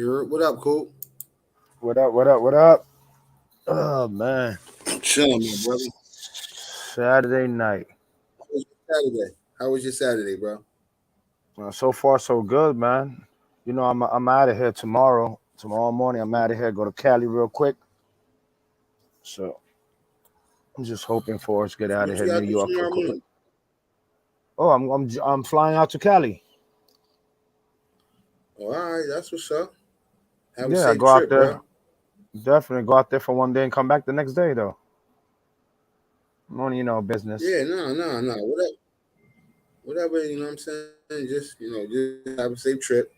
What up, Cool? What up? What up? What up? Oh man, Chilling, my brother. Saturday night. How was your Saturday? How was your Saturday, bro? So far so good, man. You know I'm out of here tomorrow. Tomorrow morning I'm out of here. Go to Cali real quick. So I'm just hoping for us to get out of What here, you New got to do York, real tomorrow quick. morning? I'm flying out to Cali. Oh, all right, that's what's up. Have a Yeah, safe go out trip, bro. there. Definitely go out there for one day and come back the next day though. Only business. Yeah, no. Whatever, you know what I'm saying? Just have a safe trip.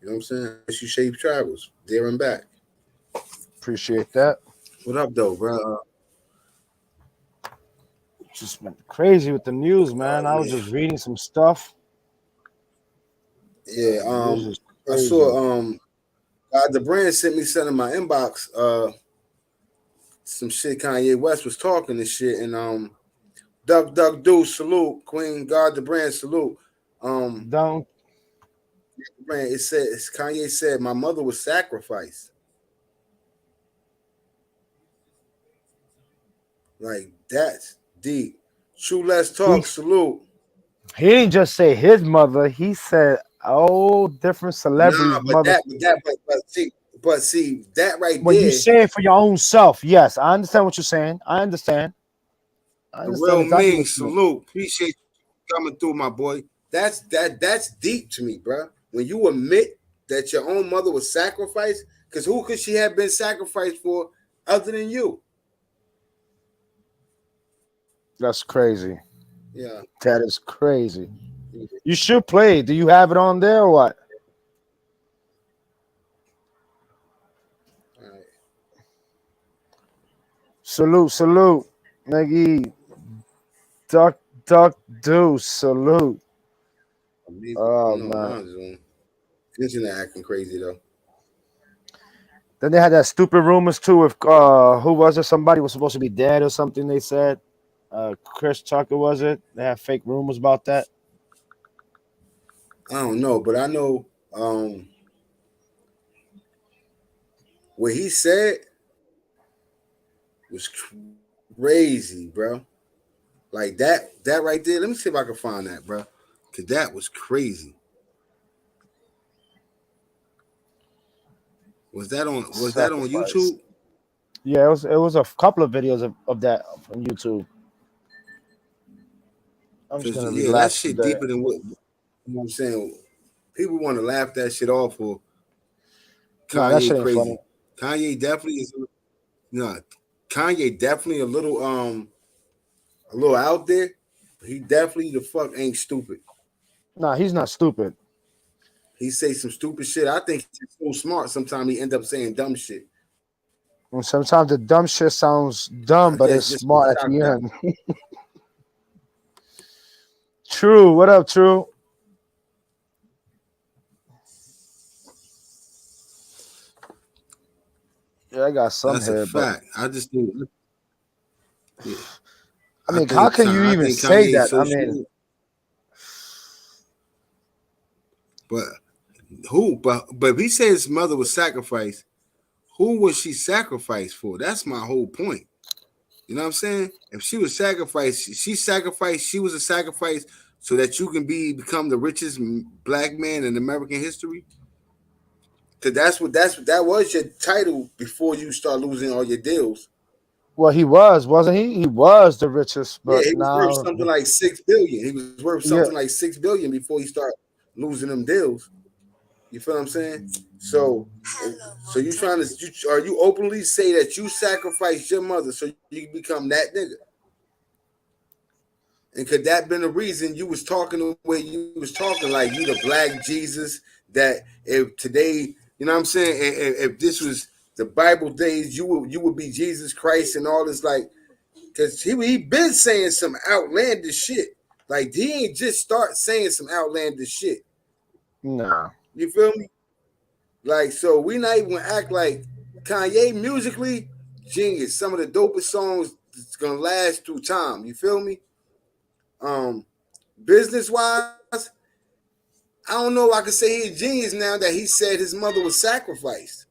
You know what I'm saying? I wish you safe travels there and back. Appreciate that. What up, though, bro? Just been crazy with the news, Oh man. I was man, just reading some stuff. yeah. The news is I crazy. saw the brand sent me something in my inbox. Some shit Kanye West was talking and shit, and Duck Do salute Queen God the brand salute. Um, Don't brand it said Kanye said my mother was sacrificed. Like that's deep. True, let's he talk. Salute. He didn't just say his mother. He said all different Nah, celebrities' but mothers. see that right When you there, say it for your own self, yes, I understand what you're saying. I understand. I the understand real exactly Ming what you mean. salute. Appreciate you coming through, my boy. That's deep to me, bro. When you admit that your own mother was sacrificed, because who could she have been sacrificed for other than you? That's crazy. Yeah. That is crazy. You should play. Do you have it on there or what? All right. Salute, salute. Nigga, duck, duck, do, salute. Maybe I Oh, don't know. man. Mine's on. Internet acting crazy though. Then they had that stupid rumors too. If who was it? Somebody was supposed to be dead or something. They said Chris Tucker was it? They had fake rumors about that. I don't know, but I know what he said was crazy, bro. Like that right there. Let me see if I can find that, bro. Cause that was crazy. Was that on Sacrifice. YouTube? Yeah, it was a couple of videos of that on YouTube. I'm just Cause gonna yeah, that relax shit today. deeper than what you know what I'm saying. People want to laugh that shit off for No, that Kanye shit ain't funny. crazy. Kanye definitely is no. Kanye definitely a little out there. But he definitely the fuck ain't stupid. Nah, he's not stupid. He say some stupid shit. I think he's so smart. Sometimes he end up saying dumb shit. And sometimes the dumb shit sounds I dumb, but guess it's just be smart at shocked the that. end. True. What up, True? Yeah, I got some That's a here, but fact. I just think, yeah, I mean, how can you I even think say Kanye is that? I so mean, smart. But but if he said his mother was sacrificed, who was she sacrificed for? That's my whole point. You know what I'm saying? If she was sacrificed, she sacrificed. She was a sacrifice so that you can become the richest black man in American history. Cause that was your title before you start losing all your deals. well, he was, wasn't he? He was the richest, Yeah, but he was worth now, something like 6 billion. He was worth something yeah, like 6 billion before he started losing them deals. You feel what I'm saying? So, so you trying to are you openly say that you sacrificed your mother so you can become that nigga? And could that been the reason you was talking the way you was talking, like you the black Jesus? That if today, you know what I'm saying, if this was the Bible days, you would be Jesus Christ and all this, like, because he been saying some outlandish shit. Like he ain't just start saying some outlandish shit. nah. You feel me? Like, so we not even gonna act like Kanye musically genius. Some of the dopest songs that's gonna last through time. You feel me? Um, business wise, I I don't know if I can say he's a genius now that he said his mother was sacrificed.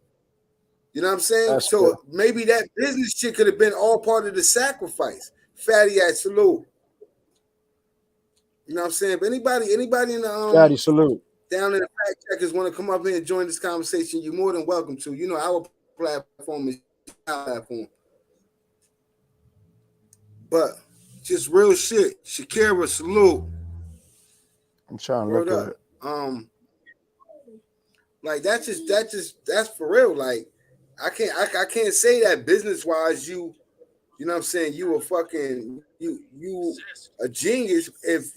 You know what I'm saying? That's So good. maybe that business shit could have been all part of the sacrifice. Fatty at salute. You know what I'm saying? But anybody in the Daddy, salute. down in the fact checkers want to come up here and join this conversation, you're more than welcome to. You know, our platform is our platform. But just real shit. Shakira, salute. I'm trying to Word look at up. it. Like that's for real. Like I can't say that business wise you know what I'm saying, you a fucking you a genius if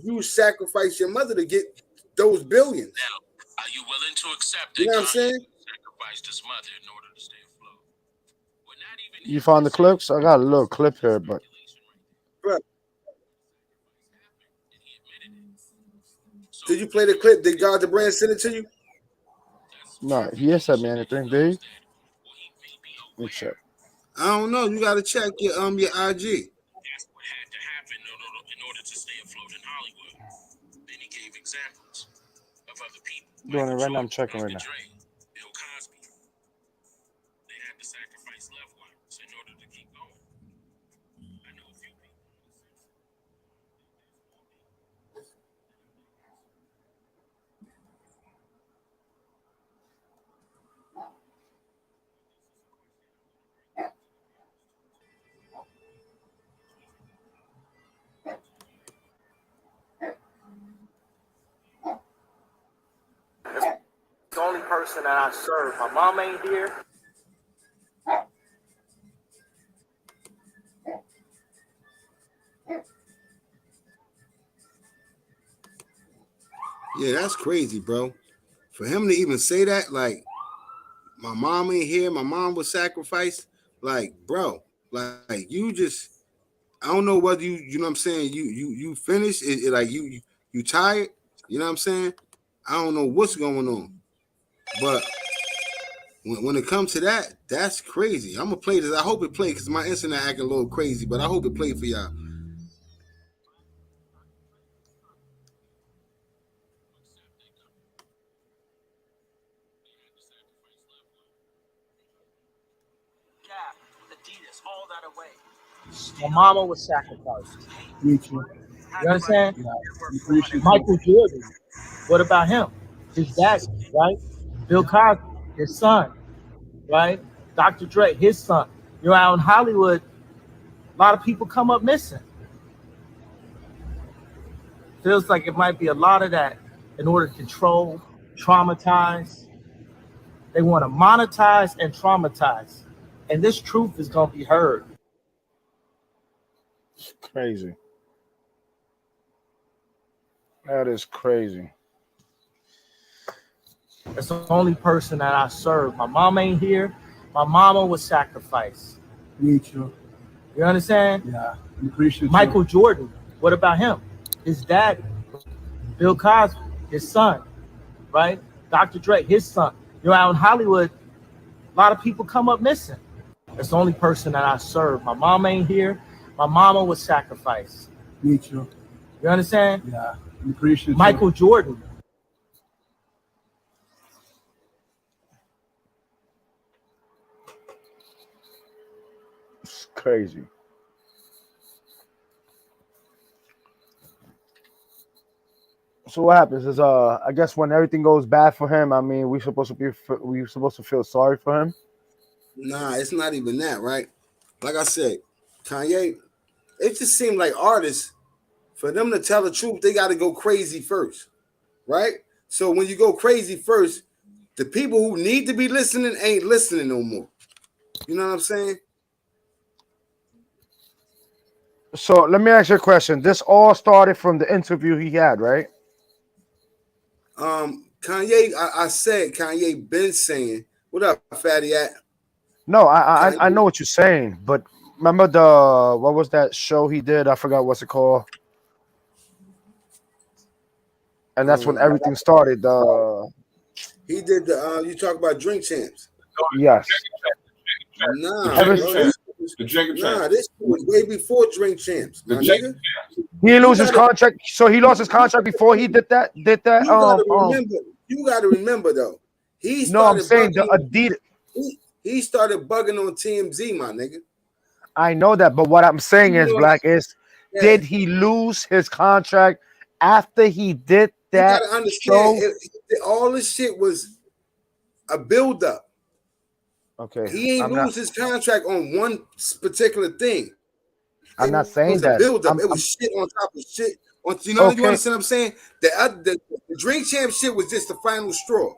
you sacrifice your mother to get those billions. Now, are you willing to accept You know what I'm saying? sacrificed his mother in order to stay afloat? We're not even You found the clips? I got a little clip here, but Bro. Did you play the clip? Did God the Brand send it to you? no, he ain't sent me anything, did he? Let me check. I don't know. You gotta check your IG. That's what had to happen in order to stay afloat in Hollywood. Then he gave examples of other people. Doing it right now. I'm checking right now. Dre, Bill Cosby. They had to sacrifice loved ones in order to keep going. I know a few people. The only person that I serve. My mom ain't here. Yeah, that's crazy, bro. For him to even say that, like, my mom ain't here, my mom was sacrificed. Like, bro, like you just, I don't know whether you know what I'm saying, you finished it like you tired, you know what I'm saying? I don't know what's going on, but when it comes to that, that's crazy. I'm gonna play this. I hope it plays because my internet acting a little crazy, but I hope it played for y'all. Adidas, all that away. My mama was sacrificed. You understand? Yeah. Michael Jordan. What about him? His daddy, right? Bill Cosby, his son, right? Dr. Dre, his son. You're out in Hollywood, a lot of people come up missing. Feels like it might be a lot of that in order to control, traumatize. They want to monetize and traumatize. And this truth is going to be heard. It's crazy. That is crazy. That's the only person that I serve. My mom ain't here. My mama was sacrificed. You understand? Yeah. Appreciate Michael Jordan. What about him? His daddy. Bill Cosby, his son, right? Dr. Dre, his son. You're out in Hollywood, a lot of people come up missing. That's the only person that I serve. My mom ain't here. My mama was sacrificed. Me too. You understand? Yeah. Appreciate Michael Jordan. It's crazy. So what happens is I guess when everything goes bad for him, I mean we supposed to feel sorry for him. Nah, it's not even that, right? Like I said, Kanye, it just seemed like artists, for them to tell the truth, they got to go crazy first, right? So when you go crazy first, the people who need to be listening ain't listening no more. You know what I'm saying? So let me ask you a question. This all started from the interview he had, right? Kanye, I said Kanye been saying, what up, Fatty at? No, I know what you're saying, but remember what was that show he did? I forgot what's it called. And that's when everything started. He did you talk about Drink Champs. Yes. Nah, bro, this was way before Drink Champs. My nigga. He didn't You lose his gotta- contract. So he lost his contract before he did that. You gotta remember though. He No, I'm started saying the bugging. Adidas. He started bugging on TMZ, my nigga. I know that, but what I'm saying is, Black, is Yeah. did he lose his contract after he did that? You gotta understand, all this shit was a buildup. Okay, He ain't lose his contract on one particular thing. I'm not saying was that. A buildup. It was shit on top of shit. You know, you understand what I'm saying? The Drink Champ shit was just the final straw.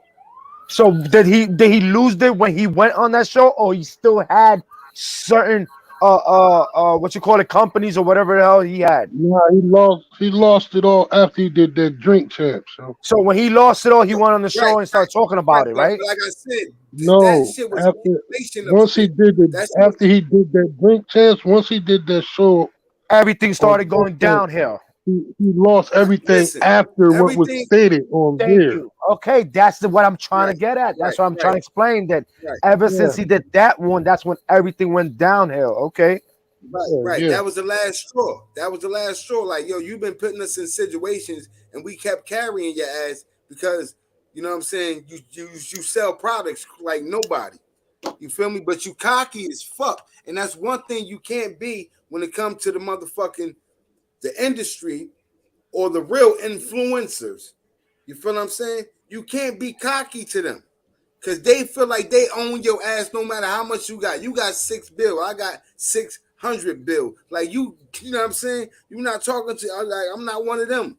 So did he lose it when he went on that show, or he still had certain what you call it, companies or whatever the hell he had? Yeah, he lost it all after he did that Drink Champ. So when he lost it all, he went on the show and started talking about it, right? Like I said, no, that shit was once he did it, after he did that Drink Champs, once he did that show, everything started going downhill. He lost everything after what was stated on there. Okay, that's what I'm trying to get at. That's what I'm trying to explain. That ever since he did that one, that's when everything went downhill. Okay. Right. That was the last straw. That was the last straw. Like, yo, you've been putting us in situations and we kept carrying your ass because, you know what I'm saying, you sell products like nobody. You feel me? But you cocky as fuck. And that's one thing you can't be when it comes to the motherfucking the industry or the real influencers. You feel what I'm saying? You can't be cocky to them because they feel like they own your ass no matter how much you got. You got 6 bill. I got 600 bill. Like you know what I'm saying? You're not talking to, I'm not one of them.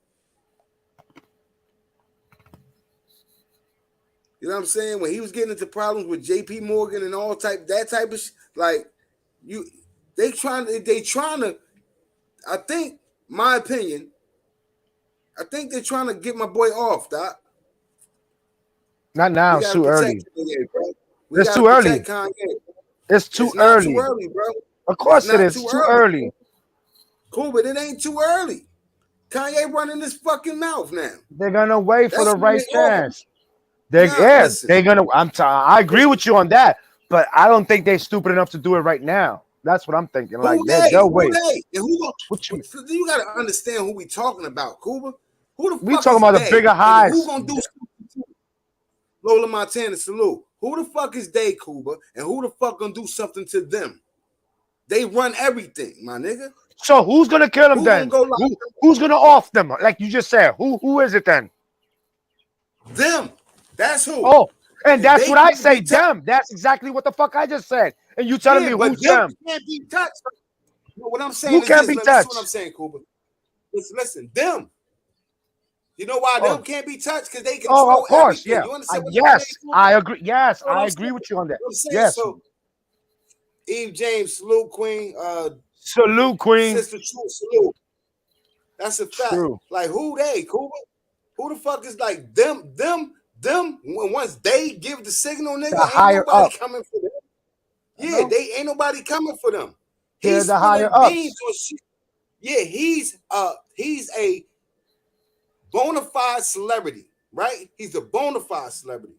You know what I'm saying? When he was getting into problems with JP Morgan and all that type of like they trying to, I think, my opinion, I think they're trying to get my boy off, Doc. Not now. It's too early. It's too early. It's too early. Too early, bro. Of course it is. Too early. Cool, but it ain't too early. Kanye running his fucking mouth now. They're gonna wait for the right chance. They're gonna. I agree with you on that, but I don't think they're stupid enough to do it right now. That's what I'm thinking. Like they'll wait. You gotta understand who we talking about, Cuba. Who the fuck we talking about the bigger highs? Who gonna do Lola Montana salute? Who the fuck is they, Cuba? And who the fuck gonna do something to them? They run everything, my nigga. So who's gonna kill them then? Who's gonna off them? Like you just said, who is it then? Them. That's who. Oh, and that's what I say. Them. That's exactly what the fuck I just said. And you telling me who's them? Can't be touched. What I'm saying who can't be touched? That's what I'm saying, Cuba. Listen, them. You know why them can't be touched? Because they control of course, everything. Yeah. Yes, I agree. Yes, I agree with you on that. Yes. So, Eve James, salute Queen. Salute Queen. Sister True, salute. That's a fact. True. Like who they, Cuba? Who the fuck is like them? Once they give the signal, nigga, ain't nobody coming for them. Yeah, they ain't nobody coming for them. He's the higher up. Yeah, he's a bona fide celebrity, right? He's a bona fide celebrity.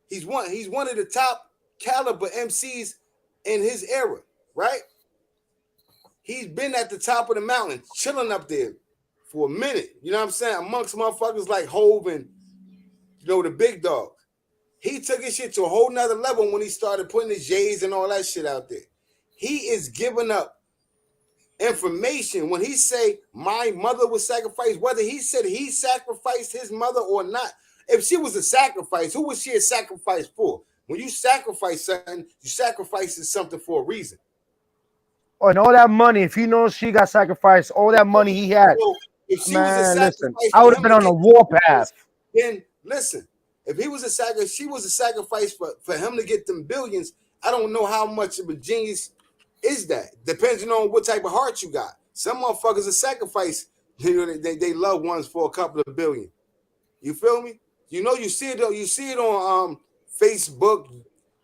He's one of the top caliber MCs in his era, right? He's been at the top of the mountain, chilling up there for a minute. You know what I'm saying? Amongst motherfuckers like Hove and the big dog. He took his shit to a whole nother level when he started putting his J's and all that shit out there. He is giving up information when he say my mother was sacrificed, whether he said he sacrificed his mother or not. If she was a sacrifice, who was she a sacrifice for? When you sacrifice something, you sacrifice something for a reason. Oh, and all that money, if he knows she got sacrificed, all that money he had, if she man, was a listen, I would have been on a warpath. Then listen, if he was a sacrifice, she was a sacrifice for him to get them billions. I don't know how much of a genius is that, depending on what type of heart you got. Some motherfuckers are sacrifice, they loved ones for a couple of billion. You feel me? You see it on Facebook,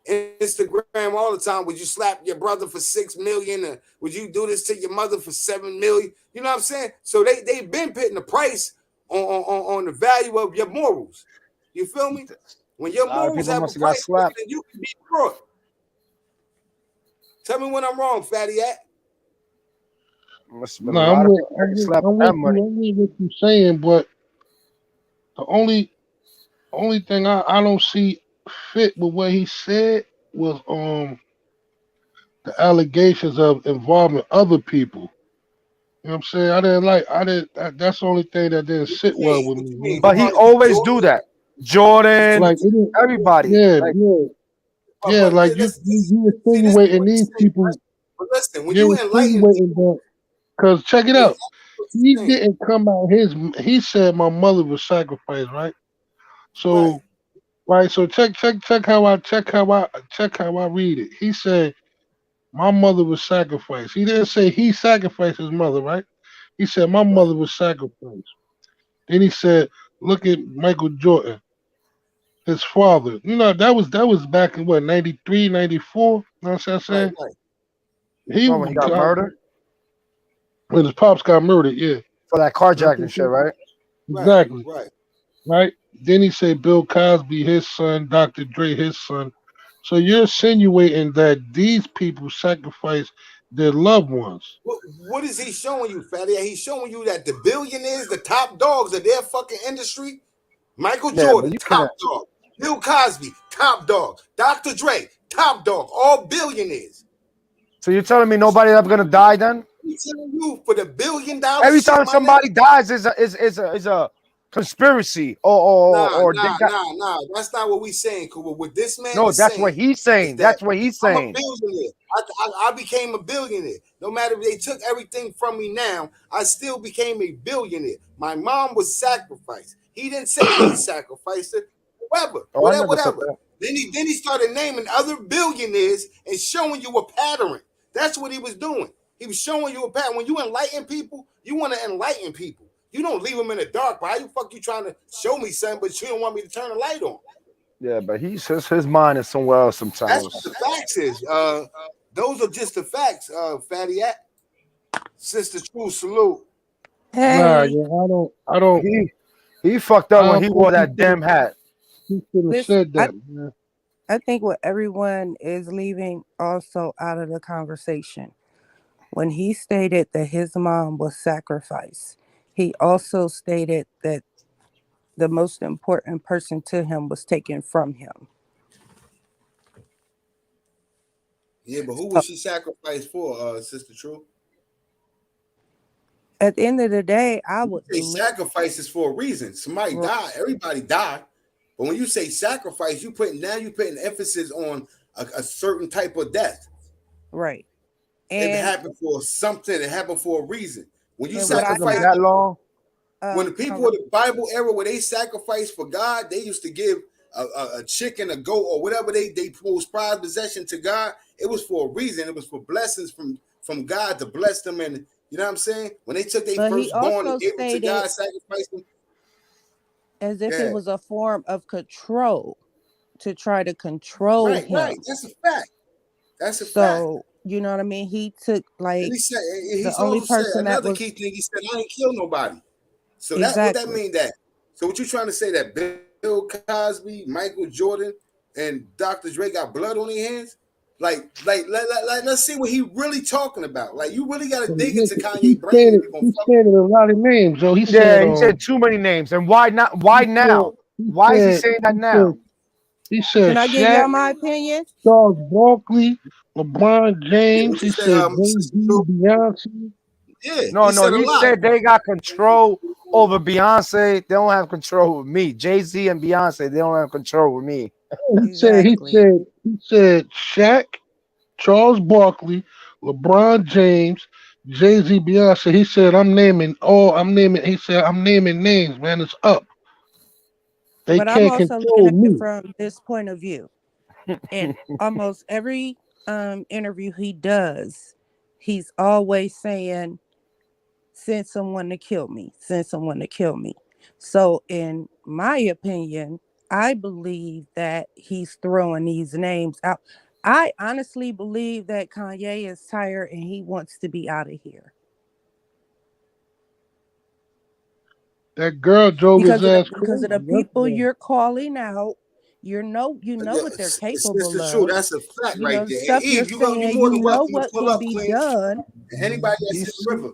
Instagram all the time. Would you slap your brother for 6 million? Or would you do this to your mother for 7 million? You know what I'm saying? So they've been putting the price on the value of your morals. You feel me? When your morals have a price, then you can be destroyed. Tell me when I'm wrong, Fatty At. Must have been No, a lot of people that slept with that money. I'm with what you're saying, but the only thing I don't see fit with what he said was the allegations of involving other people. You know what I'm saying? That's the only thing that didn't sit well with What me, you man. mean? But he Harvey always do Jordan? that. Jordan, Like, it didn't, everybody. yeah, Like, yeah, yeah. But Like you see, this is insinuating what these you're saying, right? people, But listen, when you're you enlighten insinuating people, that. Cause check it yeah, out. that's what He you're saying. didn't come out he said my mother was sacrificed, right? Right. So so check how I read it. He said my mother was sacrificed. He didn't say he sacrificed his mother, right? He said my Right. mother was sacrificed. Then he said, look at Michael Jordan, his father. You know, that was back in what, 93, 94? You know what I'm Right. saying? Right. He when he got murdered when his pops got murdered, yeah. for that carjacking shit, right? Right. Exactly. Right. Right? Then he said Bill Cosby, his son, Dr. Dre, his son. So you're insinuating that these people sacrifice their loved ones. What is he showing you, Fatty? He's showing you that the billionaires, the top dogs of their fucking industry, Michael Yeah, but Jordan, you top couldn't. dog. Bill Cosby, top dog. Dr. Dre, top dog. All billionaires. So you're telling me nobody ever gonna die then? I'm telling you, for the $1 billion Every shit, time my nigga. somebody dies is a conspiracy. Or they got Nah. That's not what we saying. Cause what this man no. is That's what saying he's is saying. that That's what he's I'm a saying. billionaire. I became a billionaire. No matter if they took everything from me now, I still became a billionaire. My mom was sacrificed. He didn't say he sacrificed her. Oh, I never said Whatever. that. Then he started naming other billionaires and showing you a pattern. That's what he was doing. He was showing you a pattern. When you enlighten people, you want to enlighten people. You don't leave them in the dark. But how you fuck you trying to show me something, but you don't want me to turn the light on? Yeah, but his mind is somewhere else That's what sometimes. the facts is. Those are just the facts, Fatty At. Sister True, salute. Nah, Hey, yeah, I don't He fucked up I when don't he think wore that damn hat. he shouldn't have listen, said that, man. I think what everyone is leaving also out of the conversation. When he stated that his mom was sacrificed, he also stated that the most important person to him was taken from him. Yeah, but who So was she sacrificed for, Sister True? at the end of the day, I When would you say believe, sacrifice is for a reason. Somebody died. Everybody died. But when you say sacrifice, you putting emphasis on a certain type of death. right. It And happened for something. It happened for a reason. When you and what That I took him sacrifice, got that long. when the people of the Bible era where they sacrificed for God, they used to give a chicken, a goat, or whatever they post prized possession to God. It was for a reason. It was for blessings from God to bless them. And you know what I'm saying? When they took their but he firstborn and also gave it to stated God, sacrificed them. as if it Yeah, was a form of control to try to control right. him. That's a fact. That's a fact. So, you know what I mean? He took And like he the only also said person that another key was thing. He said, "I ain't kill nobody." So that what that exactly. mean that? So what you trying to say that Bill Cosby, Michael Jordan, and Dr. Dre got blood on their hands? Let's see what he really talking about. Like you really got to dig into Kanye brain if you're gonna He fuck. said it a lot of names, Joe. Yeah, he said too many names. And why not? Why now? He Why is he said saying that he now? said he said Can I give Shaq, y'all my opinion? Charles Barkley, LeBron Yeah, James. what you He say, said Sister Jay-Z, True? Beyonce. Yeah, No, he no, said a he lot. said they got control over Beyonce. They don't have control over me. Jay-Z and Beyonce, they don't have control over me. Exactly. He said Shaq, Charles Barkley, LeBron James, Jay-Z, Beyonce. He said he said I'm naming names, man. It's up. They But I'm can't also looking control at it me. from this point of view. In almost every interview he does, he's always saying, send someone to kill me, send someone to kill me. So in my opinion, I believe that he's throwing these names out. I honestly believe that Kanye is tired and he wants to be out of here. That girl drove his ass Because of crazy the people yesterday. you're calling out, you know what they're It's capable sister true. of. That's a fact You right know, the there. And stuff you're Eve, you're saying, more you than know welcome to what pull can up, be Queen. done. And anybody that's in He's the river.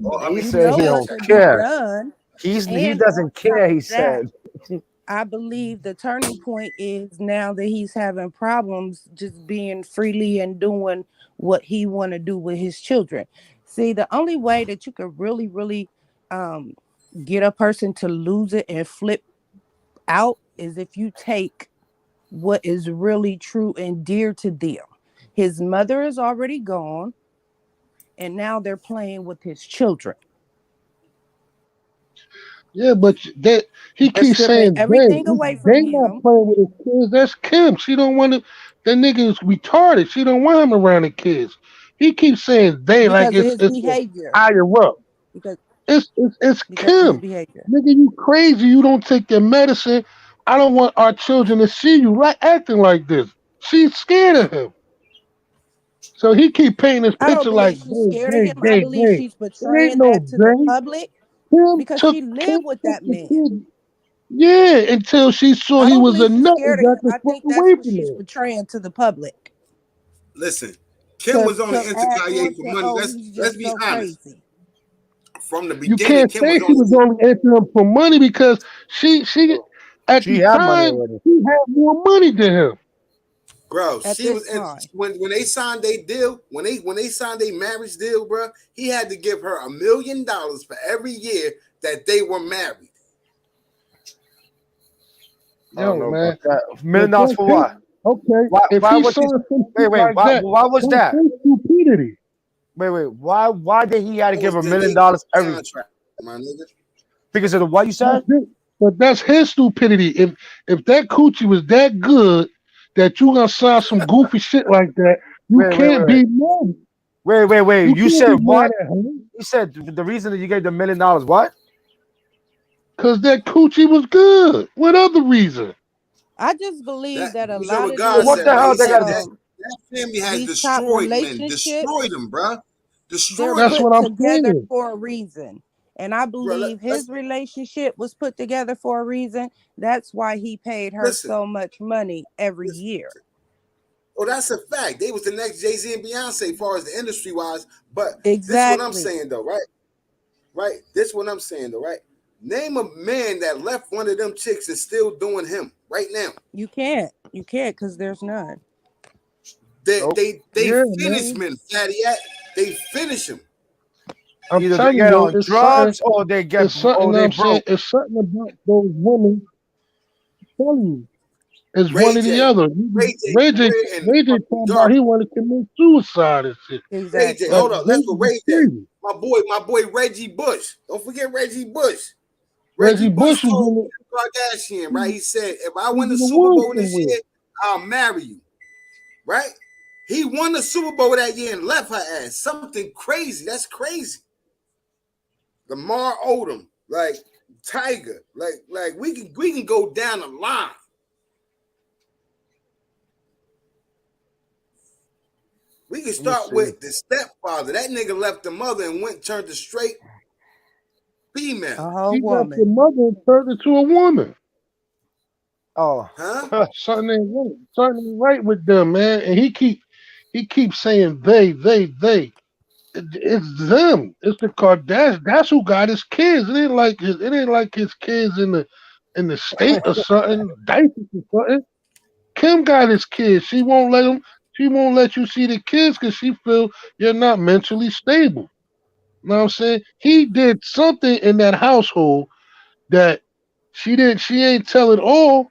Or, I he mean, You said know he what don't can be care. done. He And doesn't on top care. He of that, said. I believe the turning point is now that he's having problems just being freely and doing what he want to do with his children. See, the only way that you could really, really get a person to lose it and flip out is if you take what is really true and dear to them. His mother is already gone, and now they're playing with his children. Yeah, but that he They're keeps stripping saying everything away they from not him playing with his kids. That's Kim. She don't want to. That nigga is retarded. She don't want him around the kids. He keeps saying they like because of his it's a behavior. higher up. Because It's because of his Kim. behavior. Nigga, you crazy. You don't take your medicine. I don't want our children to see you like acting like this. She's scared of him. So he keep painting this I don't picture believe like she's scared of him. I believe they. she's It ain't portraying no that to the they. public because Kim she lived with took that the man. kid. Yeah, until she saw I he don't was a believe she's nut scared and of got him. the I fuck think that's away what from she's him. portraying to the public listen, Kim was only to into add Kanye on for to, money. oh, Let's he's let's just be so honest. crazy. From the You beginning, can't Kim say was she was only only after him for money because she at She the had money time already. she had more money than him. bro. At She this was time. when they signed their deal, when they signed their marriage deal, bro. He had to give her $1 million for every year that they were married. I don't Yo, know man. about that. $1 But million that's for his, what? okay. Why? If Why he was saw he? some Wait, shit wait. like Why? that, Why was that's that? his stupidity. Wait, wait. Why did he have to That give was $1 the million legal every? contract, my nigga. Because of the what you That's said? it. But that's his stupidity. If that coochie was that good that you gonna sign some goofy shit like that, you Wait, wait, wait, can't wait. be mad. Wait. You You can't said be mad what? at him You said the reason that you gave the $1 million what? because that coochie was good. What other reason? I just believe That that a you know lot what of God What these the said, right? hell He they said got to? that family has these top destroyed men, relationships, destroyed them, bro. they're Destroyed That's them, what put I'm together saying. for a reason. And I bro. believe Let's his relationship was put together for a reason. That's why he paid her listen. so much money every Listen. year. Oh, that's a fact. They was the next Jay-Z and Beyonce as far as the industry wise. But this is what I'm Exactly. saying though, right? Right? This is what I'm saying though, right? Name a man that left one of them chicks and still doing him right now. You can't because there's none. Nope. They Yeah, finish man. men, fatty at. They finish him. I'm Either they telling you, get yo, on drugs or they get it's something or that they I'm saying. broke. It's something about those women. I'm telling you, it's one Ray or the J. other. Ray J Ray J, career and Ray J fucking talking about Darby. he want to commit suicide and shit. Ray J, Exactly. hold Like up. Let's go Ray Ray J. crazy. My boy Reggie Bush. Don't forget Reggie Bush. Reggie Reggie Bush Bush was told in Kim Kardashian, right? He said, if I the, win the in the Super Bowl Wilson this with. year, I'll marry you. Right? He won the Super Bowl that year and left her ass. Something crazy. That's crazy. Lamar Odom, like Tiger, like we can go down the line. We can start with the stepfather. That nigga left the mother and went turned to straight female. A whole He left the woman. mother and turned into a woman. Oh, Huh? Something ain't right. Something ain't right with them, man. And he keeps saying they. It's them. It's the Kardashians. That's who got his kids. It ain't like his kids in the state or something. Diapers or something. Kim got his kids. She won't let him. She won't let you see the kids because she feel you're not mentally stable. You know what I'm saying? He did something in that household that she didn't. She ain't tell it all,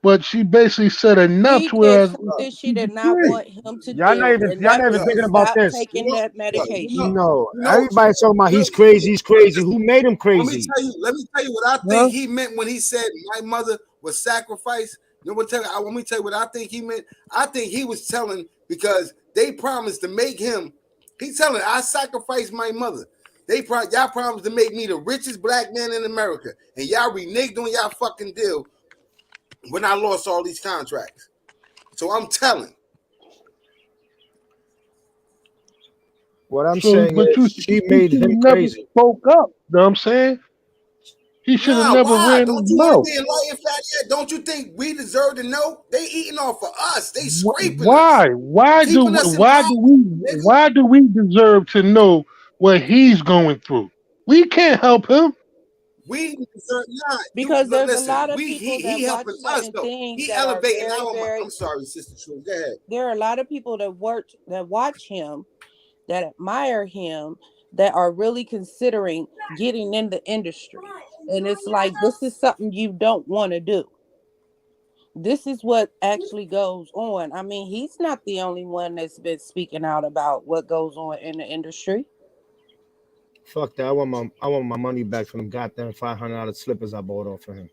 but she basically said enough She to did whereas something she she did not betrayed. want him to y'all not do, even and that was to thinking about stop this. taking that medication. No, you know, everybody's talking about you he's know, crazy. He's crazy. Who made him crazy? let me tell you what I Huh? think he meant when he said my mother was sacrificed. You know what? Let me tell you what I think he meant. I think he was telling because they promised to make him. He's telling I sacrificed my mother. Y'all promised to make me the richest black man in America, and y'all reneged on y'all fucking deal when I lost all these contracts. So I'm telling. What I'm So, saying but is you she should made have him never crazy. spoke up. You know what I'm saying? He should have Nah, never why? ran Don't his you want mouth. to be enlightened, fat yet? Don't you think we deserve to know? They eating off of us. They scraping us, Why? Why do keeping us in why power, do we nigga. why do we deserve to know what he's going through? We can't help him. We deserve not. Because there's a Listen. lot of He people that he watch helping us certain though. things He that are elevating very, our. very. I'm sorry, Sister True. Go ahead. There are a lot of people that watch him, that admire him, that are really considering getting in the industry, and it's like this is something you don't want to do. This is what actually goes on. I mean, he's not the only one that's been speaking out about what goes on in the industry. Fuck that. I want my money back from them goddamn $500 slippers I bought off of him.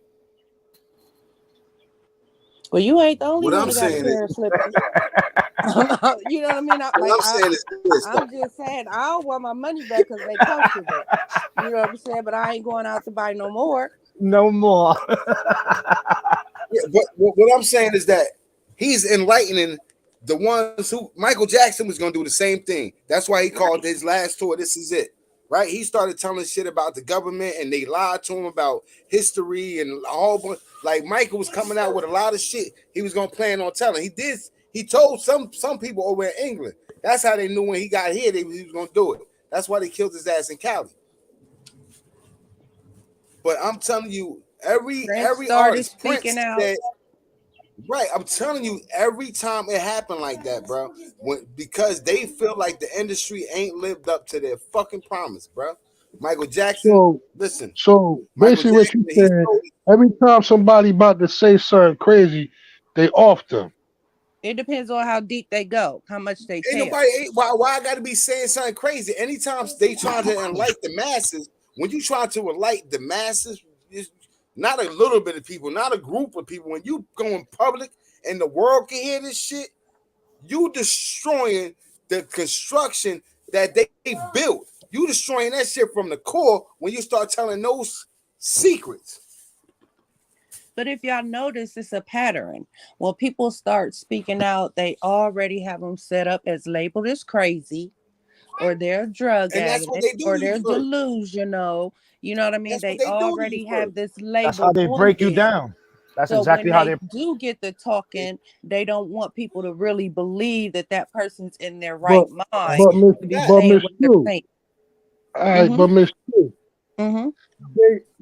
Well, you ain't the only What one I'm that got a saying pair is, of slippers. You know what I mean? what I'm saying is this. I'm just saying I don't want my money back because they comfortable. You know what I'm saying? But I ain't going out to buy no more. No more. Yeah, but what I'm saying is that he's enlightening the ones who Michael Jackson was going to do the same thing. That's why he called his last tour, "This Is It." Right? He started telling shit about the government, and they lied to him about history and a whole bunch. Like Michael was coming out with a lot of shit he was going to plan on telling. He did. He told some people over in England. That's how they knew when he got here he was going to do it. That's why they killed his ass in Cali. But I'm telling you, every started artist, speaking Prince out. said, right, I'm telling you, every time it happened like that, bro, because they feel like the industry ain't lived up to their fucking promise, bro. Michael Jackson, So listen, so Michael basically what you Jackson, said, every time somebody about to say something crazy, they off them. It depends on how deep they go, how much they ain't tell. nobody, why I got to be saying something crazy? Anytime they trying to enlighten the masses, when you try to enlighten the masses, it's not a little bit of people, not a group of people. When you go in public and the world can hear this shit, you destroying the construction that they built. You destroying that shit from the core when you start telling those secrets. But if y'all notice, it's a pattern. When people start speaking out, they already have them set up as labeled as crazy, or they're drug And that's what addicts, they do or to you they're first. delusional. You know what I mean? That's what They they do to already you have first. this label. That's how they on break you them. down. That's So exactly when how they they. do get the talking, they don't want people to really believe that that person's in their right mind But Miss to be That- but saying Miss what they're True, saying. all right, Mhm. but Miss True, Mm-hmm.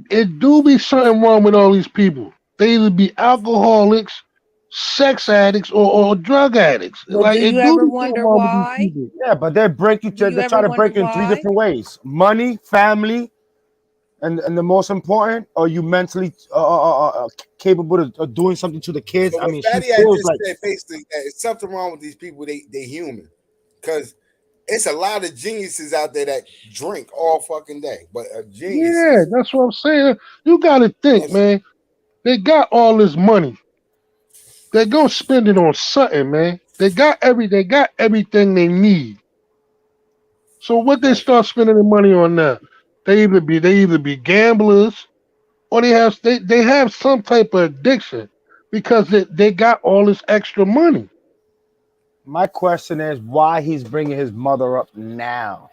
it do be something wrong with all these people. They either be alcoholics, sex addicts, or drug addicts. But Like do it you do ever be something wonder wrong with these why? people. Yeah, but they break you. Do you They try ever to wonder break you in three why? different ways: money, family, and the most important, are you mentally capable of doing something to the kids? So I what mean, she Fatty had feels just like. said basically that it's something wrong with these people. They human, because it's a lot of geniuses out there that drink all fucking day, but a genius. Yeah, that's what I'm saying. You got to think, Yes. man. They got all this money. They're gonna spend it on something, man. They got everything they need. So what they Right. start spending their money on now? They either be gamblers, or they have some type of addiction because they got all this extra money. My question is why he's bringing his mother up now.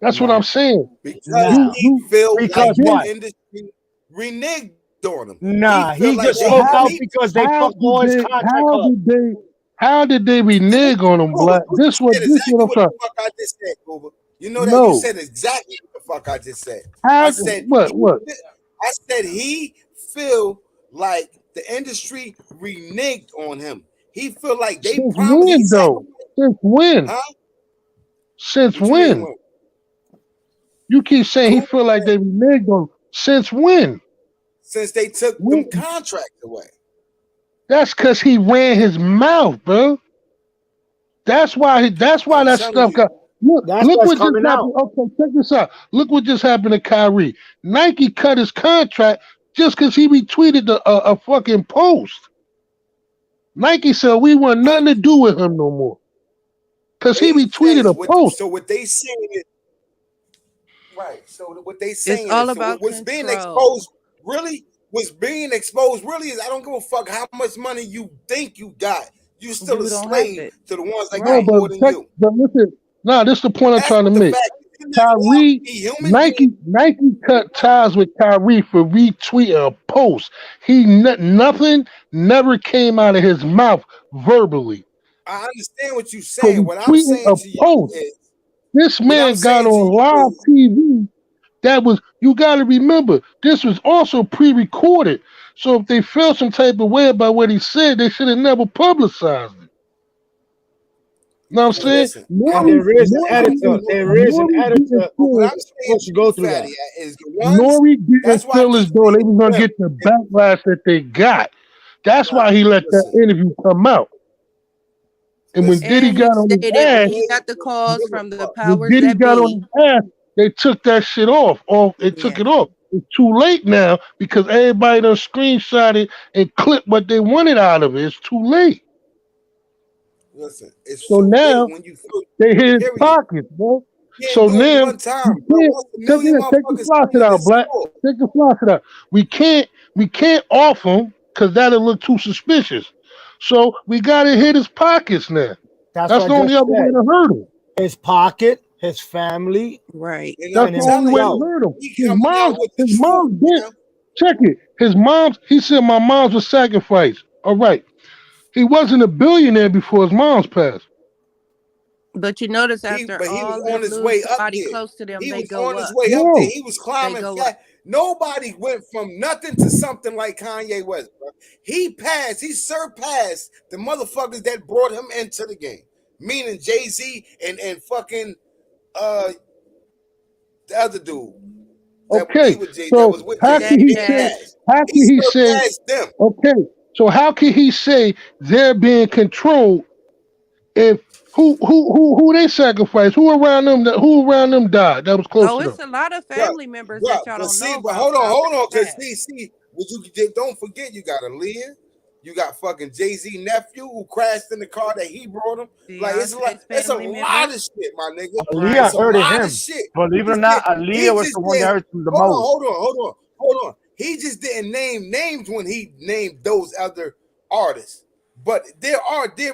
That's what Now. I'm saying. Because Now. he feel like Because the what? industry reneged on him. Nah, feel he like just they- spoke out he- because they fucked all his contract up. How did they renege on them, Black? You This said what exactly I'm what trying. the fuck I just said, Uber. You know that No. you said exactly what the fuck I just said. How I said what? I said he feel like the industry reneged on him. He feel like they Since promised. when though? Since when? Huh? Since What you mean when? You keep saying he feel like they reneged on him. Since when? Since they took them contracts away. That's because he ran his mouth, bro. That's why that stuff got. Look That's what what's just coming happened. out. Okay, check this out. Look what just happened to Kyrie. Nike cut his contract just because he retweeted a fucking post. Nike said we want nothing to do with him no more because he retweeted a post. So what they saying is right. So what they saying all is about what's being control. exposed really. What's being exposed really is I don't give a fuck how much money you think you got. You still You a don't have slave it. to the ones that No, got more than you. but listen, this is the point I'm That's trying to what the make. fact Kyrie, He human. Nike cut ties with Kyrie for retweeting a post. Nothing never came out of his mouth verbally. I understand what you're For saying. What I'm retweeting saying a to you post, is, this what I'm man got saying to on you live is, TV. That was, you got to remember, this was also pre-recorded. So if they felt some type of way about what he said, they should have never publicized it. You know what I'm well, saying? listen. And Nori there is an editor. didn't, There is an Nori didn't editor But what feel, I'm saying supposed to to go you, through that. Fatty, is the ones. Nori That's didn't why I feel as keep though they saying was gonna them. get the backlash that they got. That's why he let that Listen, interview come out. And when listen. Diddy And got he on his stated ass, when he got the calls Give a from the fuck. when powers Diddy that got on be. his ass, they took that shit off. They took Yeah. it off. It's too late now because everybody done screenshotted and clipped what they wanted out of it. It's too late. Listen, it's So too late now when you feel. they hit his Period. pockets, bro. You can't So do it now one time, you bro. can't Once a million take the motherfuckers faucet see it, out, it's Black. over. Take the faucet out. We can't off him because that'll look too suspicious. So we gotta hit his pockets now. That's That's what the I only just other way said. to hurt him. His pocket, his family, Right. And That's I'm and the only telling way to himself. you, hurt him. he coming out with the His truth mom's dead. now. Check it. His mom's, he said my mom's was sacrificed. All right. He wasn't a billionaire before his mom's passed. But you notice But he after was all them on his lose way up somebody there. close to them, He they was go on his up. way up there. No. He was They climbing go fast. up. Nobody went from nothing to something like Kanye West, bro. He surpassed the motherfuckers that brought him into the game. Meaning Jay-Z and fucking the other dude that Okay. he was that So was with how Jay-Z, can he Kid say, Dash. Dash. how He can he say, surpassed them. okay, so how can he say they're being controlled if who they sacrificed? Who around them died that was close Oh, to them? it's a lot of Bruh, family members bruh, that y'all but don't see, know but about hold that on, because passed. what you don't forget, you got Aaliyah, you got fucking Jay-Z nephew who crashed in the car that he brought him. Like it's Beyonce's a family lot member. of shit, my nigga. Aaliyah It's a hurted lot of him. shit. Believe it or He not, just Aaliyah was the one that did. hurt him the most. Hold on. He just didn't name names when he named those other artists. But there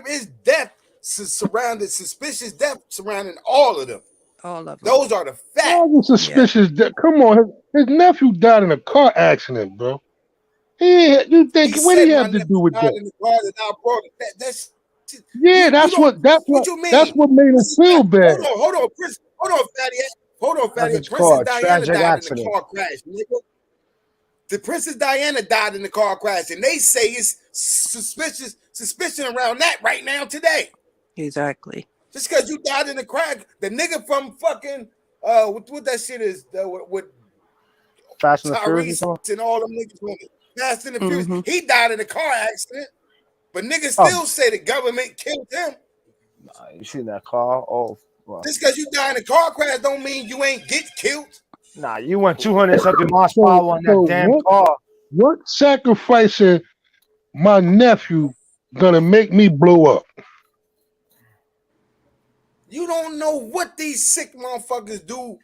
is death suspicious death surrounding all of them. All of them. Those are the facts. All the suspicious death. Come on, his nephew died in a car accident, bro. You think He what said he my have to do nephew with died that? in the car that I brought it. That's Yeah, you that's don't. What you mean? what made him feel bad. Hold on, Prince. Hold on, Fatty. That's Princess called Diana tragic died in accident. the car crash, nigga. The Princess Diana died in the car crash, and they say it's suspicion around that right now today. Exactly. Just because you died in the crash, the nigga from fucking what that shit is with Fast and the Furious. Tyrese and all them niggas on it. Fast and the Furious. Mhm. He died in a car accident, but niggas Oh. still say the government killed him. Nah, you seen that car? Oh, well. Just because you die in a car crash don't mean you ain't get killed. Nah, you went 200 something miles per hour on that damn car. What sacrificing my nephew gonna make me blow up? You don't know what these sick motherfuckers do,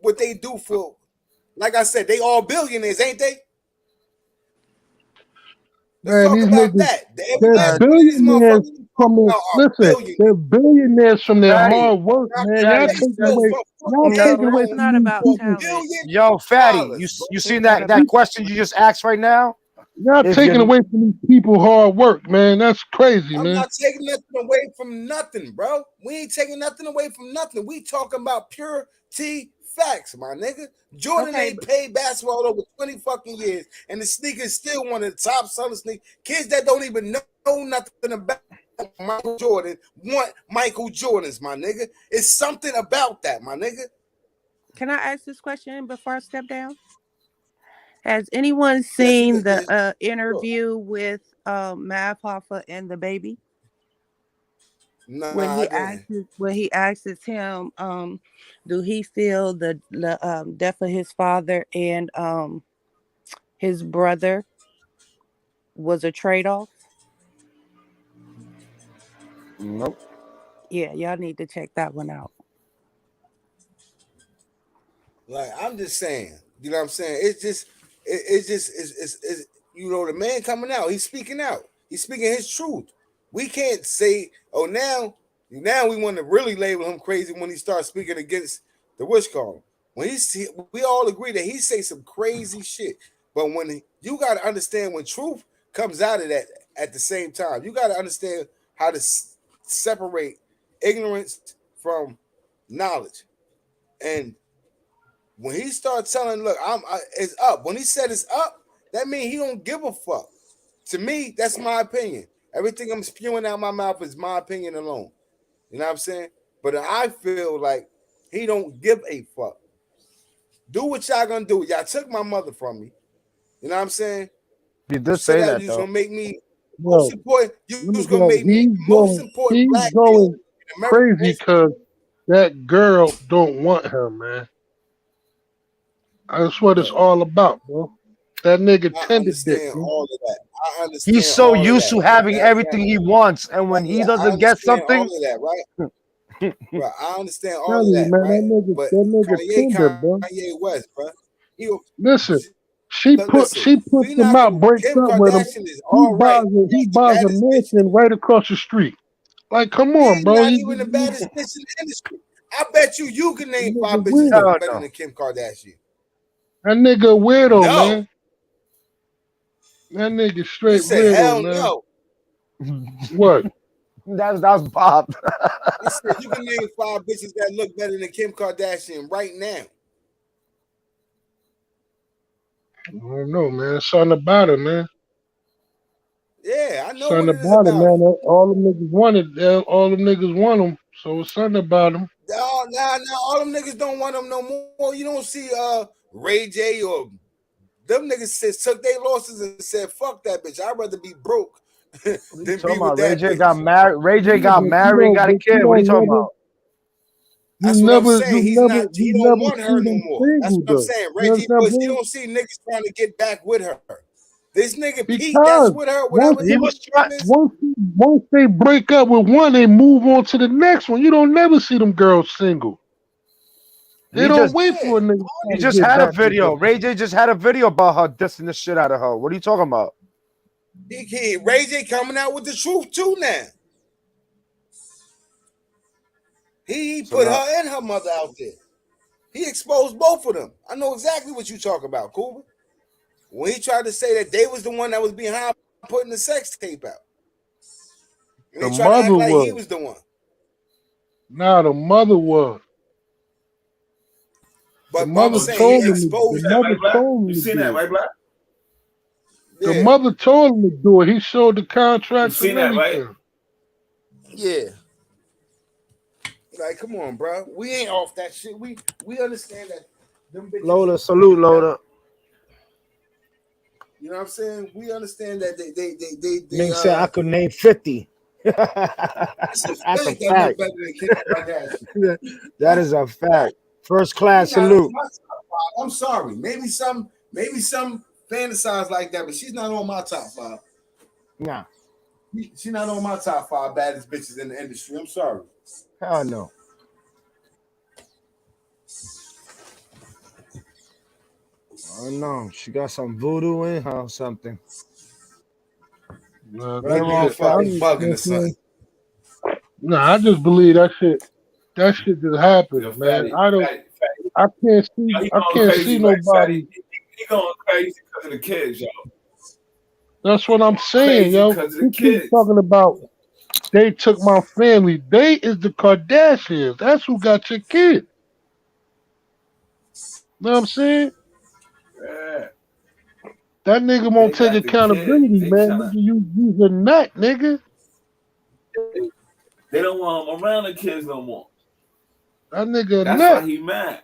what they do for. Like I said, they all billionaires, ain't they? Let's Man, talk these about niggas, that. they're billionaires from their, listen, they're billionaires from their Fatty, hard work, man. Y'all Fatty, taking you away, No, from it's not these about people. talent. Yo, Fatty, you seen that question you just asked right now? Y'all If taking you- away from these people hard work, man. That's crazy, I'm man. not taking nothing away from nothing, bro. We ain't taking nothing away from nothing. We talking about pure T facts, my nigga. Jordan Okay, ain't played basketball over 20 fucking years, and the sneakers still one of the top selling sneakers. Kids that don't even know nothing about Michael Jordan want Michael Jordans, my nigga. It's something about that, my nigga. Can I ask this question before I step down? Has anyone seen the interview with Mav Hoffa and the baby? Nah, When he I asks him, do he feel the death of his father and his brother was a trade-off? Nope. Yeah, y'all need to check that one out. Like, I'm just saying, you know what I'm saying? It's you know, the man coming out, he's speaking out. He's speaking his truth. We can't say, oh, now we want to really label him crazy when he starts speaking against the wish call. When we all agree that he say some crazy shit. But when you got to understand when truth comes out of that at the same time, you got to understand how to separate ignorance from knowledge. And when he started telling, look, it's up. When he said it's up, that means he don't give a fuck. To me, that's my opinion. Everything I'm spewing out my mouth is my opinion alone. You know what I'm saying? But I feel like he don't give a fuck. Do what y'all gonna do. Y'all took my mother from me. You know what I'm saying? You did say that you though. gonna make me Bro, most important. You let me was gonna go. make me most important He's black going man in American crazy history. because that girl don't want him, man. That's what it's Look, all about, bro. That nigga I tender dick. understand Man. all of that. I understand He's so all of used that. to having That everything he wants, and when he I doesn't get understand all something, of that, right? Bro, I understand all Tell of you, that, man, right? But that nigga tender, bro. Kanye West, bro. He, Listen, she puts we him not out, gonna. breaks Kim up with him. Kardashian is all right. He That's the buys a baddest bitch. mansion right across the street. Like, come on, He's bro. not even the baddest bitch in the industry. I bet you can name 5 bitches weird. that hell are better no. than Kim Kardashian. That nigga weirdo, No. man. That nigga You straight said weirdo, hell man. no. What? That's Bob. He said you can name 5 bitches that look better than Kim Kardashian right now. I don't know, man. Something about it, man. Yeah, I know Something what it is about it, about. man. All them niggas want it. All them niggas want them. So it's something about them. No, all them niggas don't want them no more. You don't see Ray J or them niggas took their losses and said, fuck that bitch. I'd rather be broke than be Talking with about Ray that J bitch. got married. Ray J got married, got a kid. What are you talking about? That's what I'm saying. He don't want see her no them more. That's what I'm though. saying. You Reggie understand, Bush, bro? you don't see niggas trying to get back with her. This nigga Pete, Because that's with her, whatever He was trying. once they break up with one, they move on to the next one. You don't never see them girls single. They He don't just wait for a nigga. he to just get had a back with video. them. Ray J just had a video about her dissing the shit out of her. What are you talking about? Ray J coming out with the truth too now. He put her and her mother out there. He exposed both of them. I know exactly what you talk about, Cooper. When he tried to say that they was the one that was behind putting the sex tape out. And The they tried to act mother like was. he was the one. Nah, the mother was. But The mother I'm saying told he him. exposed The mother told him You to seen do that, it. right, Black? The Yeah. mother told him to do it. He showed the contracts You and seen that, right? everything. Yeah. Like, come on, bro. We ain't off that shit. We understand that them bitches. Loader, salute, Loader. You know what I'm saying? We understand that they Nigga said I could name 50. That's a That's a fact. That look fact. better than Kim Kardashian. That is a fact. First class She's not on salute. my top 5. I'm sorry. Maybe some fantasize like that, but she's not on my top 5. Nah. She's not on my top 5 baddest bitches in the industry. I'm sorry. Hell no. I don't know. She got some voodoo in her or something. Nah, That nigga fucking bugging or something. Nah, I just believe that shit. That shit just happened, Yo, man. Fatty. I can't see. Yo, he I going can't crazy, see like, nobody. Fatty. He going crazy because of the kids, yo. That's what I'm saying, Crazy yo. because of the He keeps kids. talking about they took my family. They is the Kardashians. That's who got your kid. Know what I'm saying? Yeah. That nigga won't They take got the accountability, kids. They man. tryna- Nigga, you a nut, nigga. They don't want him around the kids no more. That nigga a That's nut. why he mad.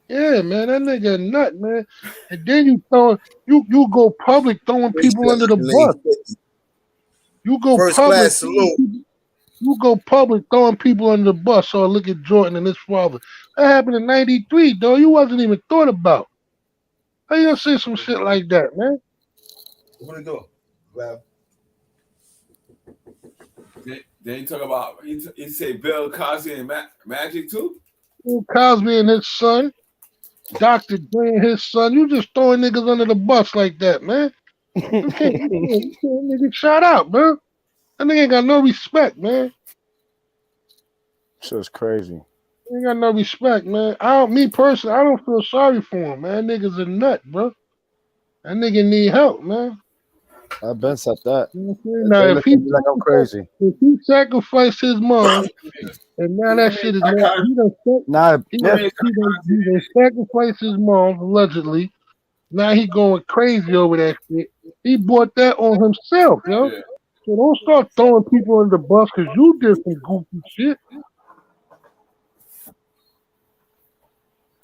Yeah, man, that nigga a nut, man. And then you go public throwing people under the bus. You go First public. class salute. You go public throwing people under the bus. Oh, look at Jordan and his father. That happened in '93, though. You wasn't even thought about. How you gonna say some shit like that, man? What are you doing? Well, Then he talk about he say Bill Cosby and Magic too. Bill Cosby and his son, Dr. Dre and his son. You just throwing niggas under the bus like that, man. You can't nigga shout out, bro. That nigga ain't got no respect, man. Shit's crazy. ain't got no respect, man. Me personally, I don't feel sorry for him, man. Nigga's a nut, bro. That nigga need help, man. I've been said that. You know what I'm saying? They Now, look at me like I'm crazy. if he sacrificed his mom, and now that shit is now he done sacrificed his mom allegedly. Now he going crazy over that shit. He brought that on himself, yo. Yeah. So don't start throwing people under the bus because you did some goofy shit.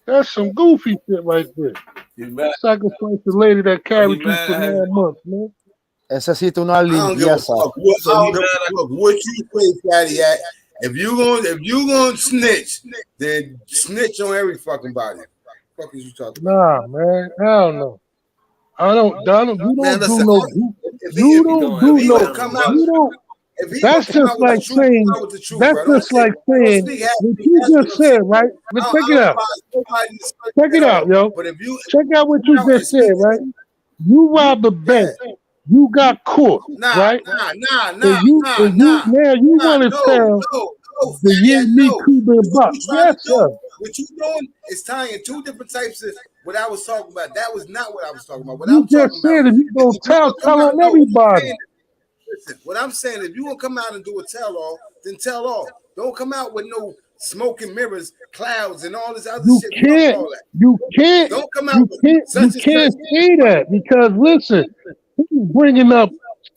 That's some goofy shit right there. He's mad. Sacrifice the lady that carried He you for mad. 9 months, man. Necesito una I don't give a limpieza. fuck what you say, Fatty. At if you gonna snitch, then snitch on every fucking body. What the fuck is you talking about? Nah, man. Hell no. I don't. Donald, you Man, don't listen, do no. You don't do no. You don't. That's just like saying. That's just like saying. What you just said, right? But check it out. Check it out, yo. But if you check out what you just said, right? You robbed a bank. You got caught, right? Nah. Now you want to tell the Yin Me Cuban Buck. Yes, sir. What you doing is tying two different types of what I was talking about. That was not what I was talking about. What You I'm just talking said about, if you gonna tell on everybody. Listen, what I'm saying, if you gonna come out and do a tell-all, then tell all. Don't come out with no smoke and mirrors, clouds, and all this other shit. You can't. Don't come out You can't say that because listen, he's bringing up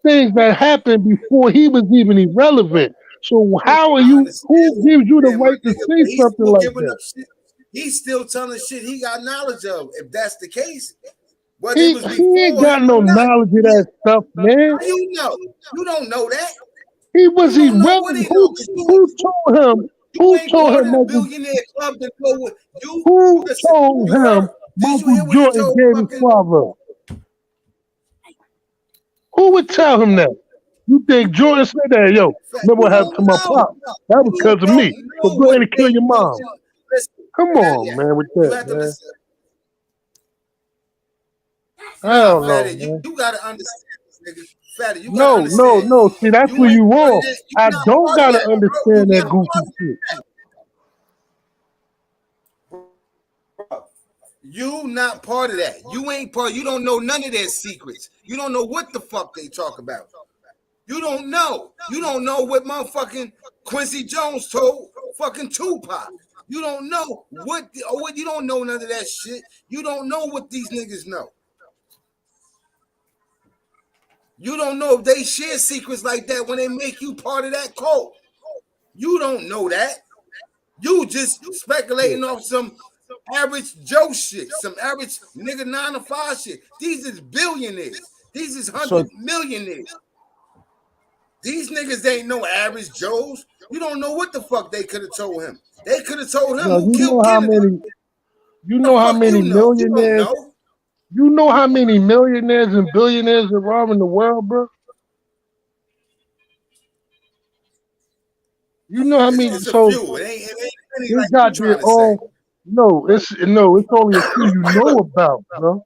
things that happened before he was even irrelevant. So how are you? Who gives you the right to say something like that? He's still telling shit he got knowledge of. If that's the case, he ain't got no knowledge of that stuff, man. You know, you don't know that. He was irrelevant. Who told him? Who told him? Billionaire club to go with you. Who told him Michael Jordan gave his father? Who would tell him that? You think Jordan said that? Yo, remember what happened to my pop? That was because of me. So go ahead and kill your mom. Come on, man, with that, man. I don't know, man. You gotta understand this, nigga. Fatty, you no. See, that's where you wrong. I don't gotta understand that goofy shit. You not part of that. You ain't part. You don't know none of their secrets. You don't know what the fuck they talk about. You don't know. You don't know what motherfucking Quincy Jones told fucking Tupac. You don't know what you don't know none of that shit. You don't know what these niggas know. You don't know if they share secrets like that when they make you part of that cult. You don't know that. You just speculating off some average Joe shit, some average nigga 9 to 5 shit. These is billionaires. These is 100 millionaires. These niggas ain't no average Joes. You don't know what the fuck they could have told him. They could have told him who killed Kennedy. You know how many millionaires? You know how many millionaires and billionaires there are in the world, bro? You know how many? So they got their own. No, it's only a few you know about, bro.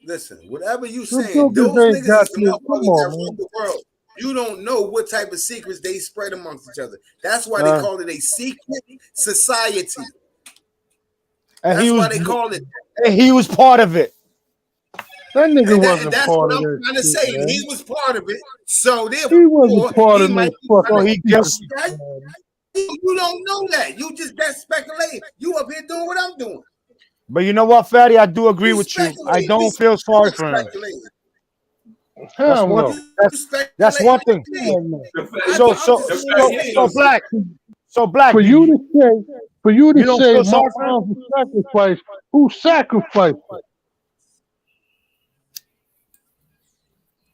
Listen, whatever you saying, those niggas is the motherfuckers that run the world. You don't know what type of secrets they spread amongst each other. That's why they call it a secret society. And that's why they call it. And he was part of it. That nigga wasn't part of it. That's what I'm trying to say. Man. He was part of it. So therefore, he wasn't part of it. You don't know that. You just that's speculating. You up here doing what I'm doing. But you know what, Fatty? I do agree with you. I don't feel sorry for him. That's one thing. So black. For you to say my mom was sacrificed. Who sacrificed?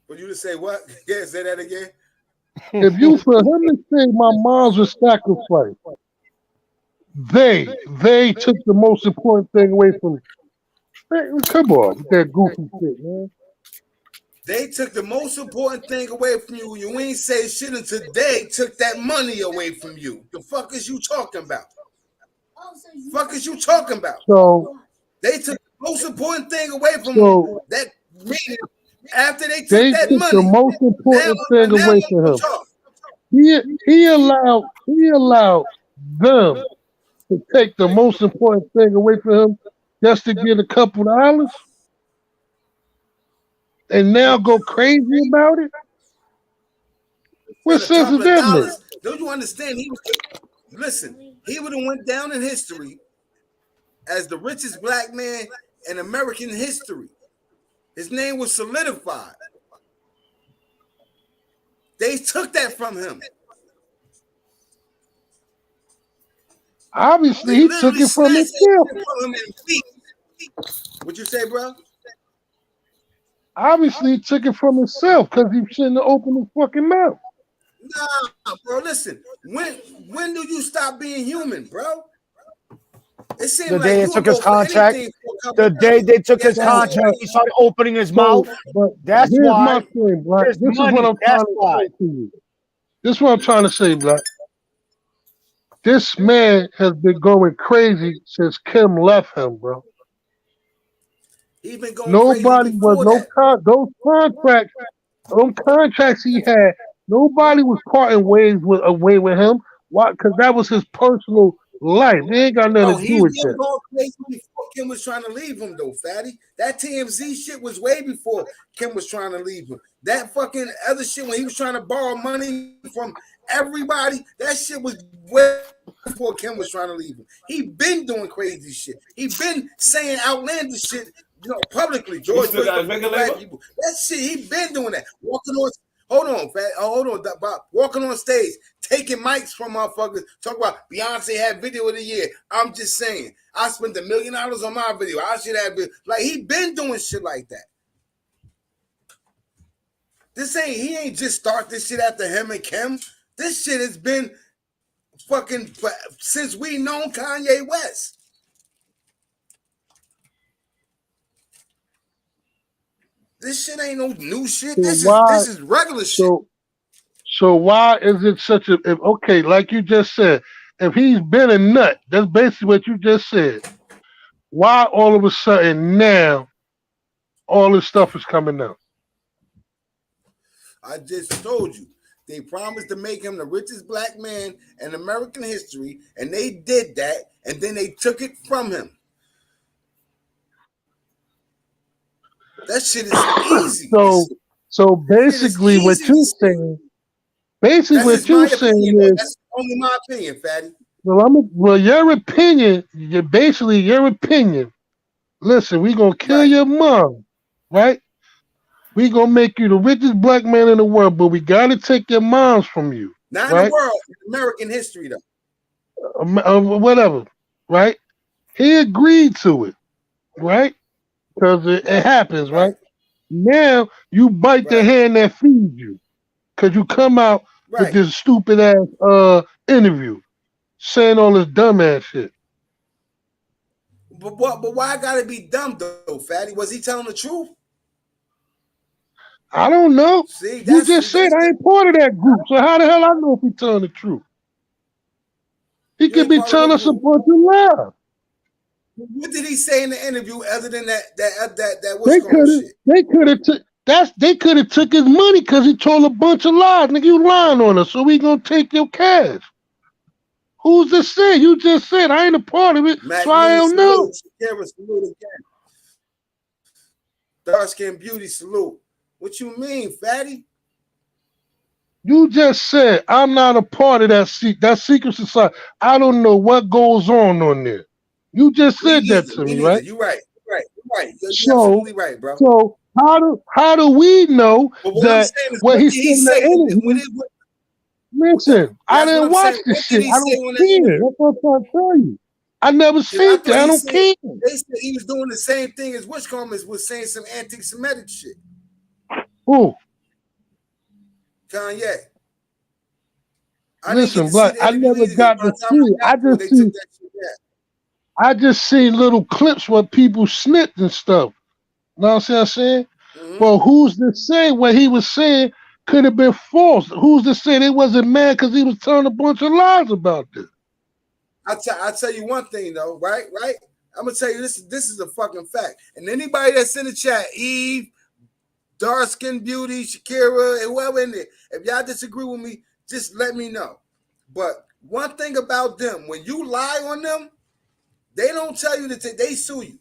For you to say what? Yeah, say that again. For him to say my mom's was sacrificed, they took the most important thing away from me. Hey, come on, with that goofy shit, man. They took the most important thing away from you. You ain't say shit until they took that money away from you. The fuck is you talking about? Fuck is you talking about? So they took the most important thing away from you. That meaning after they took that money, the most important thing away from him. He allowed them to take the most important thing away from him just to get a couple dollars, and now go crazy about it. What For a sense couple does of that make? dollars. Don't you understand? Listen, he would have went down in history as the richest black man in American history. His name was solidified. They took that from him. Obviously, They he took literally it from snatched that himself. shit from him and feet. What you say, bro? Obviously, he took it from himself because he shouldn't have opened his fucking mouth. Nah, bro. Listen, when do you stop being human, bro? It seems The like day you they took go his for contract, anything for a couple the of day dollars. they took his Yes, contract, he started opening his So, mouth. but That's here's why. my thing, Black. There's This is money. what I'm That's trying to why. say to you. This is what I'm trying to say, Black. This man has been going crazy since Kim left him, bro. He's been going Nobody crazy was before that. those contracts he had. Nobody was parting ways away with him. Why? Because that was his personal life. It ain't got nothing Bro, to do he's with been that. going crazy before Kim was trying to leave him, though, Fatty. That TMZ shit was way before Kim was trying to leave him. That fucking other shit when he was trying to borrow money from everybody, that shit was way before Kim was trying to leave him. He been doing crazy shit. He been saying outlandish shit, publicly. George still Bush, got his regular black label? people. That shit, he been doing that. Hold on, Bob. Walking on stage, taking mics from motherfuckers, talk about Beyonce had video of the year. I'm just saying, I spent $1 million on my video. I should have been like he been doing shit like that. He ain't just start this shit after him and Kim. This shit has been fucking since we known Kanye West. This shit ain't no new shit. So This is regular shit. So why is it such a okay? Like you just said, if he's been a nut, that's basically what you just said. Why all of a sudden now all this stuff is coming out? I just told you. They promised to make him the richest black man in American history, and they did that, and then they took it from him. That shit is easy. So basically what you're saying, that's only my opinion, Fatty. Well, your opinion, your opinion. Listen, we gonna kill your mom, right? We gonna make you the richest black man in the world, but we gotta take your moms from you. Not right? in the world, in American history, though. Whatever, right? He agreed to it, right? Because it happens, right? Now you bite the hand that feeds you, because you come out with this stupid ass interview, saying all this dumbass shit. But why I gotta be dumb though, Fatty? Was he telling the truth? I don't know. See, you just said I ain't part of that group, so how the hell I know if he's telling the truth? He could be telling us a bunch of lies. What did he say in the interview other than that They could have took his money because he told a bunch of lies. Nigga, you lying on us, so we gonna take your cash. Who's this say? You just said I ain't a part of it, so I don't know. Salute again. Dark Skin Beauty salute. What you mean, Fatty? You just said I'm not a part of that secret society. I don't know what goes on there. You just said that to me, right? You're right. You're absolutely right, bro. So how do we know that what he said in the interview? Listen, I didn't watch this shit. I don't care. That's what I'm trying to tell you. I never seen that. I don't care. They said he was doing the same thing as Witch Combs was saying some anti-Semitic shit. Who? Kanye. Listen, Black, I never got to see it. I just seen little clips where people snipped and stuff. You know what I'm saying? Mm-hmm. But who's to say what he was saying could have been false? Who's to say they wasn't mad because he was telling a bunch of lies about this? I'll tell you one thing though, right? I'm gonna tell you this is a fucking fact. And anybody that's in the chat, Eve, Dark Skin Beauty, Shakira, and whoever in there, if y'all disagree with me, just let me know. But one thing about them, when you lie on them, they don't tell you to take. They sue you.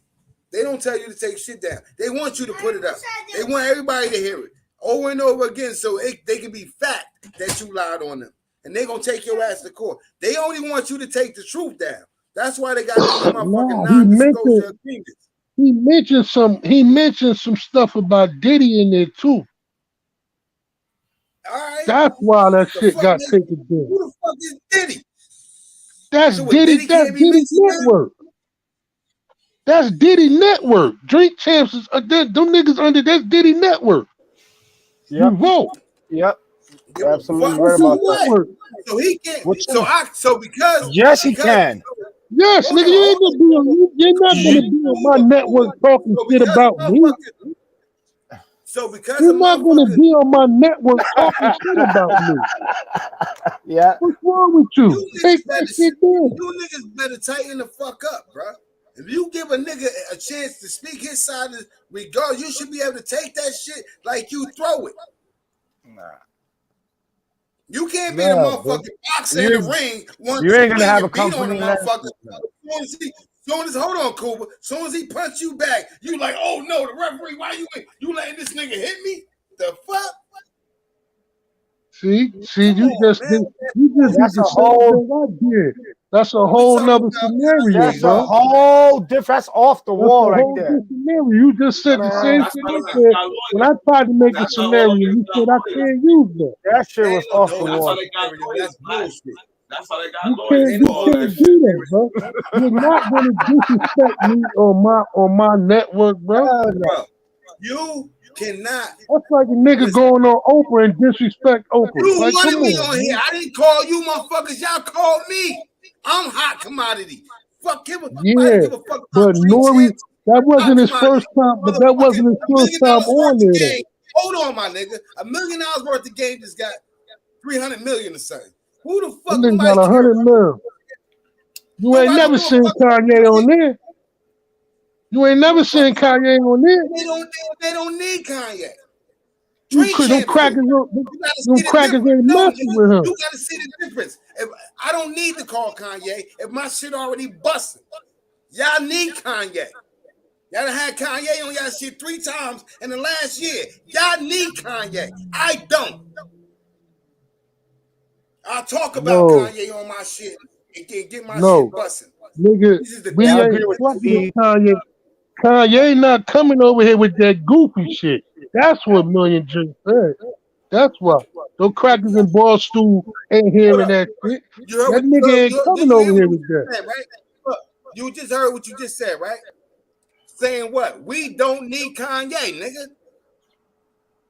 They don't tell you to take shit down. They want you to put it up. They want everybody to hear it over and over again, so they can be fact that you lied on them, and they're gonna take your ass to court. They only want you to take the truth down. That's why they got these motherfucking non-disclosure agreements. He mentioned some stuff about Diddy in there too. All right. That's why that shit got taken down. Who the fuck is Diddy? That's So Diddy. That's Diddy Network. That's Diddy Network. Drink Champs is them niggas under. That's Diddy Network. Yep. You vote. Yep. You're absolutely Fuck right about what? that. So he can't. What So because Yes, he can. Yes, nigga, you're not gonna be on my network talking shit about me. So because You're not gonna be on my network talking shit about me. Yeah. What's wrong with you? Take that shit down. You niggas better tighten the fuck up, bro. If you give a nigga a chance to speak his side of regard, you should be able to take that shit like you throw it. Nah. You can't be the motherfucking boxer in the ring. You ain't gonna have a beat on company. the motherfucker. Soon as hold on, Cooper. Soon as he punch you back, you like, oh no, the referee, why you letting this nigga hit me? The fuck? See, you just did That's the a same whole. thing I did. That's a whole nother scenario, That's bro. a whole different. That's off the wall right there. Scenario. You just said the same thing I said when I tried to make a scenario. You said I can't use that. That shit was off the wall. That's bullshit. That's how they got You lawyers. can't do that, bro. You're not gonna disrespect me on my network, bro. Bro, you cannot. That's like a nigga going on Oprah and disrespect Oprah. You Like, wanted come me on, on here. I didn't call you motherfuckers. Y'all called me. I'm hot commodity. Fuck him. Yeah, but Nori, that wasn't his first time. But that wasn't his first time on there. Though. Hold on, my nigga. $1 million worth of game just got 300 million or something. Who the fuck? Nigga got 100 million. You ain't never seen Kanye on there. You ain't never seen Kanye on there. They don't need Kanye. Them crackers ain't messing with him. You gotta see the difference. If I don't need to call Kanye if my shit already busted. Y'all need Kanye. Y'all done had Kanye on y'all shit 3 times in the last year. Y'all need Kanye. I don't. I'll talk about Kanye on my shit and get my shit busting. Nigga, we ain't fucking Kanye. Kanye not coming over here with that goofy shit. That's what Million Drink said. That's why. Those crackers in Barstool ain't hearing that shit. That nigga ain't coming over here with that. Right? Look, you just heard what you just said, right? Saying what? We don't need Kanye, nigga.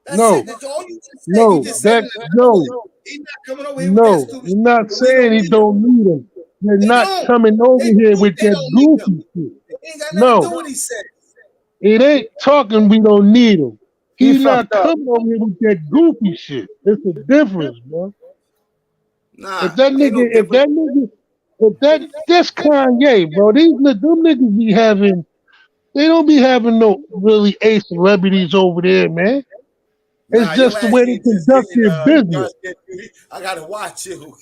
That's no, it. That's all you just said. no, you just said he's not coming over here with that you're not saying he don't need him. You're not coming over here with that goofy shit. No, it ain't talking we don't need him. He's not coming over here with that goofy shit. It's a difference, bro. Nah, that's Kanye, bro. Them niggas be having, they don't be having no really A celebrities over there, man. It's just the way they conduct their business. I gotta watch you.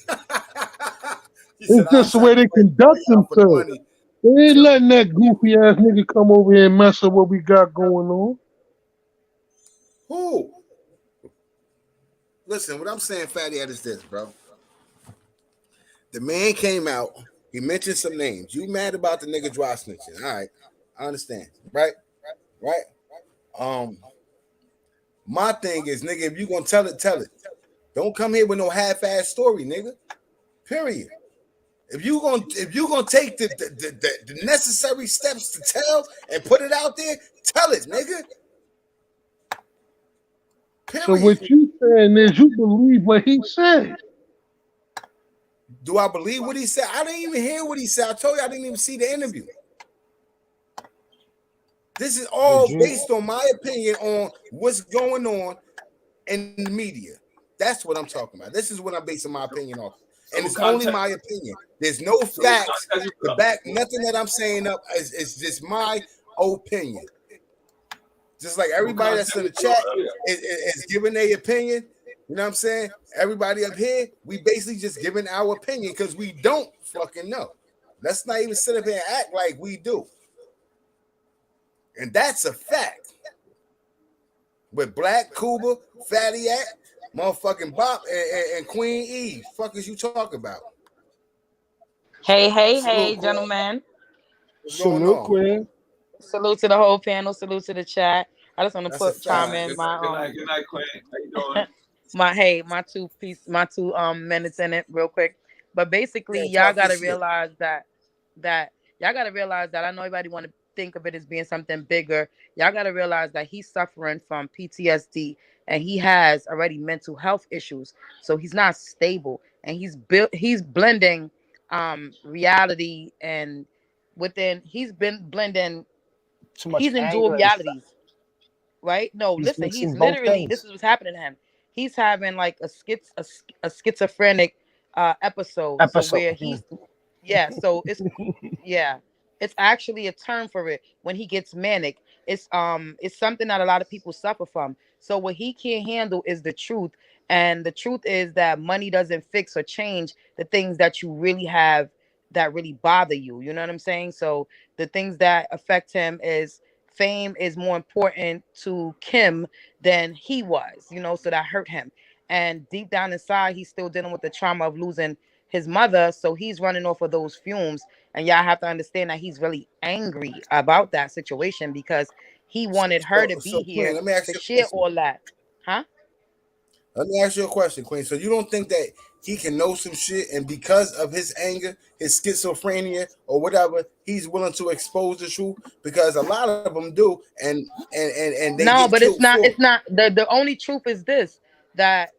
It's just the way they conduct themselves. They ain't letting that goofy ass nigga come over here and mess up what we got going on. Who? Listen, what I'm saying, Fatty, is this, bro. The man came out. He mentioned some names. You mad about the nigga dry snitching? All right, I understand. Right. My thing is, nigga, if you gonna tell it, tell it. Don't come here with no half-ass story, nigga. Period. If you gonna take the necessary steps to tell and put it out there, tell it, nigga. Period. So what you saying is you believe what he said. Do I believe what he said? I didn't even hear what he said. I told you I didn't even see the interview. This is all based on my opinion on what's going on in the media. That's what I'm talking about. This is what I'm basing my opinion off. And it's only my opinion. There's no facts to back nothing that I'm saying up. It's just my opinion. Just like everybody that's in the chat is giving their opinion. You know what I'm saying? Everybody up here, we basically just giving our opinion because we don't fucking know. Let's not even sit up here and act like we do. And that's a fact. With Black Cuba, Fatty Act, motherfucking Bop, and Queen Eve. Fuck is you talking about? Hey, hey, Salute, hey, Queen. gentlemen. What's going Salute, on? Queen. Salute to the whole panel. Salute to the chat. I just want to That's a put chime fact. in Good my night, Queen. How you doing? my two minutes in it real quick. But basically, Yeah, y'all talk your gotta shit. realize that y'all gotta realize that I know everybody want to think of it as being something bigger. Y'all gotta realize that he's suffering from PTSD and he has already mental health issues. So he's not stable and he's blending reality and he's been blending. Too much He's in dual anger and stuff. realities, right? No, He's listen, he's mixing both literally, this things. is what's happening to him. He's having like a schizophrenic episode. So Episode. where yeah, so yeah, it's actually a term for it when he gets manic. It's something that a lot of people suffer from. So what he can't handle is the truth, and the truth is that money doesn't fix or change the things that you really have that really bother you. You know what I'm saying? So the things that affect him is fame is more important to Kim than he was, so that hurt him. And deep down inside, he's still dealing with the trauma of losing his mother. So he's running off of those fumes. And y'all have to understand that he's really angry about that situation because he wanted her to So be Queen, here let me ask to you a share question. all that. Huh? Let me ask you a question, Queen. So you don't think that he can know some shit, and because of his anger, his schizophrenia, or whatever, he's willing to expose the truth? Because a lot of them do, and they No, get but it's killed not. for It's it. not. The only truth is this: that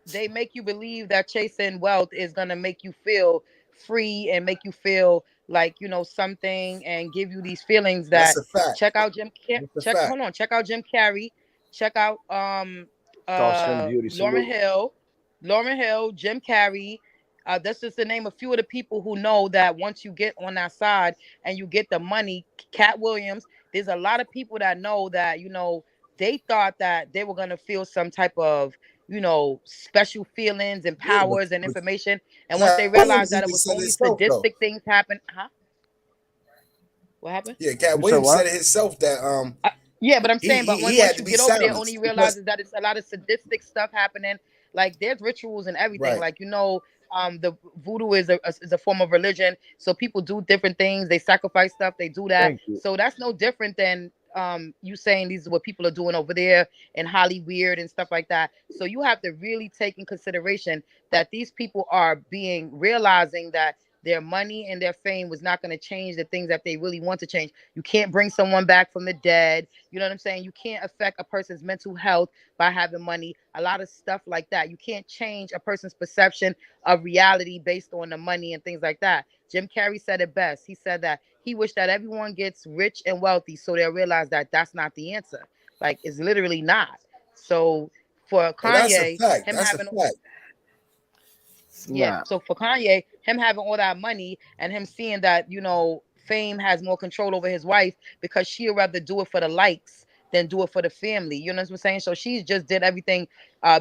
they make you believe that chasing wealth is gonna make you feel free and make you feel like something and give you these feelings That's that a fact. check out That's a check fact. hold on, check out Jim Carrey, check out Dark Skin Beauty. Lauren Salute. Hill, Jim Carrey. That's just to name a few of the people who know that once you get on that side and you get the money. Cat Williams. There's a lot of people that know that they thought that they were going to feel some type of special feelings and Yeah, powers and but information, and once they Cat realized Williams that it even was said it only himself, though. sadistic things happen. What happened? Yeah, Cat You said Williams said what? it himself that Yeah, but I'm he saying, but he, when, he had once to you be get over there, only silenced because realizes that it's a lot of sadistic stuff happening. Like there's rituals and everything. right, Like the voodoo is a form of religion, so people do different things. They sacrifice stuff. They do that. Thank you. So that's no different than you saying these are what people are doing over there in Hollywood and stuff like that. So you have to really take in consideration that these people are realizing that their money and their fame was not going to change the things that they really want to change. You can't bring someone back from the dead. You know what I'm saying? You can't affect a person's mental health by having money. A lot of stuff like that. You can't change a person's perception of reality based on the money and things like that. Jim Carrey said it best. He said that he wished that everyone gets rich and wealthy so they'll realize that that's not the answer. Like, it's literally not. So for and that's a Kanye, fact. him That's a having fact. yeah, Nah. so for Kanye, him having all that money and him seeing that, fame has more control over his wife because she'd rather do it for the likes than do it for the family. You know what I'm saying? So she just did everything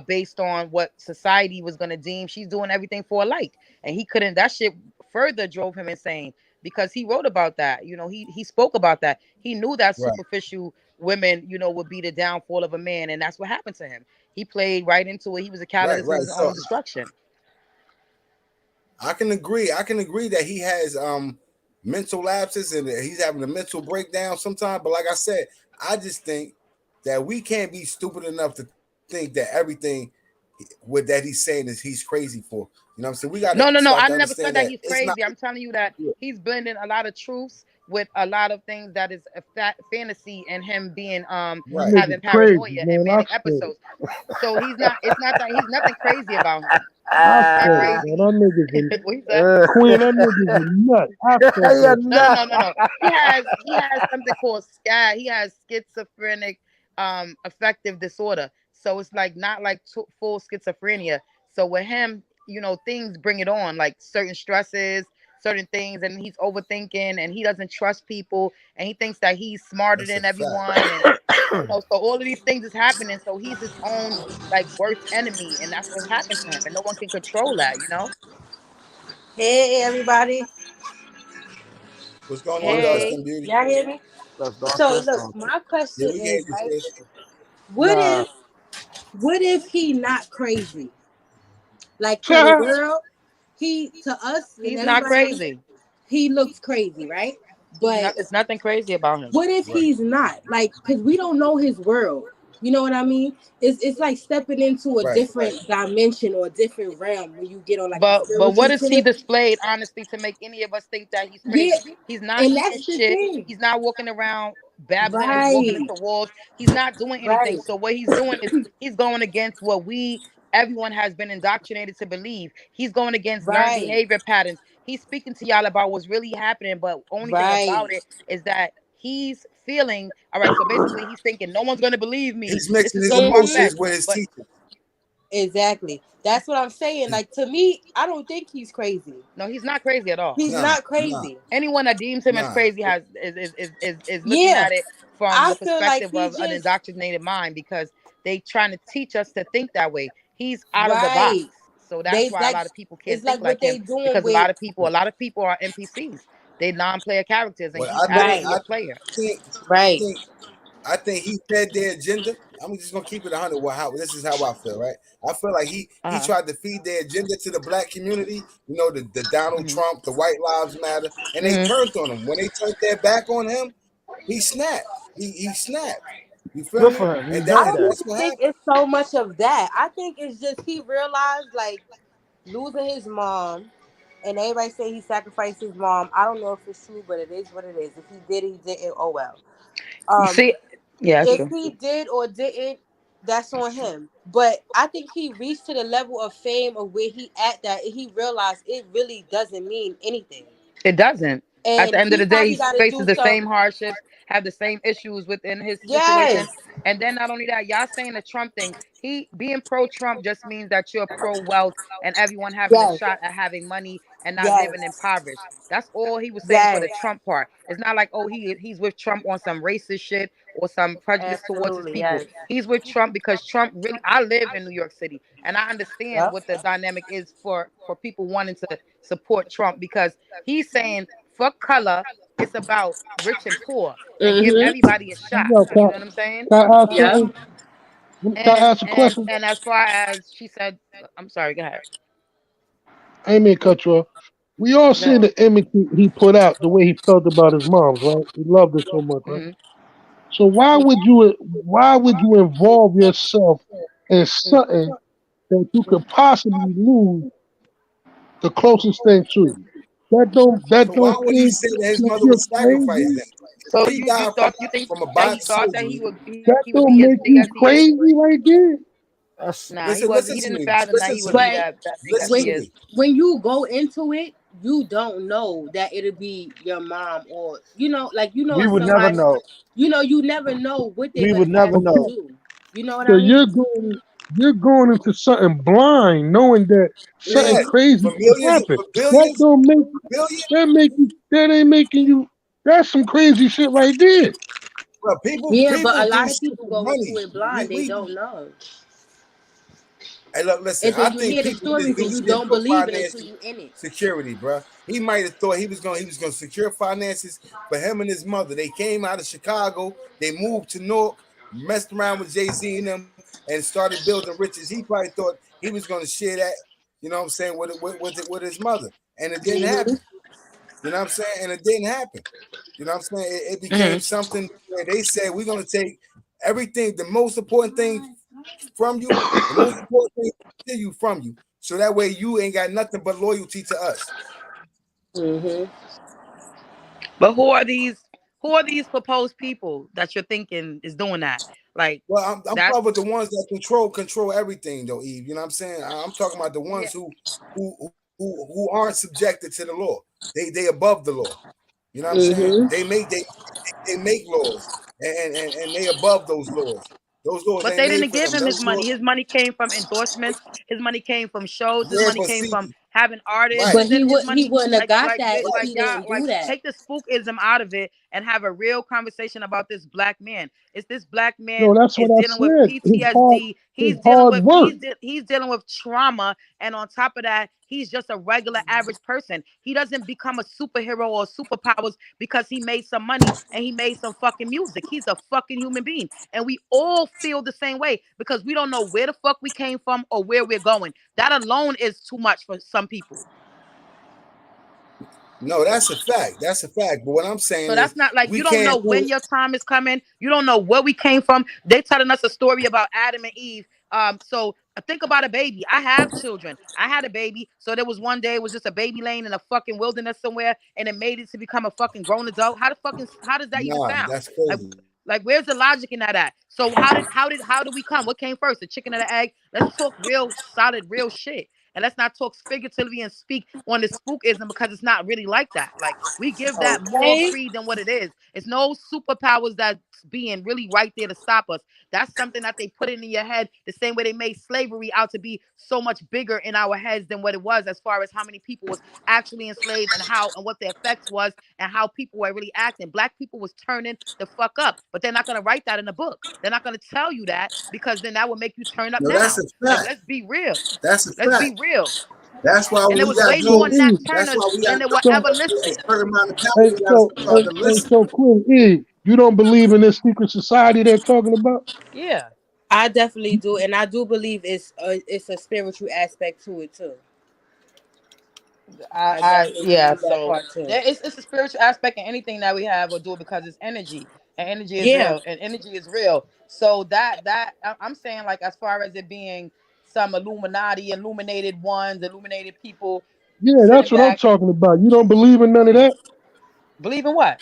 based on what society was gonna deem. She's doing everything for a like. And he couldn't, that shit further drove him insane because he wrote about that. He spoke about that. He knew that Right, superficial women, would be the downfall of a man, and that's what happened to him. He played right into it. He was a right, catalyst of right. his So own destruction. I can agree. I can agree that he has mental lapses and that he's having a mental breakdown sometimes. But like I said, I just think that we can't be stupid enough to think that everything with that he's saying is he's crazy for. You know what I'm saying? We got to No. start I to never said understand that that he's it's not. crazy. I'm telling you that he's blending a lot of truths with a lot of things that is a fantasy and him being That Right, nigga having crazy, paranoia and man. I manic said, episodes. So he's not. It's not that he's nothing crazy about him. I He's not said, man, crazy. that nigga's What he a said? Queen. That nigga's a nut. I said You're that No, shit. no, not. no, no, no. He has something called He has schizophrenic affective disorder. So it's like not like full schizophrenia. So with him, things bring it on, like certain stresses, certain things, and he's overthinking, and he doesn't trust people, and he thinks that he's smarter That's a than fact. everyone, and so all of these things is happening. So he's his own like worst enemy, and that's what happened to him, and no one can control that, you know. Hey everybody. What's going on, dark Hey, skin beauty? Y'all hear me? That's dark. So That's look, dark. my Yeah, question we is, get you, right? sis. Nah. What if he not crazy? Like to the world, to us and he's not everybody, crazy. he looks crazy, right? But It's nothing crazy about him. what if he's not? Like, because we don't know his world. You know what I mean? It's like stepping into a Right. different dimension or a different realm when you get on like a But what spiritual has he shit. displayed, honestly, to make any of us think that he's Yeah, crazy? He's not and eating that's the shit. thing. He's not walking around babbling and walking Right, into walls. He's not doing anything. right, So what he's doing is he's going against what everyone has been indoctrinated to believe. He's going against learned right, behavior patterns. He's speaking to y'all about what's really happening, but only thing right. about it is that he's feeling all right. So basically, he's thinking no one's going to believe me. He's This mixing is his so far emotions fetched. with his But teaching. Exactly. That's what I'm saying. Like, to me, I don't think he's crazy. no, he's not crazy at all. He's Nah, not nah, crazy. Anyone that deems him as nah. crazy is looking Yeah, at it from I the feel like perspective he of an just indoctrinated mind, because they trying to teach us to think that way. He's out of the box. right. So that's They why a like lot of people can't it's like think like what they him, doing because a with lot of people are NPCs. They non-player characters, and Well, he's right, actually a player. right. I think he fed their agenda. I'm just gonna keep it 100. This is how I feel, right? I feel like he Uh-huh. tried to feed their agenda to the black community. You know, the Donald Mhm. Trump, the White Lives Matter, and they Mhm. turned on him. When they turned their back on him, he snapped. He snapped. You feel Good me? for him. He And did I don't that. that's even what think happened. it's so much of that. I think it's just he realized like losing his mom, and everybody say he sacrificed his mom. I don't know if it's true, but it is what it is. If he did, he didn't. Oh well. You see, yeah, that's If true. he did or didn't, that's on him. But I think he reached to the level of fame of where he at that he realized it really doesn't mean anything. It doesn't. At And the end of he the day, probably he got to faces do the same something. hardships, have the same issues within his situation. Yes, And then not only that, y'all saying the Trump thing, he being pro-Trump just means that you're pro-wealth and everyone having a yes, shot at having money and not yes, living impoverished. That's all he was saying for yes. the Trump part. It's not like, oh, he's with Trump on some racist shit or some prejudice towards his Absolutely, people. yes. He's with Trump because Trump really, I live in New York City and I understand Yep. what the dynamic is for people wanting to support Trump, because he's saying fuck color, it's about rich and poor, and give Mm-hmm. everybody a shot. Yo, You know what I'm saying? can I ask Yep. something? Can I ask a question? And as far as she said, I'm sorry, go ahead. I ain't mean to cut you off. We all Go seen ahead. the image he put out, the way he felt about his moms, right? He loved her so much, right? Hmm. So why would you involve yourself in something that you could possibly lose the closest thing to you? That So why don't would he seem say that his like mother you're was sacrificed crazy. then? So If he died you think from a that he botched thought that surgery, That he would don't be as make big you as he is? crazy right there. That's Nah, listen he to didn't me. fathom that Listen he to would be me. But that big as Listen when he to is. me. when you go into it, you don't know that it'll be your mom or like we if would never somebody know. you never know what they're We gonna would never actually know. do. You know what So I mean? you're going into something blind, knowing that something Yes, crazy for could millions, happen. for billions, That ain't making you. That's some crazy shit right there. Well, people Yeah, but a do lot of shit people for go into money. it blind. They We don't know. Hey, look, listen. And I then you think hear the people just stories do and you shit don't for believe it until financial you in it. security, bro. He might have thought he was gonna secure finances for him and his mother. They came out of Chicago, they moved to Newark, messed around with Jay-Z and them, and started building riches. He probably thought he was gonna share that, you know what I'm saying, with his mother, and it didn't Mm-hmm. happen. You know what I'm saying, and it didn't happen. You know what I'm saying? It became Hmm. something where they said we're gonna take everything, the most important thing from you, the most important thing to you from you, so that way you ain't got nothing but loyalty to us. Mm-hmm. But who are these proposed people that you're thinking is doing that? Like Well, I'm that's talking about the ones that control everything, though, Eve. You know what I'm saying? I'm talking about the ones who aren't subjected to the law. They above the law. You know what I'm saying? Mm-hmm. They make laws, and they above those laws. Those laws But ain't they made didn't for give them. him his Those money. laws, His money came from endorsements. His money came from shows. His yeah, money but came see, from having artists, Right. But sending his he money. wouldn't have got Like, that if like he y'all, didn't like do that. take the spookism out of it and have a real conversation about this black man. It's this black No, man that's is what I dealing with said. PTSD. His He's dealing hard with work. he's dealing with trauma, and on top of that, he's just a regular average person. He doesn't become a superhero or superpowers because he made some money and he made some fucking music. He's a fucking human being, and we all feel the same way because we don't know where the fuck we came from or where we're going. That alone is too much for some people. No, that's a fact. That's a fact. But what I'm saying So is that's not like we you don't know can't when do your time is coming. You don't know where we came from. They telling us a story about Adam and Eve. So think about a baby. I have children. I had a baby. So there was one day it was just a baby laying in a fucking wilderness somewhere, and it made it to become a fucking grown adult. How does that even nah, sound? that's Like crazy. like where's the logic in that at? So how do we come? What came first? The chicken or the egg? Let's talk real solid, real shit. And let's not talk figuratively and speak on the spookism because it's not really like that. Like we give that more Okay. creed than what it is. It's no superpowers that's being really right there to stop us. That's something that they put in your head the same way they made slavery out to be so much bigger in our heads than what it was as far as how many people was actually enslaved and how and what the effects was and how people were really acting. Black people was turning the fuck up, but they're not going to write that in a book. They're not going to tell you that because then that would make you turn up No, that's now. a Like fact. let's be real. That's a Let's be fact. real. That's why And there we was got way to So more do. Nat Eve, That's Turners why we than got there to were so ever a listening. certain amount of hey, people so that's hey, to hey, listen. so Queen Eve, you don't believe in this secret society they're talking about? Yeah. I definitely do, and I do believe it's a spiritual aspect to it too. I definitely Yeah. believe that So part too. it's a spiritual aspect in anything that we have or do because it's energy, and energy is Yeah, real, and energy is real. So I'm saying like as far as it being some Illuminati, illuminated ones, illuminated people Yeah, sitting that's what I'm back, talking about. You don't believe in none of that? believe in what?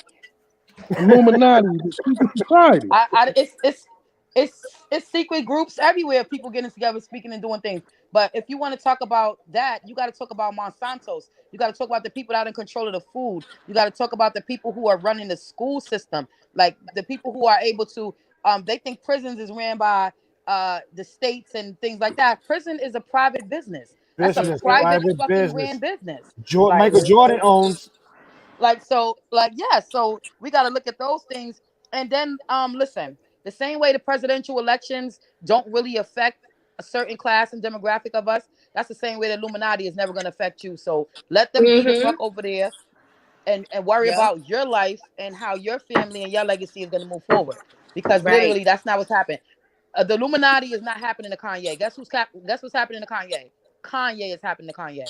Illuminati, the secret society. It's secret groups everywhere, people getting together, speaking and doing things. But if you want to talk about that, you got to talk about Monsanto's. You got to talk about the people out in control of the food. You got to talk about the people who are running the school system, like the people who are able to. They think prisons is ran by the states and things like that. Prison is a private business. That's a Business, private private fucking business. ran business. Like Michael Jordan owns. yeah, so we got to look at those things. And then listen, the same way the presidential elections don't really affect a certain class and demographic of us, that's the same way the Illuminati is never going to affect you. So let them be the fuck Mhm. over there and worry Yep. about your life and how your family and your legacy is going to move forward, because Right. literally that's not what's happening. The Illuminati is not happening to Kanye. Guess what's happening to Kanye? Kanye is happening to Kanye.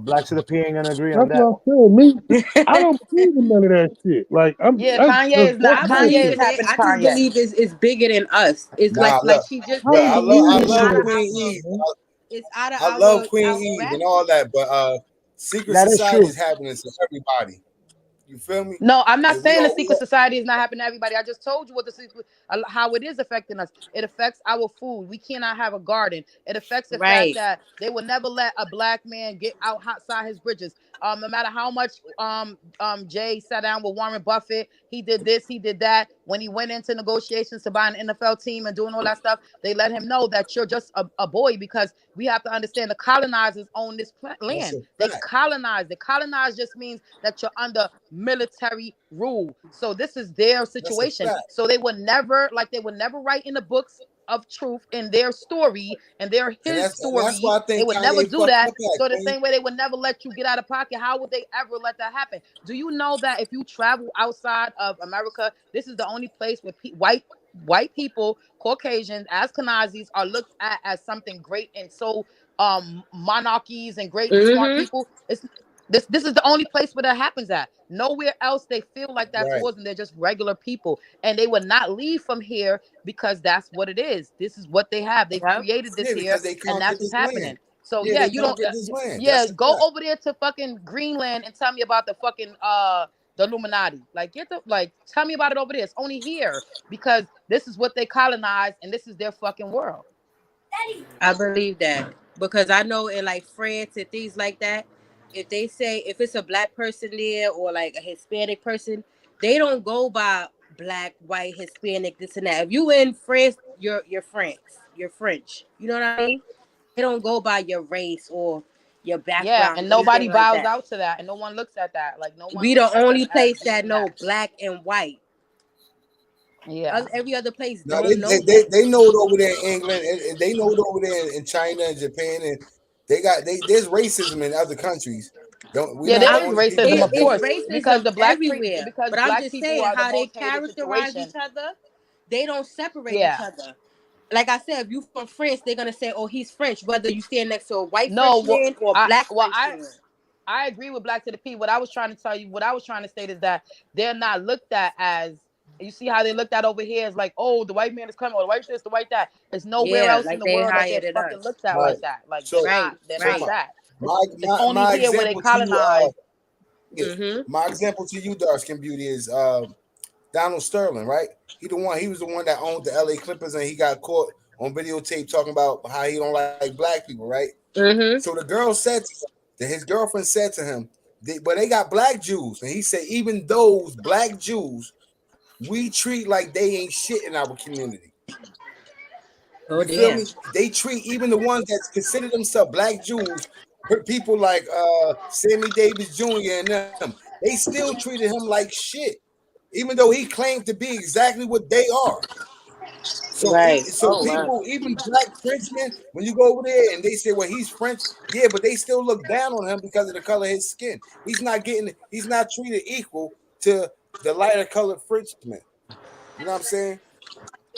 Blacks and the P ain't gonna agree on That's what that. I'm saying. Me, I don't believe in none of that shit. Like Yeah, that's Kanye is not. I Kanye believe is in it. happening to I just Kanye. believe it's bigger than us. It's Nah, like look, she just I look, don't said. I believe in love none of Queen that Eve. shit, man. It's out of I love our Queen Eve and bracket. all that, but secret That is society is true. happening to everybody. You feel me? No, I'm not And we saying the all, secret society is not happening to everybody. I just told you what the secret, how it is affecting us. It affects our food. We cannot have a garden. It affects the fact Right. that they will never let a black man get outside his bridges. No matter how much Jay sat down with Warren Buffett, he did this, he did that. When he went into negotiations to buy an NFL team and doing all that stuff, they let him know that you're just a boy, because we have to understand the colonizers own this that's land. a They fact. colonize. The colonize just means that you're under military rule. So this is their That's a situation. fact. So they would never write in the books of truth in their story, and his And that's story. why I They think would never Kanye do fucked that. up at So the Queen. same way they would never let you get out of pocket, how would they ever let that happen? Do you know that if you travel outside of America, this is the only place where white people, Caucasians, Ashkenazis are looked at as something great, and so monarchies and great and smart Mhm. people. This is the only place where that happens at. Nowhere else they feel like that Right. towards them. They're just regular people, and they would not leave from here because that's what it is. This is what they have. They've Yep. created this Yeah, here, because they and that's conquered what's this land. happening. So Yeah, yeah, they you don't. conquered this land. Yeah, That's a go fact. over there to fucking Greenland and tell me about the fucking the Illuminati. Like tell me about it over there. It's only here because this is what they colonized, and this is their fucking world. I believe that because I know in like France and things like that, if they say if it's a black person there or like a Hispanic person, they don't go by black, white, Hispanic, this and that. If you in France, you're France, you're French. You know what I mean? don't go by your race or your Yeah, background. and Or nobody anything like bows that. out to that, and no one looks at that. Like no one We looks the at them only as place that being know that. black and white. Yeah. Every other place Now don't know that. they know it over there in England, and they know it over there in China and Japan, and there's racism in other countries. We're Yeah, not the there I'm, is only people racism, that of do it's course, it. because racism everywhere. because But I'm black just people saying are the how they most hated characterize situation. each other. They don't separate each Yeah. other. Like I said, if you from France, they're gonna say, "Oh, he's French," whether you stand next to a white No, French man or a black French man. I agree with Black to the P. What I was trying to tell you, what I was trying to state is that they're not looked at as. You see how they looked at over here as like, oh, the white man is coming, or the white this, the white that. There's nowhere Yeah, else in like the they world that higher they're than fucking us. looked at Right. like that. Like So they're Right. not that. It's my only here where they example to you, colonize. my example to you, dark skin beauty, is Donald Sterling, right? He was the one that owned the LA Clippers, and he got caught on videotape talking about how he don't like black people, right? So the girl said to him, that his girlfriend said to him, but they got black Jews, and he said, even those black Jews, we treat like they ain't shit in our community. Oh, You feel damn. me? They treat even the ones that consider themselves black Jews, people like Sammy Davis Jr. and them, they still treated him like shit, even though he claimed to be exactly what they are. So, Right. people, even black Frenchmen, when you go over there and they say, "Well, he's French," yeah, but they still look down on him because of the color of his skin. He's not treated equal to the lighter colored Frenchman. You know what I'm saying?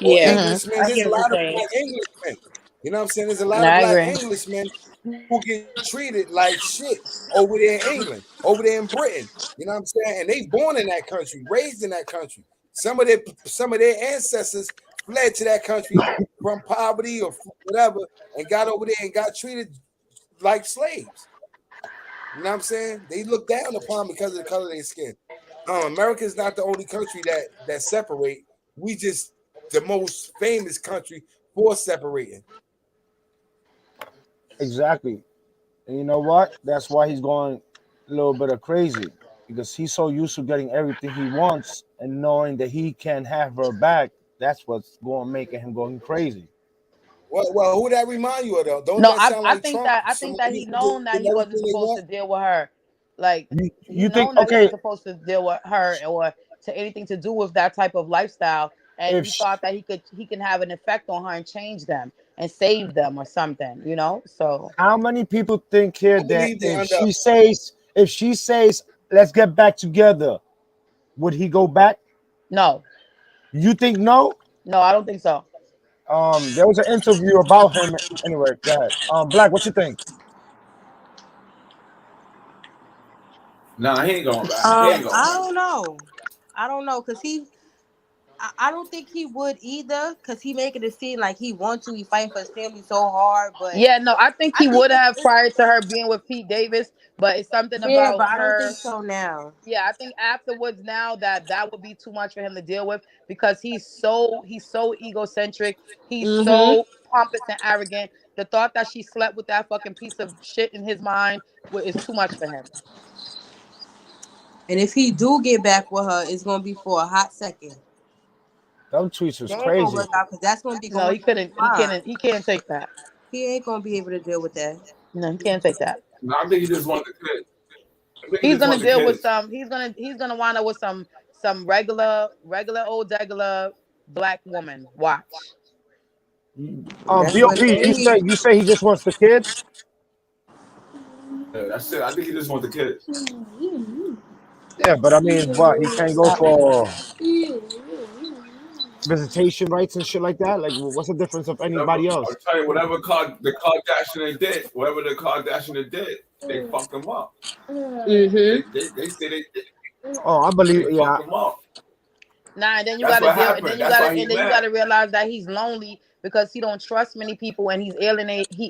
Or Yeah. Englishmen. I There's get a what lot you're of saying. black Englishmen. You know what I'm saying? There's a lot No, of I black agree. Englishmen who get treated like shit over there in England, over there in Britain. You know what I'm saying? And they born in that country, raised in that country. Some of their ancestors fled to that country from poverty or whatever, and got over there and got treated like slaves. You know what I'm saying? They look down upon because of the color of their skin. America is not the only country that separate. We just the most famous country for separating. Exactly. And you know what? That's why he's going a little bit of crazy, because he's so used to getting everything he wants and knowing that he can't have her back. That's what's going to make him going crazy. Well, who that remind you of though? Don't No, that sound I like think Trump? that he known that Get he wasn't everything they supposed to want? deal with her. Like he You known think, that he okay, wasn't supposed to deal with her or to anything to do with that type of lifestyle, and if he sh thought that he can have an effect on her and change them and save them or something, you know? So how many people think here I that believe they under. if she says let's get back together, would he go back? no, You think no? I don't think so. There was an interview about him. Anyway, go ahead. Black, what you think? Nah, he ain't going back. He ain't going I back. don't know. I don't know, cause I don't think he would either, cause he making it seem like he wants to. He fighting for his family so hard, but Yeah, no, I think I he think would have prior to her being with Pete Davis, but it's something yeah, about but I don't think her. so now. Yeah, I think afterwards now that would be too much for him to deal with because he's so egocentric. He's Mm-hmm. so pompous and arrogant. The thought that she slept with that fucking piece of shit in his mind is too much for him. And if he do get back with her, it's gonna be for a hot second. Them tweets was They ain't gonna crazy. work out, cause that's gonna be No, going he through his couldn't. mind. He can't take that. He ain't gonna be able to deal with that. No, he can't take that. No, I think he just want the kids. I think he He's just gonna want the deal with kids. some. He's gonna wind up with some regular old regular black woman. Watch. That's BOP, what they need. you say he just wants the kids. Yeah, that's it. I think he just want the kids. Yeah, but I mean, what, he can't go for visitation rights and shit like that. Like, what's the difference of Whatever, anybody I'll else? tell you, the Kardashian did, whatever the Kardashian did, they fucked him up. Mm-hmm. They say Oh, I believe. they fucked Yeah, him up. Nah, and then you That's gotta what deal, and happened. That's why he you mad. gotta realize that he's lonely because he don't trust many people, and he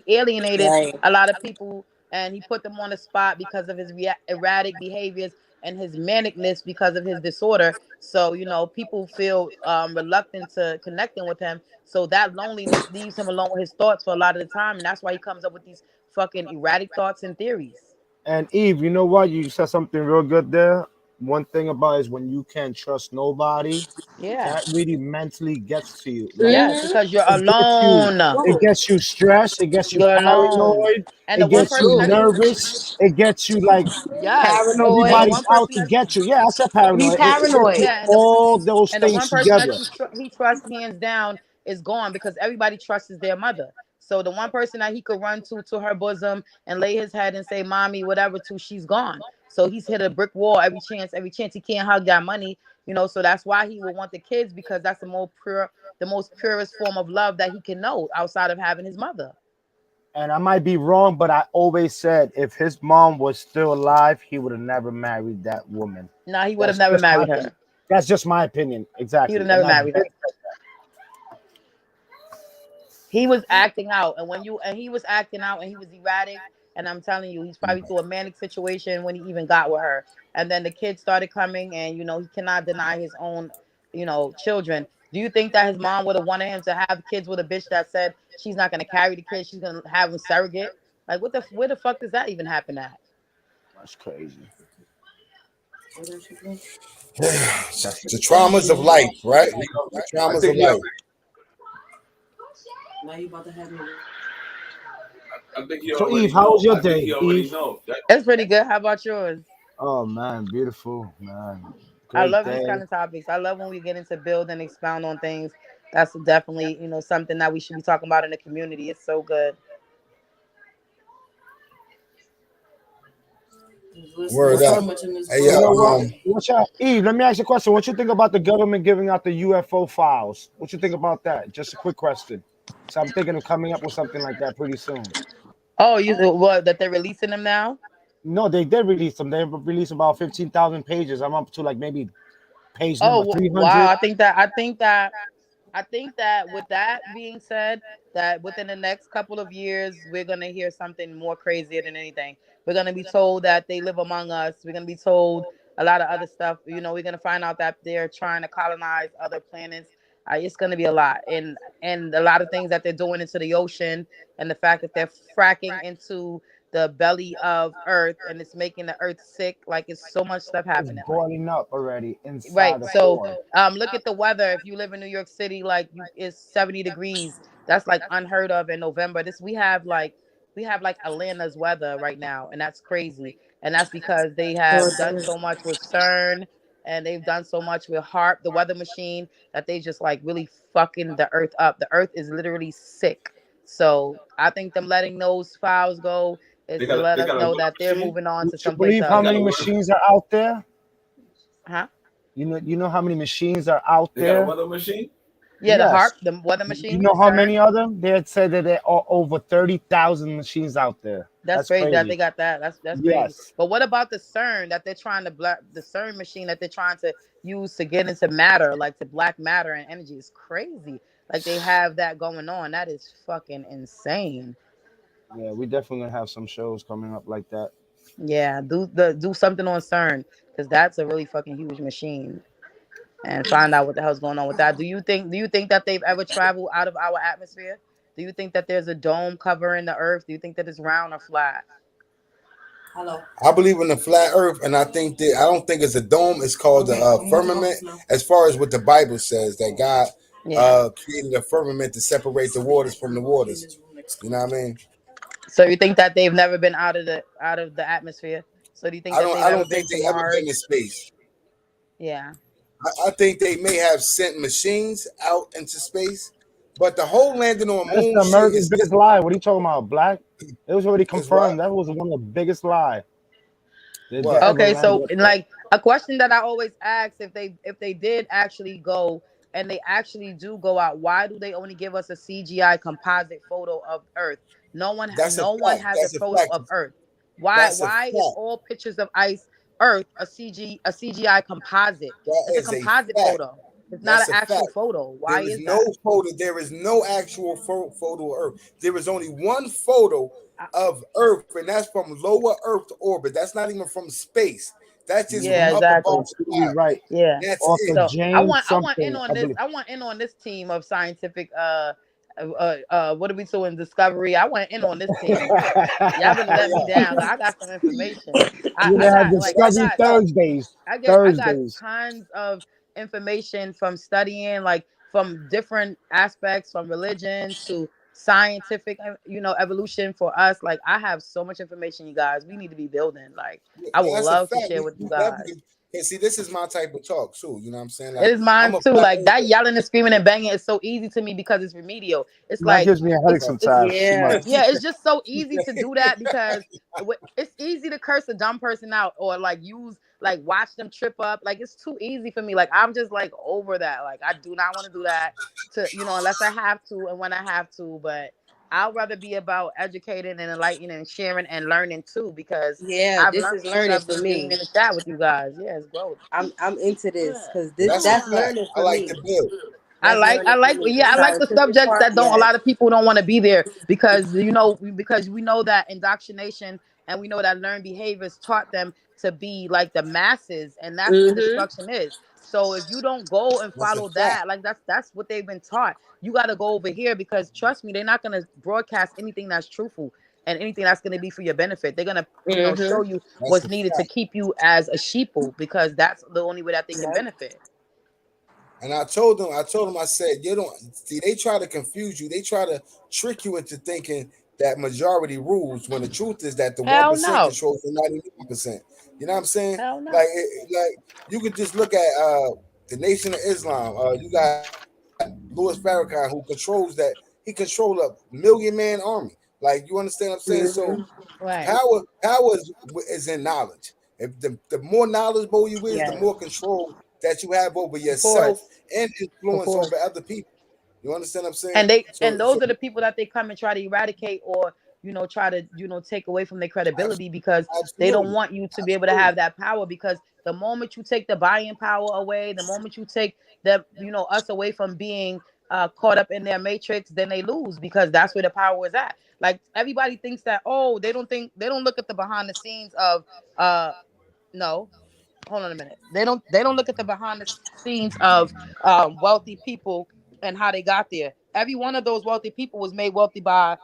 alienated Right. a lot of people, and he put them on the spot because of his erratic behaviors and his manicness because of his disorder. So people feel reluctant to connecting with him. So that loneliness leaves him alone with his thoughts for a lot of the time, and that's why he comes up with these fucking erratic thoughts and theories. and Eve, you know what? You said something real good there. one thing about it is when you can't trust nobody, Yeah. that really mentally gets to you. Like Yes, because you're it gets you, alone. it gets you stressed, it gets you You're alone. paranoid, And the it one gets you person that nervous, it gets you like yes, and the Paranoid. everybody's one out person to that get you. Yeah, I said Be paranoid. It gets you paranoid. yeah, all those and the things one person that together. he trusts hands down is gone because everybody trusts their mother. So the one person that he could run to her bosom and lay his head and say mommy whatever to, she's gone. So he's hit a brick wall every chance he can't hug that money, you know. So that's why he will want the kids, because that's the most purest form of love that he can know outside of having his mother. And I might be wrong, but I always said if his mom was still alive, he would have never married that woman. No, he would have That's never just my married opinion. her. That's just my opinion. He would Exactly. have never And I married her. did- He was acting out, and he was acting out, and he was erratic. And I'm telling you, he's probably through a manic situation when he even got with her. And then the kids started coming, and you know he cannot deny his own, you know, children. Do you think that his mom would have wanted him to have kids with a bitch that said she's not gonna carry the kids, she's gonna have him surrogate? Like, where the fuck does that even happen at? That's crazy. The traumas of life, right? The I traumas think of he life. already, I think he So already Eve, how was know. your I think day, he already Eve? know. It's pretty good. How about yours? Oh man, beautiful man. I Great love these kind day. of topics. I love when we get into build and expound on things. That's definitely, you know, something that we should be talking about in the community. It's so good. Word up. Hey, You know what? um, Eve, let me ask you a question. What you think about the government giving out the UFO files? What you think about that? Just a quick question. So I'm thinking of coming up with something like that pretty soon. Oh, what, that they're releasing them now? No, they did release them. They released about 15,000 pages. I'm up to like maybe page number Oh, 300. wow. I think that with that being said, that within the next couple of years, we're gonna hear something more crazier than anything. We're gonna be told that they live among us. We're gonna be told a lot of other stuff. You know, we're gonna find out that they're trying to colonize other planets. It's gonna be a lot, and a lot of things that they're doing into the ocean, and the fact that they're fracking into the belly of Earth, and it's making the Earth sick. Like, it's so much stuff It's happening. Like, boiling up already inside right. the So, core. look at the weather. If you live in New York City, like it's 70 degrees. That's like unheard of in November. We have like Atlanta's weather right now, and that's crazy. And that's because they have done so much with CERN, and they've done so much with HARP, the weather machine, that they just like really fucking the Earth up. The Earth is literally sick. So I think them letting those files go is to let they us got a know weather that they're machine. moving on You to someplace believe how They got else. many a weather. machines are out there? Huh? You know how many machines are out They got a there? weather machine. Yeah, the Yes. HARP, the weather You machine, know how CERN. many of them? They had said that there are over 30,000 machines out there. That's That's crazy that crazy. they got that. That's crazy. Yes. But what about the CERN that they're trying to the CERN machine that they're trying to use to get into matter, like to black matter and energy? Is crazy. Like, they have that going on. That is fucking insane. Yeah, we definitely gonna have some shows coming up like that. Yeah, do something on CERN, because that's a really fucking huge machine, and find out what the hell's going on with that. Do you think that they've ever traveled out of our atmosphere? Do you think that there's a dome covering the Earth? Do you think that it's round or flat? I believe in the flat earth, and I don't think it's a dome. It's called the firmament. As far as what the Bible says, that God Yeah. created a firmament to separate the waters from the waters. You know what I mean? So you think that they've never been out of the atmosphere? So do you think that they've I ever don't been think to they ever been in Mars? space. Yeah. I think they may have sent machines out into space, but the whole landing on That's moon the shit America's is biggest lie. What are you talking about, Black? It was already what? confirmed. That was one of the biggest lie that they What? ever Okay, so landed up and there. like a question that I always ask, if they did actually go and they actually do go out, why do they only give us a CGI composite photo of Earth? That's a No one fact. has a That's a photo fact. of Earth. That's a Why is fact. all pictures of ice Earth a CGI composite? That It's a is a composite fact. photo. It's not an That's a actual fact. photo. Why There is is no that? photo. There is no actual photo of Earth. There is only one photo I- of Earth, and that's from lower Earth orbit. That's not even from space. That's just Yeah, Yeah, up you're above exactly. the absolutely cloud. right. Yeah. That's Author it. So James I want something, in on I this. believe. I want in on this team of scientific what are we doing? Discovery. I went in on this team. Y'all been let me down. Like, I got some information. You I done had got like I Discovery got Thursdays. I got Thursdays. tons of information from studying, like from different aspects, from religion to scientific, evolution for us. Like I have so much information, you guys. We need to be building. Like I would That's a love to fact. share with you We definitely guys. can. And see, this is my type of talk too. You know what I'm saying? It Like is mine I'm a too. black. Like that yelling and screaming and banging is so easy to me because it's remedial. It's That like gives me a headache it's sometimes. Too much. yeah, it's just so easy to do that because it's easy to curse a dumb person out or like watch them trip up. Like it's too easy for me. Like I'm just like over that. Like I do not want to do that unless I have to and when I have to. But I'd rather be about educating and enlightening and sharing and learning too because Yeah, I've this learned is some learning stuff for just being me. in the chat with you guys. Yeah, it's growth. I'm into this because That's a that's fact. learning I for like me. to build. I That's like, learning for me. The I like the scientific subjects part, that don't a yes. lot of people don't want to be there because we know that indoctrination and we know that learned behaviors taught them to be like the masses and that's where Mm-hmm. destruction is. So if you don't go and That's a follow fact. that, like that's what they've been taught. You got to go over here because trust me, they're not gonna broadcast anything that's truthful and anything that's gonna be for your benefit. They're gonna show Mm-hmm. you That's what's a needed to fact. keep you as a sheeple because that's the only way that they can Yep. benefit. And I told them, I said, you don't see. They try to confuse you. They try to trick you into thinking that majority rules when the truth is that the Hell 1% no. controls the 99%. You know what I'm saying? Hell no. Like you could just look at the Nation of Islam. You got Louis Farrakhan who controls that. He controls a 1,000,000-man army. Like you understand what I'm saying? So Mm-hmm. Right. power is in knowledge. If the more knowledgeable you is, the Yes. more control that you have over Of yourself course. and Of influence course. over other people. You understand what I'm saying? And So those are the people that they come and try to eradicate or try to take away from their credibility because they don't absolutely, want you to be able to have that power because the moment you take the buying power away, the moment you take the us away from being caught up in their matrix, then they lose because that's where the power is at. Like everybody thinks that they don't look at the behind the scenes of no, hold on a minute. They don't look at the behind the scenes of wealthy people and how they got there. Every one of those wealthy people was made wealthy by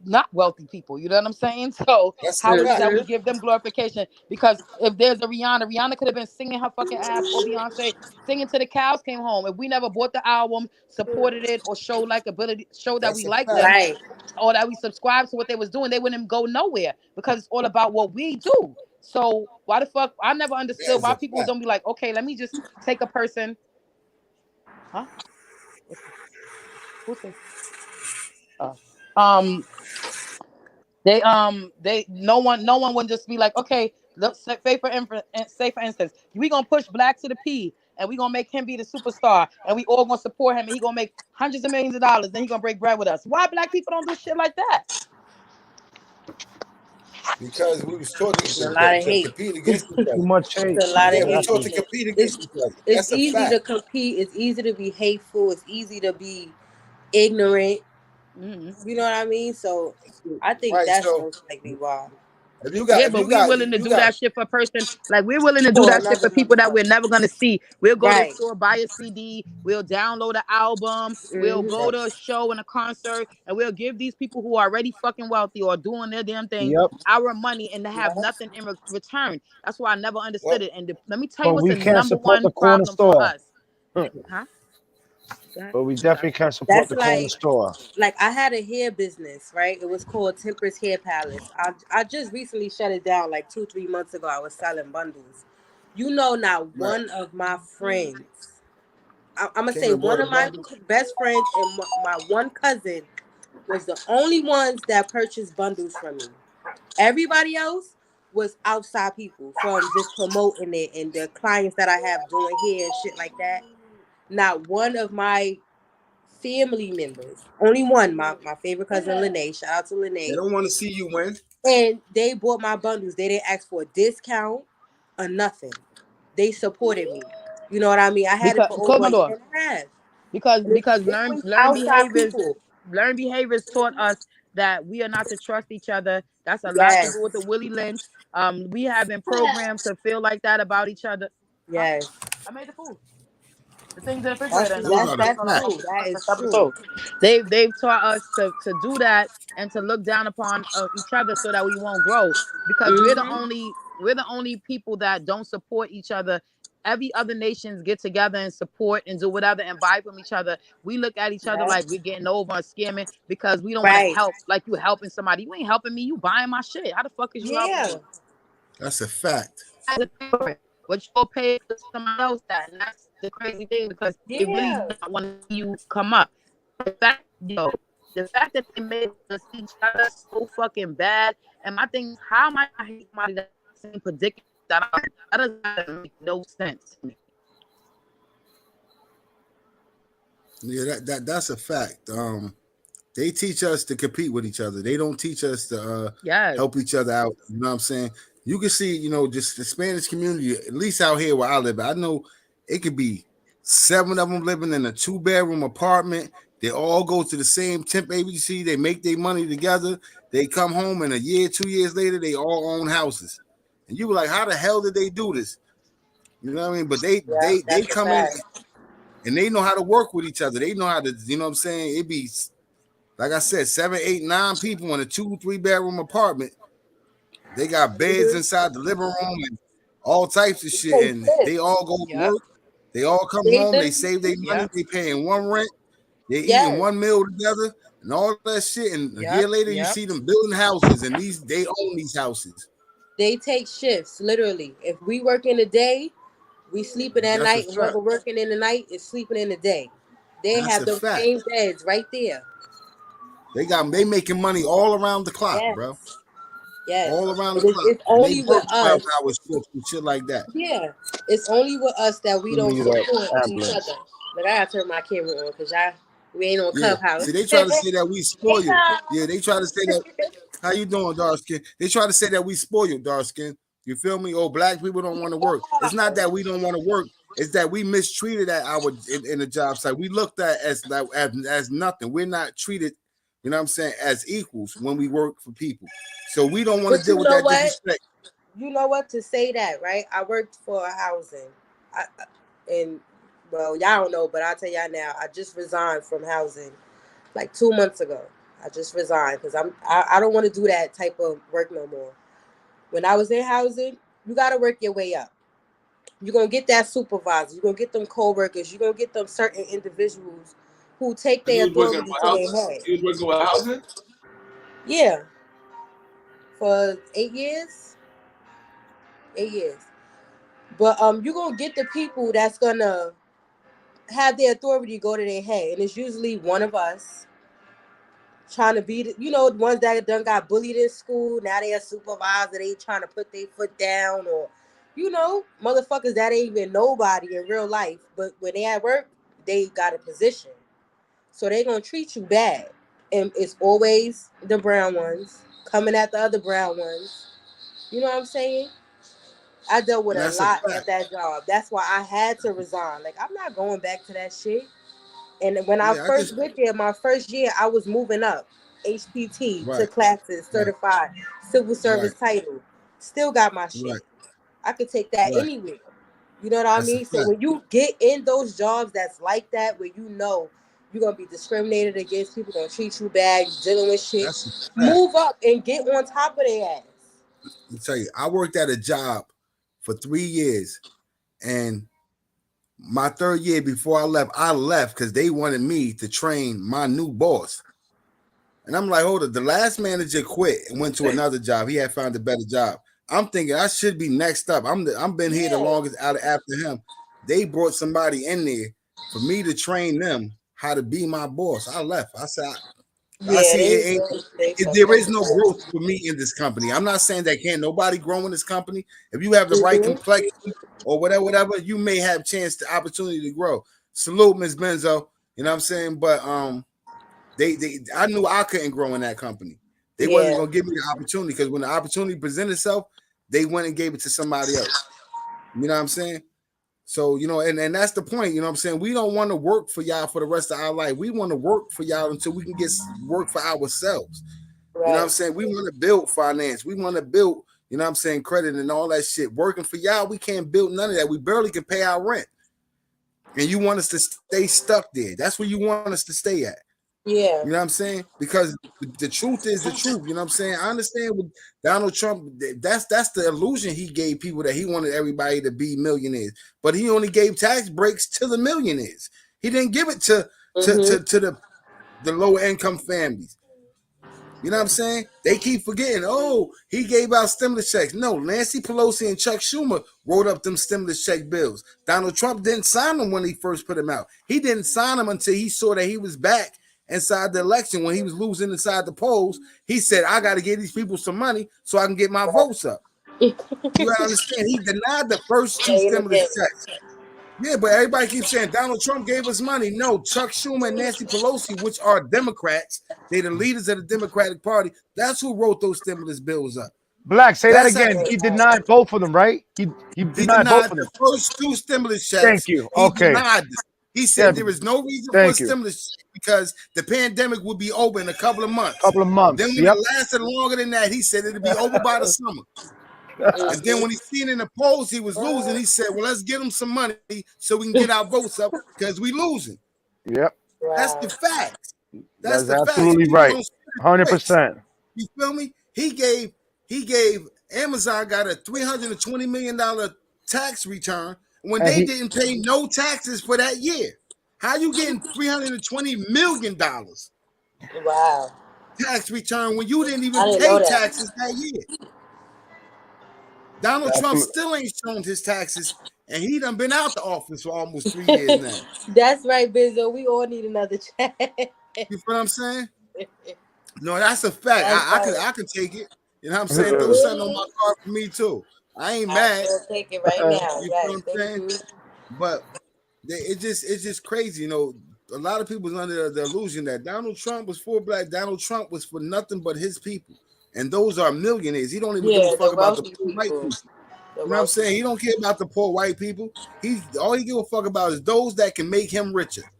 not wealthy people. You know what I'm saying? So that's a how is it fact. that we Mm-hmm. give them glorification? Because if there's a Rihanna could have been singing her fucking ass or Beyonce singing till the cows came home. If we never bought the album, supported it, or showed that That's we a like fact. them, Right. or that we subscribe to what they was doing, they wouldn't go nowhere because it's all about what we do. So why the fuck? I never That understood is why a people fact. don't be like, okay, let me just take a person, huh? Who's this? Oh. They no one would just be like, okay, let's say for instance, we gonna push Black to the P and we gonna make him be the superstar and we all gonna support him and he gonna make hundreds of millions of dollars, then he gonna break bread with us. Why Black people don't do shit like that? Because we was taught It's a lot of to hate. compete against each Too other. much It's hate. a lot of Yeah, we hate. taught to Exactly. compete It's against each other. it's That's a easy to fact. compete. It's easy to be hateful. It's easy to be ignorant. Mm-hmm. You know what I mean? So I think Right. that's So most likely why. Yeah, if but you we're got willing to you do got that shit for a person. Like we're willing to do For that shit another for people that we're motherfucker. never gonna see. We'll go to the Right. store, buy a CD, we'll download an album, we'll Mm-hmm. go to a show and a concert, and we'll give these people who are already fucking wealthy or doing their damn thing Yep. our money and to have Yeah. nothing in return. That's why I never well, understood it. And let me tell you But what's we the can't number support one the corner problem for store. us, huh? Go ahead. But we definitely can't support That's the corner like store. I had a hair business, right? It was called Temper's Hair Palace. I just recently shut it down like 2-3 months ago. I was selling bundles. You know, not right. one of my friends. I'm gonna Came say and bought one a of my bundle. best friends and my one cousin was the only ones that purchased bundles from me. Everybody else was outside people from just promoting it and the clients that I have doing hair and shit like that. Not one of my family members, only one, my favorite cousin Lene. Shout out to They Lene. don't want to see you win. And they bought my bundles. They didn't ask for a discount or nothing. They supported me. You know what I mean? I had it Because for close over my a year door. and a half. Because And it learn was outside people. learned behaviors taught us that we are not to trust each other. That's a lot to Yes. do with the Willie Lynch. We have been programmed to feel like that about each other. Huh? Yes. I made the food. The things in the refrigerator and the Those are the that's facts. true. That is true. true. They've taught us to do that and to look down upon each other so that we won't grow, because we're the only people that don't support each other. Every other nations get together and support and do whatever and buy from each other. We look at each other Yeah. like we're getting over and scamming because we don't want to Right. help. Like you helping somebody, you ain't helping me. You buying my shit. How the fuck is you helping Yeah. me? That's a fact. As a parent, but you'll pay for somebody else that, and that's the crazy thing because they really Yeah. do not want to see you come up. The fact that they made us see each other so fucking bad, and my thing is, how am I gonna hate somebody that's in the same predicament that I'm in? That doesn't make no sense to me. Yeah, that's a fact. They teach us to compete with each other. They don't teach us to Yes. help each other out. You know what I'm saying? You can see, you know, just the Spanish community, at least out here where I live. I know it could be 7 of them living in a 2-bedroom apartment. They all go to the same temp agency. They make their money together. They come home, and a year, 2 years later, they all own houses. And you were like, how the hell did they do this? You know what I mean? But they that's a come in fact. and they know how to work with each other. They know how to, you know what I'm saying? It be, like I said, 7, 8, 9 people in a 2-3 bedroom apartment. They got beds inside the living room and all types of shit. And they all go to work. They all come home. They save their money. They paying one rent. They eating one meal together and all that shit. And a year later, you see them building houses, and they own these houses. They take shifts, literally. If we work in the day, we sleeping at night. Whoever working in the night is sleeping in the day. They have those same beds right there. They making money all around the clock, bro. Yes. All around the clock. It's only they work with us. 12-hour shifts and shit like that. Yeah. It's only with us that we don't Need a support each ambulance. other. Like, I gotta turn my camera on because we ain't on Clubhouse. See, they try to say that we spoil you. Yeah, they try to say that. How you doing, dark skin? They try to say that we spoil you, dark skin. You feel me? Oh, black people don't want to work. It's not that we don't want to work. It's that we mistreated at in the job site. We looked at as nothing. We're not treated, you know what I'm saying, as equals when we work for people. So we don't want to deal with that disrespect. You know what? To say that, right? I worked for housing. Well, y'all don't know, but I'll tell y'all now. I just resigned from housing like 2 months ago. I just resigned because I don't want to do that type of work no more. When I was in housing, you got to work your way up. You're going to get that supervisor. You're going to get them co-workers. You're going to get them certain individuals who take their authority to their head. You was working with housing? Yeah. For 8 years. 8 years. But you're going to get the people that's going to have their authority go to their head. And it's usually one of us trying to be, the ones that done got bullied in school. Now they're a supervisor. They trying to put their foot down, or, motherfuckers that ain't even nobody in real life. But when they at work, they got a position. So they going to treat you bad. And it's always the brown ones coming at the other brown ones. You know what I'm saying? I dealt with a lot at that job. That's why I had to resign. Like, I'm not going back to that shit. And when I first went there, my first year, I was moving up HPT to classes, certified, civil service title. Still got my shit. I could take that anywhere. You know what I mean? So when you get in those jobs that's like that, where you're going to be discriminated against, people going to treat you bad, you're dealing with shit, move up and get on top of their ass. Let me tell you, I worked at a job for 3 years, and my 3rd year before I left because they wanted me to train my new boss. And I'm like, hold up, the last manager quit and went to another job. He had found a better job. I'm thinking I should be next up. I'm been here the longest out after him. They brought somebody in there for me to train them how to be my boss. I left. I said, I see there is no growth for me in this company. I'm not saying that can't nobody grow in this company. If you have the right complexion or whatever, you may have chance to opportunity to grow. Salute, Ms. Benzo. You know what I'm saying? But I knew I couldn't grow in that company. They wasn't gonna give me the opportunity because when the opportunity presented itself, they went and gave it to somebody else. You know what I'm saying? So, and that's the point, you know what I'm saying? We don't want to work for y'all for the rest of our life. We want to work for y'all until we can get work for ourselves. Right. You know what I'm saying? We want to build finance. We want to build, you know what I'm saying, credit and all that shit. Working for y'all, we can't build none of that. We barely can pay our rent. and you want us to stay stuck there. That's where you want us to stay at. Yeah. You know what I'm saying? Because the truth is the truth. You know what I'm saying? I understand with Donald Trump, that's the illusion he gave people, that he wanted everybody to be millionaires, but he only gave tax breaks to the millionaires. He didn't give it to the lower income families. You know what I'm saying? They keep forgetting, oh, he gave out stimulus checks. No, Nancy Pelosi and Chuck Schumer wrote up them stimulus check bills. Donald Trump didn't sign them when he first put them out. He didn't sign them until he saw that he was back inside the election. When he was losing inside the polls, he said, I got to give these people some money so I can get my votes up. You gotta understand, he denied the first two stimulus checks. Yeah, but everybody keeps saying Donald Trump gave us money. No, Chuck Schumer and Nancy Pelosi, which are Democrats, they're the leaders of the Democratic Party. That's who wrote those stimulus bills up. Black, say that again. He denied both of them, right? He denied both of them. The first two stimulus checks. Thank you. Okay. He denied this. He said there is no reason for a stimulus check because the pandemic would be over in a couple of months. Then when it lasted longer than that, he said it'd be over by the summer. And then when he seen in the polls he was losing, he said, well, let's get him some money so we can get our votes up because we losing. Yep. That's the facts. That's absolutely right. 100%. You feel me? He gave Amazon got a $320 million tax return when they didn't pay no taxes for that year. How you getting $320 million tax return when you didn't even pay taxes that year? Donald Trump still ain't shown his taxes, and he done been out the office for almost 3 years now. That's right, Bizzo. We all need another check. You feel what I'm saying? No, that's a fact. I can take it. You know what I'm saying? Throw something on my card for me too. I ain't mad. I'll take it right now. You know what I'm saying? But it's just crazy. You know, a lot of people's under the illusion that Donald Trump was for black. Donald Trump was for nothing but his people. And those are millionaires. He don't even give a fuck about the poor white people. You know what I'm saying? He don't care about the poor white people. All he give a fuck about is those that can make him richer.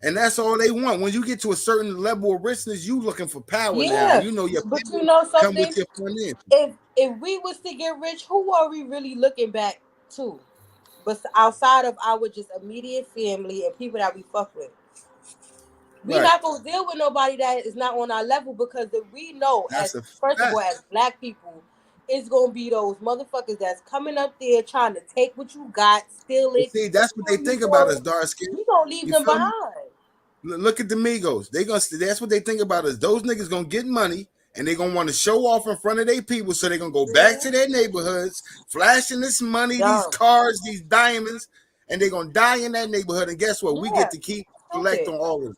And that's all they want. When you get to a certain level of richness, you looking for power now. You know your but you know something? Come with your financial. If we was to get rich, who are we really looking back to? But outside of our just immediate family and people that we fuck with. We're not gonna deal with nobody that is not on our level because we know first of all, as black people, it's gonna be those motherfuckers that's coming up there trying to take what you got, steal it. See, that's what they think about us, dark skin. We gonna leave them behind. Look at the Migos. That's what they think about us. Those niggas gonna get money and they're gonna want to show off in front of their people, so they're gonna go back to their neighborhoods, flashing this money, these cars, these diamonds, and they're gonna die in that neighborhood. And guess what? We get to keep collect on all of them.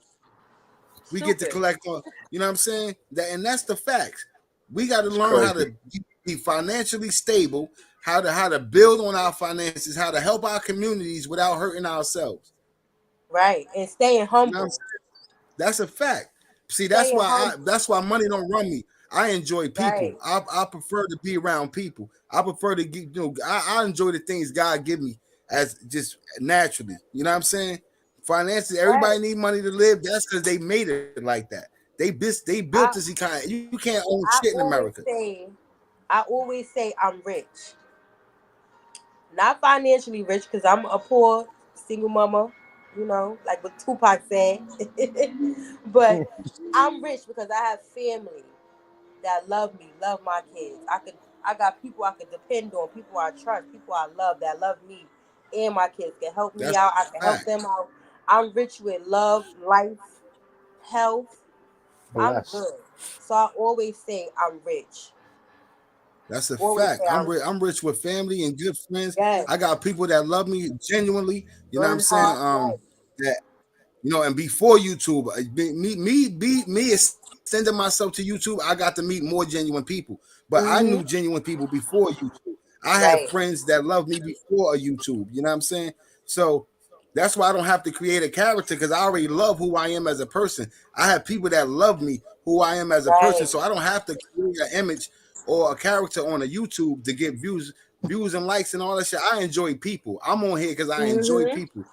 We get to collect on, you know what I'm saying? That's the facts. We got to learn how to be financially stable, how to build on our finances, how to help our communities without hurting ourselves. Right, and staying humble. You know that's a fact. See, that's why money don't run me. I enjoy people. Right. I prefer to be around people. I prefer to get, I enjoy the things God give me as just naturally. You know what I'm saying? Finances, everybody need money to live. That's because they made it like that. They built this economy. You can't own shit in America. I always say I'm rich. Not financially rich because I'm a poor single mama, like what Tupac said. But I'm rich because I have family that love me, love my kids. I got people I can depend on, people I trust, people I love that love me and my kids can help me out. I can help them out. I'm rich with love, life, health. I'm good. So I always say I'm rich. That's a fact. I'm rich with family and good friends. Yes. I got people that love me genuinely. You know what I'm saying? That and before YouTube, me extending myself to YouTube, I got to meet more genuine people. But I knew genuine people before YouTube. I had friends that loved me before YouTube. You know what I'm saying? So that's why I don't have to create a character because I already love who I am as a person. I have people that love me who I am as a person, so I don't have to create an image or a character on a YouTube to get views and likes and all that shit. I enjoy people. I'm on here because I enjoy people.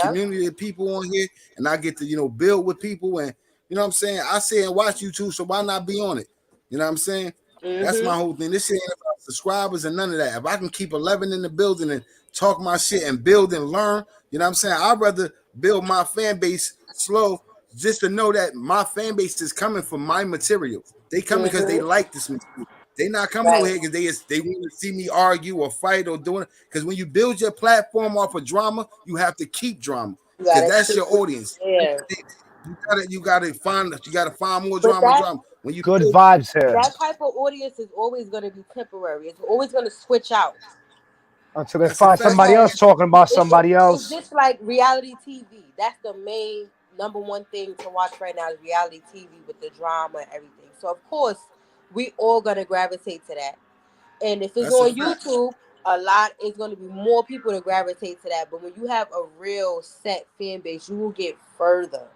Community of people on here, and I get to build with people, and you know what I'm saying. I say and watch YouTube, so why not be on it? You know what I'm saying? That's my whole thing. This shit ain't about subscribers and none of that. If I can keep 11 in the building and talk my shit and build and learn. You know what I'm saying? I'd rather build my fan base slow just to know that my fan base is coming from my material. They coming because they like this material. They not coming over here because they want to see me argue or fight or doing it. Because when you build your platform off of drama, you have to keep drama. Because that's your audience. Yeah. You gotta find more drama. When you Good build, vibes here That type of audience is always going to be temporary. It's always going to switch out. until they That's a find fact. somebody else talking about somebody It's else. just like reality TV. That's the main number one thing to watch right now is reality TV with the drama and everything. So of course, we all gonna gravitate to that. And if it's That's a on fact. YouTube, a lot is gonna be more people to gravitate to that. But when you have a real set fan base, you will get further.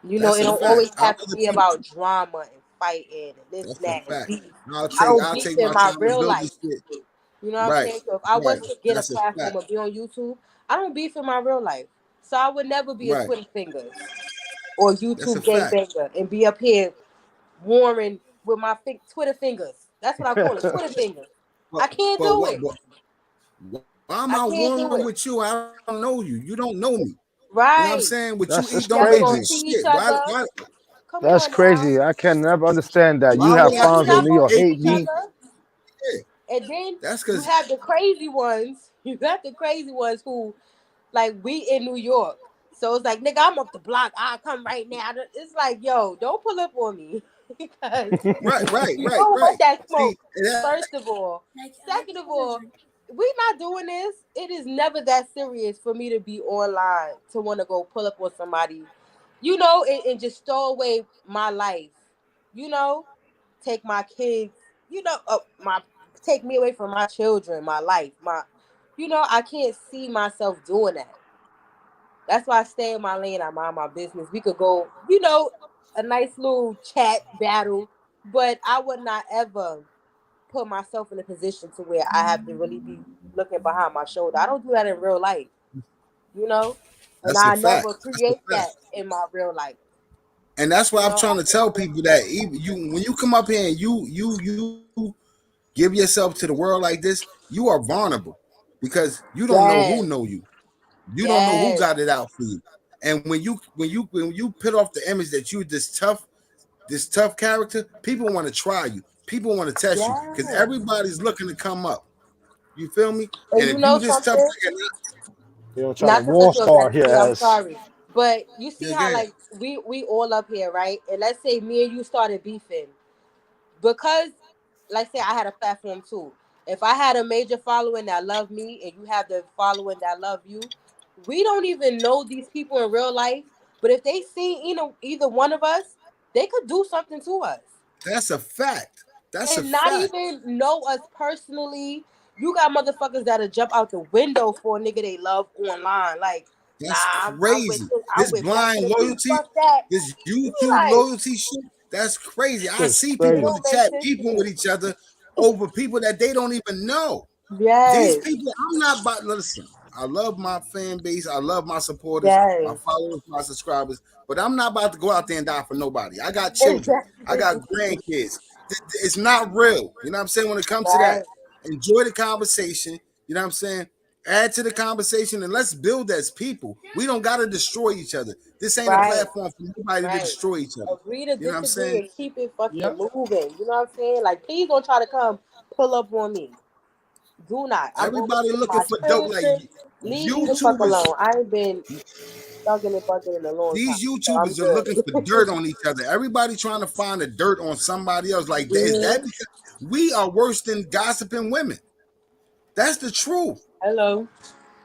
You know, That's it a don't fact. always I'll have to other be people. about drama and fighting and this That's and a that and fact. beef. I'll I don't take beef in my my time to real build life. this shit. You know what I'm Right. saying? So if I was to get That's a a platform fact. or be on YouTube, I don't beef in my real life. So I would never be a Right. Twitter fingers or That's a YouTube fact. gangbanger and be up here warring with my Twitter fingers. That's what I call it, Twitter fingers. I can't do it. Why am I I can't do warring it. with you? I don't know you. You don't know me. You know what I'm Right. saying? What That's you eat just don't Y'all make gonna me crazy. see each shit. other. Come That's on now. crazy. I can never understand that. You Why have would I You're fans with not me gonna or see hate each me. other. And then That's you because have the crazy ones. You got the crazy ones who, like, we in New York. So it's like, nigga, I'm up the block. I'll come right now. It's like, yo, don't pull up on me. Because you don't want that smoke. See, First of all. Second of all, we not doing this. It is never that serious for me to be online to want to go pull up on somebody, you know, and just throw away my life. You know, take my kids, you know, take me away from my children, my life, I can't see myself doing that. That's why I stay in my lane. I mind my business. We could go, a nice little chat battle, but I would not ever put myself in a position to where I have to really be looking behind my shoulder. I don't do that in real life, and that's a I fact. never That's a create that fact. in my real life. And that's why I'm I trying to just tell do it. people that even you when you come up here and you give yourself to the world like this, you are vulnerable because you don't know who Yes, know you. You don't know who yes, got it out for you. And when you put off the image that you this tough character, people want to try you. People want to test you because yes. everybody's looking to come up. You feel me? And And you if know you this tough, something? They don't try to Not to wall cut you off, star Jackie. here See, I'm as sorry, but you see yeah, how yeah, like we all up here, right? And let's say me and you started beefing because, like, say I had a platform too. If I had a major following that love me and you have the following that love you, we don't even know these people in real life. But if they see either one of us, they could do something to us that's a fact. That's a and not fact. even know us personally. You got motherfuckers that'll jump out the window for a nigga they love online. Like, nah, That's I'm with crazy. this. I'm This with Black to blind the Beat. loyalty, Fuck that. this You be YouTube like, loyalty shit, that's crazy. I it's see it people in crazy. the don't make chat sense to beefing me. with each other over people that they don't even know. These Yes, people, I'm not about listen. I love my fan base. I love my supporters, my yes, followers, my subscribers. But I'm not about to go out there and die for nobody. I got children. I exactly. got grandkids. It's not real. You know what I'm saying? When it comes to Right, that, enjoy the conversation. You know what I'm saying? Add to the conversation and let's build as people. We don't got to destroy each other. This ain't a right, platform for nobody to right. destroy each other. Agree to You know what I'm disagree saying? and keep it fucking Yep. moving. You know what I'm saying? Like, please don't try to come pull up on me. Do not. I'm over Everybody here with looking my for dope. Like children. Leave me the fuck YouTubers, alone. I ain't been thugging and bugging in a long time, these so I'm YouTubers are looking for good. dirt on each other. Everybody trying to find the dirt on somebody else. Like, is hmm that because we are worse than gossiping women? That's the truth. Hello.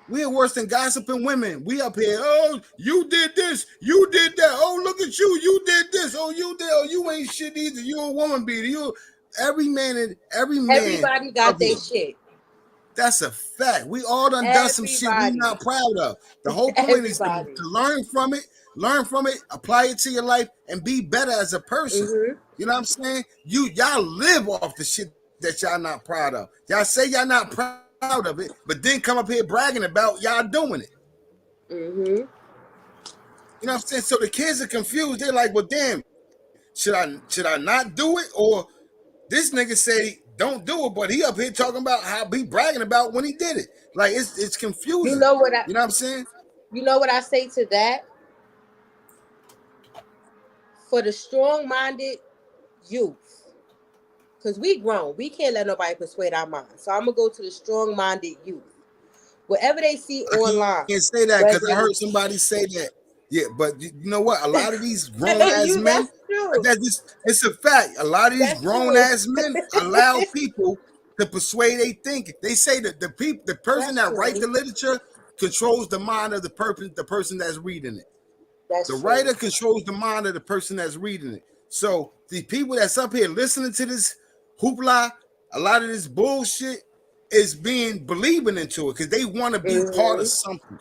We are worse than gossiping women. We up here. Oh, you did this. You did that. Oh, look at you. You did this. Oh, you did. Oh, you ain't shit either. You a woman beater. You every man Everybody up got their here. shit. That's a fact. We all done some shit we Everybody. not proud of. The whole point is to Everybody. learn from it, apply it to your life, and be better as a person. hmm You know what I'm saying? Y'all live off the shit that y'all not proud of. Y'all say y'all not proud of it, but then come up here bragging about y'all doing it. hmm You know what I'm saying? So the kids are confused. They're like, well, damn, should I not do it? Or this nigga say don't do it, but he up here talking about how he bragging about when he did it. Like it's confusing. You know what You know what I'm saying? you know what I say to that? For the strong-minded youth, because we grown, we can't let nobody persuade our minds. So I'm gonna go to the strong-minded youth. Whatever they see I online, can't say that because I whether heard somebody say that. Yeah, but you know what? A lot of these grown that's ass men, true. it's a fact. A lot of these That's grown true. ass men allow people to persuade they think. They say that the person That's that write true. the literature controls the mind of the person that's reading it. That's The true. writer controls the mind of the person that's reading it. So the people that's up here listening to this hoopla, a lot of this bullshit is being believing into it because they want to be part of something.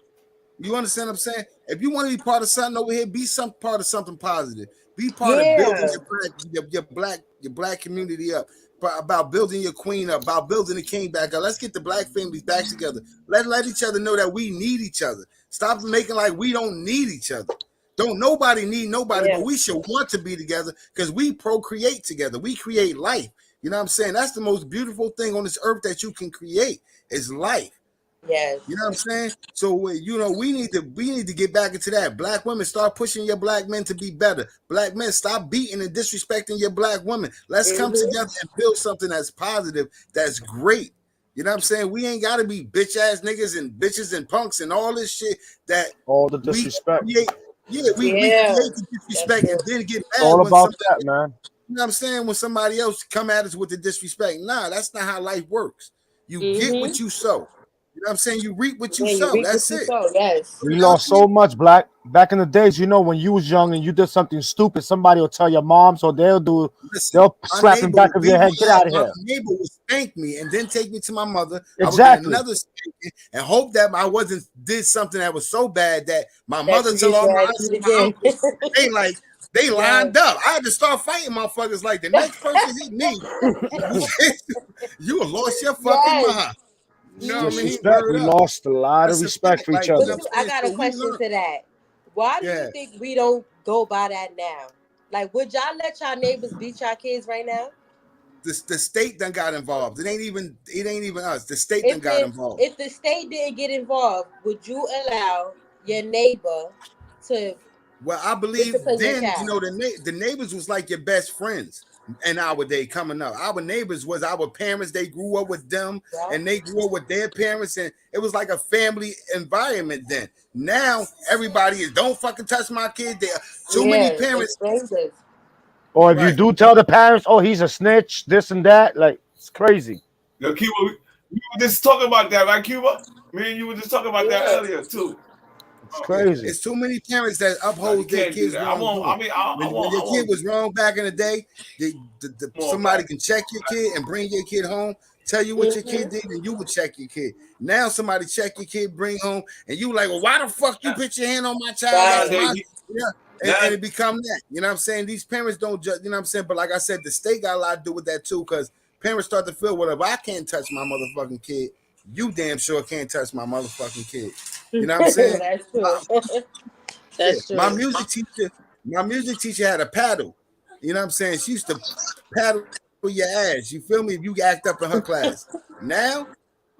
You understand what I'm saying? If you want to be part of something over here, be some part of something positive. Be part of building your black community up. About building your queen up, about building the king back up. Let's get the black families back together. Let each other know that we need each other. Stop making like we don't need each other. Don't nobody need nobody, but we should want to be together because we procreate together. We create life. You know what I'm saying? That's the most beautiful thing on this earth that you can create is life. Yes. You know what I'm saying? So we need to get back into that. Black women, start pushing your black men to be better. Black men, stop beating and disrespecting your black women. Let's come together and build something that's positive, that's great. You know what I'm saying? We ain't gotta be bitch ass niggas and bitches and punks and all this shit that all the disrespect. we create. Yeah, we create the disrespect and then get It's mad all when about somebody, that, man. you know what I'm saying? When somebody else come at us with the disrespect. Nah, that's not how life works. You get what you sow. You know what I'm saying? You reap what you sow. That's it. Yes. We lost so much, Black. Back in the days, when you was young and you did something stupid, somebody will tell your mom, so they'll slap in the back of your head. Get out of here. My neighbor would spank me and then take me to my mother. Exactly. I would get another spanking and hope that I wasn't did something that was so bad that my mother tell all my aunts and my uncles, they lined up. I had to start fighting motherfuckers like the next person hit me, you will lost your fucking mind. You know what I mean? Disrespect. We lost a lot of respect for each other. I got a question to that. Why do you think we don't go by that now? Like, would y'all let y'all neighbors beat y'all kids right now? The state done got involved. It ain't even us. The state done got involved. If the state didn't get involved, would you allow your neighbor to? Well, I believe then the neighbors was like your best friends in our day coming up. Our neighbors was our parents. They grew up with them and they grew up with their parents, and it was like a family environment then. Now everybody is don't fucking touch my kid. There too many parents. Or if you do tell the parents, oh, he's a snitch, this and that, like it's crazy. Yo, Cuba, we were just talking about that, right, Cuba? Me and you were just talking about that earlier too. It's crazy. It's too many parents that uphold their kids wrong. When your kid was wrong back in the day, somebody can check your kid and bring your kid home, tell you what your kid did, and you would check your kid. Now somebody check your kid, bring home, and you like, well, why the fuck you put your hand on my child? And it become that. You know what I'm saying? These parents don't judge, you know what I'm saying? But like I said, the state got a lot to do with that too, because parents start to feel, well, if I can't touch my motherfucking kid, you damn sure can't touch my motherfucking kid. You know what I'm saying? That's true. That's true. My music teacher had a paddle. You know what I'm saying? She used to paddle your ass. You feel me? If you act up in her class. Now,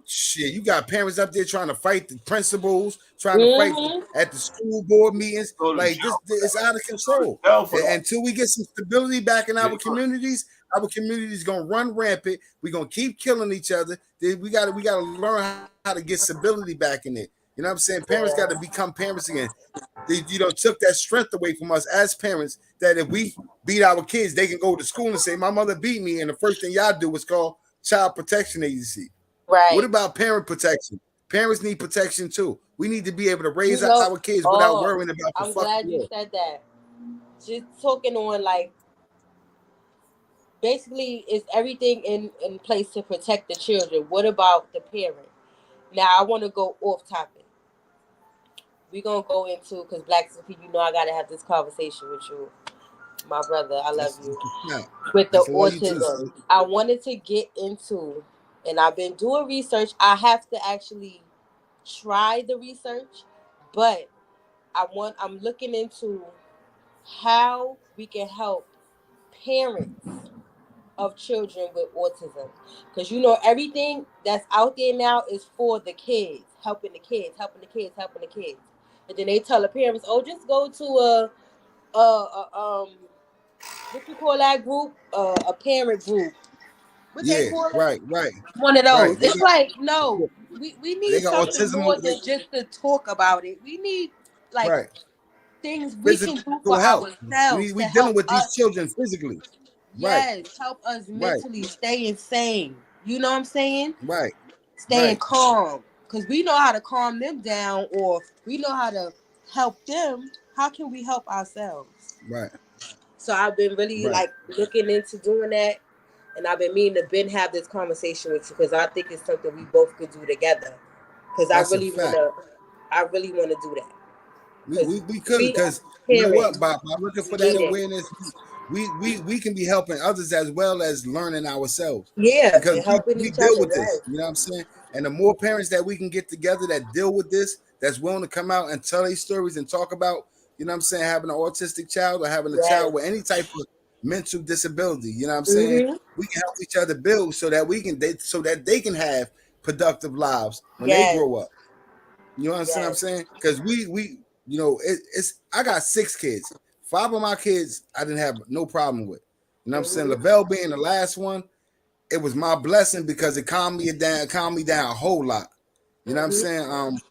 shit, you got parents up there trying to fight the principals, trying to fight at the school board meetings. Like this, it's out of control. Until we get some stability back in our communities gonna run rampant. We're gonna keep killing each other. We gotta learn how to get stability back in it. You know what I'm saying? Parents got to become parents again. They took that strength away from us as parents, that if we beat our kids, they can go to school and say, my mother beat me, and the first thing y'all do is call Child Protection Agency. Right. What about parent protection? Parents need protection too. We need to be able to raise our kids without worrying about the I'm glad you said that. Just talking on, like, basically, is everything in place to protect the children? What about the parent? Now, I want to go off topic. We're going to go into, because Black P, I got to have this conversation with you, my brother. I love you. With the autism. I wanted to get into, and I've been doing research. I have to actually try the research, but I'm looking into how we can help parents of children with autism, because you know everything that's out there now is for the kids, helping the kids, and then they tell the parents, oh, just go to what you call that group, a parent group. What they Yeah, call it? right. One of Right. those. It's like, no, we They need got something autism. more than just to talk about it. We need like Right. things we can do Physical for health. ourselves We to dealing help with these us. children physically. Right. Yes, help us Right. mentally stay insane. You know what I'm saying? Right. Staying Right. calm. Because we know how to calm them down, or we know how to help them. How can we help ourselves? Right. So I've been really Right. like looking into doing that. And I've been meaning to have this conversation with you, because I think it's something we both could do together. Because That's a fact. I really want to do that. We could, we because as you know what, parents, by looking we for that need it. awareness, we can be helping others as well as learning ourselves. Yeah, Because and helping we each deal other. with this, Yes. you know what I'm saying? And the more parents that we can get together that deal with this, that's willing to come out and tell their stories and talk about, you know what I'm saying, having an autistic child or having a Yes. child with any type of mental disability, you know what I'm saying? Mhm. We can help each other build so that so that they can have productive lives when they Yes. grow up. You know what I'm Yes. saying? Because we you know, it's I got 6 kids. 5 of my kids I didn't have no problem with. You know what I'm saying? Mhm. Lavelle being the last one, it was my blessing because it calmed me down a whole lot. You know what I'm Mhm. saying?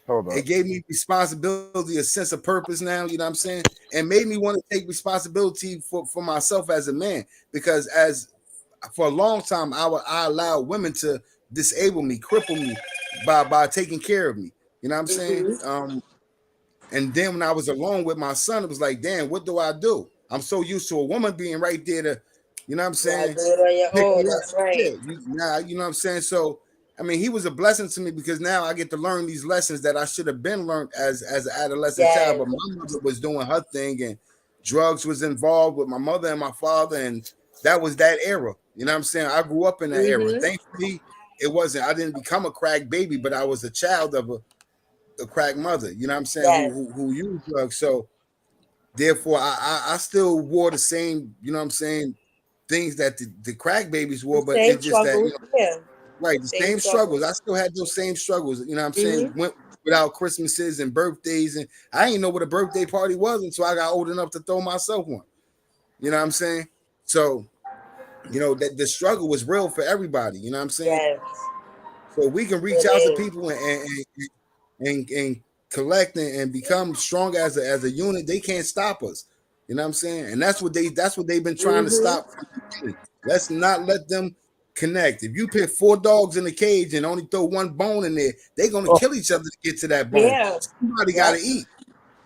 Hold It up. gave me responsibility, a sense of purpose now, you know what I'm saying? And made me want to take responsibility for myself as a man. Because as for a long time, I allowed women to disable me, cripple me by taking care of me. You know what I'm saying? Mhm. And then when I was alone with my son, it was like, damn, what do I do? I'm so used to a woman being right there to, you know what I'm Yeah, saying, do it on your pick own. me up. That's right. Yeah, you know what I'm saying? So, I mean, he was a blessing to me because now I get to learn these lessons that I should have been learned as an adolescent child. Yes. But my mother was doing her thing and drugs was involved with my mother and my father. And that was that era. You know what I'm saying? I grew up in that era. Mhm. Thankfully, I didn't become a crack baby, but I was a child of a crack mother, you know what I'm saying, Yes. who used drugs. So therefore I still wore the same, you know what I'm saying, things that the crack babies wore, The but same it's just that, you struggles. know, Yeah. right, the Same same struggles. struggles. I still had those same struggles, you know what I'm saying, Mhm. went without Christmases and birthdays, and I didn't know what a birthday party was until I got old enough to throw myself one. You know what I'm saying? So, you know, that the struggle was real for everybody, you know what I'm saying? Yes. So we can reach It out to is. people and collect and become strong as a unit. They can't stop us. You know what I'm saying? And that's what they've been trying to Mhm. stop from the beginning. Let's not let them connect. If you put 4 dogs in a cage and only throw one bone in there, they're gonna Oh, kill each other to get to that bone. Yeah. Somebody Yep. gotta eat.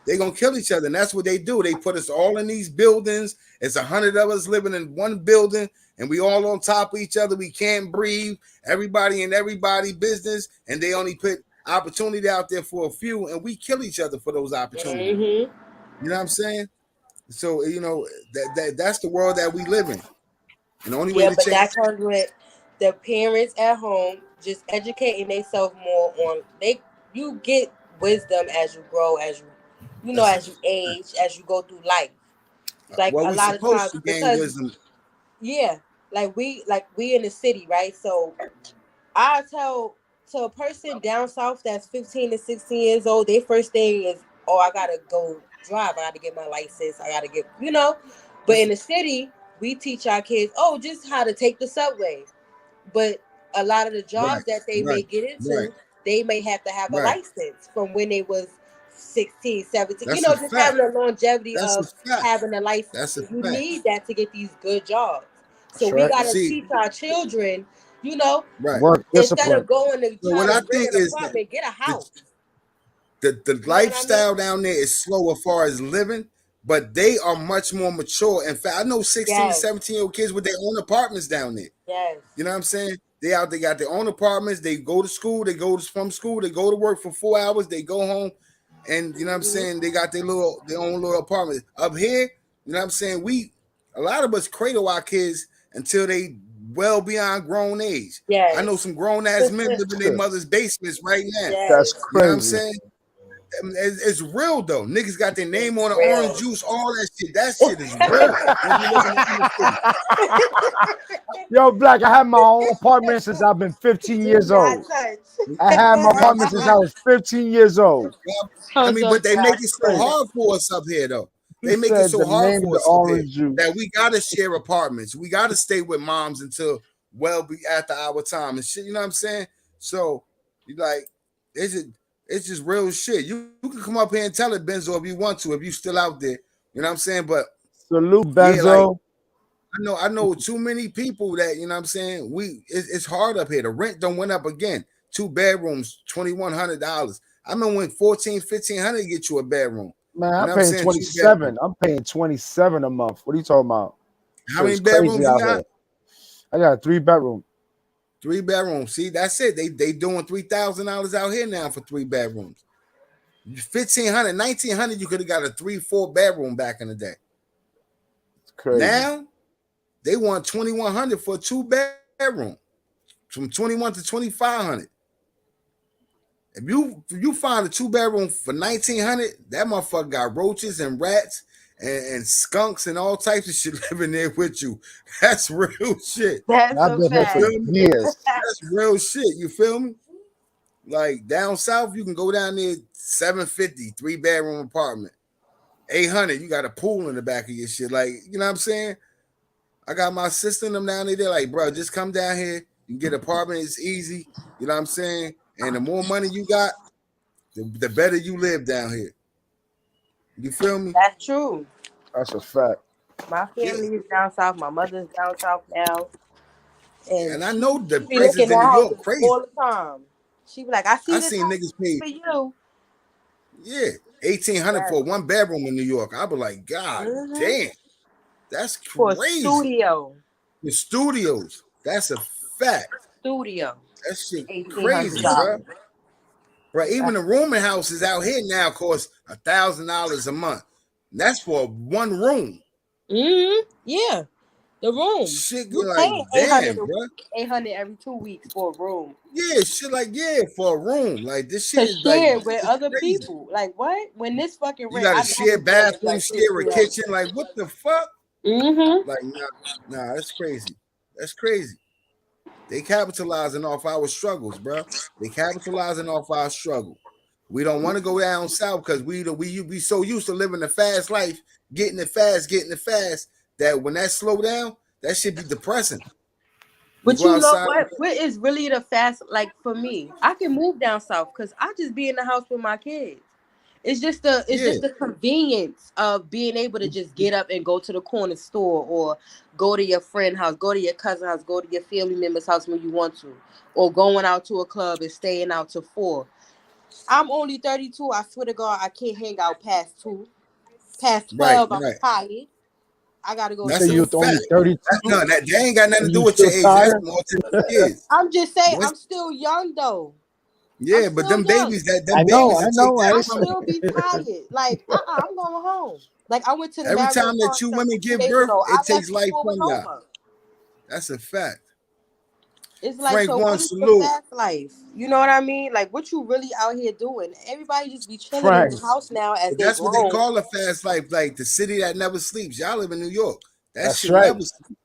They're gonna kill each other, and that's what they do. They put us all in these buildings. It's 100 of us living in one building, and we all on top of each other. We can't breathe. Everybody in everybody business, and they only put opportunity out there for a few, and we kill each other for those opportunities. Mhm. You know what I'm saying? So you know that's the world that we live in, and the only way Yeah, to but change. that comes with the parents at home just educating themselves more on you get wisdom as you grow, as you know, That's as you age, as you go through life. Like well, a we lot of supposed times to gain because wisdom. yeah, we in the city, right? So I tell to a person down south that's 15 to 16 years old, their first thing is, oh, I gotta go drive. I gotta get my license. I gotta get, you know. But in the city, we teach our kids, oh, just how to take the subway. But a lot of the Right, jobs that they may right, get right, into, they may have to have a right. license from when they was 16, 17. You That's know, a just fact. having a longevity That's a of fact. having a license. That's a You fact. need that to get these good jobs. So that's we right. gotta See, teach our children, you know, right. Work instead discipline. of going to So try what to I rent think an is that apartment, get a the house. the You know what I mean? lifestyle down there is slow as far as living, but they are much more mature. In fact, I know 16, Yes, 17-year-old kids with their own apartments down there. yes. You know what I'm saying? They got their own apartments. They go to school. From school. They go to work for 4 hours. They go home, and you know what I'm Hmm. saying? They got their own little apartments. Up here, you know what I'm saying? A lot of us cradle our kids until they well beyond grown age. I Yes. know some grown ass men live in their mother's basements right now. Yes. That's You know what I'm crazy. saying? it's real though. Niggas got their name on the orange juice, all that shit. That shit is real. When you live in the inner city. Yo, Black, I had my own apartment since I've been 15 years old. I had my apartment since I was 15 years old. I mean, but they make it so hard for us up here, though. They make it so hard for us up here that we gotta share apartments. We gotta stay with moms until well be after our time and shit. You know what I'm saying? So, you like, it's just real shit. You can come up here and tell it, Benzo, if you want to, if you still out there. You know what I'm saying? But salute, Benzo. Yeah, like, I know too many people that, you know what I'm saying, it's hard up here. The rent don't went up again. 2 bedrooms, $2,100. I remember when $1,400-$1,500 to get you a bedroom. Man, I'm paying 27. I'm paying 27 a month. What are you talking about? How many bedrooms you got? Here. I got a 3-bedroom. 3 bedrooms. See, that's it. They doing $3,000 out here now for 3 bedrooms. $1,500, $1,900, you could have got a 3-4 bedroom back in the day. It's crazy. Now they want $2,100 for a 2 bedroom, from $2,100 to $2,500. If you find a 2 bedroom for $1,900, that motherfucker got roaches and rats and skunks and all types of shit living there with you. That's real shit. That's a fact. Years. That's real shit. You feel me? Like down south, you can go down there $750, 3-bedroom apartment. $800, you got a pool in the back of your shit. Like, you know what I'm saying? I got my sister and them down there. They're like, bro, just come down here. You can get an apartment. It's easy. You know what I'm saying? And the more money you got, the better you live down here. You feel me? That's true. That's a fact. My family is down south. My mother's down south now. And I know the be prices in looking New at York houses crazy. all the time. She be like, I seen niggas pay for you. Yeah, $1,800 for a 1 bedroom in New York. I be like, God damn, that's For crazy. a studio. The studios, that's a fact. Studio. That shit $1,800. crazy, bro. Right, even the rooming houses out here now cost $1,000 a month. That's for 1 room. Yeah, the room. Shit, you like, paying damn, $800 bro. $800 every 2 weeks for a room. Yeah, shit, like, yeah, for a room. Like, this shit To is share like, with it's other crazy. people. Like, what? When this fucking You rent, gotta I share never said it's bathroom, like share a $50. kitchen. Like, what the fuck? Like, nah, that's crazy. That's crazy. They capitalizing off our struggles, bro. They capitalizing off our struggle. We don't want to go down south because we so used to living the fast life, getting it fast, that when that slow down, that should be depressing. But you know what is really the fast, like for me, I can move down south because I just be in the house with my kids. It's just the convenience of being able to just get up and go to the corner store or go to your friend's house, go to your cousin's house, go to your family member's house when you want to, or going out to a club and staying out till 4. I'm only 32. I swear to God, I can't hang out past 2. Past 12, I'm tired. I gotta go. That's you're only 32. No, that ain't got nothing to do with your age. That's more to kids. I'm just saying, I'm still young though. Yeah, but them young. babies, them I know. I still be tired. Like, I'm going home. Like, I went to the every time that you women give birth, it takes life from y'all. That's a fact. It's like, Frank so what is the fast life? You know what I mean? Like, what you really out here doing? Everybody just be chilling in the house now as that's what they call a fast life, like the city that never sleeps. Y'all live in New York. That shit never sleeps.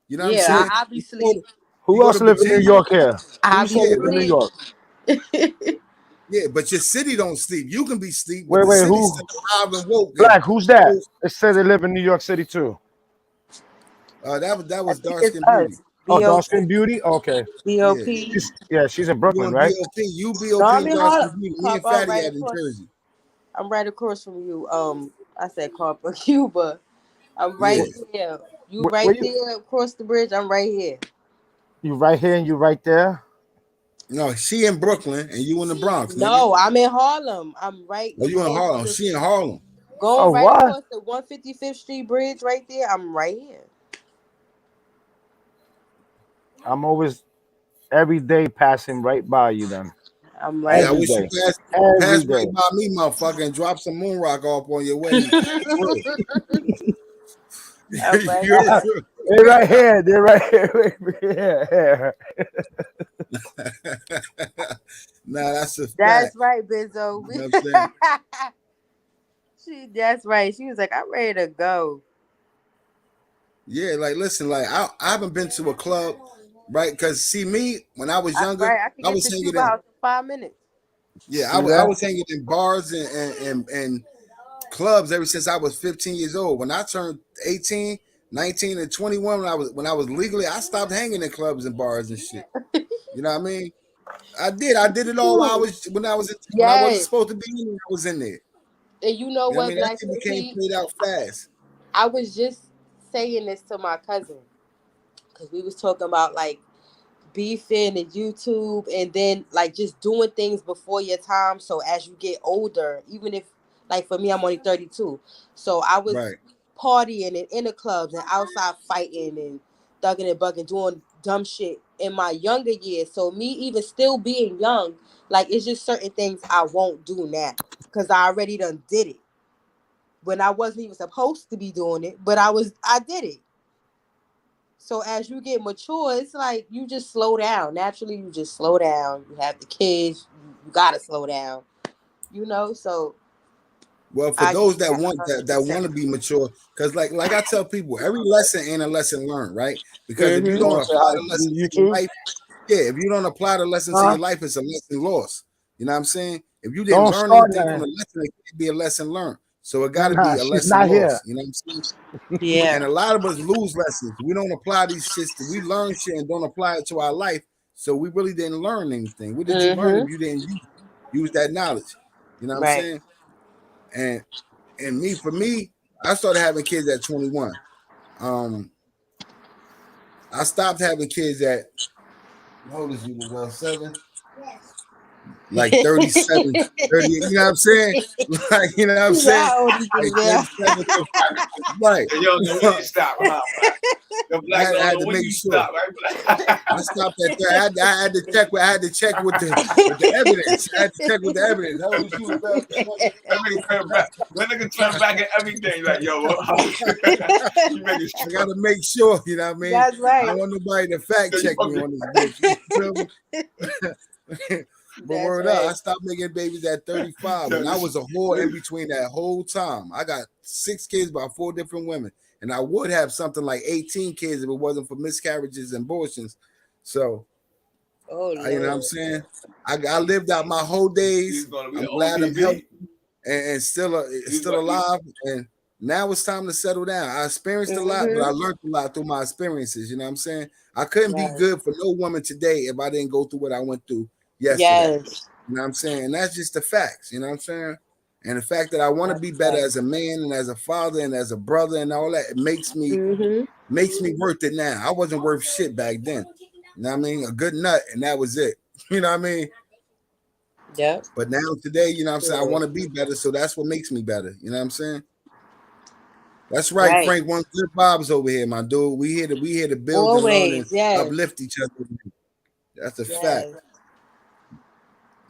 You know what I'm saying? I be sleep. Who else live in New York here? I live in New York. Yeah, but your city don't sleep. You can be sleep. Wait, who? Black, who's that? It says they live in New York City too. That was Dark Skin Beauty. Oh, Dark Skin Beauty? Okay. BOP. Yeah, she's in Brooklyn, right? You BOP, Dark Skin Beauty. Me and Fatty right out in Jersey. I'm right across from you. I said Carper, Cuba. I'm right here. You right there across the bridge. I'm right here. You right here and you right there? No, she in Brooklyn and you in the Bronx. No, nigga. I'm in Harlem. I'm right. Oh, you in Harlem? She in Harlem. Going right across the 155th Street Bridge right there. I'm right here. I'm always every day passing right by you then. I'm right. Yeah, I wish you pass right by me, motherfucker, and drop some moon rock off on your way. They're right here. They're right here. Yeah. Nah, that's a That's fact. right, Benzo. You know what I'm saying? That's right. She was like, I'm ready to go. Yeah, like listen, like I haven't been to a club, right? Because see me when I was younger, Right, I can I get was to hanging Cuba in House in 5 minutes. yeah, See I that? was hanging in bars and clubs ever since I was 15 years old. When I turned 18, 19, and 21, when I was legally, I stopped hanging in clubs and bars and shit. You know what I mean? I did it all when I wasn't Yes. supposed to be in there, I was in there. And you know You know what I what, mean? That Black shit became T? played out fast. I was just saying this to my cousin because we was talking about like beefing and YouTube and then like just doing things before your time. So as you get older, even if like for me, I'm only 32. So I was Right. partying and in the clubs and outside fighting and thugging and bugging, doing dumb shit in my younger years. So me even still being young, like it's just certain things I won't do now because I already done did it when I wasn't even supposed to be doing it, but I did it. So as you get mature, it's like you just slow down. Naturally, you just slow down. You have the kids, you gotta slow down. You know, so Well, for I those get that that want that 100%. want to be mature, because like I tell people, every lesson ain't a lesson learned, right? Because if you Mhm. You don't want to say apply hi the to lessons you in your too? life, yeah, if you don't apply the lessons in Huh? your life, it's a lesson lost. You know what I'm saying? If you didn't Don't learn start anything from nothing. the lesson, it can't be a lesson learned. So it got to Nah, be a she's lesson not here. lost. You know what I'm saying? Yeah. And a lot of us lose lessons. We don't apply these shit. We learn shit and don't apply it to our life. So we really didn't learn anything. What did you learn if Mhm. you didn't use that knowledge? You know what I'm Right. saying? And for me, I started having kids at 21. I stopped having kids at how old is you, Lavelle? 7? Like 37, 30, you know what I'm saying? Like, you know what I'm saying? How old is Like you now? 37, right. And you don't know when you stop, huh? The I Black don't had know to when make you sure. stop, right? I stopped at that. I had to check with the evidence. I had to check with the evidence. How old is you, Lavelle? That nigga turn back. That nigga turn back at everything. Like, yo, you making I gotta make sure, you know what I mean? That's I right. don't want nobody to fact check me on this bitch. You feel me? But That's word up, I right. stopped making babies at 35, and I was a whore in between that whole time. I got 6 kids by 4 different women, and I would have something like 18 kids if it wasn't for miscarriages and abortions. So, Oh you know what I'm Lord. saying? I lived out my whole days. He's gonna be I'm the glad I'm healthy ODB. and still He's gonna be alive, and now it's time to settle down. I experienced a lot, but I Mhm. learned a lot through my experiences. You know what I'm saying? I couldn't be Right. good for no woman today if I didn't go through what I went through yesterday. Yes. You know what I'm saying? And that's just the facts. You know what I'm saying? And the fact that I want to That's be better right. as a man and as a father and as a brother and all that, it makes me Mhm. worth it now. I wasn't worth shit back then. You know what I mean? A good nut, and that was it. You know what I mean? Yep. But now today, you know what I'm saying? I Sure. want to be better, so that's what makes me better. You know what I'm saying? That's right, Right. Frank. One good vibes over here, my dude. We here to build and learn and Always. Yes. uplift each other. That's a fact. Yes.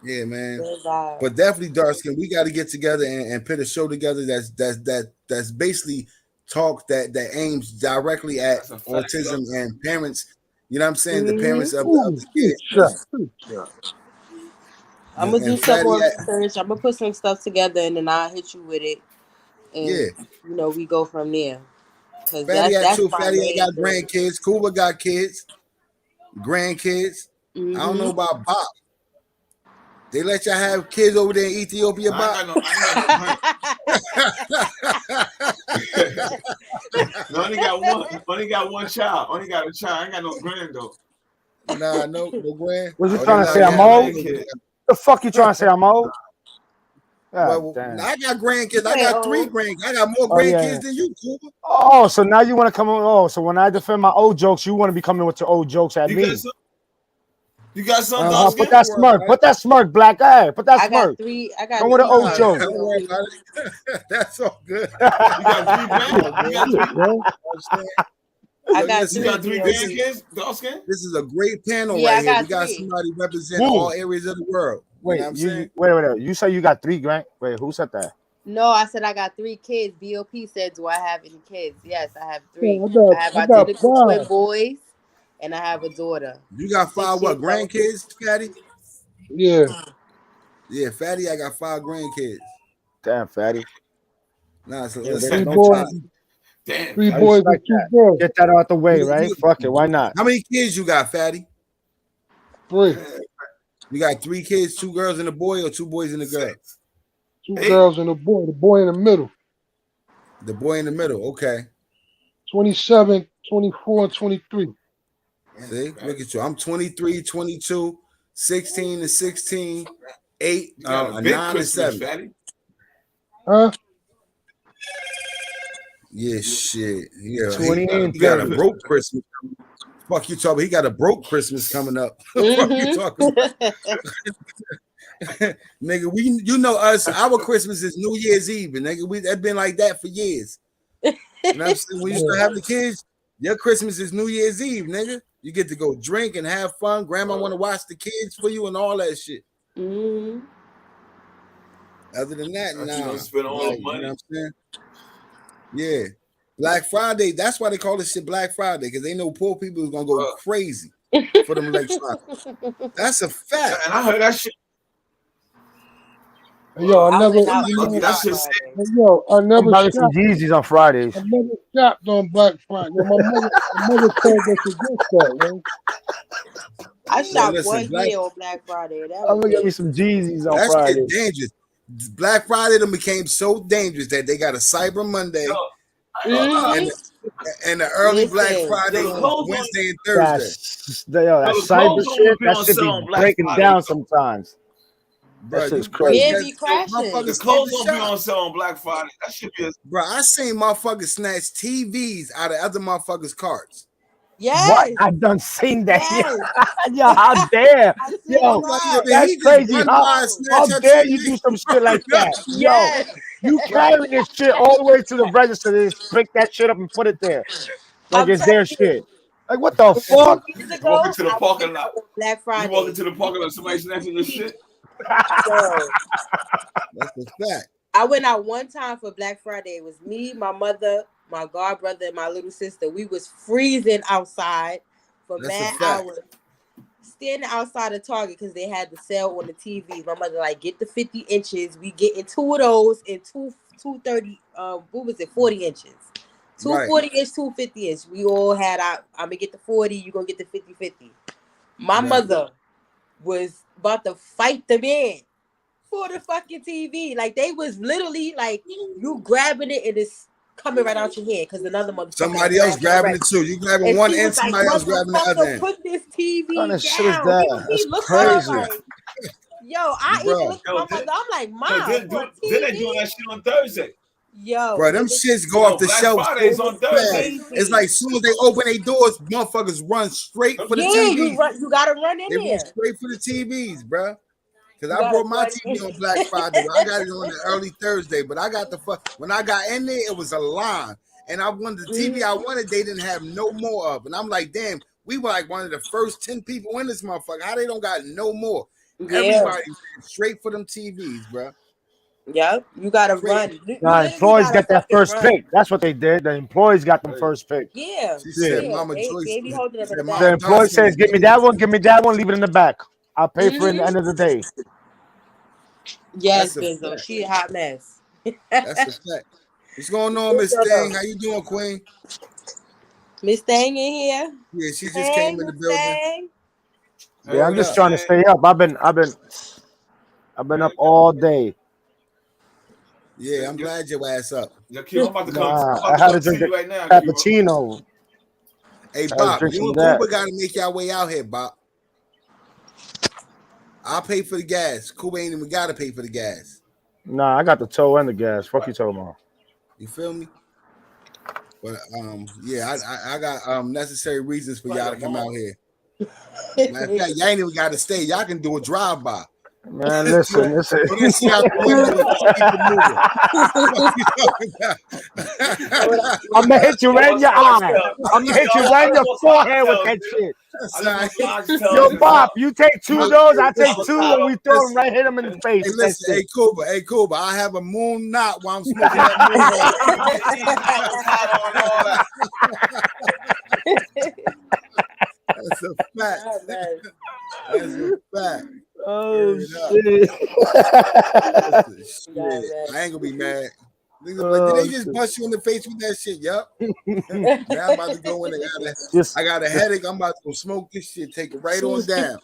Yeah, man. Good vibe. But definitely, Darskin, we got to get together and put a show together that's basically talk that aims directly at That's a fact. autism and parents. You know what I'm saying? The Mhm. parents of Ooh, the kids. future. I'm gonna do And some Fatty, more research. I'm gonna put some stuff together and then I'll hit you with it. And yeah, you know, we go from there. Cause Fatty had that's two. my Fatty main got thing. grandkids. Kuba got kids, grandkids. I don't know Mhm. about Bob. They let y'all have kids over there in Ethiopia, I Bob. ain't got no only got one child. Only got a child. I ain't got no grand though. Nah, no grand. What you Oh, they trying to let say? them I'm have old? kids. The fuck you trying to say? I'm old? God Well, damn. I got grandkids. I Say got 3 old. grandkids. I got more Oh yeah. grandkids than you, Kuba. Oh, so now you want to come on? Oh, so when I defend my old jokes, you want to be coming with your old jokes at You me? got some? You got some, No, Put Dustin? that smirk. Put that smirk, black guy. Put that I got smirk. three Come with an old cars. joke. Don't worry about it. That's all good. You got 3 That's grand? all good. You got 3? I Look, got listen, You 3 got 3 DOP. grandkids, Dustin? this is a great panel Yeah, right I here. We got got 3. somebody representing Who? all areas of the world. You know what Wait, I'm saying? wait. You say you got 3 grand? Wait, who said that? No, I said I got 3 kids. BOP said, "Do I have any kids?" Yes, I have 3. Yeah, I have I got identical twin 5. boys, and I have a daughter. You got 6 5 what years old. grandkids, Patty? Yeah. Yeah, Fatty, I got 5 grandkids. Damn, fatty. Nah, so Yeah, listen, there's Three no boys, time. Damn. 3 I boys and respect 2 that. girls. Get that out the way, You- right? you- Fuck it. Why not? how many kids you got, Fatty? 3. You got 3 kids, 2 girls and a boy, or 2 boys and a girl? 2 Hey. girls and a boy. The boy in the middle. The boy in the middle. Okay. 27, 24, and 23. See, look at you. I'm 23, 22, 16 and 16, 8, You got a 9 big and Christmas, 7. Fatty. Huh? Yeah, shit. Yeah, 20 and he got a 30. broke Christmas. Fuck you talking about? He got a broke Christmas coming up. Fuck you talking about? Nigga, you know us, our Christmas is New Year's Eve, and nigga, that's been like that for years. You know what I'm saying? When you still have the kids, your Christmas is New Year's Eve, nigga. You get to go drink and have fun. Grandma want to watch the kids for you and all that shit. Mhm. Other than that, You nah. don't spend all Like, the money. you know what I'm saying? Yeah. Black Friday, that's why they call this shit Black Friday, because they know poor people are gonna go crazy for them electronics. That's a fact. And I heard that shit. Hey, yo, I never, went out you on know, That shit. Friday. hey, yo, I I'm never buying some shopped. Yeezys on Fridays. I never shopped on Black Friday. My mother told us against that, man. I Well, shopped listen, one Black, year on Black Friday. That I'm was gonna get me it. some Yeezys on that shit Fridays. dangerous. Black Friday them became so dangerous that they got a Cyber Monday Mhm. and the early Black Listen, Friday Yo, the on clothes Wednesday and Thursday. That the cyber clothes shit, don't be that on should sale be on Black breaking Friday. down sometimes. Bro, That shit's bro, you crazy. it guys, be crashing. motherfuckers The scared clothes to don't be shop. on sale on Black Friday. That should be a Bro, I seen motherfuckers snatch TVs out of other motherfuckers' carts. What? Yes, I done seen that. yes. Yo, how dare? I swear Yo, to Like, yeah, God. but that's he just crazy. run How, by and snatch how her dare you TV. do some shit like that? Yo, Yes. you carrying this shit all the way to the register, they just pick that shit up and put it there. Like I'm it's telling their you, shit. Like what the 4 fuck? years You walk ago, into the I parking went lot. out on Black You walk Friday. into the parking lot, somebody snatching your shit. Yo, That's a fact. I went out one time for Black Friday. It was me, my mother, my god brother, and my little sister. We was freezing outside for That's a mad fact. hours, standing outside of Target because they had the sale on the TV. My mother like, get the 50 inches. We getting 2 of those and 230. What was it? 40 inches. Two Right. 40-inch, 250-inch. We all had our. I'm gonna get the 40. You gonna get the 50-50. My Right. mother was about to fight the man for the fucking TV. Like they was literally like you grabbing it and it's coming right out your hand because another motherfucker. Somebody else grabbing it too. You grabbing And one she end, was like, somebody else grabbing the other motherfucker, end. put this What TV kind of shit is down. that? He That's looked at her crazy. like, yo, I Bro. even looked at Yo, my mother. I'm like, Yo, Mom, then for a they TV? doing that shit on Thursday. Yo, Bro, them it was shits go No, off the Black shelf Friday's so on Thursday. fast. It's crazy. like as soon as they open their doors, motherfuckers run straight for the Yeah, TVs. you gotta run in They run there. straight for the TVs, bro. Because You I gotta brought my run TV in. on Black Friday. I got it on the early Thursday, but I got the fuck. When I got in there, it was a line. And I wanted the TV I wanted, they didn't have no more of. And I'm like, damn, we were like one of the first 10 people in this motherfucker. How they don't got no more? Yeah. Everybody ran straight for them TVs, bro. Yep, you gotta Straight. run. You Nah, literally employees gotta get that fucking first run. pick. That's what they did. The employees got them first pick. Yeah, She Yeah. said, yeah. Mama They Joyce. be holding up She in said, the The Mama back. employee Johnson says, was give me doing that it. one, give me that one, leave it in the back. I'll pay for it at the end of the day. Yes, That's a Bizzo. fact. She a hot mess. That's a fact. What's going on, Miss Thing? How you doing, Queen? Miss Thang in here. Yeah, she just Hey, came in the Miss building. Thang. Yeah, I'm Word just up. trying to stay up. I've been up all day. Yeah, I'm glad your ass up. Yo, Q, I'm about to come. Nah, I'm I about to had come to see drink you a right now, Q. cappuccino. Hey, I Bob, drink you some and of that. Cooper got to make your way out here, Bob. I'll pay for the gas. Cooper ain't even got to pay for the gas. Nah, I got the toe and the gas. Fuck you talking about. You feel me? But yeah, I got necessary reasons for y'all to come out here. Matter of fact, y'all ain't even got to stay. Y'all can do a drive-by. Man, listen. Throw that shit out the window and just keep it moving. I'm gonna hit you right in your eye. I'm gonna hit you right in your forehead with that shit. Yo, Bob, you take 2 of those. I take 2, and we throw them right, hit them in the face. Hey, with that listen, shit. hey, Cooper, I have a moon knot while I'm smoking that moon. That's a fact. That's a fact. Oh Word up. shit. That's the shit. Yeah, man. I ain't gonna be mad. Niggas like, did Oh, they just shit. bust you in the face with that shit? Yup. Now I'm about to go in. Just I got a headache. I'm about to go smoke this shit. Take it right on down.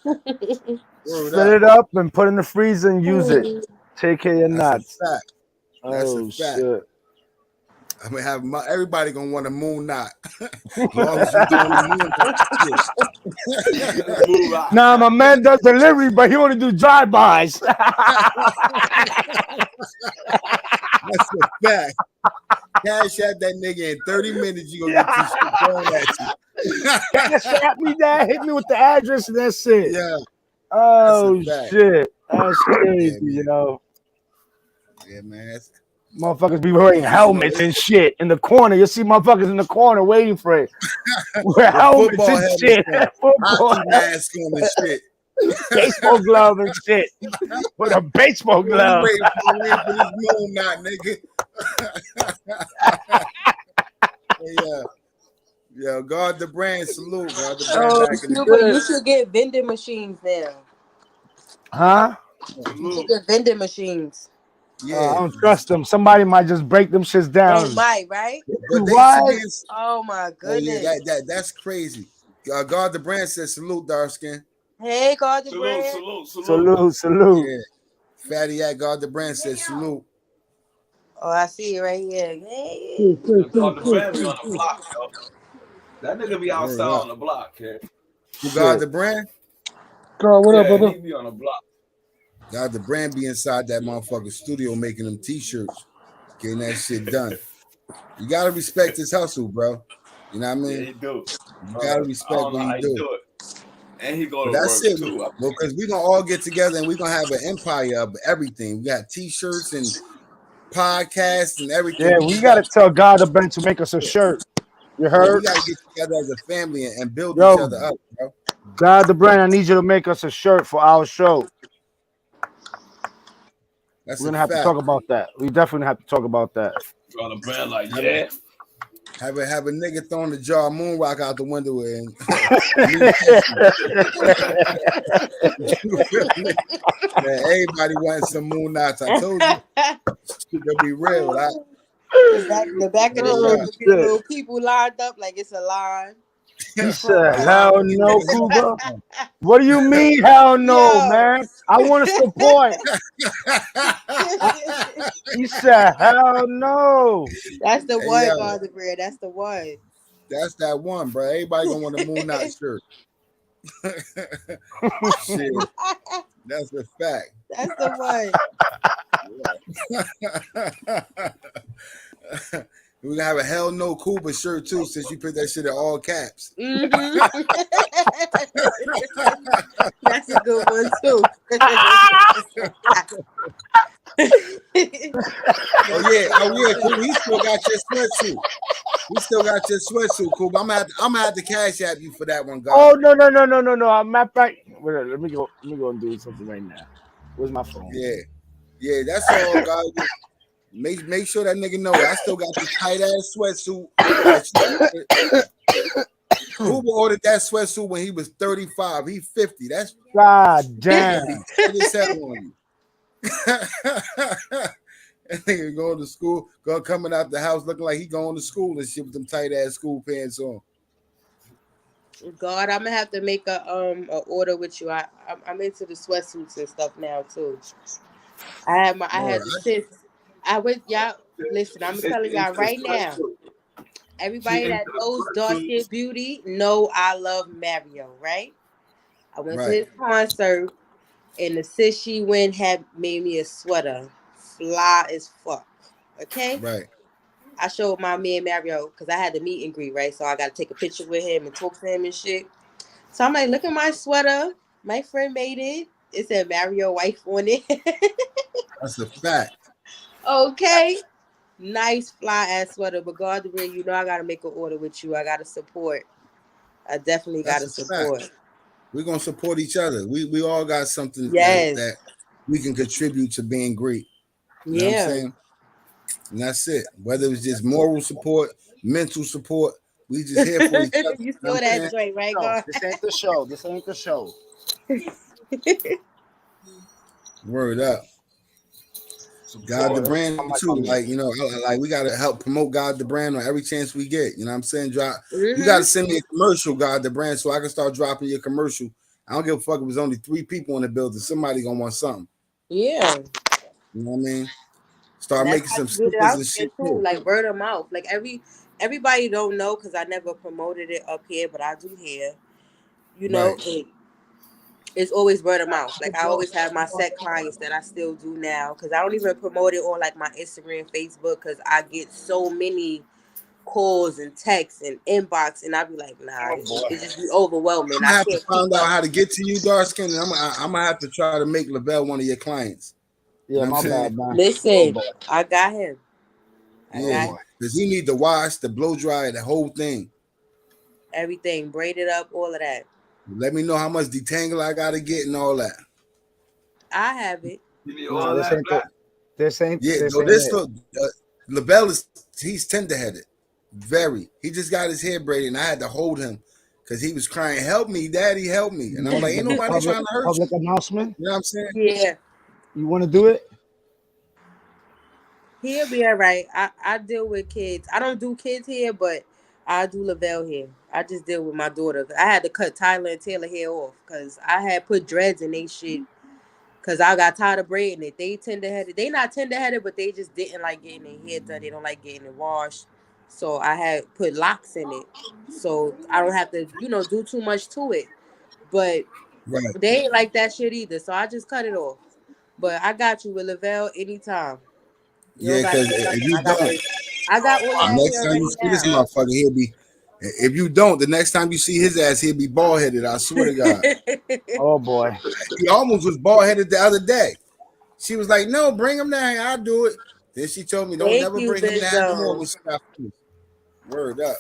Word set up. it up and put it in the freezer and use it. Take care of your That's nuts. a fact. That's Oh a fact. shit. I'm gonna have everybody gonna want a moon knot. As long as you doing the moon knot shit. Nah, my man does delivery, but he only do drive-bys. That's a fact. Cash out that nigga in 30 minutes. You gonna get this shit thrown at you. Cash out me that. Hit me with the address and that's it. Yeah. Oh That's a fact. shit. That's crazy, Yeah, you know. Yeah, man. Motherfuckers be wearing helmets and shit in the corner. You see motherfuckers in the corner waiting for it. Wear helmets Football and helmets shit. on. Football Hockey mask on and shit. baseball glove and shit. With a baseball We glove. waiting for this moon knot, nigga. Yeah. Yeah, guard the brand. Salute. Guard the brand Oh, back in the Cuba, day. you should get vending machines now. Huh? You should get vending machines. I Yeah. don't trust them. Somebody might just break them shits They down. might, right? But they What? should be in, Oh my oh yeah, goodness. that's crazy. Guard the brand says salute, dark skin. Hey, God the Salute, brand. salute, salute. Salute, salute. Yeah. Fatty at guard the brand says salute. Oh, I see it right here. Hey. On the brand be on the block, yo. That nigga be outside Word up. on the block, kid. Who guard the brand? Carl, what up, Yeah, brother? he be on the block. Guard the brand be inside that motherfucking studio making them t-shirts, getting that shit done. You gotta respect his hustle, bro. You know what I Yeah, mean? he do. You gotta respect I don't know what how he he do. do it. And he go But to that's work it. too. Well, because we're gonna all get together and we're gonna have an empire of everything. We got t-shirts and podcasts and everything. Yeah, we gotta tell God the Ben to make us a shirt. You We heard? gotta get together as a family and build Yo. each other up, bro. God the brand, I need you to make us a shirt for our show. That's We're a gonna have to fact. talk about that. We definitely have to talk about that. On the brand, like, yeah. Have a nigga throwing the jar of moon rock out the window and man, everybody wants some moon knots. I told you, it's gonna be real. Right? The back of the Oh, shirt would be shit. little people lined up like it's a line. He said, hell no, Cougar. What do you mean, hell no, Yo. man? I want to support. He said, hell no. That's the Hey, one, yo. God the brand. That's the one. That's that one, bro. Everybody gonna want a moon knot shirt. Shit, that's a fact. That's the one. We're gonna have a hell no Cuba shirt too, since you put that shit in all caps. Mm-hmm. That's a good one too. Oh yeah, Cuba. He still got your sweatsuit. We still got your sweatsuit, Cuba. I'm gonna have to cash app you for that one, guys. Oh, no. Matter of fact, wait, let me go and do something right now. Where's my phone? Yeah, that's all, guys. Make sure that nigga know I still got the tight ass sweatsuit. Cuba ordered that sweatsuit when he was 35. He 50. That's God damn. tight as hell on you. That nigga going to school, coming out the house looking like he going to school and shit with them tight ass school pants on. God, I'm gonna have to make a order with you. I'm into the sweatsuits and stuff now too. I had the sis. I went, y'all. Listen, I'm telling y'all right now. Everybody that knows Dark Skin Beauty know I love Mario, right? I went to his concert, and the sis she went had made me a sweater, fly as fuck. Okay, Right. I showed my man Mario because I had the meet and greet, right? So I got to take a picture with him and talk to him and shit. So I'm like, look at my sweater. My friend made it. It said Mario wife on it. That's a fact. Okay. Nice fly ass sweater. But God, the real, you know I gotta make an order with you. I gotta support. I definitely gotta That's a support. fact. We're gonna support each other. We all got something Yes. that we can contribute to being great. You know what I'm saying? And that's it. Whether it's just moral support, mental support, we just here for each other. You saw that joint, right, God? This ain't the show. Word up. God the brand too. Like, you know, like we gotta help promote God the brand on every chance we get. You know what I'm saying? Drop. You gotta send me a commercial, God the brand, so I can start dropping your commercial. I don't give a fuck if it was only 3 people in the building. Somebody gonna want something. Yeah. You know what I mean? Start That's making how some you get it stickers out and there shit too, too. like word of mouth. Like everybody don't know because I never promoted it up here, but I do here. You know, Right. it's always word of mouth. Like I always have my set clients that I still do now because I don't even promote it on like my Instagram, Facebook because I get so many calls and texts and inbox, and I be like, nah, it's just be overwhelming. I'm I gonna have to can't keep find out up. how to get to you, dark skin. And I'm gonna have to try to make Lavelle one of your clients. Yeah, You know my what I'm saying? bad, man. Listen, I got him. Yeah, because he need the wash, the blow dry, the whole thing. Everything, braided up, all of that. Let me know how much detangle I gotta get and all that. I have it. Nah, this ain't the. This ain't. Yeah, This no, ain't this it. look Lavelle he's tender-headed. Very. He just got his hair braided and I had to hold him because he was crying, "Help me, daddy, help me." And I'm like, ain't nobody trying to hurt public you. announcement. You know what I'm saying? Yeah. You want to do it? He'll be all right. I deal with kids. I don't do kids here, but I do Lavelle here. I just deal with my daughter. I had to cut Tyler and Taylor hair off because I had put dreads in they shit because I got tired of braiding it. They tender-headed. They not tender-headed, but they just didn't like getting their hair done. They don't like getting it washed. So I had put locks in it. So I don't have to, do too much to it. But Right. they ain't like that shit either. So I just cut it off. But I got you with Lavelle anytime. Yeah, because if you don't, I got all the that next hair time you already see this now. motherfucker, he'll be. If you don't, the next time you see his ass, he'll be bald headed. I swear to God. Oh boy. He almost was bald headed the other day. She was like, "No, bring him down. I'll do it." Then she told me, "Don't Thank never you, bring him down no more." Bizzo. When she got finished. Word up.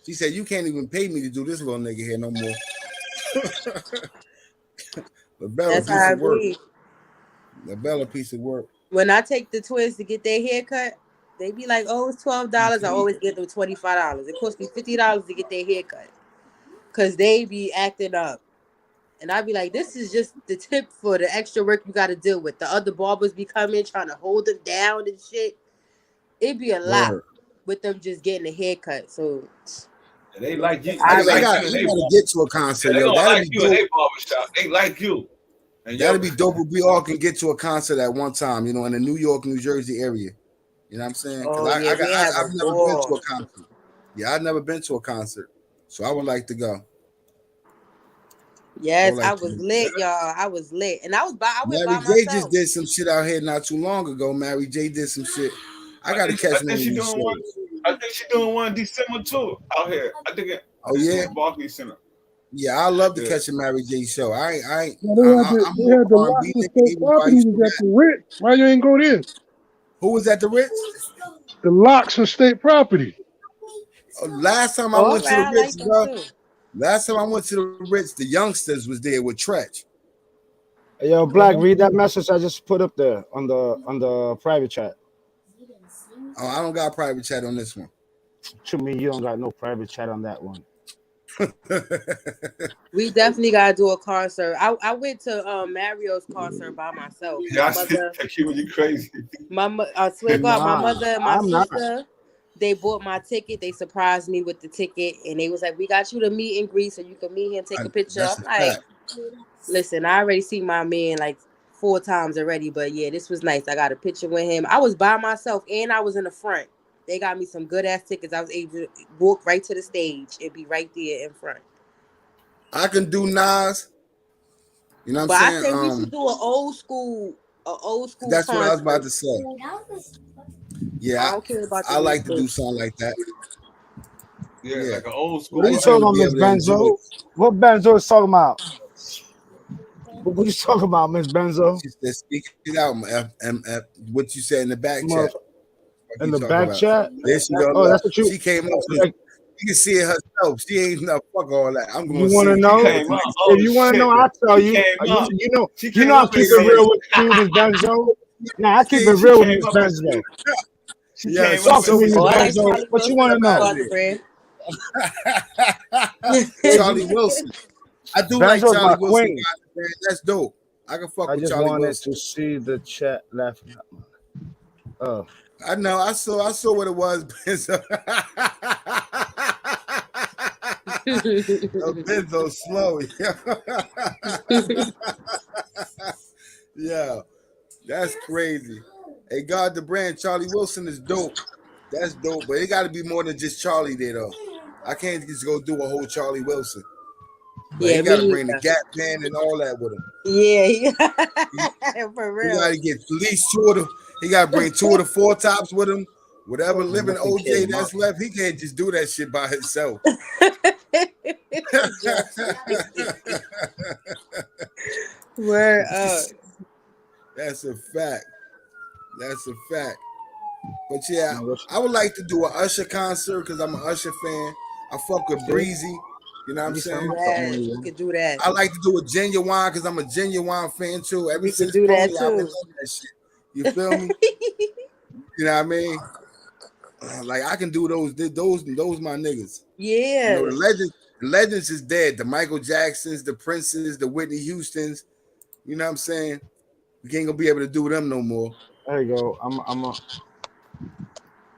She said, "You can't even pay me to do this little nigga here no more." That's how I be. The Bella piece of work. When I take the twins to get their hair cut, they be like, "Oh, it's $12." I always give them $25. It costs me $50 to get their hair cut, cause they be acting up, and I be like, "This is just the tip for the extra work you got to deal with." The other barbers be coming trying to hold them down and shit. It be a lot with them just getting a haircut. So they like you. I They gotta get to a concert, they yo. don't That'd like be you in dope. their barbershop. They like you. And That'd be dope if we all can get to a concert at one time, in the New York, New Jersey area. You know what I'm saying? Because Oh, yeah, I've never been to a concert. Yeah, I've never been to a concert, so I would like to go. Yes, I was lit, y'all. I was lit, and I went by Mary J myself. just did some shit out here not too long ago. Mary J did some shit. I gotta catch one of these shows. I think she's doing one in December too out here. I think yeah, Barclays Center. Yeah, I love to catch a Mary J show. I'm they had the Lock and State Property was at the Ritz. Why you ain't go there? Who was at the Ritz? The Locks and State Property. Last time I went to the Ritz, bro. Last time I went to the Ritz, the youngsters was there with Tretch. Hey, yo, Black, read that message I just put up there on the private chat. Oh, I don't got private chat on this one. To me, you don't got no private chat on that one. We definitely gotta do a concert. I went to Mario's concert by myself. Yeah, you crazy. I swear to God, my mother and my I'm sister, they bought my ticket. They surprised me with the ticket, and they was like, "We got you to meet and greet, so you can meet him, take a picture." I'm like, "Listen, I already see my man like 4 times already, but yeah, this was nice. I got a picture with him. I was by myself, and I was in the front. They got me some good ass tickets. I was able to walk right to the stage and be right there in front. I can do Nas. You know what I'm saying? I think we should do an old school That's concert. what I was about to say. Yeah, I don't care about I like to do something like that. Yeah, like an old school. What are you talking about, Miss Benzo? What Benzo is talking about? What are you talking about, Miss Benzo? Just speak it out, what you said in the back chat. In the back chat? There she go. Oh, that's what you. She came up with. You can see it herself. She ain't no fuck all that. I'm going to want to know? If you want to know, I'll tell you. You know I keep it real with you, Miss Benzo. Nah, I keep it real with Miss Benzo. Yeah, talk to me, Miss Benzo. What you want to know? Charlie Wilson. I do like Charlie Wilson. That's dope. I can fuck I with just Charlie wanted Wilson. to see the chat laughing. Oh, I know. I saw what it was. Benzo. Oh, Benzo slow. Yeah, that's crazy. Hey, God, the brand Charlie Wilson is dope. That's dope, but it got to be more than just Charlie there, though. I can't just go do a whole Charlie Wilson. But Yeah, he got to me bring the either. Gap Band and all that with him. Yeah, for He real. got to get at least 2 of them. He got to bring 2 of the 4 tops with him. Whatever living nothing OJ came that's up. left, he can't just do that shit by himself. Word up. That's a fact. That's a fact. But yeah, Man, what's- I would like to do an Usher concert because I'm an Usher fan. I fuck with Okay. Breezy. You know what I'm Listen, saying? I'm not the Yes, only we one. could do that. I like to do a Genuine because I'm a Genuine fan too. Ever We could since do that Pony, I've been too. on that shit. You feel me? You know what I mean? Like I can do those my niggas. Yeah. You know, the legends is dead. The Michael Jacksons, the Princes, the Whitney Houstons. You know what I'm saying? We ain't gonna be able to do them no more. There you go.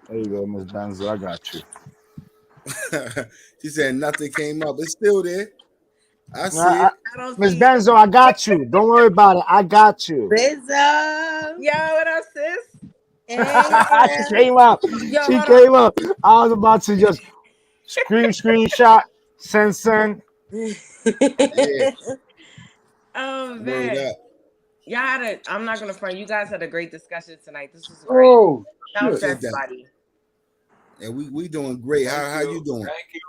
There you go, Miss Benzo. I got you. She said nothing came up. It's still there. I see I- it. I don't Miss see Benzo, I got you. Don't worry about it. I got you. Benzo. Yo, what up, sis? Hey, She came up. Yo, She hold on. came up. I was about to just screenshot, send. Yeah, Oh word man, up. y'all had I'm not gonna front. You guys had a great discussion tonight. This was great. Oh, Shout out shit. to everybody. And we doing great. How you doing? Thank you.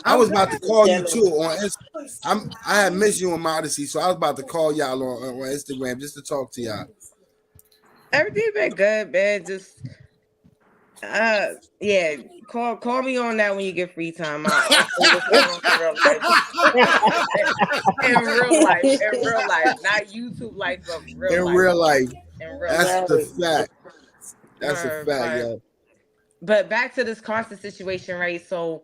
I was about to call you Chilling. too on Instagram. I had missed you on Modesty, so I was about to call y'all on Instagram just to talk to y'all. Everything been good, man. Just yeah. Call me on that when you get free time. I'll see what's going on in real life. In real life, not YouTube life, but real In life. real life, In real that's life. the fact. That's a Word, fact, but- yo. But back to this constant situation, right? So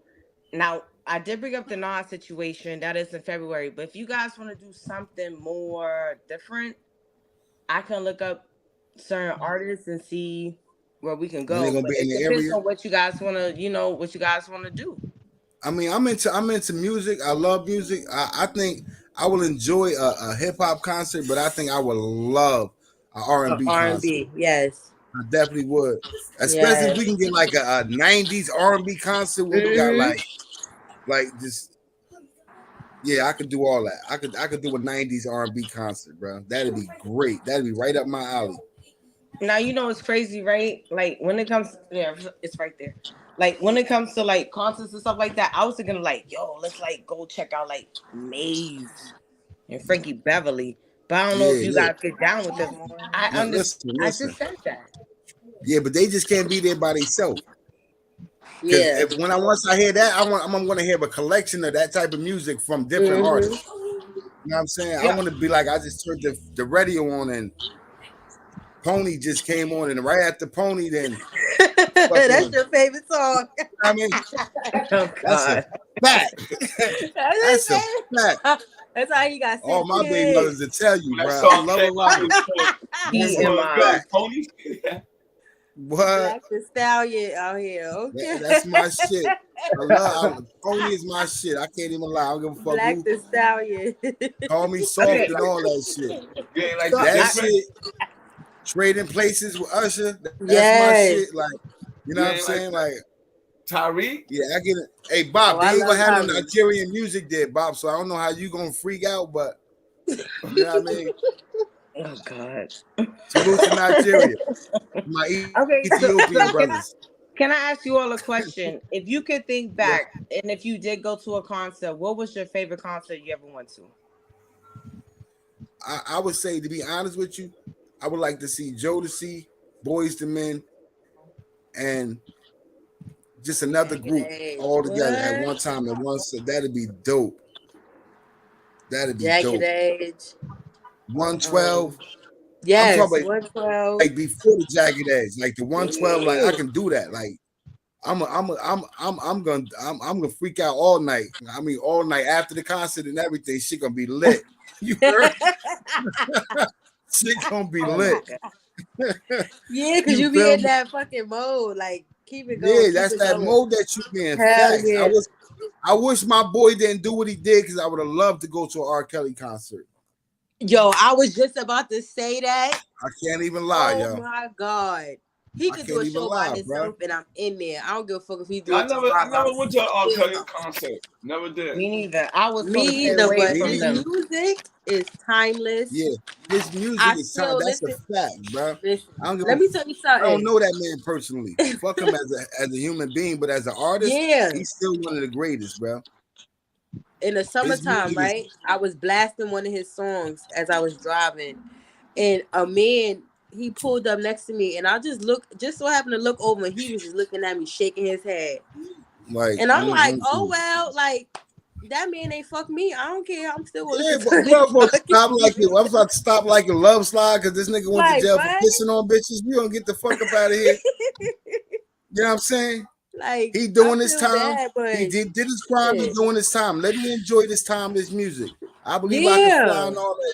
now I did bring up the Nas situation. That is in February. But if you guys want to do something more different, I can look up certain artists and see where we can When they go. gonna But be in it the depends area? on what you guys want to, what you guys want to do. I mean, I'm into music. I love music. I think I will enjoy a hip hop concert, but I think I would love an R&B concert. R&B, yes. I definitely would, especially if we can get like a 90s R&B concert where we got like just yeah, I could do all that. I could do a 90s R&B concert, bro. That'd be great. That'd be right up my alley. Now it's crazy, right? Like when it comes, it's right there. Like when it comes to like concerts and stuff like that, I was thinking like, yo, let's like go check out like Maze and Frankie Beverly. But I don't know if you guys get down with this. I Now, understand. listen. I just said that. Yeah, but they just can't be there by themselves. Yeah. If once I hear that, I'm gonna hear a collection of that type of music from different artists. You know what I'm saying? Yeah. I want to be like, I just turned the radio on and Pony just came on, and right after Pony, then That's your favorite song. I mean, Oh that's God. a fact. That's a fact. That's how you got All my baby mothers to tell you, bro. That I song love came a lot. out That's before a fact. Pony. What? Black the Stallion out here. Okay. That's my shit. Pony is my shit. I can't even lie. I don't give a fuck Black who. the Stallion. Call me soft Okay. and all that shit. You ain't like That that shit. Trading places with Usher. That's my Yes. shit. Like, you know what I'm saying? Like, Tyreek. yeah, I get it. Hey, Bob, Oh, they I ain't gonna love have no Tyreek. Nigerian music there, Bob. So I don't know how you gonna freak out, but you know what I mean? Oh God. Salute to Nigeria. My Okay, so Ethiopian brothers. can I ask you all a question? If you could think back, and if you did go to a concert, what was your favorite concert you ever went to? I would say, to be honest with you, I would like to see Jodeci, Boyz II Men, and just another group all together at one time at once. So that'd be dope. That'd be Jagged dope. Edge. 112. Yes. I'm talking 112. like before the Jagged Edge, like the 112. Like I can do that. Like I'm gonna freak out all night. I mean, all night after the concert and everything. Shit gonna be lit. You heard? Shit gonna be Oh my lit. God. Yeah, because you be feel in me? that fucking mode. Like, keep it going. Yeah, keep that's it that going. mode that you be in. Hell Facts. yeah. I wish my boy didn't do what he did because I would have loved to go to an R. Kelly concert. Yo, I was just about to say that. I can't even lie, Oh yo. my God. He I could do can't a even show lie, by bro. himself and I'm in there. I don't give a fuck if he do I it never tomorrow. went to an R. Yeah. Kelly concert. Never did. Me neither. I was Me told to stay either, away but from his them. music is timeless. Yeah, his music I is still time. That's a listen. fact, bro. Listen, I don't give let a me tell you I don't something. know that man personally. Fuck him as a human being, but as an artist, Yeah. he's still one of the greatest, bro. In the His summertime, music right? I was blasting one of his songs as I was driving, and a man he pulled up next to me, and I just so happened to look over, and he was just looking at me, shaking his head, like, and I'm like, oh well, like that man ain't fuck me. I don't care. I'm still gonna yeah, listen but to bro, his bro, fucking stop like music. it. I'm about to stop like a love slide because this nigga went to Like jail for what? pissing on bitches. We don't get the fuck up out of here. You know what I'm saying? Like He I doing his feel time. bad, but He did his crime. He's shit. doing his time. Let me enjoy this time, this music. I believe I can fly Yeah. and all that.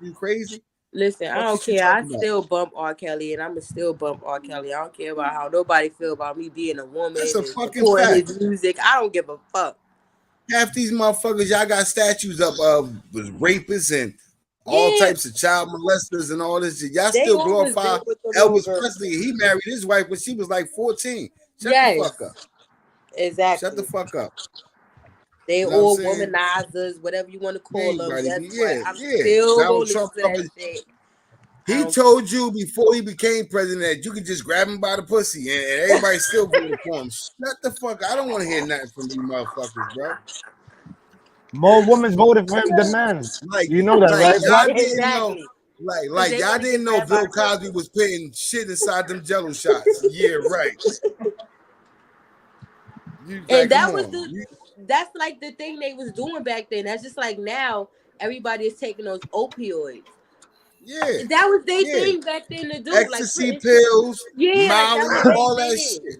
You crazy? Listen, I What don't you care. I talking about? still bump R. Kelly, and I'ma still bump R. Kelly. I don't care about how nobody feel about me being a woman That's a and fucking supporting fact. his music. I don't give a fuck. Half these motherfuckers, y'all got statues up of rapists and all Yeah, types of child molesters and all this shit. Y'all they still always glorify been with the little Elvis girl. Presley. He married his wife when she was like 14. Shut Yes, the fuck up. Shut the exactly. fuck up. They You know what I'm all saying? womanizers, whatever you want to call them. Anybody, Guess what? yeah, I'm yeah. still gonna Donald listen Trump to that talking. shit. He told you before he became president that you could just grab him by the pussy and everybody still voted for him. Shut the fuck up. I don't want to hear nothing from you motherfuckers, bro. More women voted for him than men. Like, You know that, right, y'all Black? didn't know. Exactly. Like they y'all wanna didn't get know grabbed by Bill the pussy. Cosby was putting shit inside them Jello shots. Yeah, right. You like, And that come was on. that's like the thing they was doing back then. That's just like now everybody is taking those opioids. Yeah, That was their yeah. thing back then to do. Ecstasy Like pills, yeah, like that Molly, was all their that thing. shit.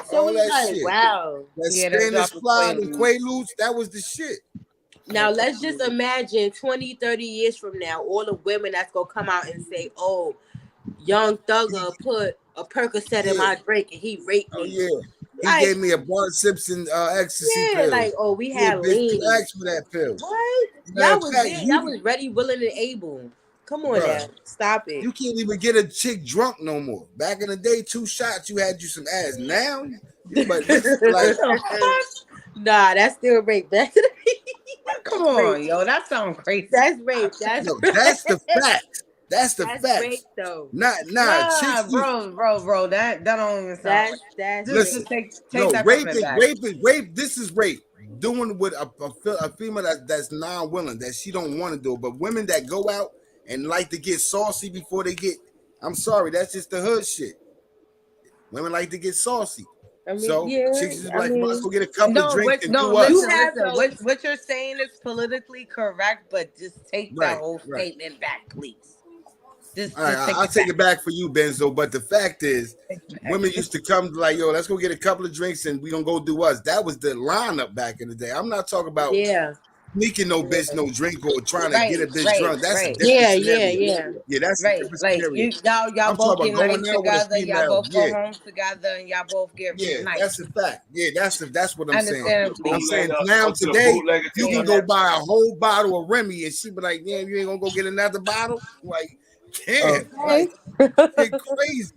So All it's that like, shit. wow. That Yeah, that Spanish dropping fly and Quaaludes. Quaaludes, that was the shit. Now let's just imagine 20, 30 years from now, all the women that's gonna come out and say, oh, Young Thugger put a Percocet in Yeah. my drink and he raped Oh me. yeah. He Like, gave me a Bart Simpson ecstasy yeah, pill. like, oh, we Yeah, had bitch, you lean. asked for that pill. What? Matter Y'all of was fact, there. Y'all was ready, willing, and able. Come on Bruh, now. Stop it. you can't even get a chick drunk no more. Back in the day, 2 shots, you had you some ass. Now, but this is like, Nah, that's still rape. That's Come on, yo, that sounds crazy. That's rape. That's no, that's the fact. That's the that's fact. rape though. Nah, Nah, chicks. bro, that don't even sound right. That's Listen, rape. Just take no, that rape comment is back. rape. This is rape. Doing with a female that's non-willing, that she don't want to do it. But women that go out and like to get saucy before they get, I'm sorry, that's just the hood shit. Women like to get saucy. I mean, So yeah, chicks is I like, mean, let's go get a couple of drinks and do listen, us. You have listen. those- What you're saying is politically correct, but just take Right, that whole right. statement back, please. Just All right, take I'll it take back. it back for you, Benzo. But the fact is, Take it back. women used to come like, yo, let's go get a couple of drinks and we gonna go do us. That was the lineup back in the day. I'm not talking about yeah, sneaking no bitch no drink or trying to get a bitch Right, drunk. That's a right. different yeah, scenario. Yeah, that's a Right, different like scenario. y'all I'm both talking get about nice going out with a together. Y'all female. both go Yeah, home together, and y'all both get yeah, nice. that's a fact. Yeah, that's what I'm saying. Understandably. I'm saying Bootlegger, now go to the today bootlegger you thing. can go buy a whole bottle of Remy and she be like, damn, you ain't gonna go get another bottle? Like, damn, like shit crazy.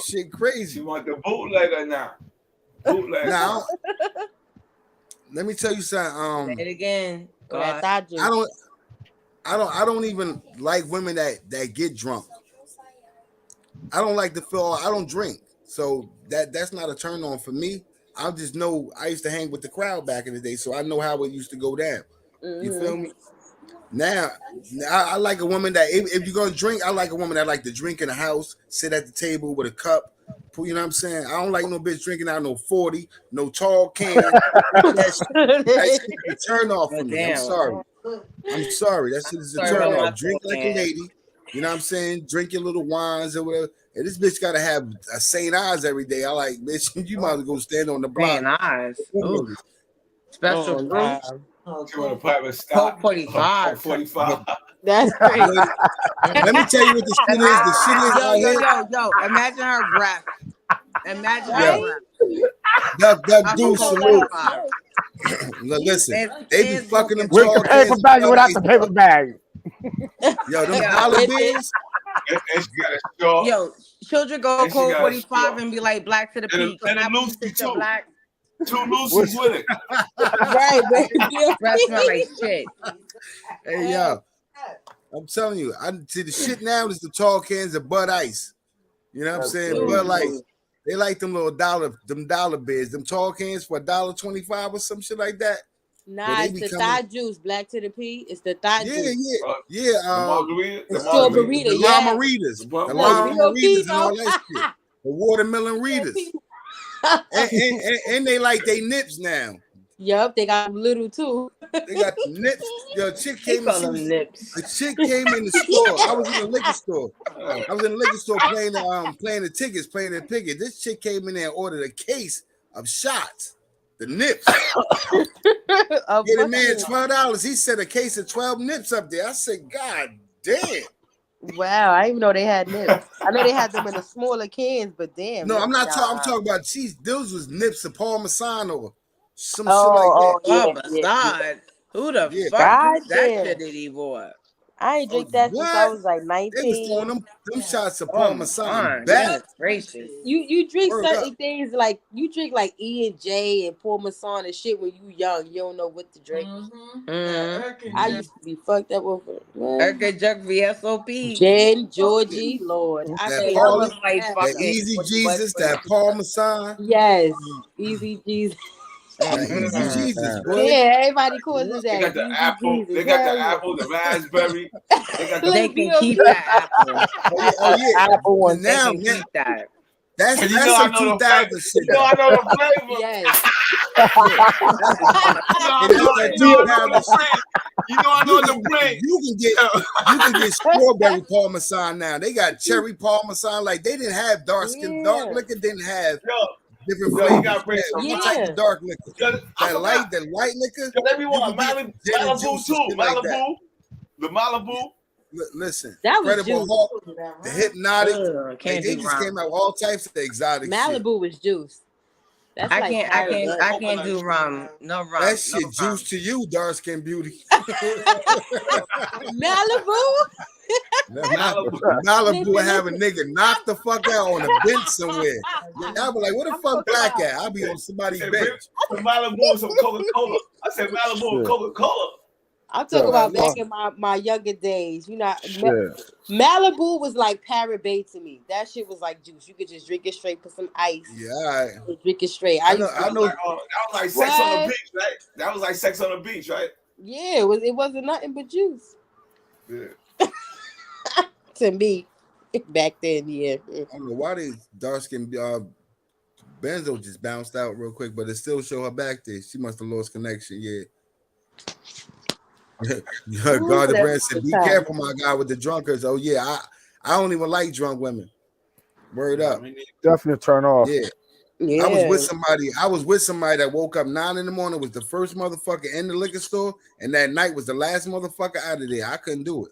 Shit You crazy. want the bootlegger now? Bootlegger. Now, let me tell you something. Say it again. or that God. thigh juice. I don't even like women that get drunk. I don't like to feel. I don't drink, so that's not a turn on for me. I just know I used to hang with the crowd back in the day, so I know how it used to go down. You feel me? Now, I like a woman that if you're gonna drink, I like a woman that like to drink in the house, sit at the table with a cup. You know what I'm saying? I don't like no bitch drinking out no 40, no tall can. That shit is a turn off for me. I'm sorry. I'm sorry. That shit is a Sorry turn about my off. Drink tall like can. a lady. You know what I'm saying? Drink your little wines or whatever. And this bitch gotta have a St. Ives every day. I like, bitch, you might as well go stand on the block. St. Ives. Ooh. Special Oh, fruit. wow. She want a private Coke stock. 45. 45. That's crazy. Let me tell you what the shit is. The shit is out here. Yo. Imagine her breath. Imagine Yeah. her breath. Duck Off of Goose Coke salute. 45. Listen, And they be kids fucking them With the tall paper kids. bag or without the paper bag? Yo, them Yeah. dollar bills. And she got a straw. Yo, children go And she Coke got a 45 straw. and be like black to the And a- peak. Can and a I please Lucy sit your too. black? 2 Lucy's with it. Right, but Breath smell like shit. Hey, yo. I'm telling you, I see the shit now is the tall cans of Bud Ice. You know what I'm That's saying? crazy. Bud Ice. They like them little dollar bills, them tall cans for $1.25 or some shit like that. nah, they it's be the coming- thigh juice, black to the P. It's the thigh Yeah, juice. yeah. The margarita. The strawberry, The yeah. llama readers. The Look, llama BOP, readers and all though. that shit. The watermelon readers. and they like they nips now. Yup, they got little too. They got the nips. Yo, chick came call in. them nips. A chick came in the store. I was in the liquor store. I was in the liquor store playing the tickets, playing the ticket. This chick came in there and ordered a case of shots. The nips. Of Get a man fucking- $12. He said a case of 12 nips up there. I said, God damn. Wow, I didn't even know they had nips. I know they had them in the smaller cans, but damn. No, I'm not nah. talking. I'm talking about cheese. Those was nips of Parmesan or some Oh, shit like that. Oh, my God. Who the Yeah. fuck God is that damn. shit that he bought? I ain't drink that since I What? was like They was 19. throwing them shots of Oh, my Parmesan God. back. Goodness gracious. You drink Word certain up. things like you drink like E&J and Parmesan and shit when you young. You don't know what to drink. Mm-hmm. I used to be fucked up over it. Man. Erka Jug VSOP. Jen, Georgie, Lord. I That say I was Parmesan, like, that fucking. Easy what- Jesus, that Parmesan, yes, Easy Jesus. that Easy Mm-mm. Jesus, boy. Yeah, everybody calls it They that. got the Easy apple. Jesus. They got Hell the yeah. apple, the raspberry. They got the. They Look, can BOP. keep that apple. Oh yeah. Apple one. They Now, can keep that. that's And you know some I know the 2000 flavor. shit. You know I know the flavor. Yes. And that's that You know I know 2000 the shit. brand. You know I know the brand. You can get strawberry Parmesan now. They got cherry Parmesan. Like they didn't have dark Yeah. liquor didn't have Yo, different yo, you flavors. gotta bring Yeah, some. one type Yeah. of dark liquor. Yo, I forgot. That light liquor. Cause everyone, You can get gin and Malibu juice too. and shit like that. Malibu, the Malibu. Listen, That was Incredible juice. Hulk, the Hypnotic. Ugh, Like, can't they do just rum. came out with all types of exotic shit. Malibu was juice. That's I like can't do rum. No rum. That shit no juice to you, dark skin beauty. Malibu. Malibu will have a nigga knock the fuck out on a bench somewhere. I'll be like, where the fuck Black at? I'll be on somebody's bench. Some Malibu and some Coca-Cola. I said Malibu and Coca-Cola. I'm talking So, about like, back in my younger days. You know, Shit. Malibu was like Parrot Bay to me. That shit was like juice. You could just drink it straight, put some ice, Yeah, all right. and drink it straight. I know. That was like sex on the beach, right? That was like sex on the beach, right? Yeah, it wasn't nothing but juice Yeah. to me back then. Yeah. I don't know why these dark skin Benzo just bounced out real quick, but it still show her back there. She must have lost connection. Yeah. God the brand said, "Be careful, my guy, with the drunkards." Oh yeah, I don't even like drunk women. Word up. Definitely turn off. Yeah. I was with somebody that woke up 9 a.m. was the first motherfucker in the liquor store, and that night was the last motherfucker out of there. I couldn't do it.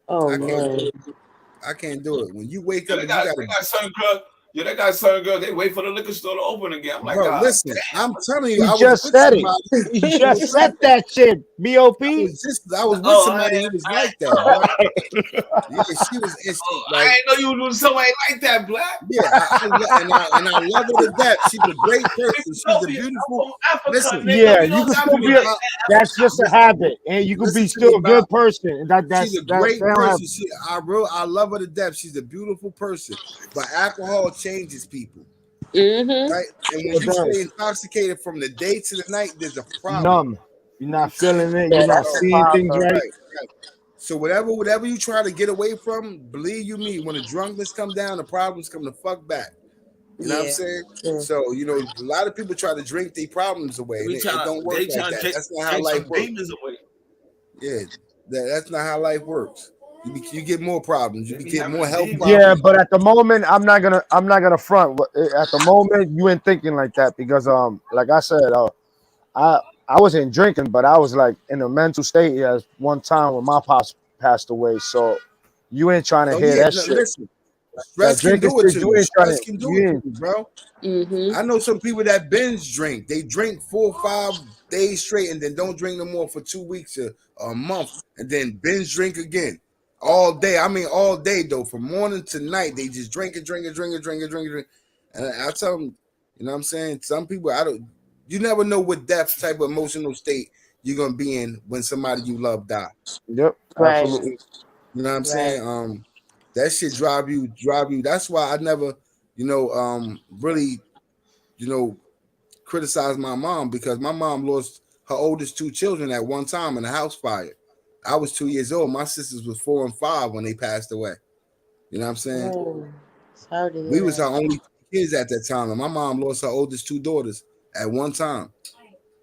Oh I can't do it. When you wake up, They got certain girls. Yeah, they got certain girls. They wait for the liquor store to open again. I'm like, bro, God, listen, damn. I'm telling you, He I was just with said it. somebody- He just said that shit. BOP. I was with somebody who was like that. Bro. Yeah, she was. I ain't know you was somebody like that, Black. Yeah, and I love her to death. She's a great person. She's a beautiful. Listen, Yeah, you can still be. That's just a habit, and you can be still a good person. And that's she's a great they don't have- person. I love her to death. She's a beautiful person, but alcohol changes people, Mm-hmm. right? And when It you does. stay intoxicated from the day to the night, there's a problem. numb. You're not feeling it. You're not seeing things right. So whatever you try to get away from, believe you me, when the drunkenness come down, the problems come the fuck back. You know what I'm saying? Yeah. So a lot of people try to drink their problems away. And it don't work like that. That's not how life works. Yeah, that's not how life works. You get more problems. You get more health problems. Yeah, but at the moment, I'm not gonna front. At the moment, you ain't thinking like that because like I said, I wasn't drinking, but I was like in a mental state as one time when my pops passed away. So you ain't trying to So hear yeah, that no, shit. listen, That stress can drinking do it shit, to you you. ain't trying Stress to. can do You it ain't. to you, bro. Mm-hmm. I know some people that binge drink. They drink 4 or 5 days straight and then don't drink no more for 2 weeks or a month and then binge drink again all day. I mean, all day though, from morning to night. They just drink. And I tell them, you know what I'm saying? Some people, you never know what death type of emotional state you're going to be in when somebody you love die. Yep, Right. absolutely. You know what I'm Right. saying? That shit drive you. That's why I never, really, criticize my mom, because my mom lost her oldest 2 children at one time in a house fire. I was 2 years old. My sisters was 4 and 5 when they passed away. You know what I'm saying? Oh, sorry to We hear was her that. only kids at that time, and my mom lost her oldest 2 daughters at one time.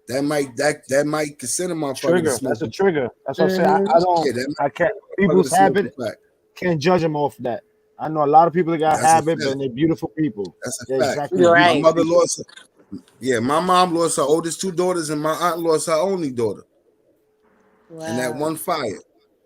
That might consider motherfucker to Trigger. smoke. That's a trigger. That's what I'm saying. Mm-hmm. I don't. Yeah, that I can't. motherfucker to People's smoke habit crack. can't judge them off that. I know a lot of people that got That's a habit, fact. but they're beautiful people. That's a They're fact. exactly You're My beautiful right. mother people. lost. Yeah, my mom lost her oldest 2 daughters, and my aunt lost her only daughter in that Wow. one fire.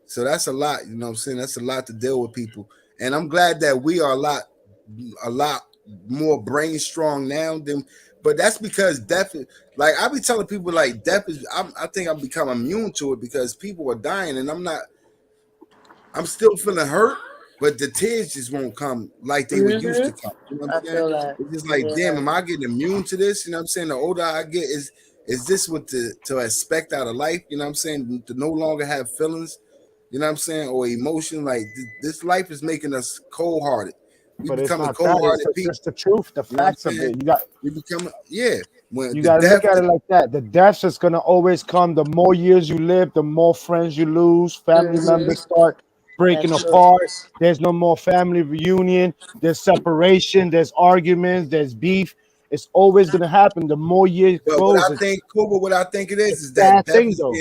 So that's a lot, you know what I'm saying? That's a lot to deal with people. And I'm glad that we are a lot more brain strong now than, but that's because death is, like I be telling people, like death is, I think I've become immune to it because people are dying and I'm still feeling hurt, but the tears just won't come like they would used to Mm-hmm. come. You know what I I'm saying? feel that. It's just like, Yeah. damn, am I getting immune to this? You know what I'm saying? The older I get, is this what to expect out of life? You know what I'm saying? To no longer have feelings, you know what I'm saying, or emotion. Like this life is making us cold hearted. We But it's becoming not cold that. It's hearted people. just the truth, the You know what I'm facts of saying? it. You got. We become, yeah. When You the got to look death, at it like that. The deaths is gonna always come. The more years you live, the more friends you lose. Family Mm-hmm. members start breaking That's true. apart. There's no more family reunion. There's separation. There's arguments. There's beef. It's always gonna happen. The more years but close, it's what I think it it's is a that sad thing though.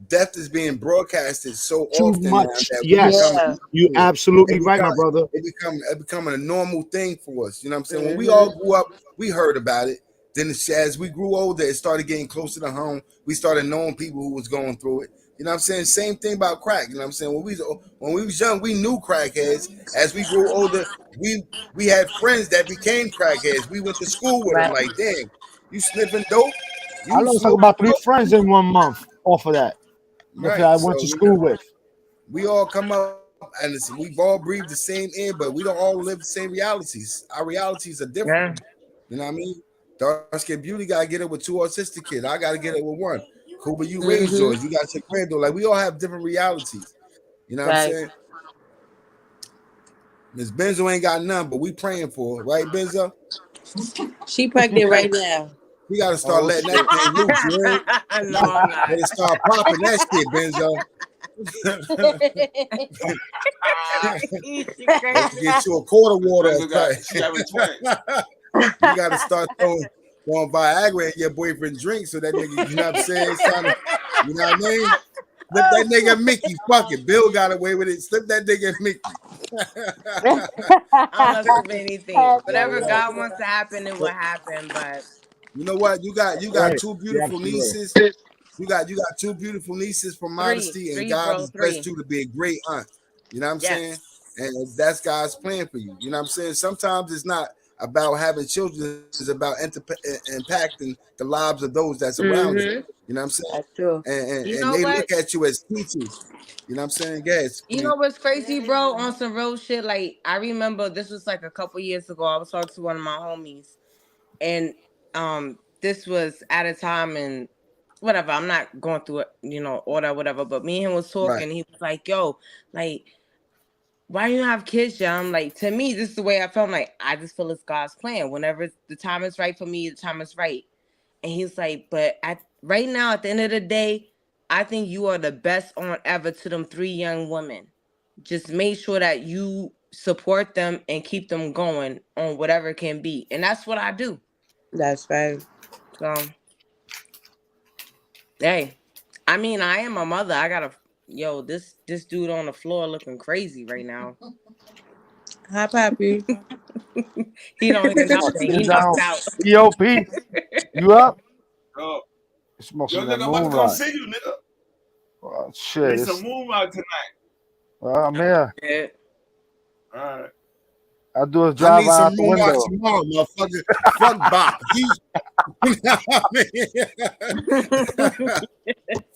death is being broadcasted so Too often now much. that we Yes, become Yeah. used you to it. absolutely It right, my become brother. it becoming a normal thing for us. You know what I'm saying? When we Mm-hmm. all grew up, we heard about it. Then as we grew older, it started getting closer to home. We started knowing people who was going through it. You know what I'm saying? Same thing about crack. You know what I'm saying? When we was young, we knew crackheads. As we grew older, we had friends that became crackheads. We went to school with them. Right. Like, damn, you sniffing dope? I You lost like smoking about 3 dope? friends in 1 month off of that. That Right. I So went to school with. we all come up and we've all breathed the same air, but we don't all live the same realities. Our realities are different. Yeah. You know what I mean? Dark Skin Beauty gotta get it with 2 autistic kids. I gotta get it with 1. Cooper, you raised Mm-hmm. yours. You got your granddaughter. Like we all have different realities. You know what I'm Right. saying? Miss Benzo ain't got none, but we praying for her, right, Benzo? She pregnant right now. We gotta start Oh letting shit. that thing loose. You heard? No, I'm not. Better start popping that shit, Benzo. She Let's crazy. get you a quarter water. She having twins. You gotta start throwing Viagra in your boyfriend drink so that nigga, you know what I'm saying? It's trying to, you know what I mean? Slip that nigga Mickey. Fuck it. Bill got away with it. Slip that nigga Mickey. I'm not slip anything. Whatever Yeah. God wants to happen, it will happen. But You know what? You got Right. 2 You're beautiful absolutely right. nieces. You got 2 beautiful nieces from modesty, and three, God bro, has blessed 3. you to be a great aunt. You know what I'm saying? Yes. And that's God's plan for you. You know what I'm saying? Sometimes it's not about having children, it's about impacting the lives of those that's around you. Mm-hmm. You know what I'm saying? That's true. And You know they what? look at you as teachers. You know what I'm saying? Yes. You know what's crazy, bro? On some real shit, like I remember this was like a couple years ago. I was talking to one of my homies, and this was at a time and whatever. I'm not going through it, order whatever. But me and him was talking. Right. He was like, "Yo, like, why you have kids, John?" Like, to me, this is the way I felt. Like, I just feel it's God's plan. Whenever the time is right for me, the time is right. And he's like, "But right now, at the end of the day, I think you are the best on ever to them 3 young women. Just make sure that you support them and keep them going on whatever it can be." And that's what I do. That's right. So, hey, I mean, I am a mother. I got this dude on the floor looking crazy right now. Hi, Pappy. He don't hear nothing. He knocked out. EOP, you up? Oh, smoke some Yo, of that nigga, I'm about to moon come rock. see you, nigga. Well, Need shit, some it's, moon rock tonight. I'm here. Yeah. All right. I do a I drive need out some the moon rock window. tomorrow, motherfucker. Fuck Bop. You know what I mean?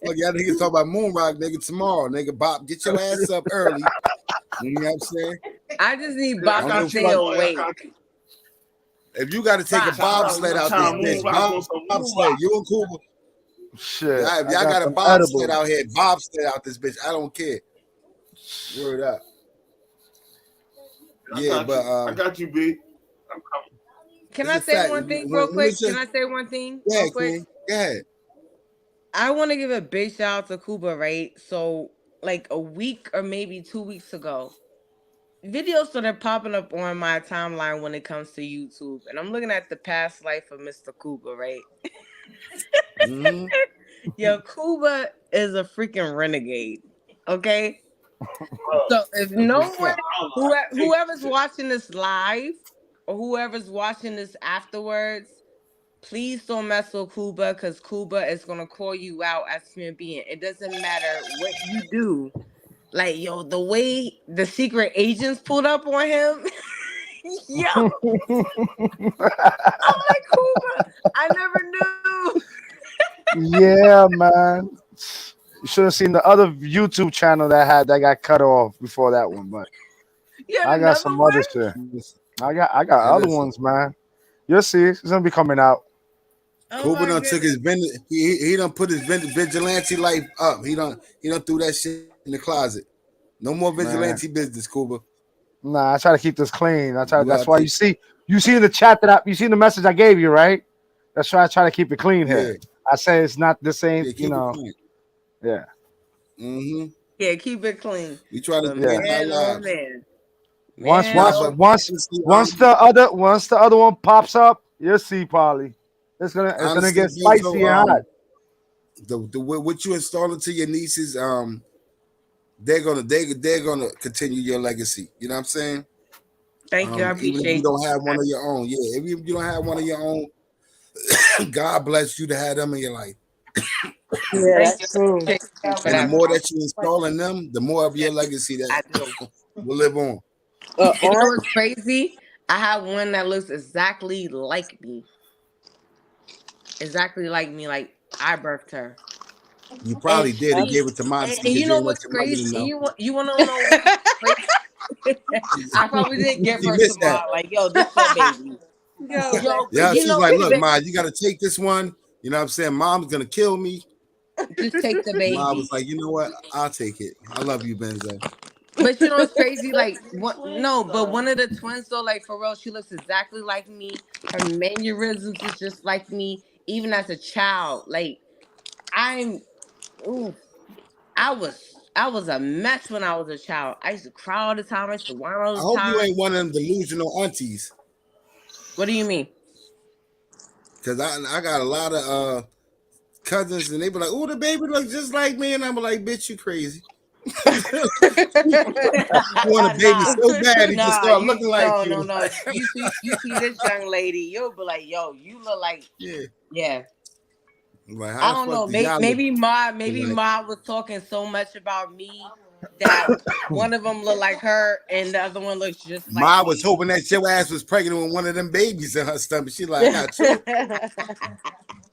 Fuck y'all niggas talk about moon rock, nigga, tomorrow. Nigga, Bop, get your ass up early. You know what I'm saying? I just need Yeah, Bob I to don't stay give a fuck. awake. If you got to take a Bob, bobsled out this Time moon bitch, rock on some moon bobsled, rock. you and Cuba. Shit, Yeah, if I y'all got got a some bobsled edibles. out here, bobsled out this bitch. I don't care. Word up. Yeah, but I got you, B. I'm coming. Can it's I a say fact. one thing When real quick? it's just, Can I say one thing go real ahead, quick? Queen. Go ahead. I want to give a big shout out to Cuba, right? So, like a week or maybe 2 weeks ago, videos started popping up on my timeline when it comes to YouTube, and I'm looking at the past life of Mr. Cuba, right? Mhm. Yo, Cuba is a freaking renegade. Okay, Bro, so if That's no a one, fact. whoever's watching this live or whoever's watching this afterwards, please don't mess with Cuba because Cuba is gonna call you out as a human being. It doesn't matter what you do. Like, yo, the way the secret agents pulled up on him, yo, I'm like, Cuba, I never knew. Yeah, man. You should have seen the other YouTube channel that got cut off before that one, but You had I got another some one? other shit. Listen, I got hey, other listen. ones, man. You'll see. It's gonna be coming out. Oh Cuba my done took goodness. his he done put his vigilante life up. He done threw that shit in the closet. No more Man. vigilante business, Cuba. Nah, I try to keep this clean. You That's out why there. you see in the chat you see the message I gave you, right? That's why I try to keep it clean Yeah, here. I say it's not the same, yeah, you keep it know. clean. Yeah. Mm-hmm. Yeah, keep it clean. We try to But stay in our man, oh lives. man. Once Man, Nah, oh but once honestly, once the other one pops up, you'll see, Polly. It's gonna get spicy and hot. the what you install into your nieces, they're gonna continue your legacy. You know what I'm saying? thank you. I Even if you appreciate don't have one of your own, yeah. If you don't have one of your own, God bless you to have them in your life. Yeah, Thank you. that's true. Appreciate you for And the that. more that you install in them, the more of your legacy I that do. will live on. And you know Aunt, what's crazy? I have one that looks exactly like me. Exactly like me. Like I birthed her. You probably And did and she gave it to mommy and because you you know didn't want what's your mother crazy? to know. You wanna know what's crazy? I probably didn't give You her missed to that. mom. Like, yo, this your baby. yo, Yo, Yeah, you she's know, like, look, Ma, you got to take this one. You know what I'm saying? Mom's going to kill me. just take the Ma was baby. like, you know what? I'll take it. I love you, Benzo. But you know what's crazy? Like, but one of the twins though, like for real, she looks exactly like me. Her mannerisms is just like me. Even as a child, like I was a mess when I was a child. I used to cry all the time. I used to whine all I the hope you time. ain't one of them delusional aunties. What do you mean? Because I got a lot of cousins and they be like, oh, the baby looks just like me. And I'm like, bitch, you crazy. You want a baby so bad, he just start looking like you. No. You see this young lady, you'll be like, yo, you look like yeah. Like, I how don't the know. fuck do y'all Maybe look Ma was talking so much about me that one of them looked like her and the other one looks just like Ma me. was hoping that your ass was pregnant with one of them babies in her stomach. She like, I got two.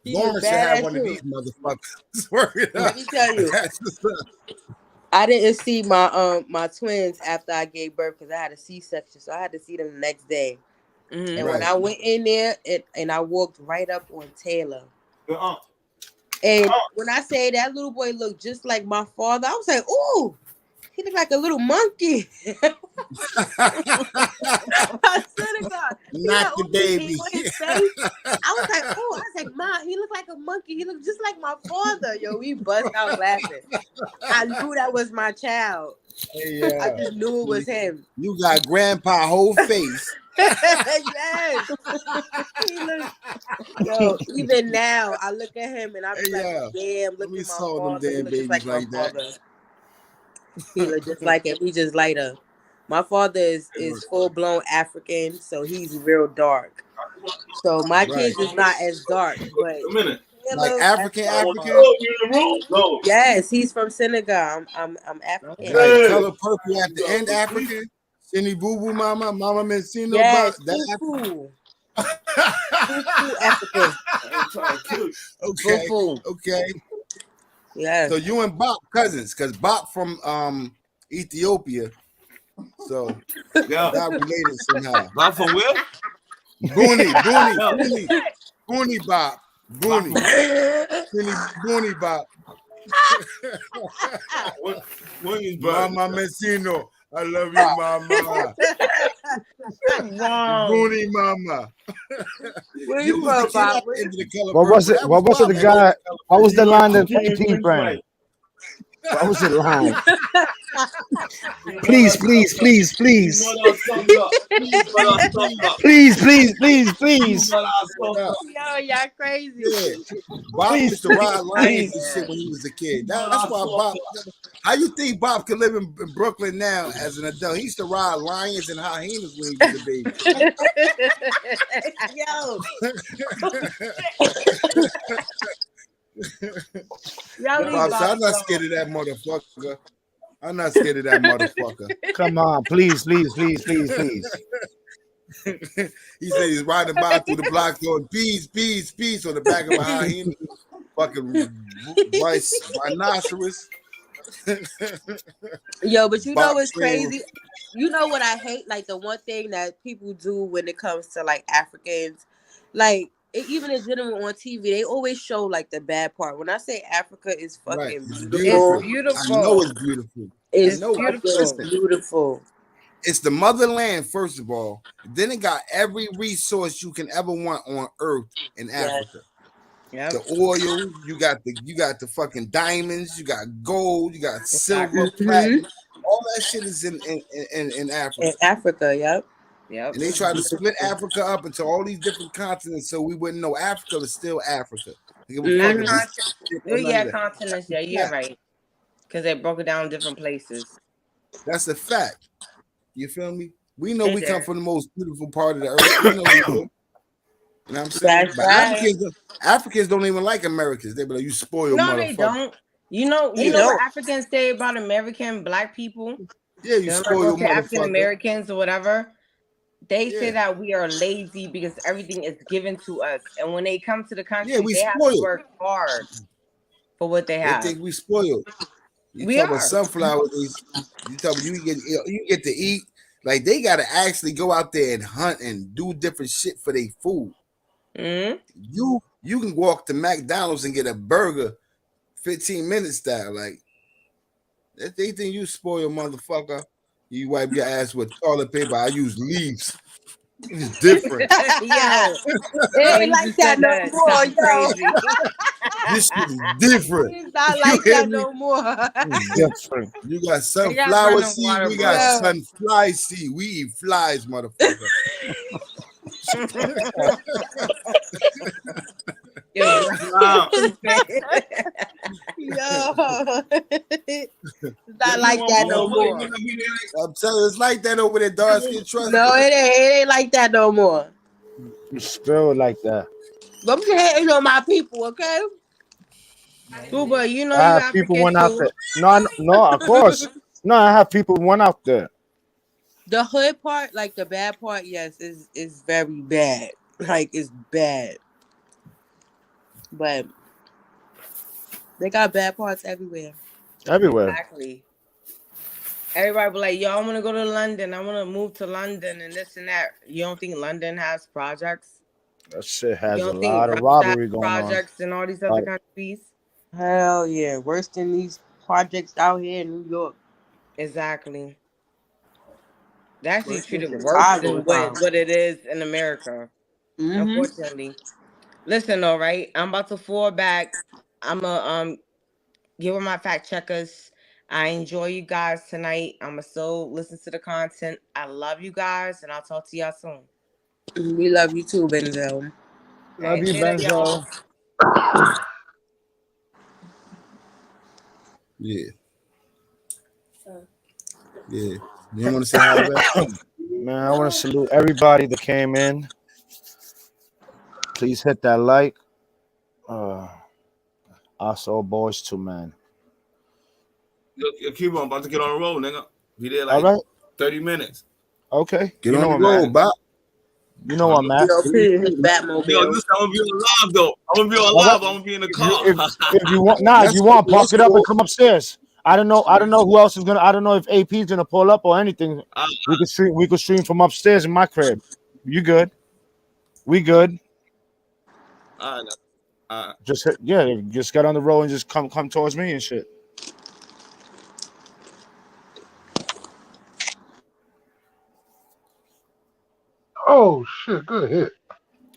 Lauren should have one of these motherfuckers. let me tell you, I didn't see my twins after I gave birth because I had a C-section, so I had to see them the next day. Mm-hmm. And when I went in there and I walked right up on Taylor. Uh-uh. And when I say that little boy looked just like my father, I was like, ooh, he looked like a little monkey. I swear to God. Not the baby. I was like, oh, I was like, Ma, he looked like a monkey. He looked just like my father. Yo, we bust out laughing. I knew that was my child. Hey, I just knew it was him. You got grandpa whole face. Yes. He looked, yo, even now, I look at him and I be like, damn, look at my father. He looks just like my father. He look just like him. He just lighter. My father is full-blown African, so he's real dark. So my kids is not as dark, but Like African. Oh, you in the room? No. Yes, he's from Senegal. I'm African. Like color purple at the end, African. Cindy Boo Boo Mama, Mama Messino. Yes, That Fufu. Fufu African. okay, Fufu. okay. Yeah. So you and Bop cousins, because Bop from Ethiopia. So y'all related somehow. Bop from where? Booney Bop. Booney Bop. Mama Messino. I love you, Mama. Wow. Booney Mama. Where you from, Bob? What was it? What was it? The guy? What was the line that he ran? What was the line? Please. Please. Yo, y'all crazy. Bob used to ride lions and shit when he was a kid. That's why Bob. How you think Bob could live in Brooklyn now as an adult? He used to ride lions and hyenas when he was a baby. Bob, so I'm not scared of that motherfucker. I'm not scared of that motherfucker. Come on, please. He said he's riding by through the block going peace on the back of a hyena. Fucking rhinoceros. Yo, but you know Bob what's Trail. crazy? You know what I hate? Like the one thing that people do when it comes to like Africans, like even in general on TV, they always show like the bad part. When I say Africa is fucking Right. beautiful, It's beautiful. I know it's beautiful. it's beautiful. beautiful. It's the motherland, first of all. Then it got every resource you can ever want on earth in Africa. Yep. The oil, you got the fucking diamonds, you got gold, you got silver, Mhm. platinum. All that shit is in Africa. In Africa, yep. Yep. And they try to split Africa up into all these different continents so we wouldn't know Africa is still Africa. They give a fuck if Oh, it's- yeah, continents. Yeah, you're right. Because they broke it down in different places. That's a fact. You feel me? We know Hey we come there. from the most beautiful part of the earth. We know we do. You know what I'm saying? That's But right. Africans don't even like Americans. They be like, you spoiled No, motherfucker. they don't. You know They what don't. Africans say about American black people? Yeah, you I'm not spoiled gonna say African motherfucker. Americans or whatever. They say Yeah. that we are lazy because everything is given to us. And when they come to the country, Yeah, we they have to spoiled. work hard for what they They have. think we spoiled. You We talk about are. sunflowers. You talk about you get to eat. Like they gotta actually go out there and hunt and do different shit for their food. Mhm. You can walk to McDonald's and get a burger 15 minutes style. Like they think you spoiled motherfucker. You wipe your ass with toilet paper. I use leaves. It's different. Yo, It ain't like that no more, sound yo. crazy. This shit is different. It's not You like hear that me? no more. It's different. You got got sunflower running seed. water, We got bro. sunfly seed. We eat flies, motherfucker. Yo, Wow. Yo. It's not like that no more. I'm telling you, it's like that over there, dark skin. Trust No, me. it ain't like that no more. You spill like that. But I'm just hating on my people, okay? Cuba, you know I you have people African went out too. there. No, of course. No, I have people went out there. The hood part, like the bad part, yes, is very bad. Like it's bad. But they got bad parts everywhere. Everywhere. Exactly. Everybody be like, yo, I want to go to London. I want to move to London and this and that. You don't think London has projects? That shit has You a don't think lot of Russia has robbery going on. projects in all these Lot other of- countries? Hell yeah. Worse than these projects out here in New York. Exactly. They actually Worse treat than it worse Chicago than now. what it is in America. Mm-hmm. Unfortunately. Listen though, right? I'm about to fall back. I'ma give them my fact checkers. I enjoy you guys tonight. I'ma still listen to the content. I love you guys, and I'll talk to y'all soon. We love you too, Benzel. Love you, Later, y'all. Benzo. Yeah. Yeah. You don't want to say hi to that? Man, I want to salute everybody that came in. Please hit that like. I saw Boys II Men. Yo, Cuba, I'm about to get on the road, nigga. Be there All like right. 30 minutes. Okay. Get You on know the I'm at. road, Bob. You know I'm at. Yo, P, his Yo, Batmobile. listen, I'm gonna be on live though. I'm gonna be on All right. live. I'm gonna be in the car. If you want, nah, if That's you want, cool. park That's it up and cool. come upstairs. I don't know who else is gonna. I don't know if AP is gonna pull up or anything. We could stream. We could stream from upstairs in my crib. You good? We good? All right. Just get on the road and just come towards me and shit. Oh shit, good hit.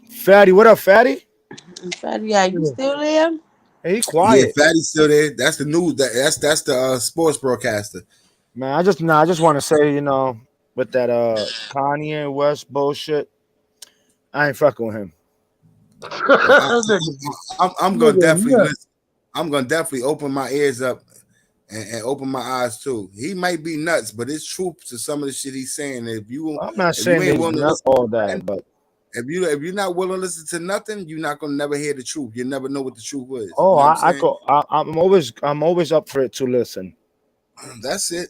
Fatty, what up, Fatty? Fatty, yeah, you still there? Hey, he Yeah, quiet. Fatty's still there. That's the news. That's the sports broadcaster. Man, I just want to say, with that Kanye and West bullshit, I ain't fucking with him. I'm gonna definitely listen. I'm gonna definitely open my ears up and open my eyes too. He might be nuts, but it's truth to some of the shit he's saying. I'm not saying he's not all that, but if you're not willing to listen to nothing, you're not gonna never hear the truth. You never know what the truth is. oh, You know what I'm always up for it to listen. That's it.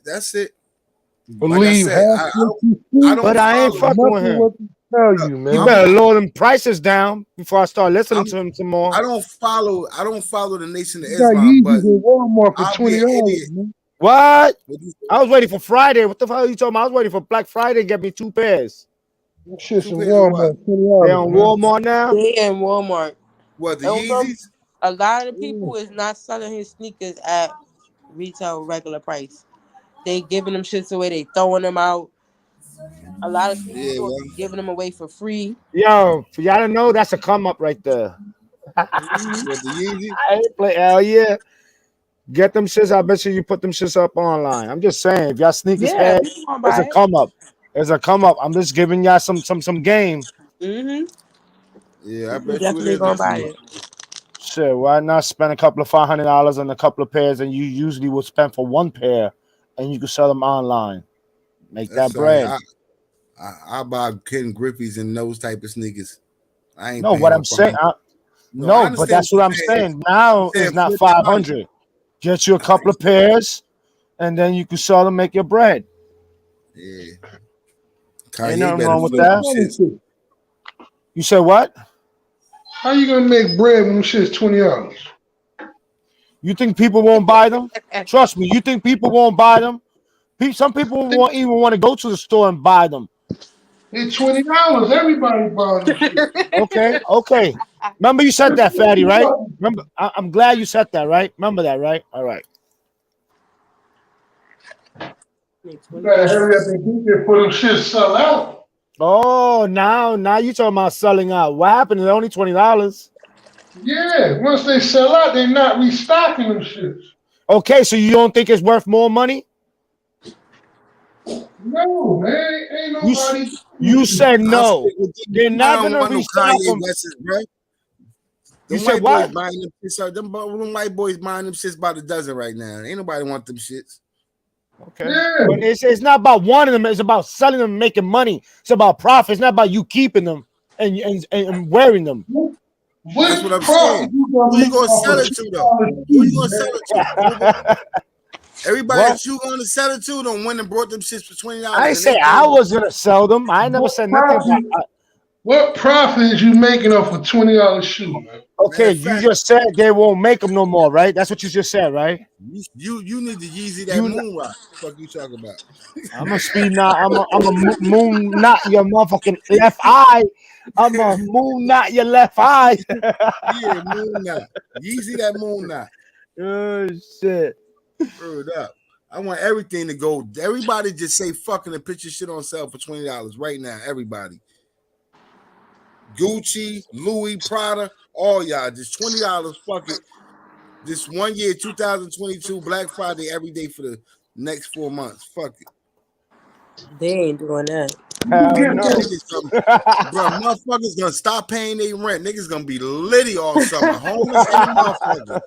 Believe like I said, but I ain't fucking with him. Tell you, man. You better lower them prices down before I start listening to him some more. I don't follow the Nation of You got Islam, but Yeezys at Walmart for I'll be an $20. idiot. Man. What? I was waiting for Friday. What the fuck are you talking about? I was waiting for Black Friday to get me 2 pairs. That shit's in Two pairs of Walmart, $20. They on Walmart now? They in Walmart. What, the Also, Yeezys? a lot of the people is not selling his sneakers at retail regular price. They giving them shits away. They throwing them out. A lot of sneaker stores giving them away for free. Yo, for y'all to know, that's a come up right there. What, the Yeezy? I ain't play. Hell yeah. Get them shits. I bet you put them shits up online. I'm just saying, if y'all sneakers head, it's a come up. It's a come up. I'm just giving y'all some game. Mm-hmm. Yeah, I bet Definitely you gonna buy it. Shit, why not spend a couple of $500 on a couple of pairs, and you usually would spend for one pair, and you can sell them online. Make that bread. I buy Ken Griffey's and those type of sneakers. I ain't. No, what I'm saying. No, but that's what I'm saying. Now it's not 500. Get you a couple of pairs, and then you can sell them, make your bread. Yeah. Ain't nothing wrong with that. You said what? How you gonna make bread when shit's $20? You think people won't buy them? Trust me. You think people won't buy them? Some people won't even want to go to the store and buy them. It's $20. Everybody buying this shit. Okay. Remember you said that, Fatty, right? Remember, I'm glad you said that, right? Remember that, right? All right. You gotta hurry up and get there before them shit sell out. Oh, now you talking about selling out. What happened? It's only $20. Yeah, once they sell out, they're not restocking them shits. Okay, so you don't think it's worth more money? No, man, ain't nobody. You said no. They're not gonna restock them. You said what? Buying them shits, them white boys buying them shits by the dozen right now. Ain't nobody want them shits. Okay, but it's not about wanting them. It's about selling them, and making money. It's about profit. It's not about you keeping them and wearing them. That's what I'm saying. Who you gonna sell it to though? Who you gonna sell it to? Everybody that you gonna sell it to don't went and brought them shits for $20. I ain't say I was gonna sell them. I never said nothing. What profit is you making off a $20 shoe, man? Okay, you just said they won't make them no more, right? That's what you just said, right? You need to Yeezy that moon rock. What the fuck you talking about? I'm a speed knot. I'm a moon knot your motherfucking left eye. I'm a moon knot your left eye. Yeah, moon knot. Yeezy that moon knot. Oh shit. Word up. I want everything to go. Everybody just say fucking and put your shit on sale for $20 right now. Everybody. Gucci, Louis, Prada, all y'all. Just $20. Fuck it. This 1 year, 2022, Black Friday, every day for the next 4 months. Fuck it. They ain't doing that. Bro, motherfuckers gonna stop paying their rent. Niggas gonna be litty all summer. Homeless in the motherfucker.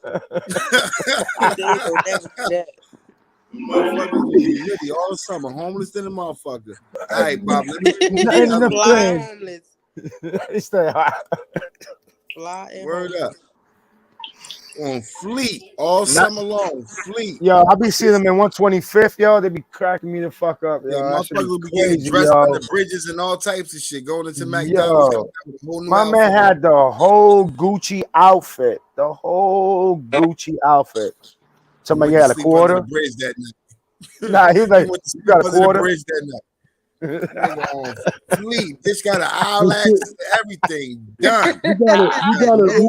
Motherfuckers gonna be litty all summer. Homeless in the motherfucker. All right, Bob. Fly homeless. Stay hot. Fly Word up. on Fleet all Not, summer long. Fleet. yo, I be seeing them in 125th, yo. They be cracking me the fuck up, Yeah, yo. That should be motherfuckers will be getting crazy, dressed yo. under bridges and all types of shit. Going into McDonald's, coming Yo, out with a whole new my man outfit. had the whole Gucci outfit. The whole Gucci outfit. He Somebody went to had a sleep under the quarter. bridge that night. Nah, he was He like, went to you sleep got a under the quarter? bridge that night. Nigga on Fleet. This got an owl This shit, access to everything. Done. you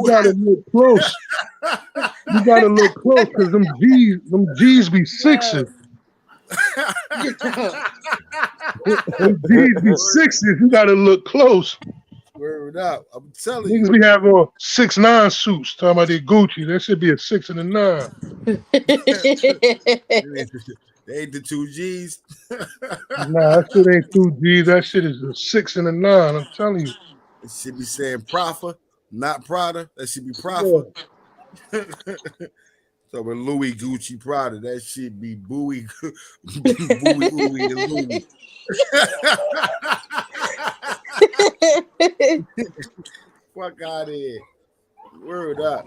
gotta look close. You gotta look close because them G's be sixes. Them G's be sixes. You gotta look close. Word up. I'm telling you. Niggas be having 6'9" suits. Talking about their Gucci. That should be a 6 and a 9. They ain't the 2 G's. Nah, that shit ain't 2 G's. That shit is a 6 and a 9. I'm telling you. It should be saying Profa, not Prada. That should be Profa. Yeah. So with Louis Gucci Prada, that should be Bowie Ooey and Louis. Fuck out of here. Word up.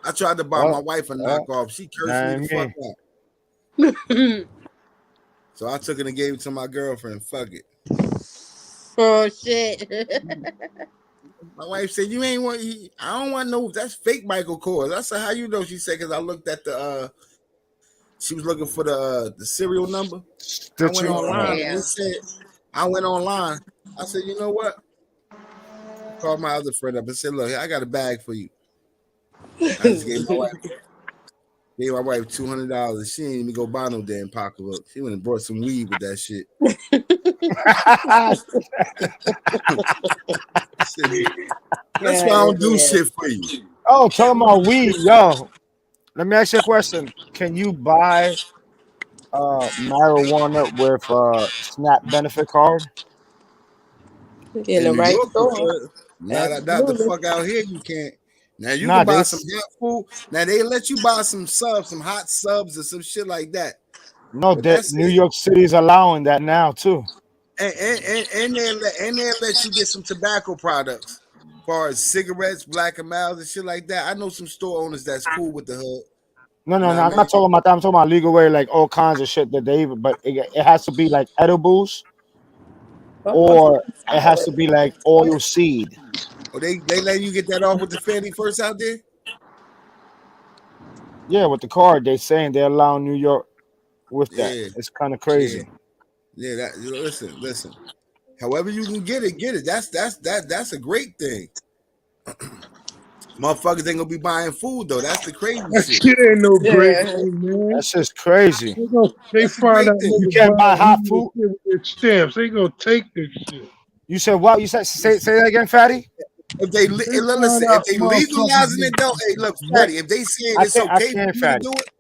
I tried to buy my wife a knockoff. She cursed me the fuck out. So I took it and gave it to my girlfriend. Fuck it. Oh shit. My wife said, "You ain't want. I don't want no. That's fake Michael Kors." I said, "How you know?" She said, "Because I looked at the. She was looking for the serial number. I went online. And it said, I went online. I said, you know what? I called my other friend up and said, look, I got a bag for you. I just gave my wife $200. She ain't even go buy no damn pocketbook. She went and brought some weed with that shit. That's why I don't do shit for you. Oh, talking about weed, yo. Let me ask you a question. Can you buy marijuana with SNAP benefit card? In the New right York, store. not the fuck out here. You can't. Now you Nah, can buy they- some hot food. Now they let you buy some subs, some hot subs, or some shit like that. No, But that that's New it. York City is allowing that now too. And they let you get some tobacco products, as far as cigarettes, Black and Miles, and shit like that. I know some store owners that's cool with the hood. No, You know I'm what I mean? not talking about that. I'm talking about legal way, like all kinds of shit that they. But it has to be like edibles, or it has to be like oil seed. Or they let you get that off with the Fanny First out there. Yeah, with the card, they saying they're allowing New York with that. Yeah. It's kind of crazy. Yeah. That listen. However you can get it. That's a great thing. Motherfuckers ain't gonna be buying food though. That's the crazy That shit. shit ain't no great thing, man. That's just crazy. They That's a find great out thing. You niggas can't buy buying hot weed food. with their stamps. They gonna take this shit. You said what? You said say that again, Fatty. If they They listen, find if out they motherfuckers legalizing be- it though, hey, look, Fatty, if they saying it's okay for you to Fatty. do it,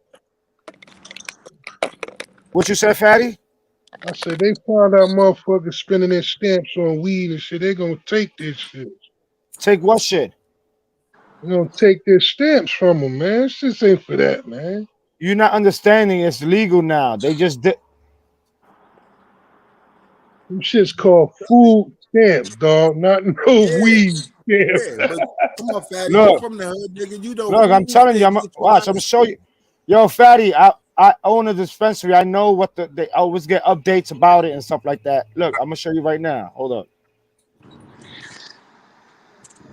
What you said, Fatty? I said they find out motherfuckers spending their stamps on weed and shit. They gonna take this shit. Take what shit? They gonna take their stamps from them, man. This shit ain't for that, man. You're not understanding. It's legal now. They just did. Them shit's called food stamps, dog. Not no weed stamps. yeah. But come on, Fatty, Look. you from the hood, nigga. You know. Look, I'm telling you, watch. I'm gonna show you. Yo, Fatty, I own a dispensary. I know what they always get updates about it and stuff like that. Look, I'm gonna show you right now. Hold up.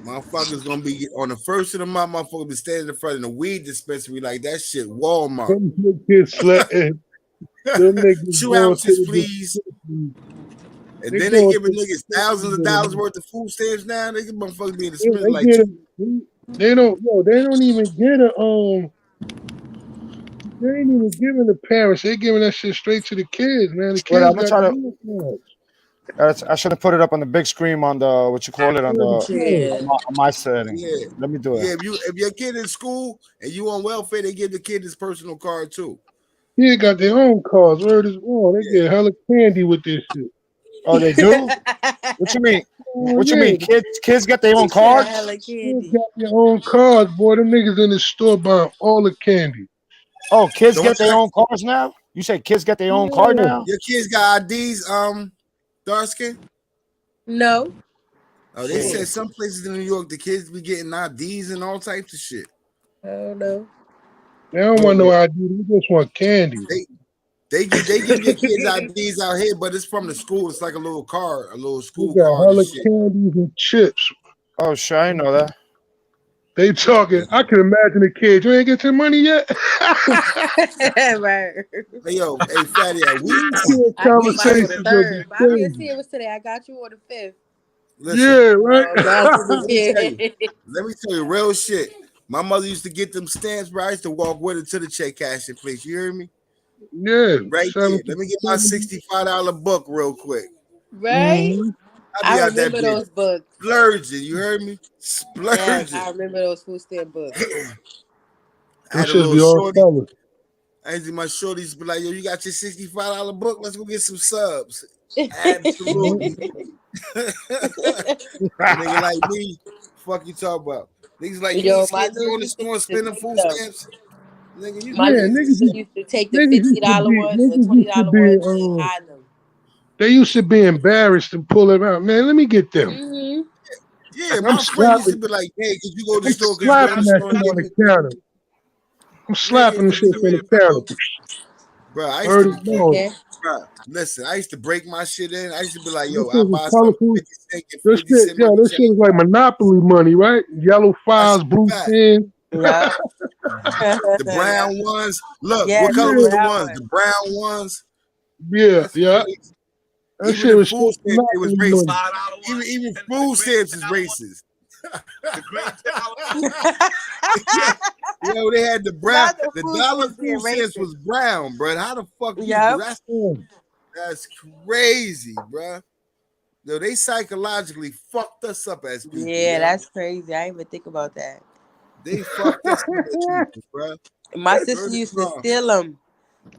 Motherfuckers gonna be on the first of the month. Motherfuckers be standing in front of the weed dispensary like that shit. Walmart. Them niggas sweating. Them niggas 2 going to ounces, the please. And They then they going giving to- niggas thousands of dollars worth of food stamps now. They motherfuckers be in the Yeah, spit they like get they don't even get a they ain't even giving the parents. They giving that shit straight to the kids, man. The Wait, kids I'm gonna got try the to. uniforms. I should have put it up on the big screen on the what you call it on the Yeah. on my setting. Yeah. Let me do it. Yeah, if your kid in school and you on welfare, they give the kid his personal card too. They got their own cars. Word is wrong. They get hella candy with this shit. Oh, they do? What you mean? What you mean? Kids get their own cards? Kids got their own cars, boy. Them niggas in the store buying all the candy. Oh, kids So get what's their that? own cars now? You say kids get their own car now? Your kids got IDs, dark skin? No. Oh, they said some places in New York the kids be getting IDs and all types of shit. I don't know. They don't want no ID. They just want candy. They give your kids IDs out here, but it's from the school. It's like a little card, a little They school got card and hella shit. candies and chips. Oh, shit, I know that. They talking. I can imagine the kids. You ain't get your money yet. Right. Hey, yo, hey, Fatty, I get mine on the Conversations gonna 3rd. be My man crazy. said it was today. I got you on the 5th. listen. Yeah, right. Oh, that's what Let me tell it you. Let me tell you real shit. My mother used to get them stamps, bro. I used to walk with her to the check cashing place. You hear me? Yeah, Right there. Let me get my $65 book real quick. Right? Mhm. I'll be I out that remember bitch those books. splurging. You heard me? Yes, Splurging. I remember those food stamp books. I had Them a should little be all shorty. colors. I used to my shorties be like, yo, you got your $65 book? Let's go get some subs. Absolutely. Nigga like me, fuck you talk about. Niggas like you Yo, ain't my scared to go little in the sister store and used to spend them take food them. stamps. Nigga, you My Yeah, little crazy. sister used to take the niggas used to $50 be ones and the niggas used to $20 be ones and hide them. they used to be embarrassed to pull it out. Man, let me get them. Mm-hmm. Yeah, I'm my friend used to slapping. be like, hey, could you go to the I'm store? Could you go to the slapping that store and shit give on me the counter. I'm slapping the nigga? shit from the counter. Bro, I used Heard to it known. Yeah. bro, listen, I used to break my shit in. I used to be like, This yo, shit I was buy something colorful. 50 cent, get This 50 shit, cent money this check. shit was like Monopoly money, right? Yellow That's fives, a blue fact. tens. Yeah. The brown ones. Look, Yeah, what color the was the brown ones? one. The brown ones. Yeah, That's yeah. crazy. That Even shit in was food straight stamps, it was Monopoly racist. money. Even food stamps is racist. Yo, they had the brown. Not the The food dollar stamps being food stamps racist. was brown, bro. How the fuck you? Yep. That's crazy, bro. Yo, they psychologically fucked us up as people. Yeah, Yo. that's crazy. I didn't even think about that. They fucked us up as people, bro. My sister Word is used to wrong. steal them.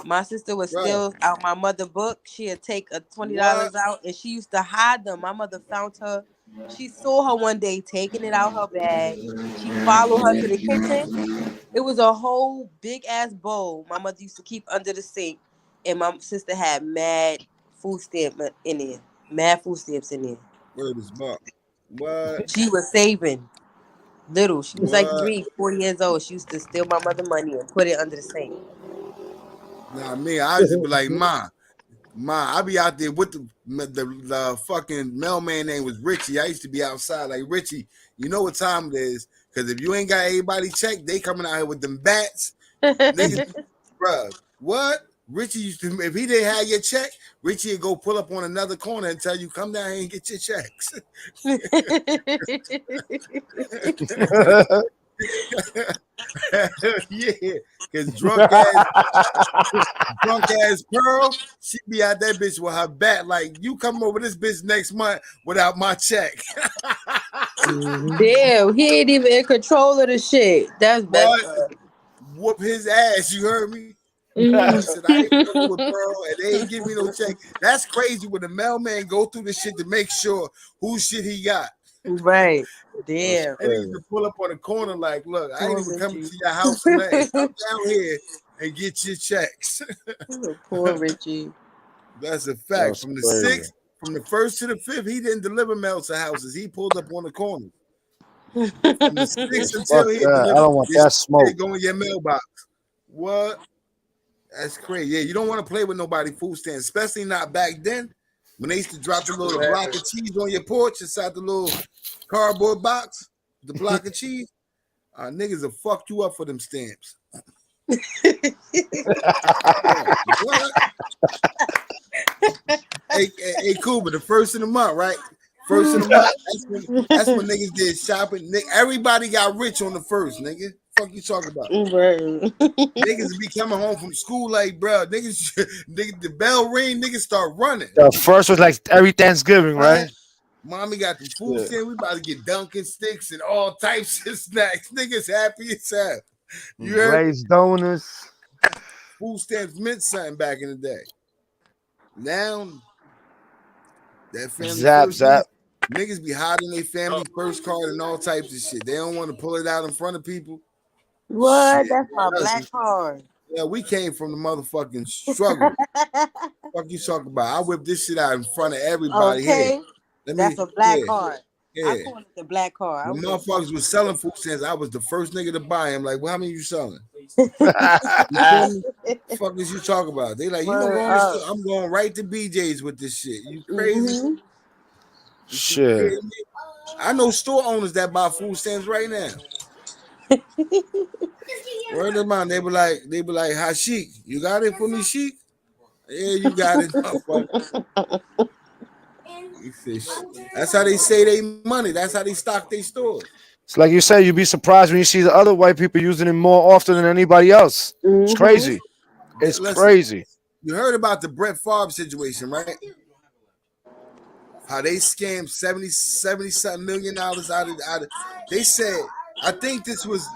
My sister would Bro, steal out my mother book. She'd take a $20 what? out and she used to hide them. My mother found her. She saw her one day taking it out her bag. She followed her to the kitchen. It was a whole big ass bowl my mother used to keep under the sink. And my sister had mad food stamp in there. Mad food stamps in there. Word is wrong. What? She was saving little. She was like What? 3, 4 years old. She used to steal my mother money and put it under the sink. Nah, me, I used to be like, Ma, I be out there with the fucking mailman name was Richie. I used to be outside like, Richie, you know what time it is? Because if you ain't got everybody checked, they coming out here with them bats. Niggas, bruh, what? Richie used to, if he didn't have your check, Richie would go pull up on another corner and tell you, come down here and get your checks. Yeah, because drunk ass Pearl, she be out that bitch with her bat like, you come over this bitch next month without my check. Damn, he ain't even in control of the shit. That's best. Whoop his ass, you heard me? Mhm. Listen, I ain't fucking with Pearl and they ain't give me no check. That's crazy when the mailman go through the shit to make sure whose shit he got. Right. Damn. And he used to pull up on the corner like, look, I ain't Poor even coming Richie. to your house today. Come down here and get your checks. Poor Richie. That's a fact. That's From the crazy. 6th, from the 1st to the 5th, he didn't deliver mail to houses. He pulled up on the corner. From the 6th until Fuck he that. I delivered don't want this that smoke. shit go in your mailbox. What? That's crazy. Yeah, you don't want to play with nobody food stand, especially not back then when they used to drop the little block of cheese on your porch inside the little cardboard box, the block of cheese. Niggas will fuck you up for them stamps. What? Hey, Cuba, the first of the month, right? First of the month. That's when niggas did shopping. Everybody got rich on the first, nigga. Fuck you talking about? Niggas be coming home from school like, bro, niggas, the bell ring, niggas start running. The first was like every Thanksgiving, right? Mommy got the food stand. We about to get Dunkin' sticks and all types of snacks. Niggas happy as hell. You heard? Glazed donuts. Food stamps meant something back in the day. Now, that family first, niggas be hiding their family first card and all types of shit. They don't want to pull it out in front of people. What? Shit, That's my black card. Yeah, we came from the motherfucking struggle. Fuck you talking about? I whip this shit out in front of everybody. Okay. Here, That's a black card. I Yeah. call it the black car. I When don't give a motherfuckers was selling food stamps, I was the first nigga to buy them. Like, well, how many you selling? You feel me? Fuck is you talking about? They like, you don't Word go in the up. store. I'm going right to BJ's with this shit. You crazy? Mhm. You Shit. kidding me? I know store owners that buy food stamps right now. Word of mouth. They be like, "Hi, Sheik, you got it for me, Sheik? Yeah, you got it, motherfucker." You say, that's how they say they money. That's how they stock their stores. It's like you said, you'd be surprised when you see the other white people using it more often than anybody else. It's Mhm. crazy. It's Listen, crazy. you heard about the Brett Favre situation, right? How they scammed 70 something $million out of they said, I think this was,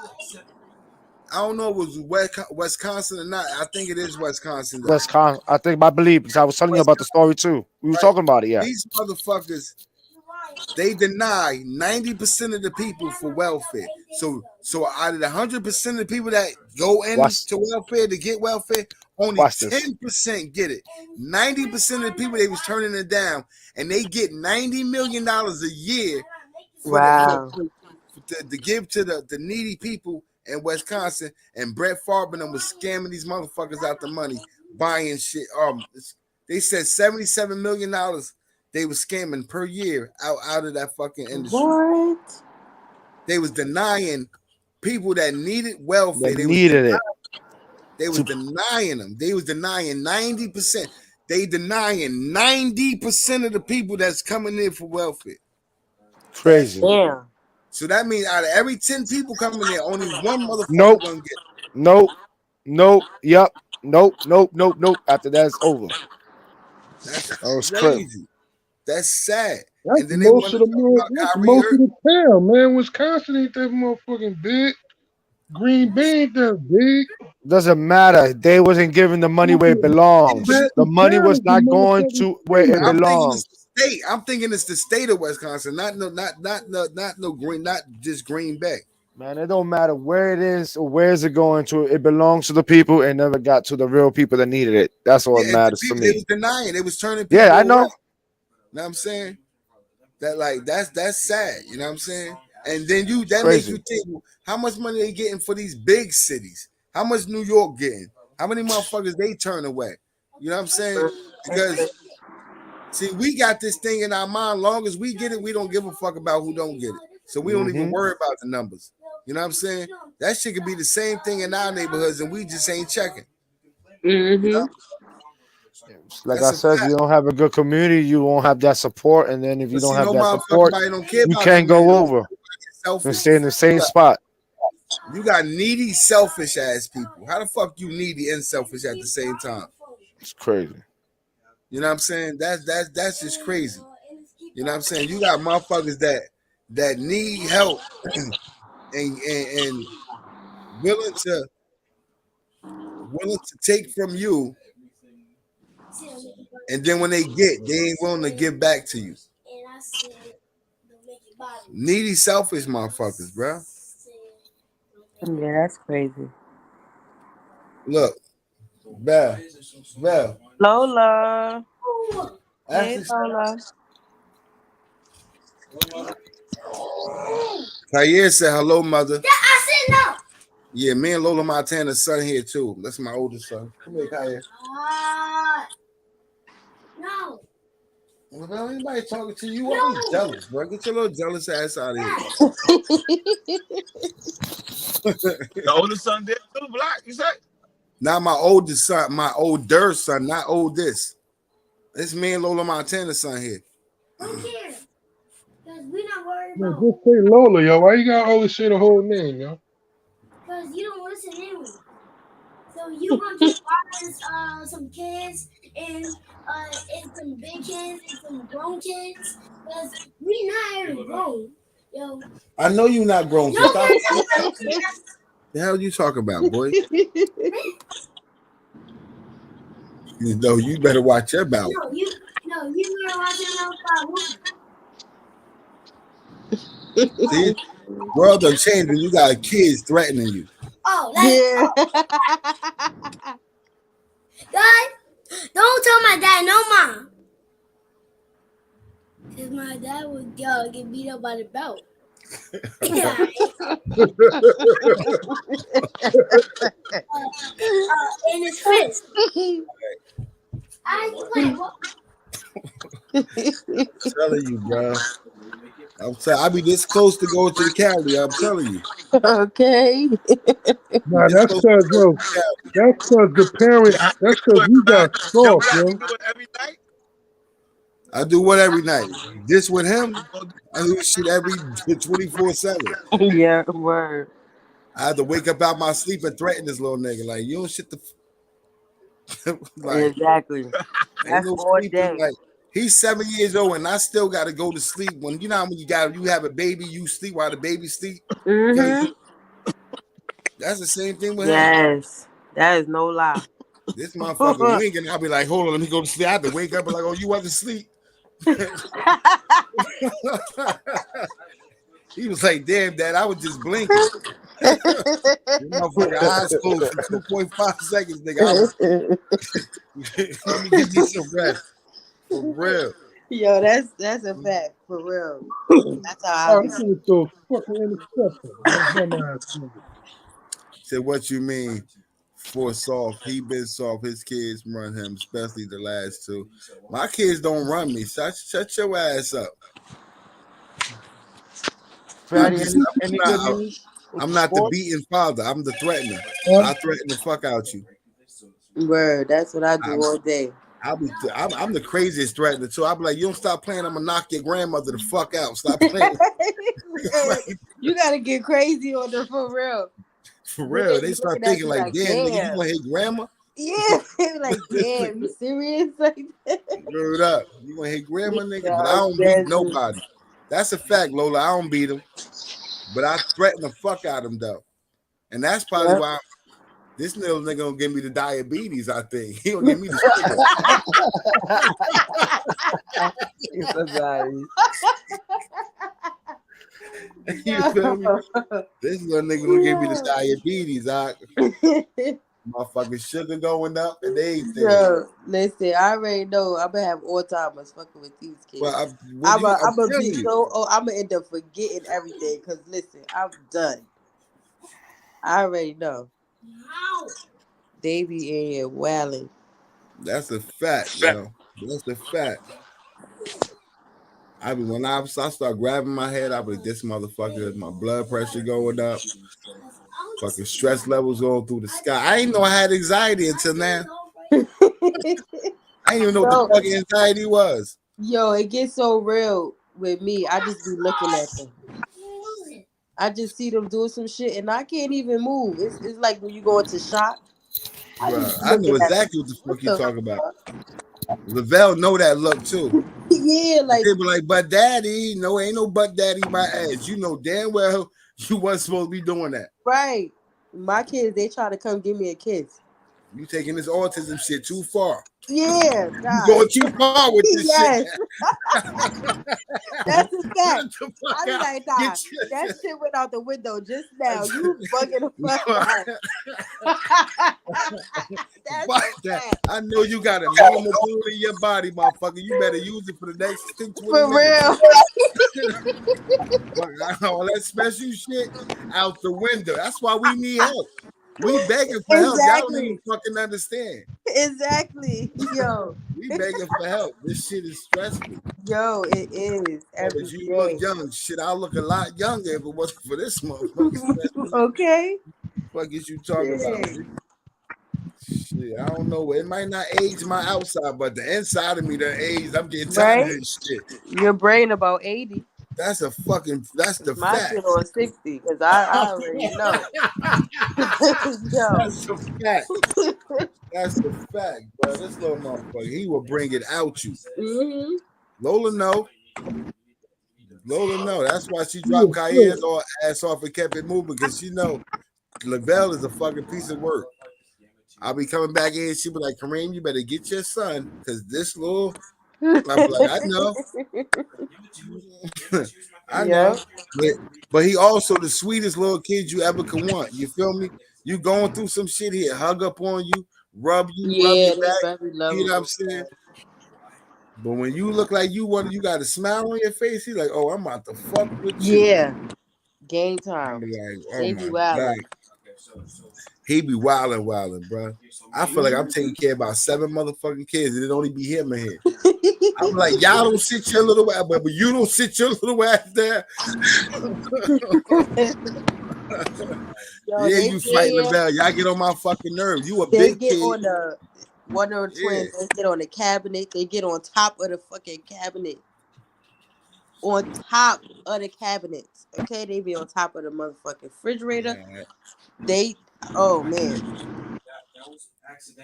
I don't know if it was Wisconsin or not. I think it is Wisconsin though. Wisconsin, I believe, because I was telling you about the story too. We were talking about it, yeah. These motherfuckers, they deny 90% of the people for welfare. So out of the 100% of the people that go into welfare to get welfare, only 10% get it. 90% of the people they was turning it down, and they get $90 million a year Wow. to give to the needy people in Wisconsin. And Brett Favre and them was scamming these motherfuckers out the money, buying shit. They said $77 million they was scamming per year out of that fucking industry. What? They was denying people that needed welfare. They needed it. They was denying them. They was denying 90%. They denying 90% of the people that's coming in for welfare. Crazy. Yeah. So that means out of every 10 people coming in, only one motherfucker Nope. gonna get it. Nope. Yep. Nope. After that's over. That's That was crazy. That's sad. That's And then they most want of to the talk about that's Kyrie most hurt. of the town, man. Wisconsin ain't that motherfucking big. Green Bay ain't that big. Doesn't matter. They wasn't giving the money where it belongs. The money was not going to where it I'm thinking belongs. it's the state. I'm thinking it's the state of Wisconsin, not Green, not just Green Bay. Man, it don't matter where it is or where is it going to. It belongs to the people and never got to the real people that needed it. That's all that matters to They me. was denying. They was turning people Yeah, I know. away. You know what I'm saying? That like that's sad. You know what I'm saying? And then that makes you think, well, how much money they getting for these big cities? How much New York getting? How many motherfuckers they turn away? You know what I'm saying? Because see, we got this thing in our mind. Long as we get it, we don't give a fuck about who don't get it. So we don't even worry about the numbers. You know what I'm saying? That shit could be the same thing in our neighborhoods, and we just ain't checking. You know? Like I said, if you don't have a good community, you won't have that support. And then if you don't have that support, you can't go over and stay in the same spot. You got needy, selfish ass people. How the fuck you needy and selfish at the same time? It's crazy. You know what I'm saying? That's just crazy. You know what I'm saying? You got motherfuckers that need help and willing to take from you, and then when they ain't willing to give back to you. Needy, selfish motherfuckers, bro. Yeah, that's crazy. Look, Bell. Lola. Hey, Lola. Kaya said hello, mother. I said no. Yeah, me and Lola Montana's son here too. That's my oldest son. Come here, Kaya. No. Well, anybody talking to you? I'm jealous, bro. Get your little jealous ass out of here. The oldest son did too, Black, you said? Not my oldest son, my older son, not oldest. It's me and Lola Montana's son here. Who cares? Because we're not worried Man, about just say Lola, yo. Why you gotta always say the whole name, yo? because you don't listen anyway. So you want to watch some kids and some big kids and some grown kids because we not even grown, yo. I know you're not grown. No, Stop. we're not. The hell you talking about, boy? No, you better watch your mouth. No, you better watch your mouth. See, world done changed when you got kids threatening you. Oh, God, don't tell my dad, no mom. my dad would get beat up by the belt. Yeah. In his fist. I wait, what? I'm telling you, bro. I be this close to going to the Cali. I'm telling you. Okay. Nah, that's because the parent. That's because you got soft, yo. I do what every night? This with him? I do shit every 24/7. Yeah, word. I had to wake up out my sleep and threaten this little nigga. Like, you don't shit the like, exactly. That's no all sleeping, day. like, he's 7 years old and I still gotta go to sleep. When you know how when you have a baby, you sleep while the baby sleep. Mm-hmm. That's the same thing with him. Yes, that is no lie. This motherfucker winking. I'll be like, hold on, let me go to sleep. I have to wake up and like, oh, you wasn't asleep. He was like, damn, Dad, I was just blinking. Motherfucker eyes closed for 2.5 seconds, nigga. Let me give you some rest. For real. Yo, that's a fact, for real. That's how I I'm so fucking intercepted. Say what you mean for soft. He been soft. His kids run him, especially the last two. My kids don't run me. Shut your ass up. Fatty, any good news? I'm not the beating father. I'm the threatener. I threaten the fuck out you. Word, that's what I do all day. I'm the craziest threatener too. I'll be like, you don't stop playing, I'm gonna knock your grandmother the fuck out. Stop playing. You gotta get crazy on them for real. For real. They start thinking like, damn, nigga, you gonna hit grandma? Yeah, like, damn, you serious? Like that? Word up. You gonna hit grandma, nigga? But I don't beat nobody. That's a fact, Lola. I don't beat him. But I threaten the fuck out of him though. And that's probably why this little nigga gonna give me the diabetes, I think. He gonna give me the you feel me? This little nigga gonna give me the diabetes. Motherfucking sugar going up and everything. Yo, listen, I already know I'm gonna have Alzheimer's fucking with these kids. Well, I'm gonna be so I'm gonna end up forgetting everything because listen, I'm done. I already know. They be in here wailing. That's a fact, yo. That's a fact. When I start grabbing my head, I be like, this motherfucker, my blood pressure going up, fucking stress levels going through the sky. I didn't know I had anxiety until now. I didn't even know what the fucking anxiety was. Yo, it gets so real with me. I just be looking at them. I just see them doing some shit and I can't even move. It's like when you go into shock. I know exactly what the fuck you talking about. Lavelle know that look too. Yeah, like they be like, but daddy, no, ain't no but daddy my ass. You know damn well you wasn't supposed to be doing that. Right. My kids, they try to come give me a kiss. You taking this autism shit too far. Yeah, you going too far with this shit. That's a fact. I was like, nah, that shit went out the window just now. You bugging the fuck out. I know you got a normal tool in your body, motherfucker. You better use it for the next 10, 20 for real. All that special shit out the window. That's why we need help. We begging for help. Y'all don't even fucking understand. Exactly. Yo. We begging for help. This shit is stressful. Yo, it is. You look young. Shit, I look a lot younger if it wasn't for this motherfucker. Okay. What is you talking about? Shit, I don't know. It might not age my outside, but the inside of me, the age, I'm getting tired of this shit. Your brain about 80. That's the my fact. Shit on 60 because I already know. That's the fact. That's the fact, bro. This little motherfucker, he will bring it out you. Mm-hmm. Lola know. That's why she dropped Cayenne's ass off and kept it moving because she know Lavelle is a fucking piece of work. I'll be coming back in. She be like, Kareem, you better get your son because this little. I'm like, I know. I know. But he also the sweetest little kid you ever could want. You feel me? You going through some shit here, hug up on you, rub you, rub your back. You know what I'm saying? But when you look like you got a smile on your face, he's like, oh, I'm about to fuck with you. Yeah, game I'm time. like, oh They be my wild. God. He be wilding, bro. I feel like I'm taking care of about 7 motherfucking kids, and it only be him in here. I'm like, y'all don't sit your little ass, but you don't sit your little ass there. Yo, Yeah, they you fighting get, about. Y'all get on my fucking nerves. You a they big get kid. on the one of the Yeah. twins. They get on the cabinet. They get on top of the fucking cabinet. On top of the cabinets. Okay, they be on top of the motherfucking refrigerator. They, oh man.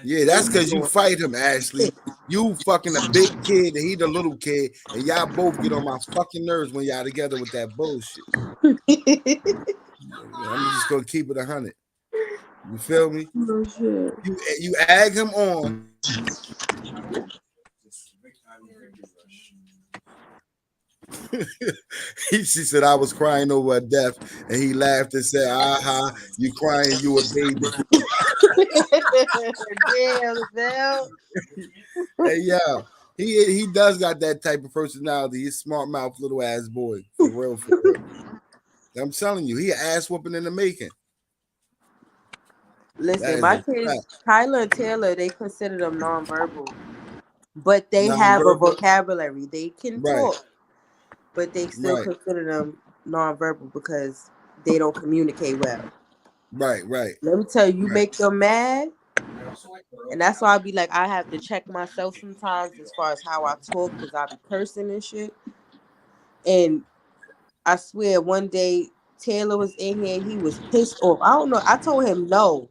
Yeah, that's because you fight him, Ashley. You fucking a big kid and he the little kid, and y'all both get on my fucking nerves when y'all together with that bullshit. I'm just gonna keep it 100. You feel me? No shit. You egg him on. She said I was crying over a death, and he laughed and said, "Aha, you crying? You a baby." Damn, Bell. Hey, yo, he does got that type of personality. He's smart mouth little ass boy, for real, for real. I'm telling you, he an ass whooping in the making. Listen, my kids, Kyla and Taylor, they consider them nonverbal, but they have a Nonverbal? vocabulary. They can Right. talk, but they still Right. consider them nonverbal because they don't communicate well. Right. Let me tell you, you Right. make them mad, and that's why I be like, I have to check myself sometimes as far as how I talk because I be cursing and shit. And I swear, one day Taylor was in here, he was pissed off. I don't know. I told him no.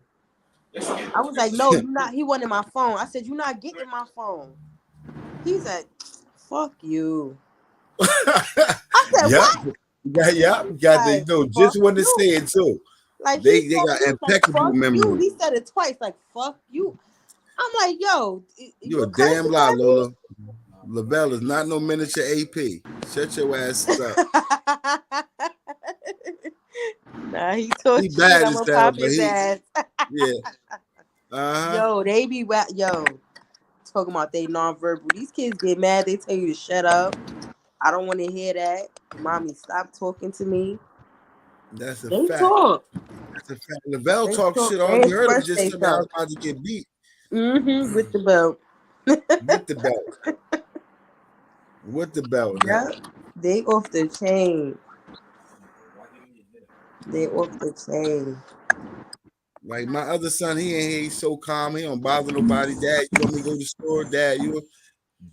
I was like, no, you not. He wanted my phone. I said, you're not getting my phone. He's like, fuck you. I said, what? Yeah, got Like, to know just when to fuck say it too. Like They he got was like, impeccable fuck you. memory. He said it twice, like fuck you. I'm like, yo, You a cursing damn lie, at me? Lola. LaBelle is not no miniature AP. Shut your ass up. Nah, he talk He shit. bad I'm as gonna hell, pop but his ass. yeah. Uh-huh. Yo, they be talking about they nonverbal. These kids get mad. They tell you to shut up. I don't want to hear that. Mommy, stop talking to me. That's a They fact. talk. That's a fact. LaBelle They talk talk. shit. All They you heard him express just tell me I was themselves. about to get beat. With the belt. With the belt. With the belt. Yeah, they off the chain. They off the chain. Like my other son, he ain't here. He's so calm. He don't bother nobody. Dad, you want me to go to the store? Dad, you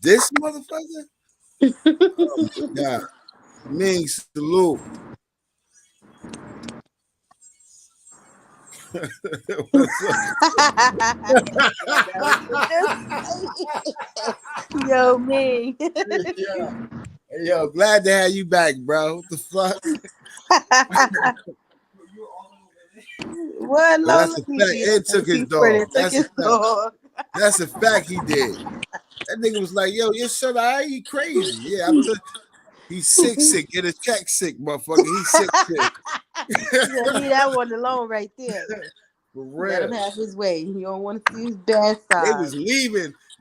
this motherfucker? Oh my God. Ming, salute. Yo, me. Yo, glad to have you back, bro. What the fuck? What, Well, that's Lola? a fact. Ed took his dog. That's a fact. That's a fact. He did. That nigga was like, "Yo, your son, he crazy." Yeah, I'm he's sick. Get his check sick, motherfucker. He's sick. Yeah, leave that one alone right there. For real. Let him have his way. You don't want to see his bad side.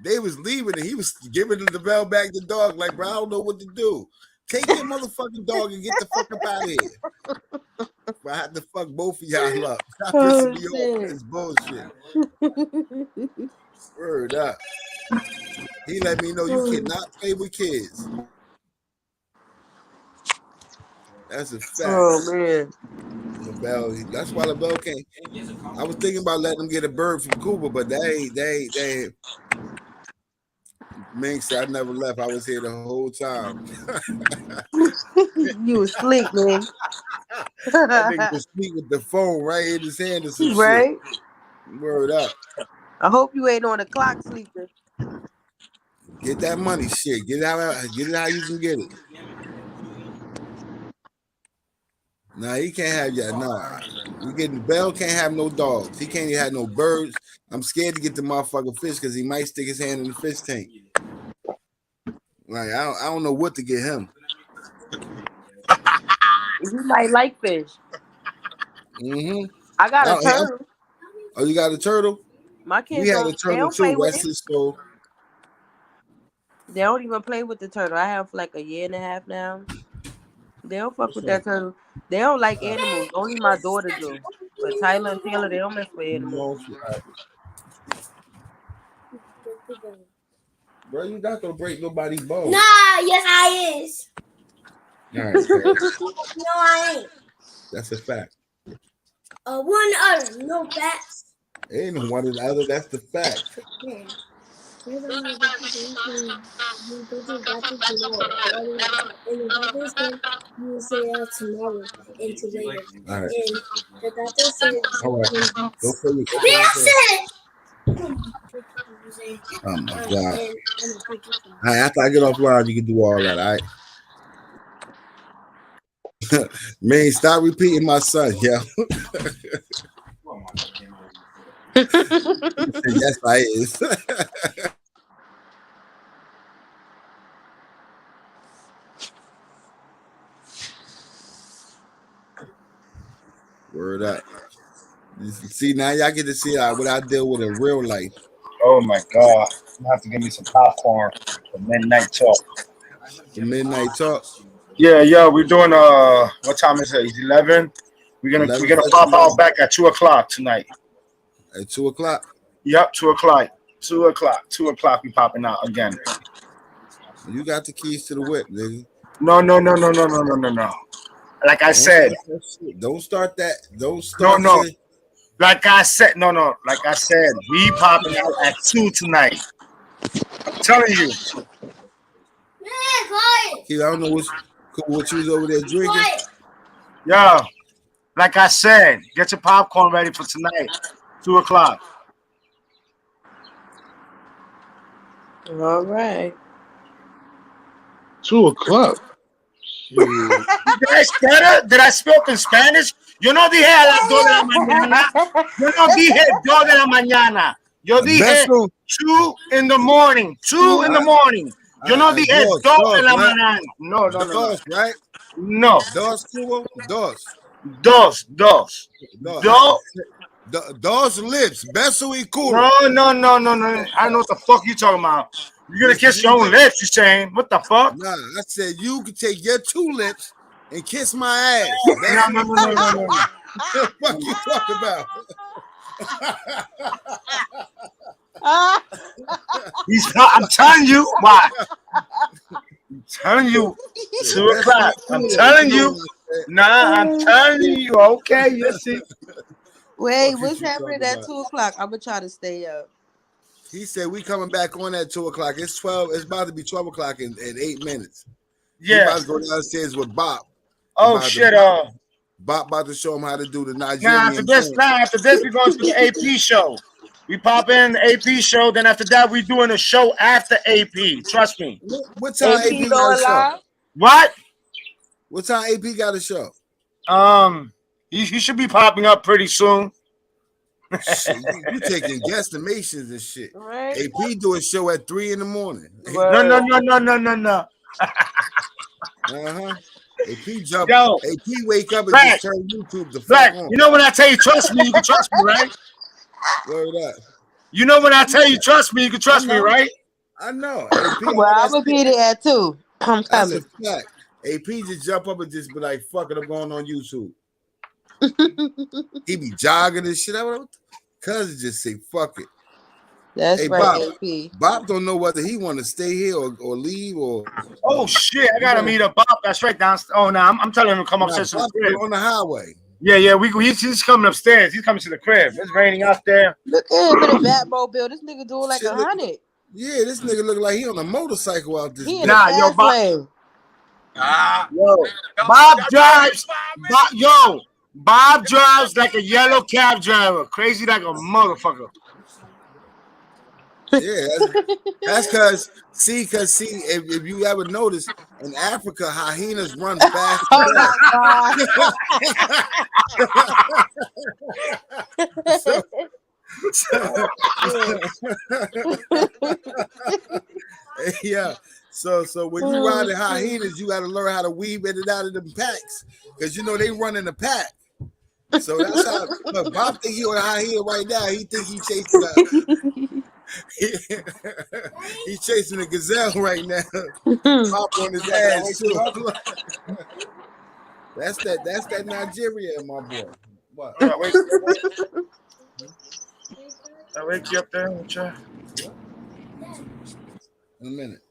They was leaving, and he was giving the bell back to the dog. Like, bro, I don't know what to do. Take your motherfucking dog and get the fuck up out of here. If I had to fuck both of y'all up. Stop pissing me off with this bullshit. Word up. He let me know you cannot play with kids. That's a fact. Oh man. LaBelle, that's why LaBelle can't. I was thinking about letting him get a bird from Cuba, but they Mink said I never left. I was here the whole time. You was asleep, man. That nigga was asleep with the phone right in his hand or some Right? shit. Word up. I hope you ain't on the clock sleeping. Get that money, shit. Get it how you can get it. Nah, he can't have that. Nah, we getting Bell can't have no dogs. He can't even have no birds. I'm scared to get the motherfucking fish because he might stick his hand in the fish tank. Like I don't know what to get him. You might like fish. Mm-hmm. I got a turtle. Oh, you got a turtle? My kids We had a they turtle don't play too. with That's it. his soul. They don't even play with the turtle. I have like a year and a half now. They don't fuck with that turtle. They don't like animals. Only my daughter do. But Tyler and Taylor, they don't mess with animals. Bro, you not gonna break nobody's bones. Nah, yes, I is. All right, so No, I ain't. that's a fact. One other, no facts. Ain't no one or the other. That's the fact. Man. Here's all the and the doctor said you will say that tomorrow and today. All right. And the doctor said, All right. Go for you. that's it. Oh my God. All right, after I get offline, you can do all that. All right. Man, stop repeating my son, yo. Yes, I is. Word up. See, now y'all get to see what I deal with in real life. Oh my God. You have to give me some popcorn for midnight talk. The midnight talk. Yeah, we're doing what time is it? It's 11. We're gonna pop out back at 2:00 tonight. At 2:00? Yep, 2:00. 2:00 we popping out again. You got the keys to the whip, nigga. No. Like I said. Don't start that. Don't start. No. Like I said, no. Like I said, we popping out at 2 tonight. I'm telling you. Kid, I don't know what you was over there drinking. Yeah. Like I said, get your popcorn ready for tonight. 2:00. All right. 2:00. Did I speak in Spanish? Yo no dije a las 2 de la mañana. Yo no dije 2 de la mañana. Yo dije 2 in the morning. 2 in the morning. Yo no dije 2 de la mañana. No. Dos, right? No. Dos, cubo? Dos. Dos lips. Beso y culo. No. I don't know what the fuck you talking about. You're gonna kiss your own lips, you saying? What the fuck? Nah, I said you can take your 2 lips and kiss my ass. No. What the fuck you talking about? I'm telling you why. I'm telling you 2:00. I'm telling you. Nah, I'm telling you. Okay, you see. Wait, what's happening at 2:00? I'm gonna try to stay up. He said we coming back on at 2:00. It's 12. It's about to be 12 o'clock in 8 minutes. Yeah. He about to go downstairs with Bob. Oh shit! Bob about to show him how to do the Nigerian. After this, we going to the AP show. We pop in the AP show. Then after that, we doing a show after AP. Trust me. What time AP got a show? What? What time AP got a show? He should be popping up pretty soon. Shit, you taking guesstimations and shit. Right. AP do a show at 3 in the morning. No. AP jump. Yo, AP wake up and Black, just turn YouTube the fuck Black, on. you know when I tell you trust me, you can trust me, right? Word up. You know when I tell you trust me, you can trust me, right? I know. AP, Well, I'm gonna be there at 2. I'm that's coming. a fact. AP just jump up and just be like, fuck it, I'm going on YouTube. He be jogging and shit. Cuz just say fuck it. That's Hey, right, Bob. AP. Bob don't know whether he want to stay here or leave or. Oh shit! I gotta meet up Bob. That's right downstairs. Oh no, I'm telling him to come upstairs to the crib. On the highway. Yeah. He's coming upstairs. He's coming to the crib. It's raining out there. Look at him in a Batmobile. This nigga doing like 100. Yeah, this nigga look like he on a motorcycle out this. He in a fast lane. Bob drives. Bob drives like a yellow cab driver, crazy like a motherfucker. Yeah, that's because if you ever notice in Africa, hyenas run fast. So when you ride the hyenas, you got to learn how to weave in and out of them packs because you know they run in a pack. So that's how. Look, Bob think he on a hyena right now. He think he chasing He's chasing a gazelle right now. Pop on his ass too. That's that Nigeria, my boy. What? I wake you up there with you. In a minute.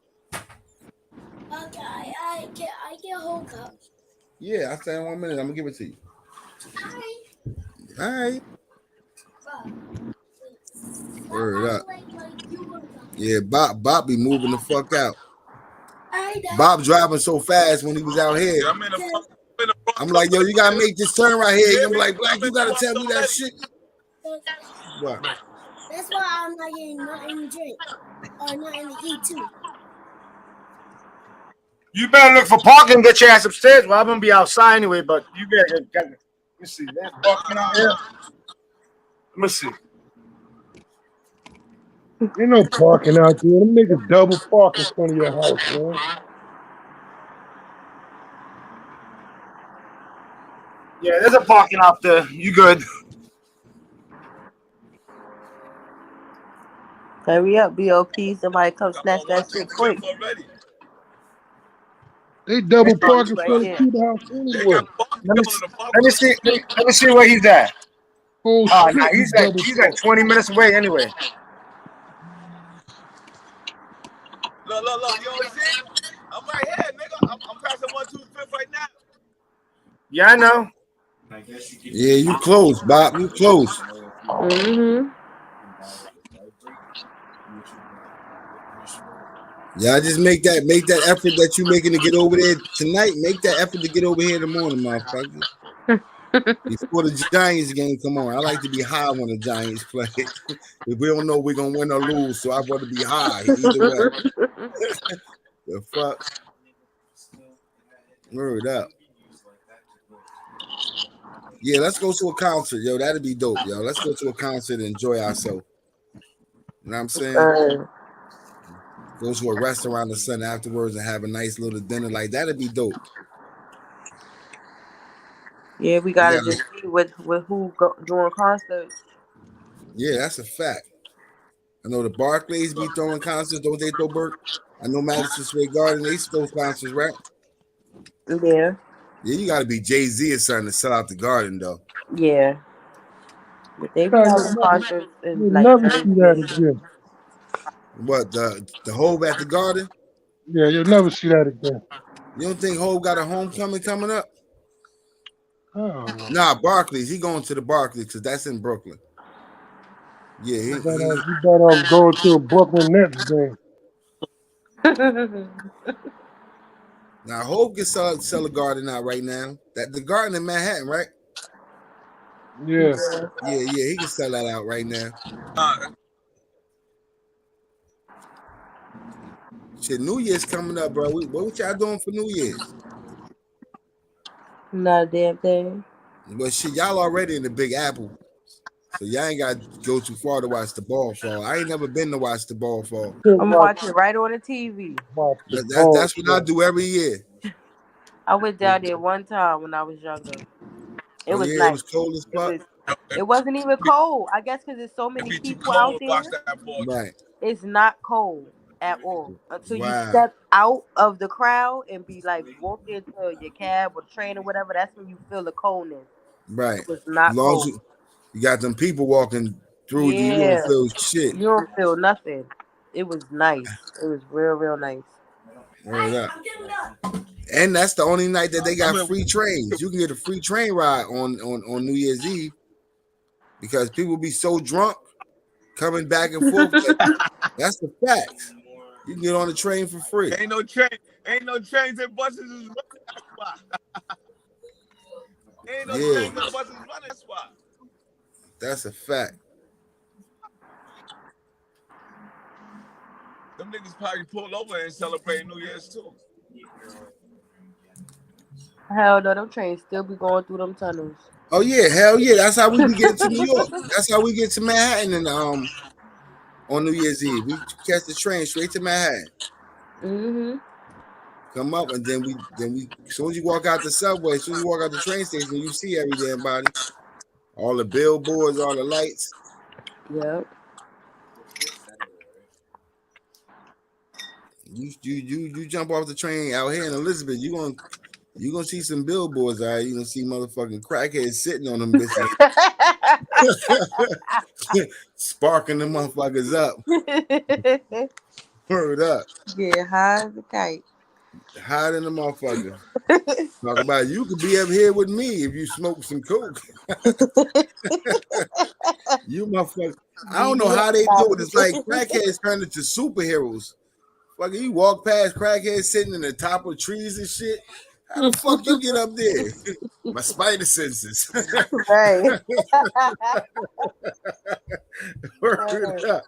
Okay, I get a whole cup. Yeah, I say in 1 minute. I'm gonna give it to you. All right. Word up. Yeah, Bob be moving the fuck out. Bob driving so fast when he was out here. I'm like, yo, you gotta make this turn right here. I'm like, Black, you gotta tell me that shit. What? That's why I'm not getting nothing to drink or nothing to eat too. You better look for parking and get your ass upstairs. Well, I'm gonna be outside anyway, but you better get. Let me see. There's parking out here. Let me see. Ain't no parking out there. Them niggas double park in front of your house, man. Yeah, there's a parking out there. You good? Hurry up, BOP. Somebody come snatch that shit quick. They double park in Right front there. of the house anyway. Let me see where he's at. Oh, Nah, shit, he's like 20 minutes away anyway. Look, you know what I'm saying? I'm right here, nigga. I'm passing 1, 2, 5 right now. Yeah, I know. Yeah, you close, Bob. You close. Mm-hmm. Yeah, just make that effort that you making to get over there tonight. Make that effort to get over here in the morning, motherfucker. Before the Giants game come on. I like to be high when the Giants play. If we don't know we're gonna win or lose, so I'd rather be high either way. The fuck? Word up. Yeah, let's go to a concert, yo. That'd be dope, yo. Let's go to a concert and enjoy ourselves. You know what I'm saying? Go to a restaurant or something afterwards and have a nice little dinner. Like, that'd be dope. Yeah, we gotta just see with who doing concerts. Yeah, that's a fact. I know the Barclays be throwing concerts. Don't they throw Burke? I know Madison Square Garden, they throw concerts, right? Yeah. Yeah, you gotta be Jay-Z or something to sell out the Garden, though. Yeah. But they be having concerts in You'll like never see that again. What, the Hove at the Garden? Yeah, you'll never see that again. You don't think Hove got a homecoming coming up? Oh, Nah, Barclays. He going to the Barclays because that's in Brooklyn. Yeah, you better go to a Brooklyn Nets game. Now Hove can sell a Garden out right now. That the Garden in Manhattan, right? Yeah. Yeah, he can sell that out right now. Shit, New Year's coming up, bro. What y'all doing for New Year's? Not a damn thing. But shit, y'all already in the Big Apple. So y'all ain't got to go too far to watch the ball fall. I ain't never been to watch the ball fall. I'm watching right on the TV. That's what I do every year. I went down there one time when I was younger. It was nice. nice. It was cold as fuck. It wasn't even cold. I guess because there's so many people out there. Right. It's not cold at all until you step out of the crowd and be like walk into your cab or train or whatever. That's when you feel the coldness. Right. It was not cold. You got them people walking through you, you don't feel shit. You don't feel nothing. It was nice. It was real nice. And that's the only night that they got free trains. You can get a free train ride on New Year's Eve because people be so drunk coming back and forth. That's the fact. You can get on the train for free. Ain't no trains and buses is running. That's why. Ain't no trains and buses running. That's why. That's a fact. Them niggas probably pull over and celebrate New Year's too. Hell no, them trains still be going through them tunnels. Oh yeah, hell yeah. That's how we be getting to New York. That's how we get to Manhattan and on New Year's Eve. We catch the train straight to Manhattan. Mm-hmm. Come up and then we as soon as you walk out the subway, as soon as you walk out the train station, you see every damn body. All the billboards, all the lights. Yep. You jump off the train out here in Elizabeth, you gonna see some billboards, all right? You gonna see motherfucking crackheads sitting on them bitches, sparking the motherfuckers up. Word up. Get high as a kite. Higher than the motherfucker. Talk about you could be up here with me if you smoke some coke. You motherfucker. I don't know how they do it. It's like crackheads turn into superheroes. Fucking you walk past crackheads sitting in the top of trees and shit. How the fuck you get up there? My spider senses. Right. Word up.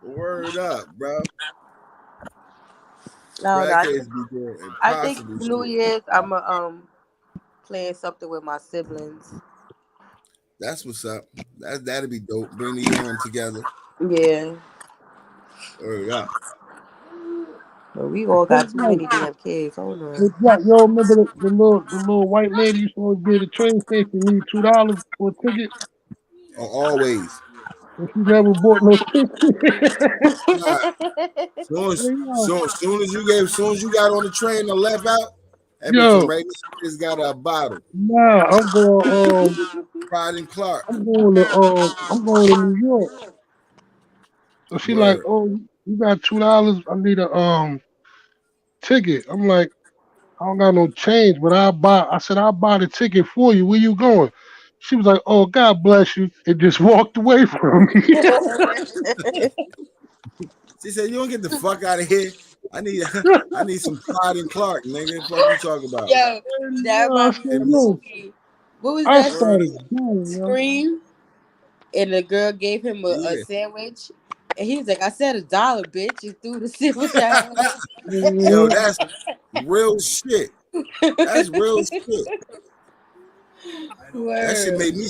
Word up, bro. No, I Crackheads think, be doing I think impossible New shit. Year's I'm playing something with my siblings. That's what's up. That'd be dope. Bring the yarn together. Yeah. Word up. But we all got too Like, many damn kids. Hold on. it's like, yo, remember the little white lady used to always be at the train station, need $2 for a ticket, Always. and she never bought no ticket. Nah, soon as you got on the train and left out, that bitch Yo, right there just got a bottle. nah, I'm going Pride and Clark. I'm going to New York. So she like, Word. oh, you got $2? I need a ticket. I'm like, I don't got no change, but I said I'll buy the ticket for you. Where you going? She was like, oh, God bless you, and just walked away from me. She said, "You don't get the fuck out of here. I need some Pride and Clark, nigga. What the fuck you talking about?" Yo, that I reminds me said, of the no. movie. What was I that? started dying, yo. Scream. And the girl gave him a Yeah. sandwich. And he was like, I said $1, bitch. You threw the sandwich out. Yo, that's real shit. That's real shit. That shit Word. made me.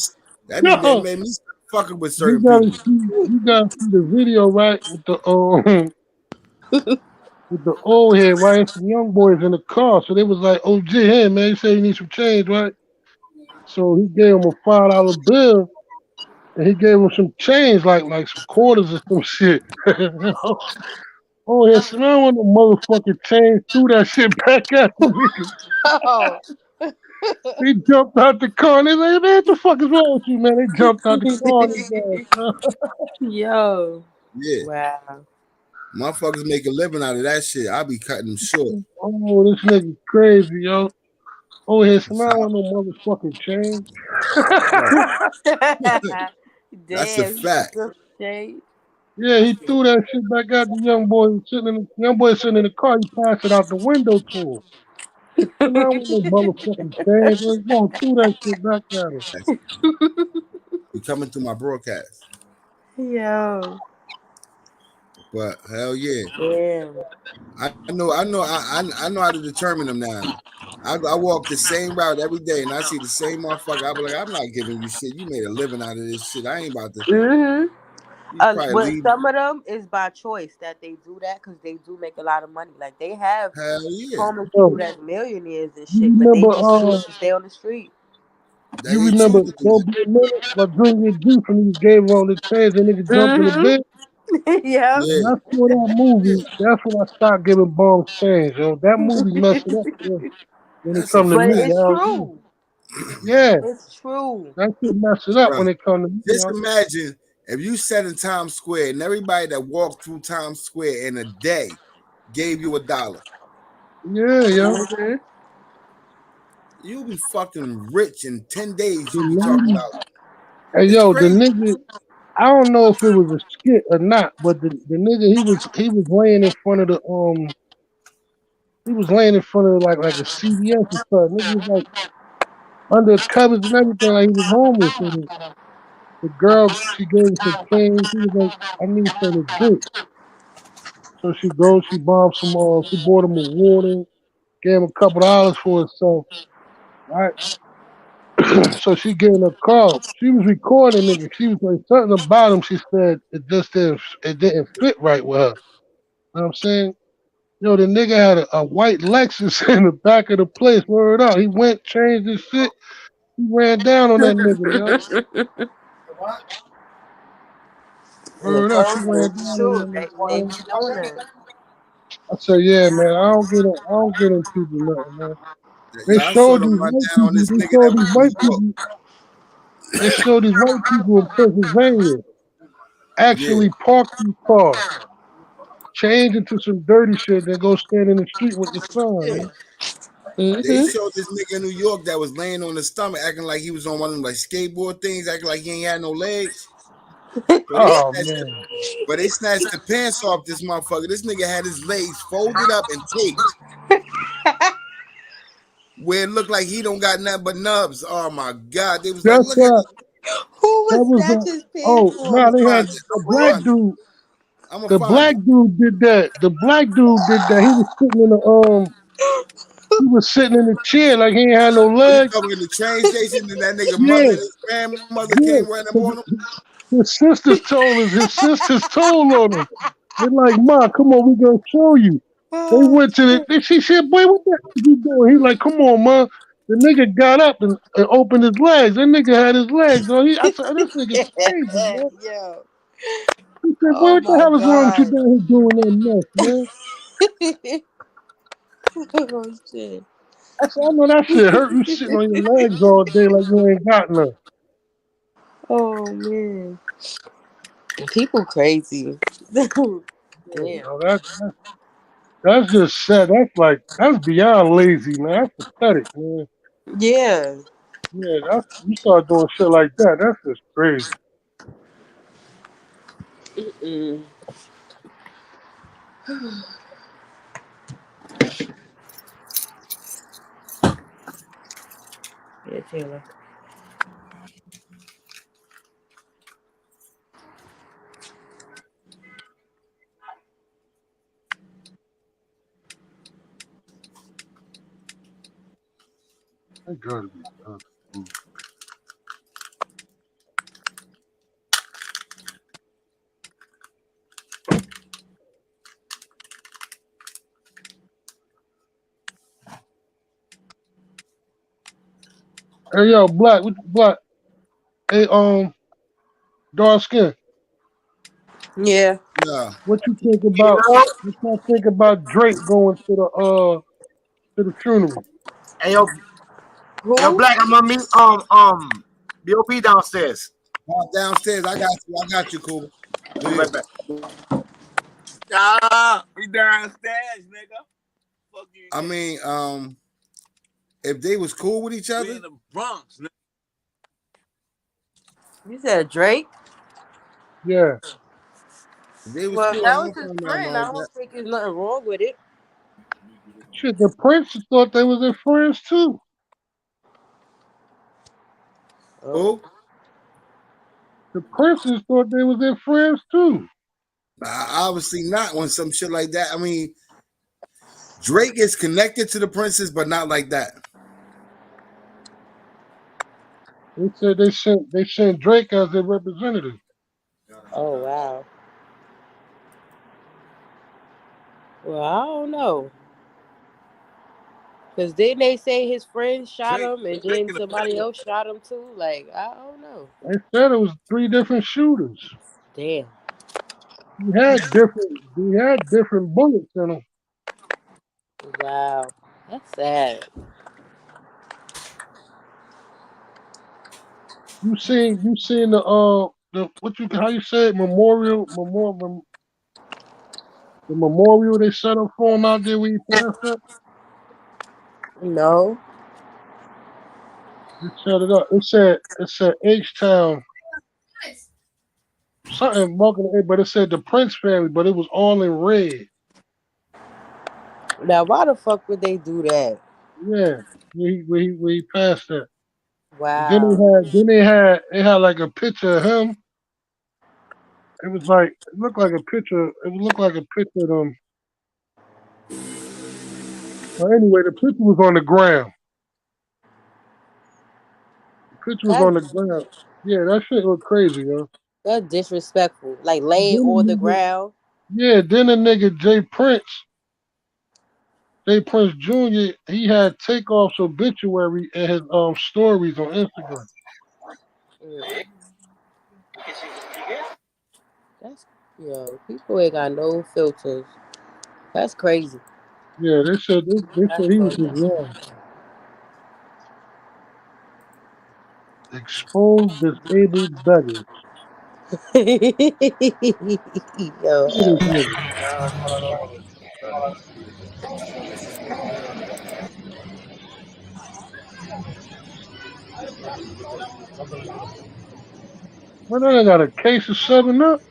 That Yo, made me start fucking with you certain gotta people. see the video, right? With the old head, right? And some young boys in the car. So they was like, oh, gee, hey, man, you say you need some change, right? So he gave him a $5 bill, and he gave him some change, like some quarters or some shit. Oh, yeah, so I don't want no motherfucking change. Threw that shit back at the nigga. Oh. He jumped out the car, and they like, man, what the fuck is wrong with you, man? They jumped out the car. And Yo. Yeah. Wow. Motherfuckers make a living out of that shit. I'll be cutting them short. Oh, this nigga crazy, yo. Oh, yeah, so I don't want no motherfucking change. That's a Damn. fact. Shade. Yeah, he threw that shit back at the young boy sitting in the car. He passed it out the window to him. And I don't want no motherfucking change. Like, no, threw that shit back at him. You coming through my broadcast. Yo. But hell yeah. Damn. I know how to determine them now. I walk the same route every day and I see the same motherfucker. I be like, I'm not giving you shit. You made a living out of this shit. I ain't about to. Mm-hmm. Probably But leave. some of them is by choice that they do that because they do make a lot of money. Like they have Hell yeah. homeless people that's millionaires and You shit, but they remember, just choose to stay on the street. you remember Don't Be a Minute? Like Junior G from he gave her on the change and nigga jumped in the bed. Yeah. When I saw that movie, that's when I stopped giving bombs change, yo. That movie messed it up, yo. When it come to But me, it's yo. true. Yeah. It's true. That shit messed it up Bruh, when it come to me, just yo. imagine if you sat in Times Square and everybody that walked through Times Square in a day gave you $1. Yeah, yo. You'll be fucking rich in 10 days. You'll be talking about. Hey, It's yo, crazy. the nigga, I don't know if it was a skit or not, but the nigga he was laying in front of the like a CVS and stuff. Nigga was like under covers and everything, like he was homeless. And the girl, she gave him some change. He was like, I need something to drink. So she goes, she bought him a water, gave him a couple $2 for himself, right? So she gave him a call. She was recording nigga. She was like something about him. She said it didn't fit right with her. You know what I'm saying? Yo, the nigga had a white Lexus in the back of the place. Word up. He went, changed his shit. He ran down on that nigga, yo. Word up. He ran down on that nigga, yo. They be doing that. I said, yeah, man. I don't get in people nothing, man. They Y'all saw showed the these white rundown on people. this They nigga showed that these was in New white York. people. They showed these white people in Pennsylvania Yeah, actually park these cars, change into some dirty shit, then go stand in the street with the sign, yeah. man. They Mm-hmm. showed this nigga in New York that was laying on his stomach, acting like he was on one of them like skateboard things, acting like he ain't had no legs. Oh man, But they snatched the pants off this motherfucker. This nigga had his legs folded up and taped, where it looked like he don't got nothing but nubs. Oh my god! They was like, that's look at that. Who That was was snatch the. his pants Oh off? no, they find had it. the I'm gonna black find it. dude. I'm gonna The find black it. dude did that. The black dude did that. He was sitting in the. He was sitting in the chair like he ain't had no Oh, you legs. talking in the train station and that nigga mother Yeah, and his grandmother yeah. came running up on him? His sisters told on him. They're like, Ma, come on, we gonna show you. They went to the. She said, boy, what the hell is you doing? He like, come on, Ma. The nigga got up and opened his legs. That nigga had his legs on. I said, this nigga crazy, man. Yo. He said, boy, Oh what the my hell is wrong with you god. down here doing that mess, man? Oh shit. I said, I know that shit hurt. You sitting on your legs all day like you ain't got none. Oh man. People crazy. Damn. No, that's just sad. That's beyond lazy, man. That's pathetic, man. Yeah. Yeah, you start doing shit like that. That's just crazy. Mm-mm. Yeah, Taylor. That gotta be done. Hey yo, black, black? Hey, dark skin. Yeah. Yeah. What you think about? What you think about Drake going to the funeral? Hey yo, Who? Black, I'm gonna meet BOP downstairs. Downstairs, I got you, cool. I'll be right back. We downstairs, nigga. Fuck you. I mean, if they was cool with each We other, in the Bronx, nigga. You said Drake? Yeah. if they was Well, if cool, I that was don't his find nothing friend, wrong I with that. don't think there's nothing wrong with it. Shit, the Prince thought they was their friends too. Who? The Princes thought they was their friends too. Obviously not when some shit like that. I mean, Drake is connected to the Princess, but not like that. They said they sent Drake as their representative. Oh wow. Well, I don't know. Cause didn't they say his friend shot Drake, him and Drake then in the somebody else shot him too? Like, I don't know. They said it was 3 different shooters. Damn. He had different bullets in him. Wow. That's sad. You seen the what you how you say it, memorial the memorial they set up for him out there where he passed up? No. They set it up. It said H Town something welcome to, but it said the Prince family, but it was all in red. Now why the fuck would they do that? Yeah, where he passed that. And then Wow. they had like a picture of him. It was like it looked like a picture. It looked like a picture of them. Well, anyway, the picture was on the ground. The picture was That on the ground. Yeah, that shit looked crazy, yo. that's disrespectful. Like And laying on the ground. then the nigga Jay Prince Jr. He had Takeoff's obituary in his stories on Instagram. Mm. That's people ain't got no filters. That's crazy. Yeah, they said he was just wrong. Exposed disabled beggars. Yo, Look at this nigga. Well, then I got a case of 7-Up.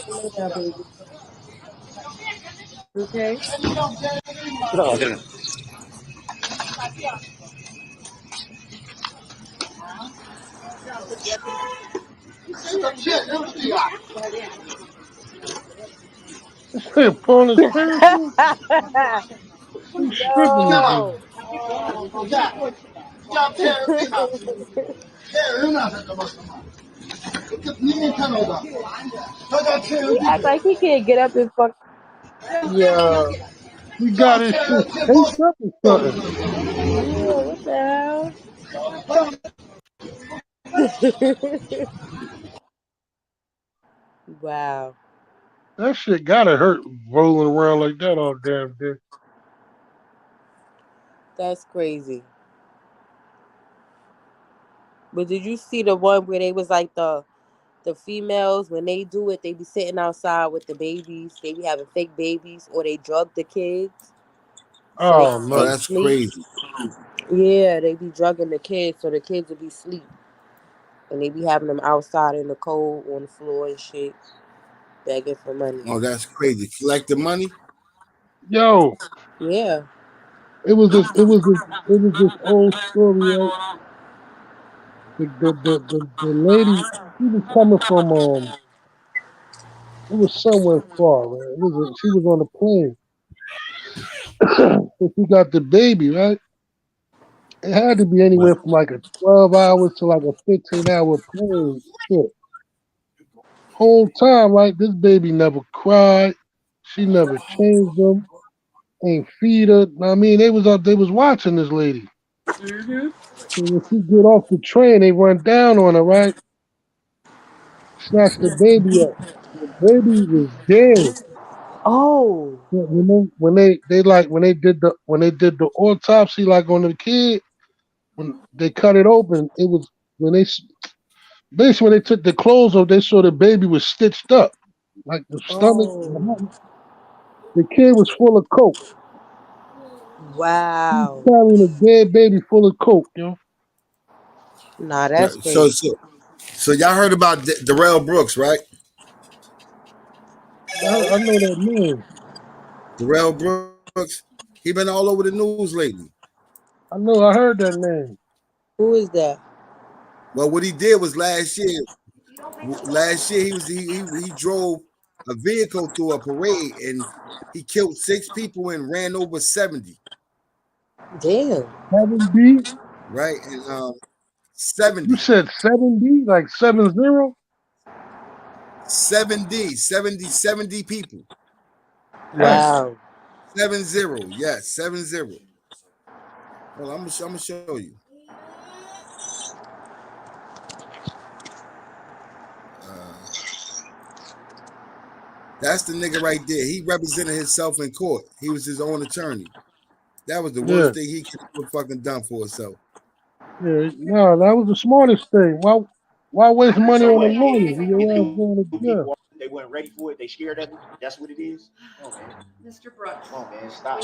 Lay down, baby. Okay. This nigga pulling his pants off. He's stripping this nigga. Yo. He act like he can't get up and fuck. Yo. He got his shit taped up or something. Yeah, what the hell? Wow. That shit gotta hurt rolling around like that all damn day. That's crazy. But did you see the one where they was like the females, when they do it, they be sitting outside with the babies. They be having fake babies, or they drug the kids. So they Oh can Oh, no. stay that's asleep. crazy. Yeah, they be drugging the kids so the kids will be asleep. And they be having them outside in the cold on the floor and shit, begging for money. Oh, that's crazy. Collect the money. Yo, Yeah. it was this old story, right? The lady, she was coming from it was somewhere far, man. She was on a plane. So she got the baby, right? It had to be anywhere from like a 12 hours to like a 15-hour plane trip. Whole time, right? This baby never cried. She never changed them. Ain't feed her. I mean, they was watching this lady. Mm-hmm. So when she get off the train, they run down on her, right? Snatch the baby up. The baby was dead. Oh. When they did the autopsy like on the kid, when they cut it open, it was when they basically when they took the clothes off, they saw the baby was stitched up, like the stomach. Oh. The kid was full of coke. He was Wow. carrying a dead baby full of coke, yo. Nah, Yeah, that's crazy. So y'all heard about Darrell Brooks, right? I know that name. Darrell Brooks. He been all over the news lately. I heard that name. Who is that? Well, what he did was last year he drove a vehicle through a parade and he killed 6 people and ran over 70. Damn. 7B? Right? And You 70. said 7B, like 70? 70 people. Wow. 70. Yes, 70. Well, I'm gonna show you. That's the nigga right there. He represented himself in court. He was his own attorney. That was the Yeah. worst thing he could have fucking done for himself. Yeah, no, that was the smartest thing. Why waste money on a lawyer? Your ass going to jail. They weren't ready for it. They scared of it. That's what it is. Oh man, Mr. Brooks. come on, man, stop.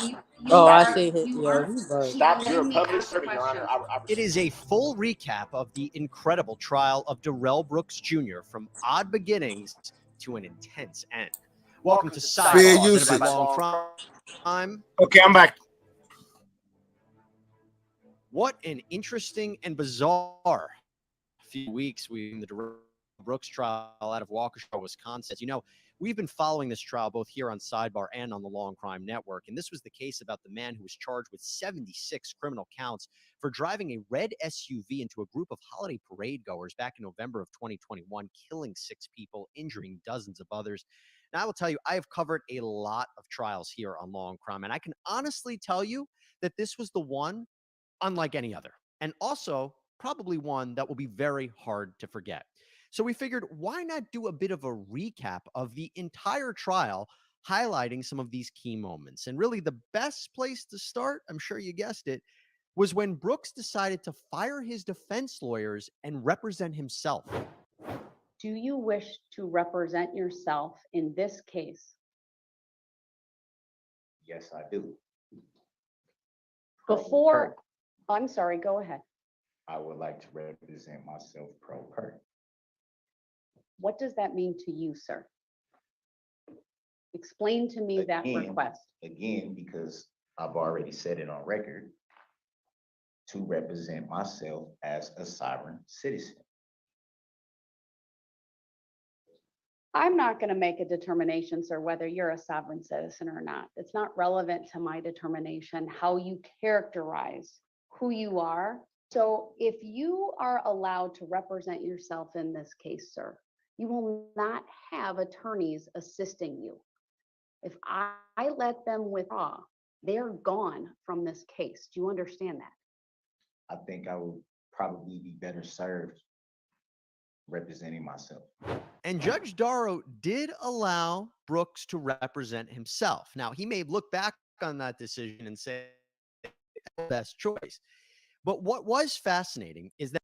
Oh, I see him. Yeah, he bugged. Stop. You're a public servant, Your Honor. It is a full recap of the incredible trial of Darrell Brooks Jr. from odd beginnings to an intense end. Welcome to Fair Sidebar, usage. Long Crime. Okay, I'm back. What an interesting and bizarre few weeks in the Darrell Brooks trial out of Waukesha, Wisconsin. You know, we've been following this trial both here on Sidebar and on the Long Crime Network, and this was the case about the man who was charged with 76 criminal counts for driving a red SUV into a group of holiday parade goers back in November of 2021, killing 6 people, injuring dozens of others. Now, I will tell you, I have covered a lot of trials here on Long Crime, and I can honestly tell you that this was the one unlike any other, and also probably one that will be very hard to forget. So we figured, why not do a bit of a recap of the entire trial, highlighting some of these key moments? And really, the best place to start, I'm sure you guessed it, was when Brooks decided to fire his defense lawyers and represent himself. Do you wish to represent yourself in this case? Yes, I do. Before, I'm sorry, go ahead. I would like to represent myself pro per. What does that mean to you, sir? Explain to me that request. Again, because I've already said it on record, to represent myself as a sovereign citizen. I'm not going to make a determination, sir, whether you're a sovereign citizen or not. It's not relevant to my determination how you characterize who you are. So if you are allowed to represent yourself in this case, sir, you will not have attorneys assisting you. If I let them withdraw, they're gone from this case. Do you understand that? I think I would probably be better served representing myself. And Judge Darrow did allow Brooks to represent himself. Now, he may look back on that decision and say, best choice. But what was fascinating is that.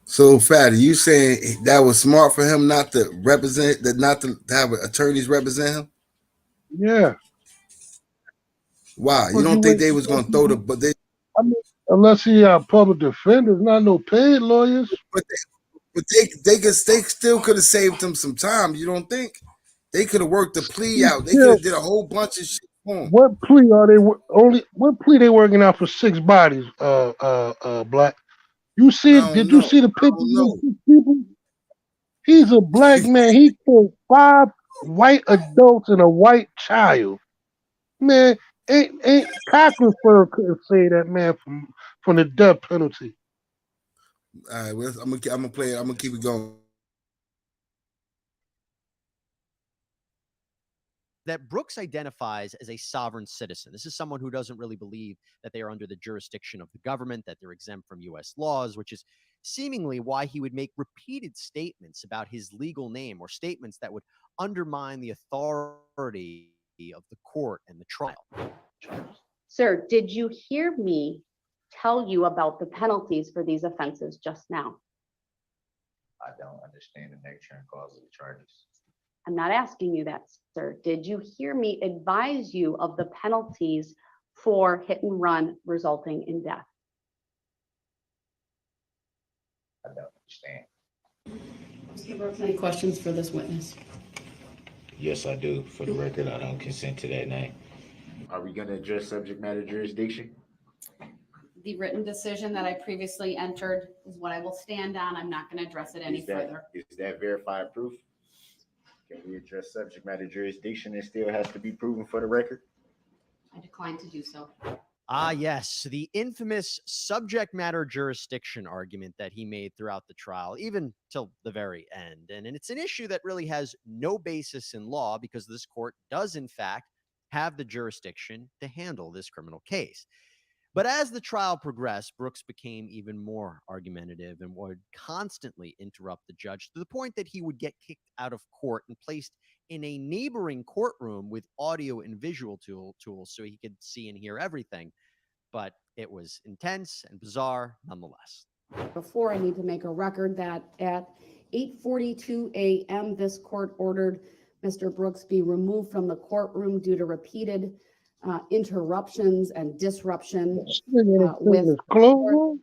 So, Fatty, you saying that was smart for him not to represent, not to have attorneys represent him? Yeah. Why? You don't think they was going to throw the? But they. I mean, unless he public defenders, not no paid lawyers. But they still could have saved him some time. You don't think? They could have worked the plea out. They could have did a whole bunch of shit for him. What plea are they only? What plea they working out for 6 bodies? Black. You see? Did you see the picture of those 6 people? He's a black man. He killed 5 white adults and a white child. Man, ain't Cockleford couldn't say that man from the death penalty. All right, well, I'm gonna play it. I'm gonna keep it going. That Brooks identifies as a sovereign citizen. This is someone who doesn't really believe that they are under the jurisdiction of the government, that they're exempt from U.S. laws, which is seemingly why he would make repeated statements about his legal name or statements that would undermine the authority of the court and the trial. Sir, did you hear me tell you about the penalties for these offenses just now? I don't understand the nature and cause of the charges. I'm not asking you that, sir. Did you hear me advise you of the penalties for hit and run resulting in death? I don't understand. Mr. Brooks, any questions for this witness? Yes, I do. For the record, I don't consent to that name. Are we going to address subject matter jurisdiction? The written decision that I previously entered is what I will stand on. I'm not going to address it any further. Is that verified proof? Can we address subject matter jurisdiction? It still has to be proven for the record? I decline to do so. Ah, yes, the infamous subject matter jurisdiction argument that he made throughout the trial, even till the very end. And it's an issue that really has no basis in law because this court does, in fact, have the jurisdiction to handle this criminal case. But as the trial progressed, Brooks became even more argumentative and would constantly interrupt the judge to the point that he would get kicked out of court and placed in a neighboring courtroom with audio and visual tools so he could see and hear everything. But it was intense and bizarre nonetheless. Before, I need to make a record that at 8:42 a.m., this court ordered Mr. Brooks be removed from the courtroom due to repeated interruptions and disruption with the court.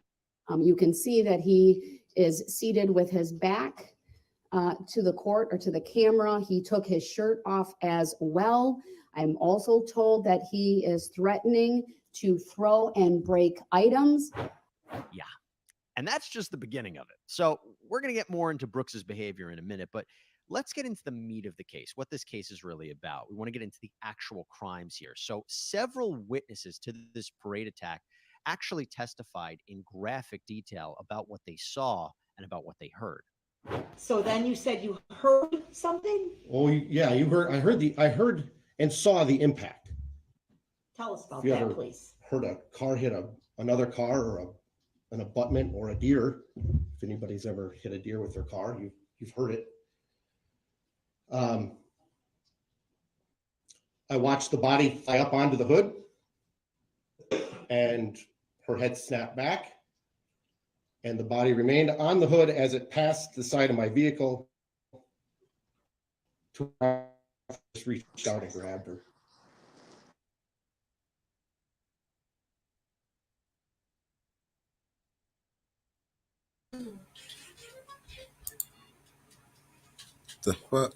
You can see that he is seated with his back to the court or to the camera. He took his shirt off as well. I'm also told that he is threatening to throw and break items. Yeah. And that's just the beginning of it. So we're going to get more into Brooks's behavior in a minute, but let's get into the meat of the case, what this case is really about. We want to get into the actual crimes here. So several witnesses to this parade attack actually testified in graphic detail about what they saw and about what they heard. So then you said you heard something? Oh yeah, I heard and saw the impact. Tell us about If you that, ever please. heard a car hit another car or an abutment or a deer. If anybody's ever hit a deer with their car, you've heard it. I watched the body fly up onto the hood, and her head snapped back, and the body remained on the hood as it passed the side of my vehicle. Just reached out and grabbed her. The fuck?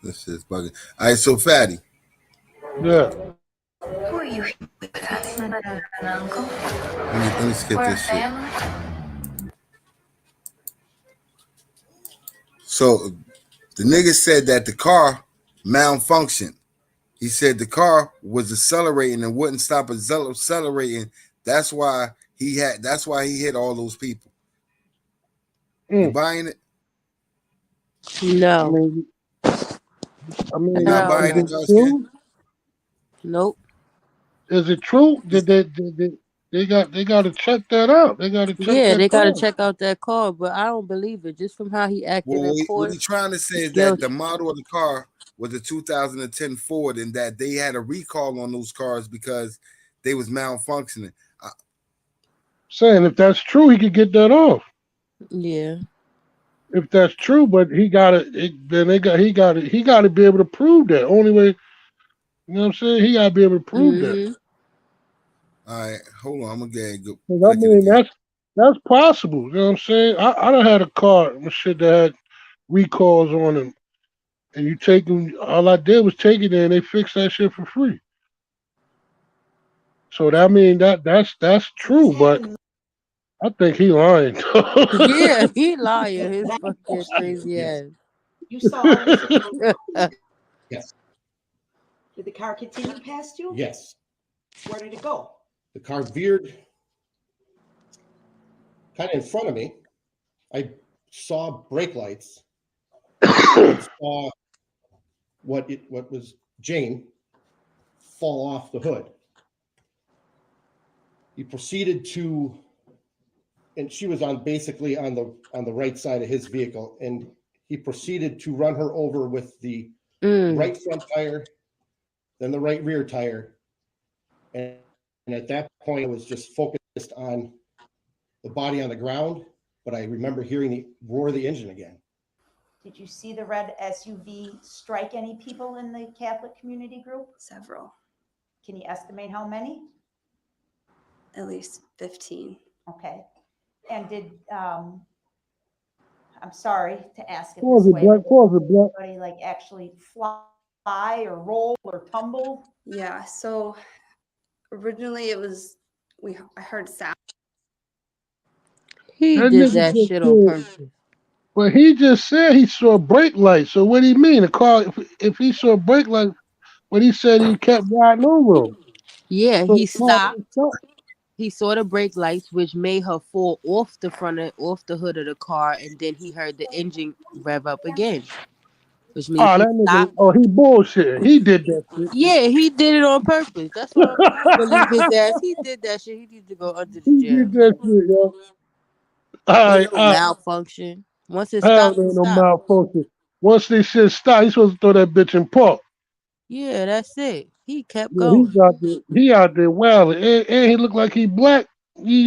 This is bugging. All right, so Fatty. Yeah. Who are you? An uncle? Let me skip Or a this shit. family? So the nigga said that the car malfunctioned. He said the car was accelerating and wouldn't stop accelerating. That's why he hit all those people. You buying it? No. You're not buying it, is it true? Nope. Is it true? Did they got to check that out? They got to check Yeah, that they gotta car. check out that car, but I don't believe it just from how he acted Well, in what court. he's trying to say He's is that guilty. the model of the car was a 2010 Ford, and that they had a recall on those cars because they was malfunctioning. Saying if that's true, he could get that off. Yeah. If that's true, but he got to be able to prove that. Only way, you know what I'm saying? He got to be able to prove that. All right, hold on, I'm gonna get it. 'Cause I mean, that's possible. You know what I'm saying? I done had a car and shit that had recalls on them, and you take them. All I did was take it there, and they fixed that shit for free. So that mean that's true, but I think he lying. Yeah, he lying. His fucking crazy ass. You saw it. Yes. Did the car continue past you? Yes. Where did it go? The car veered kind of in front of me. I saw brake lights. And saw what was Jane fall off the hood. He proceeded to, and she was basically on the right side of his vehicle, and he proceeded to run her over with the right front tire, then the right rear tire, and at that point I was just focused on the body on the ground, but I remember hearing the roar of the engine again. Did you see the red SUV strike any people in the Catholic community group? Several. Can you estimate how many? At least 15. Okay. And did I'm sorry to ask it Pause this it, way, Black. but Pause it, did Black. anybody like actually fly or roll or tumble? Yeah, so originally it was I heard sound. He That did nigga that just shit on said, purpose. but he just said he saw brake lights. So what do you mean? The car, if he saw brake lights, but he said he kept riding over him. Yeah, So he the car stopped. didn't stop. He saw the brake lights, which made her fall off the hood of the car, and then he heard the engine rev up again, which means Oh, he that nigga, stopped. oh, he bullshit. He did that shit. Yeah, he did it on purpose. That's why I don't believe his ass. He did that shit. He needs to go under the He jail. did that shit, yo. Ain't no malfunction. Once it Hell, stopped, there it ain't no stopped. malfunction. Once this shit stop, he's supposed to throw that bitch in park. Yeah, that's it. He kept Yeah, going. he out there wilding, and he looked like he black. He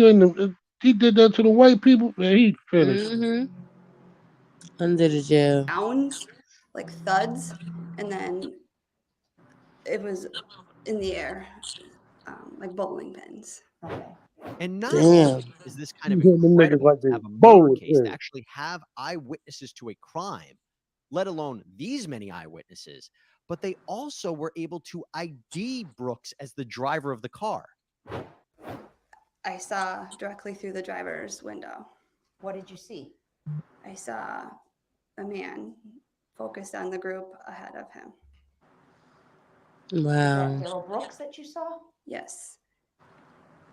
did that to the white people. Man, he finished. Under the jail. Sounds like thuds, and then it was in the air, like bowling pins. And not Damn. only is this kind of You hear them niggas incredible like to they have a murder bowling case to pins. actually have eyewitnesses to a crime, let alone these many eyewitnesses, but they also were able to ID Brooks as the driver of the car. I saw directly through the driver's window. What did you see? I saw a man focused on the group ahead of him. Was that Wow. Daryl Brooks that you saw? Yes.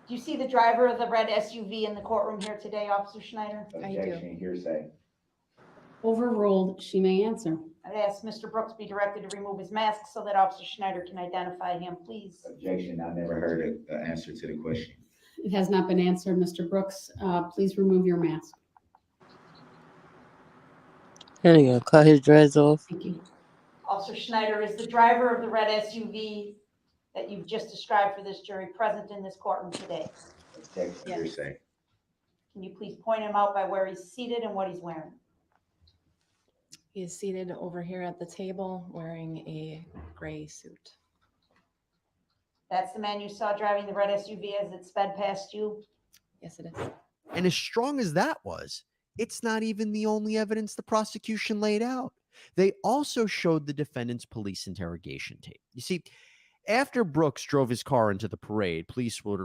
Do you see the driver of the red SUV in the courtroom here today, Officer Schneider? Objection, hearsay. Overruled. She may answer. I'd ask Mr. Brooks be directed to remove his mask so that Officer Schneider can identify him, please. Objection, I never heard an answer to the question. It has not been answered. Mr. Brooks, please remove your mask. And he gonna cut his dreads off. Thank you. Officer Schneider, is the driver of the red SUV that you've just described for this jury present in this courtroom today? Objection, hearsay. Can you please point him out by where he's seated and what he's wearing? He is seated over here at the table wearing a gray suit. That's the man you saw driving the red SUV as it sped past you? Yes, it is. And as strong as that was, it's not even the only evidence the prosecution laid out. They also showed the defendant's police interrogation tape. You see, after Brooks drove his car into the parade, police were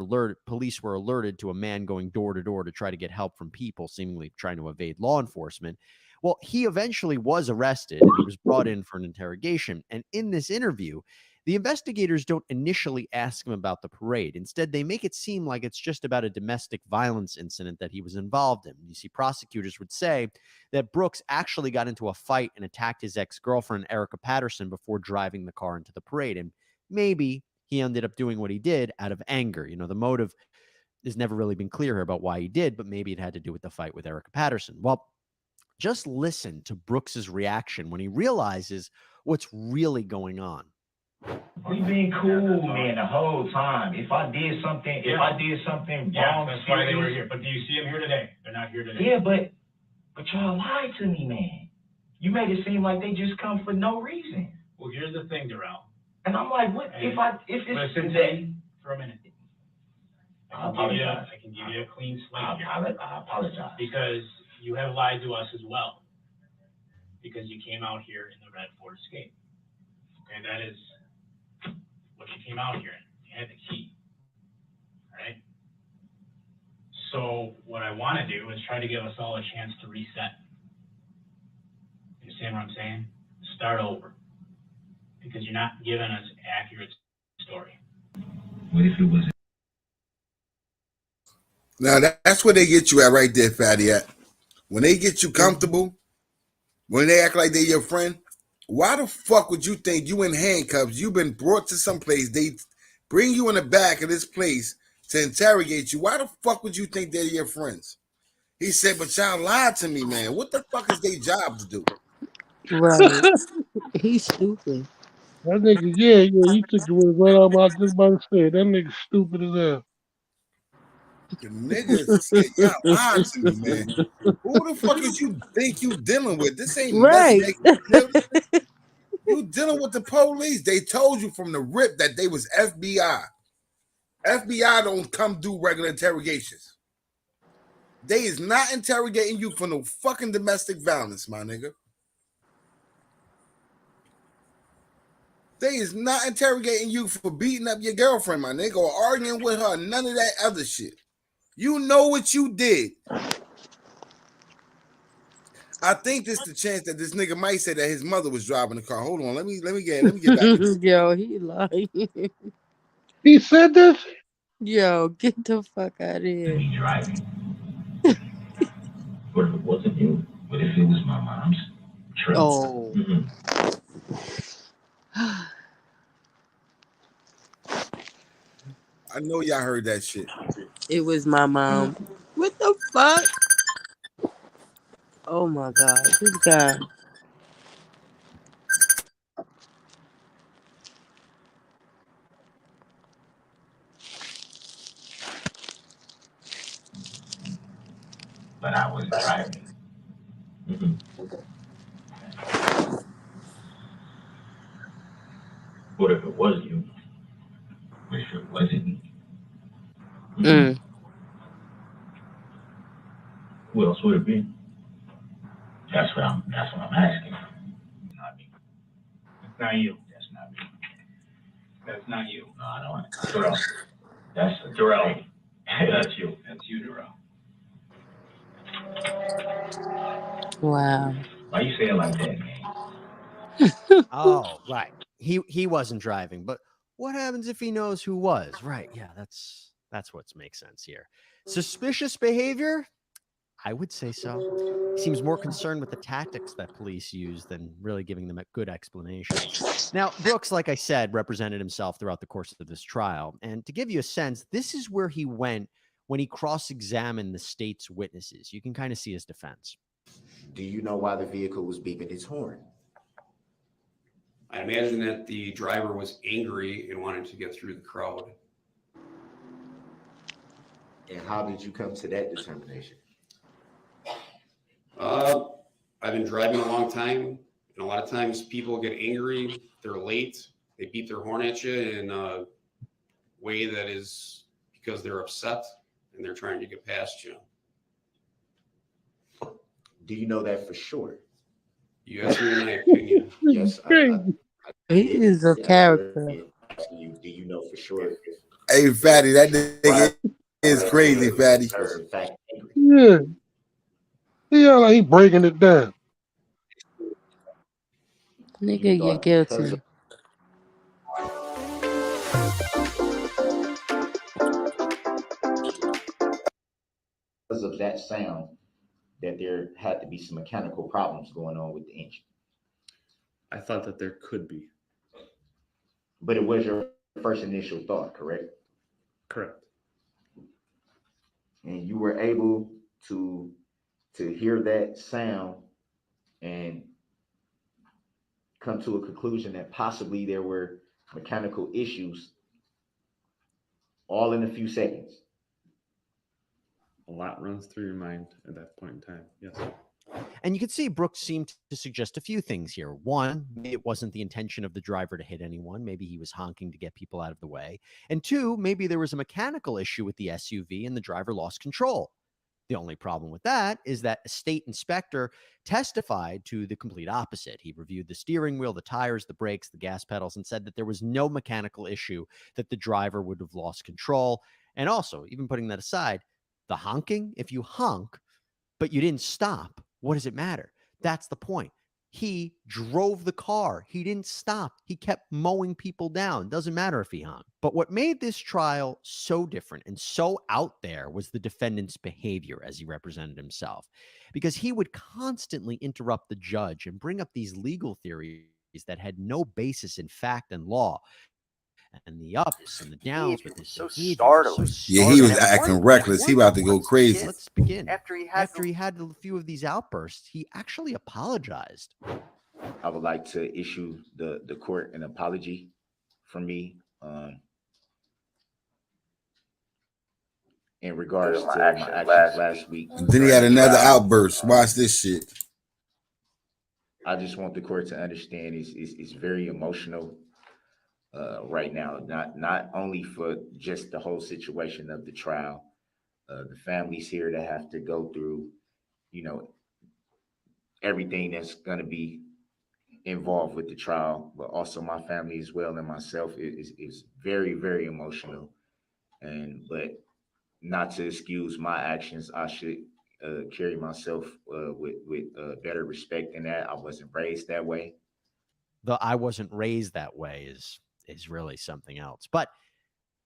alerted to a man going door to door to try to get help from people seemingly trying to evade law enforcement. Well, he eventually was arrested and he was brought in for an interrogation. And in this interview, the investigators don't initially ask him about the parade. Instead, they make it seem like it's just about a domestic violence incident that he was involved in. You see, prosecutors would say that Brooks actually got into a fight and attacked his ex-girlfriend, Erica Patterson, before driving the car into the parade. And maybe he ended up doing what he did out of anger. You know, the motive has never really been clear here about why he did, but maybe it had to do with the fight with Erica Patterson. Well, just listen to Brooks's reaction when he realizes what's really going on. We been cool, man, the whole time. If I did something wrong, that's why they were here. But do you see them here today? They're not here today. Yeah, but y'all lied to me, man. You made it seem like they just come for no reason. Well, here's the thing, Darrell. And I'm like, what Hey, if it's listen to today? me for a minute. I I can give you a clean slate here. I apologize. Because you have lied to us as well. Because you came out here in the red Ford Escape. Okay, that is what you came out here in. You had the key. All right? So what I want to do is try to give us all a chance to reset. You understand what I'm saying? Start over. Because you're not giving us an accurate story. What if it was? Now that's where they get you at right there, Fatty. At when they get you comfortable, when they act like they're your friend, why the fuck would you think you in handcuffs? You've been brought to some place. They bring you in the back of this place to interrogate you. Why the fuck would you think they're your friends? He said, but y'all lied to me, man. What the fuck is their job to do? Right. He's stupid. That nigga, yeah, you took the word right out of my just about to say. That nigga stupid as hell. The niggas said y'all lied to me, man. Who the fuck is you think you dealing with? This ain't Right. You dealing with the police. They told you from the rip that they was FBI. FBI don't come do regular interrogations. They is not interrogating you for no fucking domestic violence, my nigga. They is not interrogating you for beating up your girlfriend, my nigga, or arguing with her. None of that other shit. You know what you did. I think this is the chance that this nigga might say that his mother was driving the car. Hold on, let me get back. Yo, he lying. He said this? Yo, get the fuck out of here. Me driving. What if it wasn't you? What if it was my mom's truck? Oh. I know y'all heard that shit. It was my mom. What the fuck? Oh my god, this guy. But I was driving. What if it was you? What if it wasn't me? Who else would it be? That's what I'm asking. Not me. It's not you. That's not me. That's not you. No, I don't. Darrell. That's Darrell. That's you. That's you, Darrell. Wow. Why you say it like that, man? Oh, right. He wasn't driving, but what happens if he knows who was? Right. Yeah, that's what makes sense here. Suspicious behavior? I would say so. He seems more concerned with the tactics that police use than really giving them a good explanation. Now, Brooks, like I said, represented himself throughout the course of this trial. And to give you a sense, this is where he went when he cross-examined the state's witnesses. You can kind of see his defense. Do you know why the vehicle was beeping its horn? I imagine that the driver was angry and wanted to get through the crowd. And how did you come to that determination? I've been driving a long time, and a lot of times people get angry, they're late, they beat their horn at you in a way that is because they're upset and they're trying to get past you. Do you know that for sure? You asked me my opinion. Yes. He is a character. Do you know for sure? Hey, Fatty, that nigga is crazy, Fatty. Yeah. Yeah, like he breaking it down. Nigga, you're guilty. Because of that sound, that there had to be some mechanical problems going on with the engine. I thought that there could be. But it was your first initial thought, correct? Correct. And you were able to hear that sound and come to a conclusion that possibly there were mechanical issues all in a few seconds. A lot runs through your mind at that point in time. Yes. And you can see Brooks seemed to suggest a few things here. One, it wasn't the intention of the driver to hit anyone. Maybe he was honking to get people out of the way. And two, maybe there was a mechanical issue with the SUV and the driver lost control. The only problem with that is that a state inspector testified to the complete opposite. He reviewed the steering wheel, the tires, the brakes, the gas pedals, and said that there was no mechanical issue that the driver would have lost control. And also, even putting that aside, the honking, if you honk, but you didn't stop, what does it matter? That's the point. He drove the car. He didn't stop. He kept mowing people down. Doesn't matter if he honked. But what made this trial so different and so out there was the defendant's behavior as he represented himself, because he would constantly interrupt the judge and bring up these legal theories that had no basis in fact and law. And the ups and the downs with his behavior. startling. Yeah, he was acting reckless. He about to go crazy. Let's begin. After he had a few of these outbursts, he actually apologized. I would like to issue the court an apology from me in regards to my actions last week. And then he had another outburst. Watch this shit. I just want the court to understand it's very emotional right now, not only for just the whole situation of the trial, the families here that have to go through, everything that's going to be involved with the trial, but also my family as well and myself is very, very emotional. But not to excuse my actions, I should carry myself with better respect than that. I wasn't raised that way. The I wasn't raised that way is really something else. But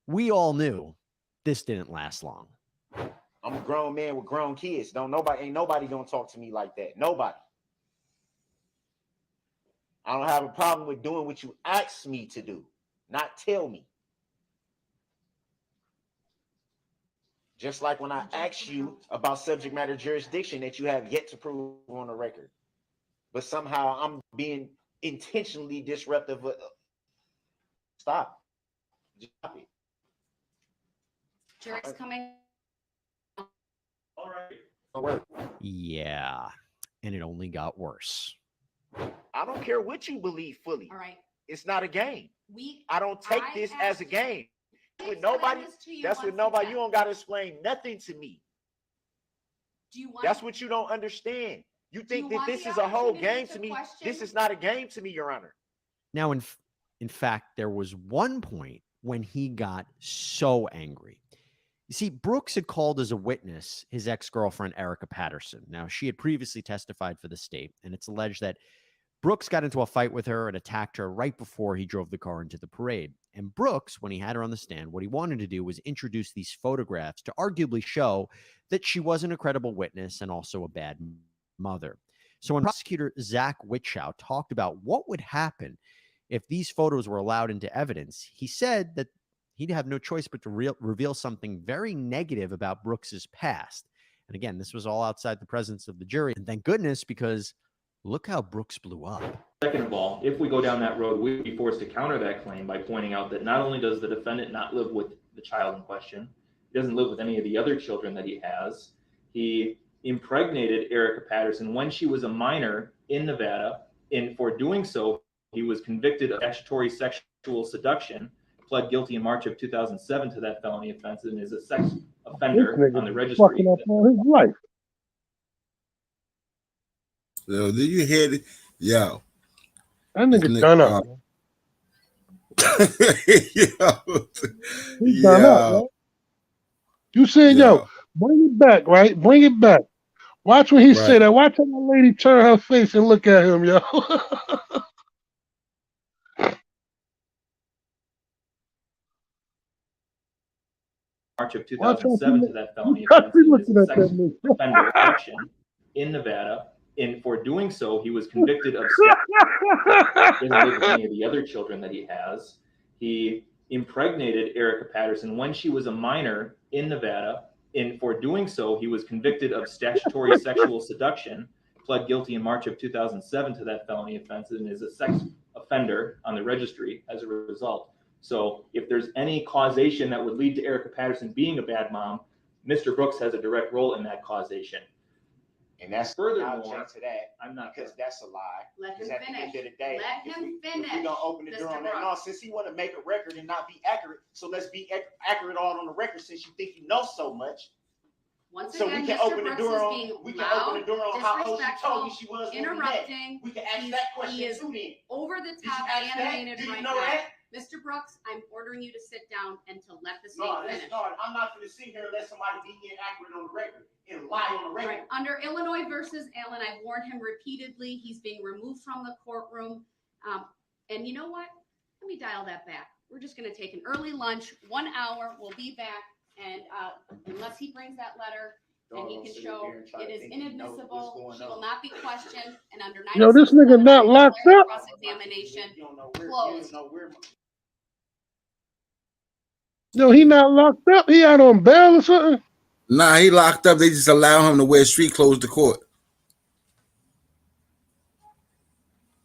we all knew this didn't last long. I'm a grown man with grown kids. Ain't nobody gonna talk to me like that. Nobody. I don't have a problem with doing what you ask me to do, not tell me. Just like when I asked you about subject matter jurisdiction that you have yet to prove on the record. But somehow I'm being intentionally disruptive. Stop. Stop it. Jury's coming. All right. Yeah, and it only got worse. I don't care what you believe fully. All right. It's not a game. I don't I take this as a game. With nobody, that's with nobody. You don't got to explain nothing to me. Do you want? That's what you don't understand. You think that this is a whole game to me. This is not a game to me, Your Honor. Now, in fact, there was one point when he got so angry. You see, Brooks had called as a witness his ex-girlfriend, Erica Patterson. Now, she had previously testified for the state, and it's alleged that Brooks got into a fight with her and attacked her right before he drove the car into the parade. And Brooks, when he had her on the stand, what he wanted to do was introduce these photographs to arguably show that she wasn't a credible witness and also a bad mother. So when prosecutor Zach Witchow talked about what would happen if these photos were allowed into evidence, he said that he'd have no choice but to reveal something very negative about Brooks's past. And again, this was all outside the presence of the jury. And thank goodness, because look how Brooks blew up. Second of all, if we go down that road, we'd be forced to counter that claim by pointing out that not only does the defendant not live with the child in question, he doesn't live with any of the other children that he has. He impregnated Erica Patterson when she was a minor in Nevada, and for doing so, he was convicted of statutory sexual seduction, pled guilty in March of 2007 to that felony offense, and is a sex offender on the registry. Fucking up all his life. So, do you hear it? Yo. That nigga done up. He's done up, man. You said, yo, bring it back, right? Bring it back. Watch when he said that. Watch how that lady turn her face and look at him, yo. March of 2007 to that felony offense, and is a sex offender section in Nevada. And for doing so, he was convicted of doesn't live with any of the other children that he has. He impregnated Erica Patterson when she was a minor in Nevada, and for doing so, he was convicted of statutory sexual seduction, pled guilty in March of 2007 to that felony offense, and is a sex offender on the registry as a result. So if there's any causation that would lead to Erica Patterson being a bad mom, Mr. Brooks has a direct role in that causation. And that's Furthermore, I'll change to that. I'm not because that's a lie. Let him Because at the end finish. of the day, Let him finish. We're gonna open the door on that. No, since he want to make a record and not be accurate, so let's be accurate all on the record. Since you think you know so much, Once so again, we can Mr. open the Brooks door is on. being We can loud, open the door on how old she told you she disrespectful, was. when we met. interrupting. We can ask He's- that he question is too. Then over the Did you top ask that? animated Do you right know now. that? Mr. Brooks, I'm ordering you to sit down and to let the state No, finish. I'm not going to sit here and let somebody be inaccurate on the record and lie on the record. Right. Under Illinois versus Allen, I've warned him repeatedly. He's being removed from the courtroom. And you know what? Let me dial that back. We're just going to take an early lunch, 1 hour. We'll be back. And unless he brings that letter and he can show it is inadmissible, she will not be questioned. And under 96, Yo, this nigga not locked up. cross-examination closed. Yo, he not locked up. He out on bail or something. Nah, he locked up. They just allow him to wear street clothes to court.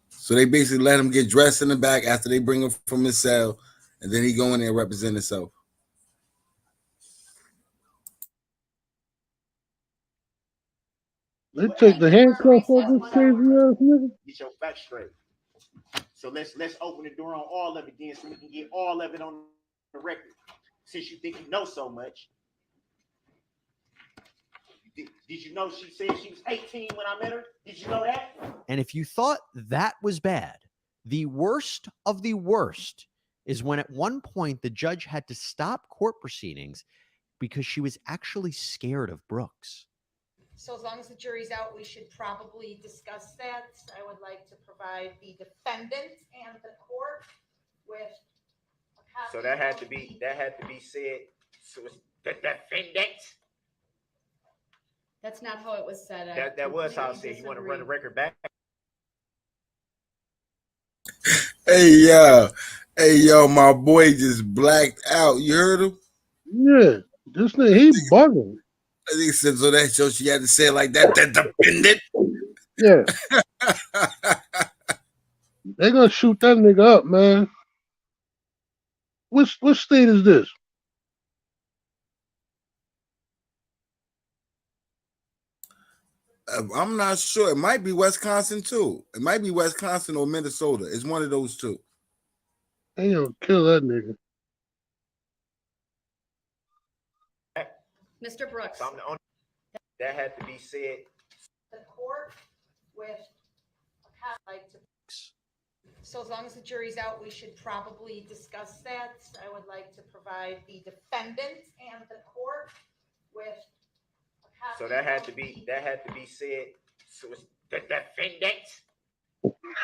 So they basically let him get dressed in the back after they bring him from his cell, and then he go in there and represent himself. They take the handcuffs off this crazy ass nigga. Get your facts straight. So let's open the door on all of it then, so we can get all of it on the record. Since you think you know so much. Did you know she said she was 18 when I met her? Did you know that? And if you thought that was bad, the worst of the worst is when at one point the judge had to stop court proceedings because she was actually scared of Brooks. So as long as the jury's out, we should probably discuss that. I would like to provide the defendant and the court with a copy. So that had to be said. So it's the defendant. That's not how it was said. That was how I said. You want to run the record back? Hey yo, my boy just blacked out. You heard him? Yeah, this nigga, he bugging. I think said so that show she had to say it like that. The defendant. Yeah. They gonna shoot that nigga up, man. What state is this? I'm not sure. It might be Wisconsin too. It might be Wisconsin or Minnesota. It's one of those two. They gonna kill that nigga. Mr. Brooks. So I'm the only that had to be said. The court with a copy to. So as long as the jury's out, we should probably discuss that. I would like to provide the defendant and the court with a copy. So that had to be said. So it's the defendant.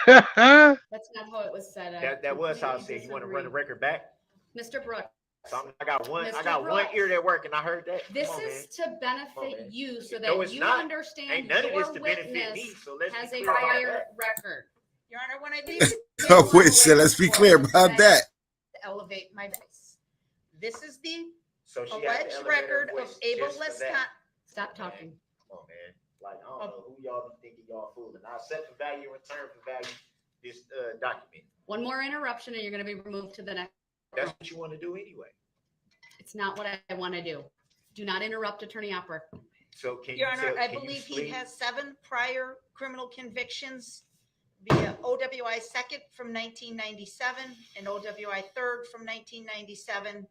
That's not how it was said. That was how I said. You want to run the record back? Mr. Brooks. So I got one. I Mr. got one Brooks. ear that work, and I heard that. This Come on, is man. to benefit you so No, that it's you not. understand Ain't none of your this to benefit witness me. So let's has be a clear about prior that. record. Your Honor, when I leave, Oh, wait, so let's be clear about that. to elevate my voice. This is the So she had to alleged elevate her record of voice Abel just for Lescott. that. Stop talking. Come on, man. Like, I don't know who y'all be thinking y'all fooling. I set for value, return for value this document. One more interruption and you're going to be removed to the next. That's what you want to do anyway. It's not what I want to do. Do not interrupt Attorney Opper. So can Your you Honor, tell, I can you believe he explain- has 7 prior criminal convictions via OWI second from 1997 and OWI third from 1997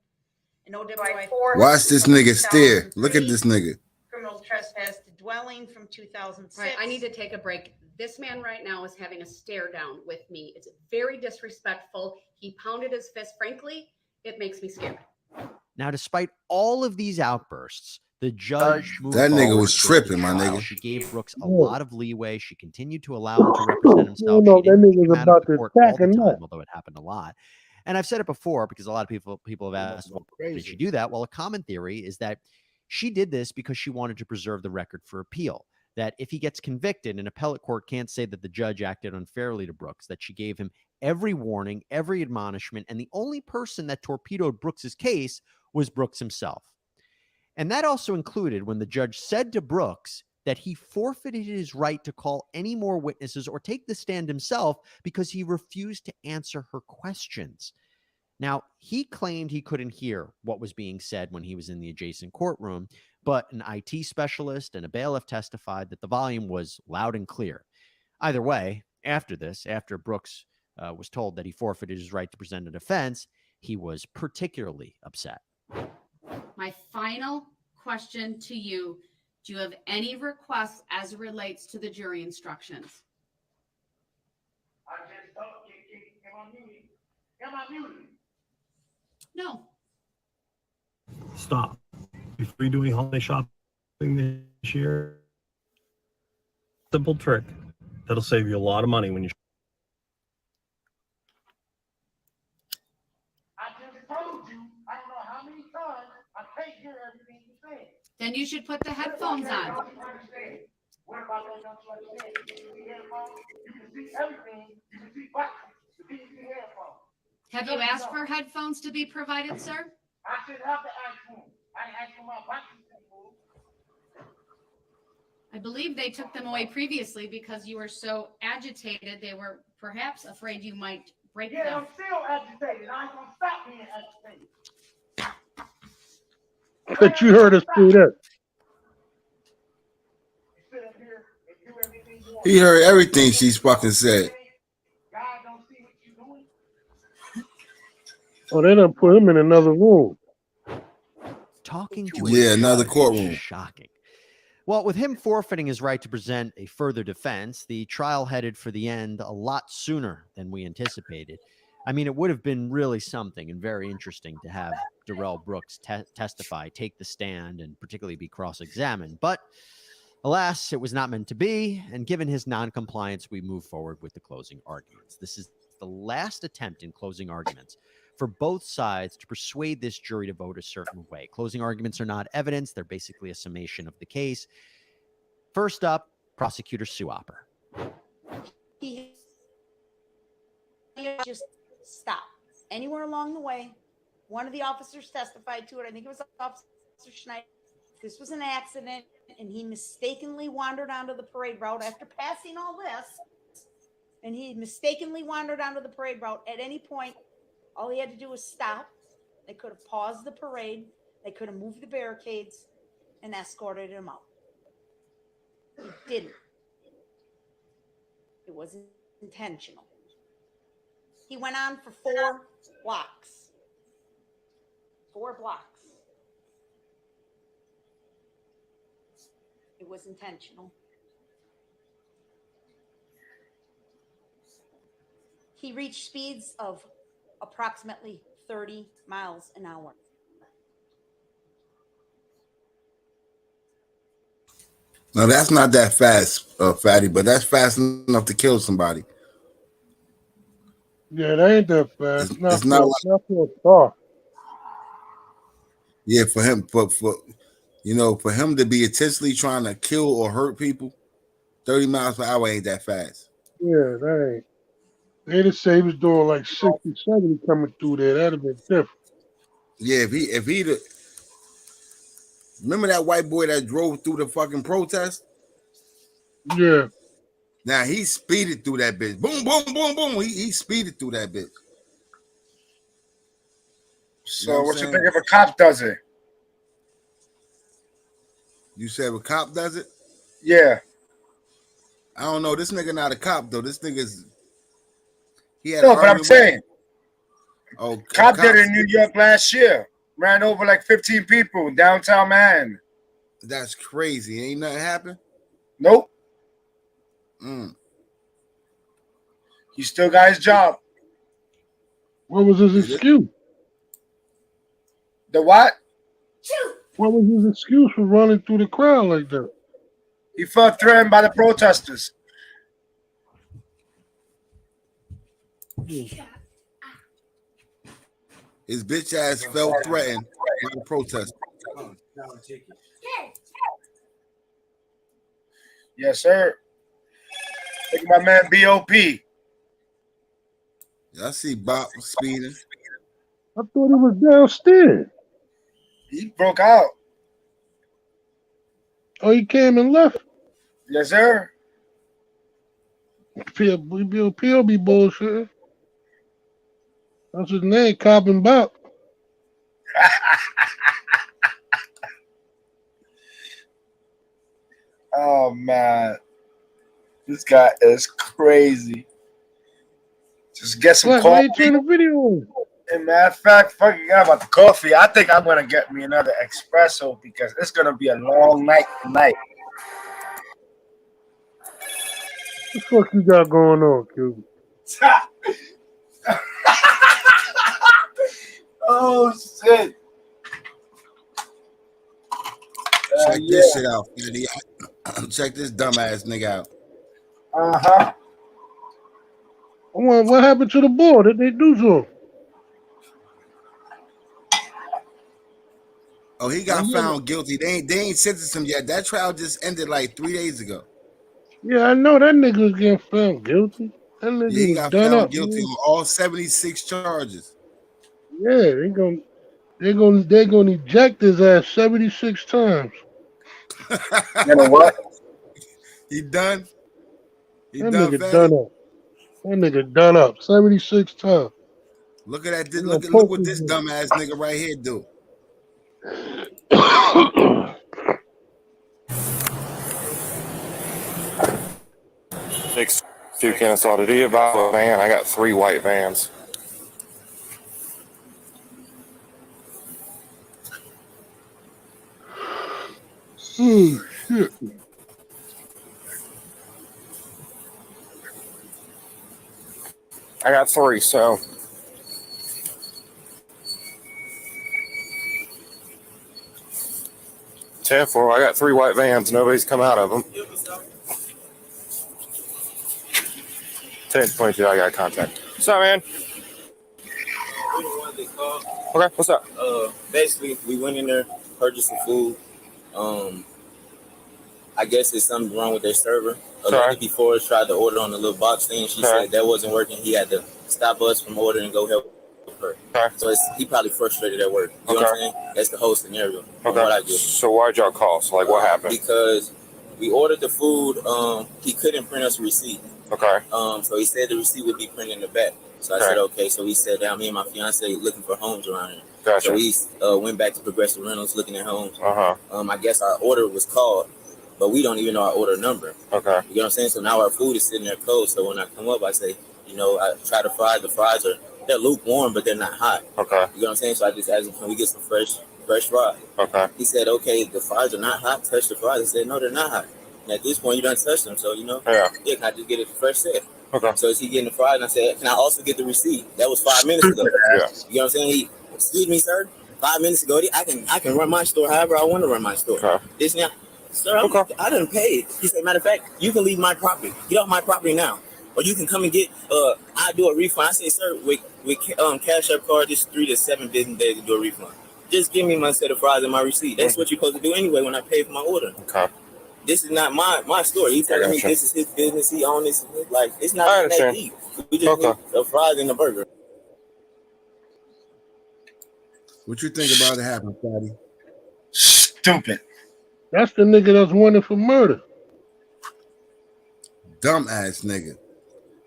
and OWI fourth. Watch this from nigga stare. 2003, Look at this nigga. Criminal trespass to dwelling from 2006. All right, I need to take a break. This man right now is having a stare down with me. It's very disrespectful. He pounded his fist. Frankly, it makes me scared. Now, despite all of these outbursts, the judge moved That nigga forward was with the tripping, my trial. nigga. She gave Brooks a Yeah. lot of leeway. She continued to allow him to represent himself. know She that didn't nigga's kick him out about of the to court all attack the him time, up. although it happened a lot. And I've said it before because a lot of people have asked, well, did she do that? Well, a common theory is that she did this because she wanted to preserve the record for appeal. That if he gets convicted, an appellate court can't say that the judge acted unfairly to Brooks, that she gave him every warning, every admonishment, and the only person that torpedoed Brooks's case was Brooks himself. And that also included when the judge said to Brooks that he forfeited his right to call any more witnesses or take the stand himself because he refused to answer her questions. Now, he claimed he couldn't hear what was being said when he was in the adjacent courtroom, but an IT specialist and a bailiff testified that the volume was loud and clear. Either way, after this, after Brooks was told that he forfeited his right to present a defense, he was particularly upset. My final question to you, do you have any requests as it relates to the jury instructions? No. Stop. Before you do any holiday shopping this year, simple trick that'll save you a lot of money when you. Then you should put the headphones on. Have you asked for headphones to be provided, sir? I believe they took them away previously because you were so agitated. They were perhaps afraid you might break them. I'm still agitated. I ain't gonna stop being agitated. But you heard us do that. He heard everything she's fucking said. Oh, they done put him in another room. Talking to Yeah, a another judge is courtroom. shocking. Well, with him forfeiting his right to present a further defense, the trial headed for the end a lot sooner than we anticipated. I mean, it would have been really something and very interesting to have Darrell Brooks testify, take the stand, and particularly be cross-examined. But alas, it was not meant to be. And given his non-compliance, we move forward with the closing arguments. This is the last attempt in closing arguments for both sides to persuade this jury to vote a certain way. Closing arguments are not evidence. They're basically a summation of the case. First up, prosecutor Sue Opper. He just stopped anywhere along the way. One of the officers testified to it. I think it was Officer Schneider. This was an accident, and he mistakenly wandered onto the parade route after passing all this. And he mistakenly wandered onto the parade route. At any point, all he had to do was stop. They could have paused the parade. They could have moved the barricades and escorted him out. He didn't. It wasn't intentional. He went on for 4 blocks. 4 blocks. It was intentional. He reached speeds of approximately 30 miles an hour. Now that's not that fast, Fatty, but that's fast enough to kill somebody. Yeah, that ain't that fast. It's not like, Not for a star. yeah, for him, for you know, for him to be intentionally trying to kill or hurt people, 30 miles per hour ain't that fast. Yeah, that ain't. They just say he was doing like 60, 70 coming through there. That'd have been different. Yeah, if he'd remember that white boy that drove through the fucking protest? Yeah. Now he speeded through that bitch. Boom, boom, boom, boom. He speeded through that bitch. So You know what you saying? think if a cop does it? You said a cop does it? Yeah. I don't know. This nigga not a cop though. This nigga's he had No, an but I'm argument saying, oh, cop did it in New York last year. Ran over like 15 people in downtown Manhattan. That's crazy. Ain't nothing happened? Nope. Mm. He still got his job. What was his excuse? The what? What was his excuse for running through the crowd like that? He felt threatened by the protesters. His bitch ass felt threatened by the protest. Yes, sir. Look at my man B.O.P. I see Bob speeding. I thought he was downstairs. He broke out. Oh, he came and left. Yes, sir. P.O. be bullshit. That's his name, Cop and Bop. Oh, man. This guy is crazy. Just get some Why coffee. you turn the video on? And matter of fact, fucking forgot about the coffee. I think I'm gonna get me another espresso because it's gonna be a long night tonight. What the fuck you got going on, Cuban? Oh shit! Check this shit out, Fetty. Check this dumbass nigga out. Uh-huh. What happened to the boy? Did they do so? Oh, he got found guilty. They ain't sentenced him yet. That trial just ended like 3 days ago. Yeah, I know that nigga was getting found guilty. That nigga Yeah, he was got done found up. guilty Man. on all 76 charges. Yeah, they're gonna eject his ass 76 times. You know what? He done? He That done, nigga Fatty? done up. That nigga done up 76 times. Look at that. They Look gonna what this dumbass nigga right here do. 6 2 Kennesaw. Did he buy a van? I got 3 white vans. Oh shit. I got 3, so 10-4. I got 3 white vans. Nobody's come out of them. 10-22. I got contact. What's up, man? Okay, what's up? Basically, we went in there, purchased some food. I guess there's something wrong with their server. A lady before us tried to order on the little box thing. She said that wasn't working. He had to stop us from ordering and go help her. So he probably frustrated at work. You know what I'm saying? That's the whole scenario. From what I get. So why'd y'all call? So, like, what happened? Because we ordered the food. He couldn't print us a receipt. Okay. So he said the receipt would be printed in the back. So I said, okay. So we sat down, me and my fiance looking for homes around here. Gotcha. So we went back to Progressive Rentals looking at homes. Uh-huh. I guess our order was called, but we don't even know our order number. Okay. You know what I'm saying? So now our food is sitting there cold. So when I come up, I say, I try to fry. The fries they're lukewarm, but they're not hot. Okay. You know what I'm saying? So I just asked him, can we get some fresh fries? Okay. He said, okay, the fries are not hot. Touch the fries. I said, no, they're not hot. And at this point, you done touched them. So, Yeah. can I just get it fresh set? Okay. So is he getting the fries? And I said, can I also get the receipt? That was 5 minutes ago. Yeah. You know what I'm saying? Excuse me, sir. 5 minutes ago, I can run my store however I want to run my store. Okay. This now, sir, I didn't pay it. He said, matter of fact, you can leave my property. Get off my property now. or you can come and get. I do a refund. I say, sir, with Cash App card, it's 3 to 7 business days to do a refund. Just give me my set of fries and my receipt. That's what you're supposed to do anyway when I pay for my order. Okay. This is not my story. He's telling me this is his business. He owns this. Like, it's not I that understand. deep. We just need the fries and the burger. What you think about it happening, Fatty? Stupid. That's the nigga that's wanted for murder. Dumbass nigga.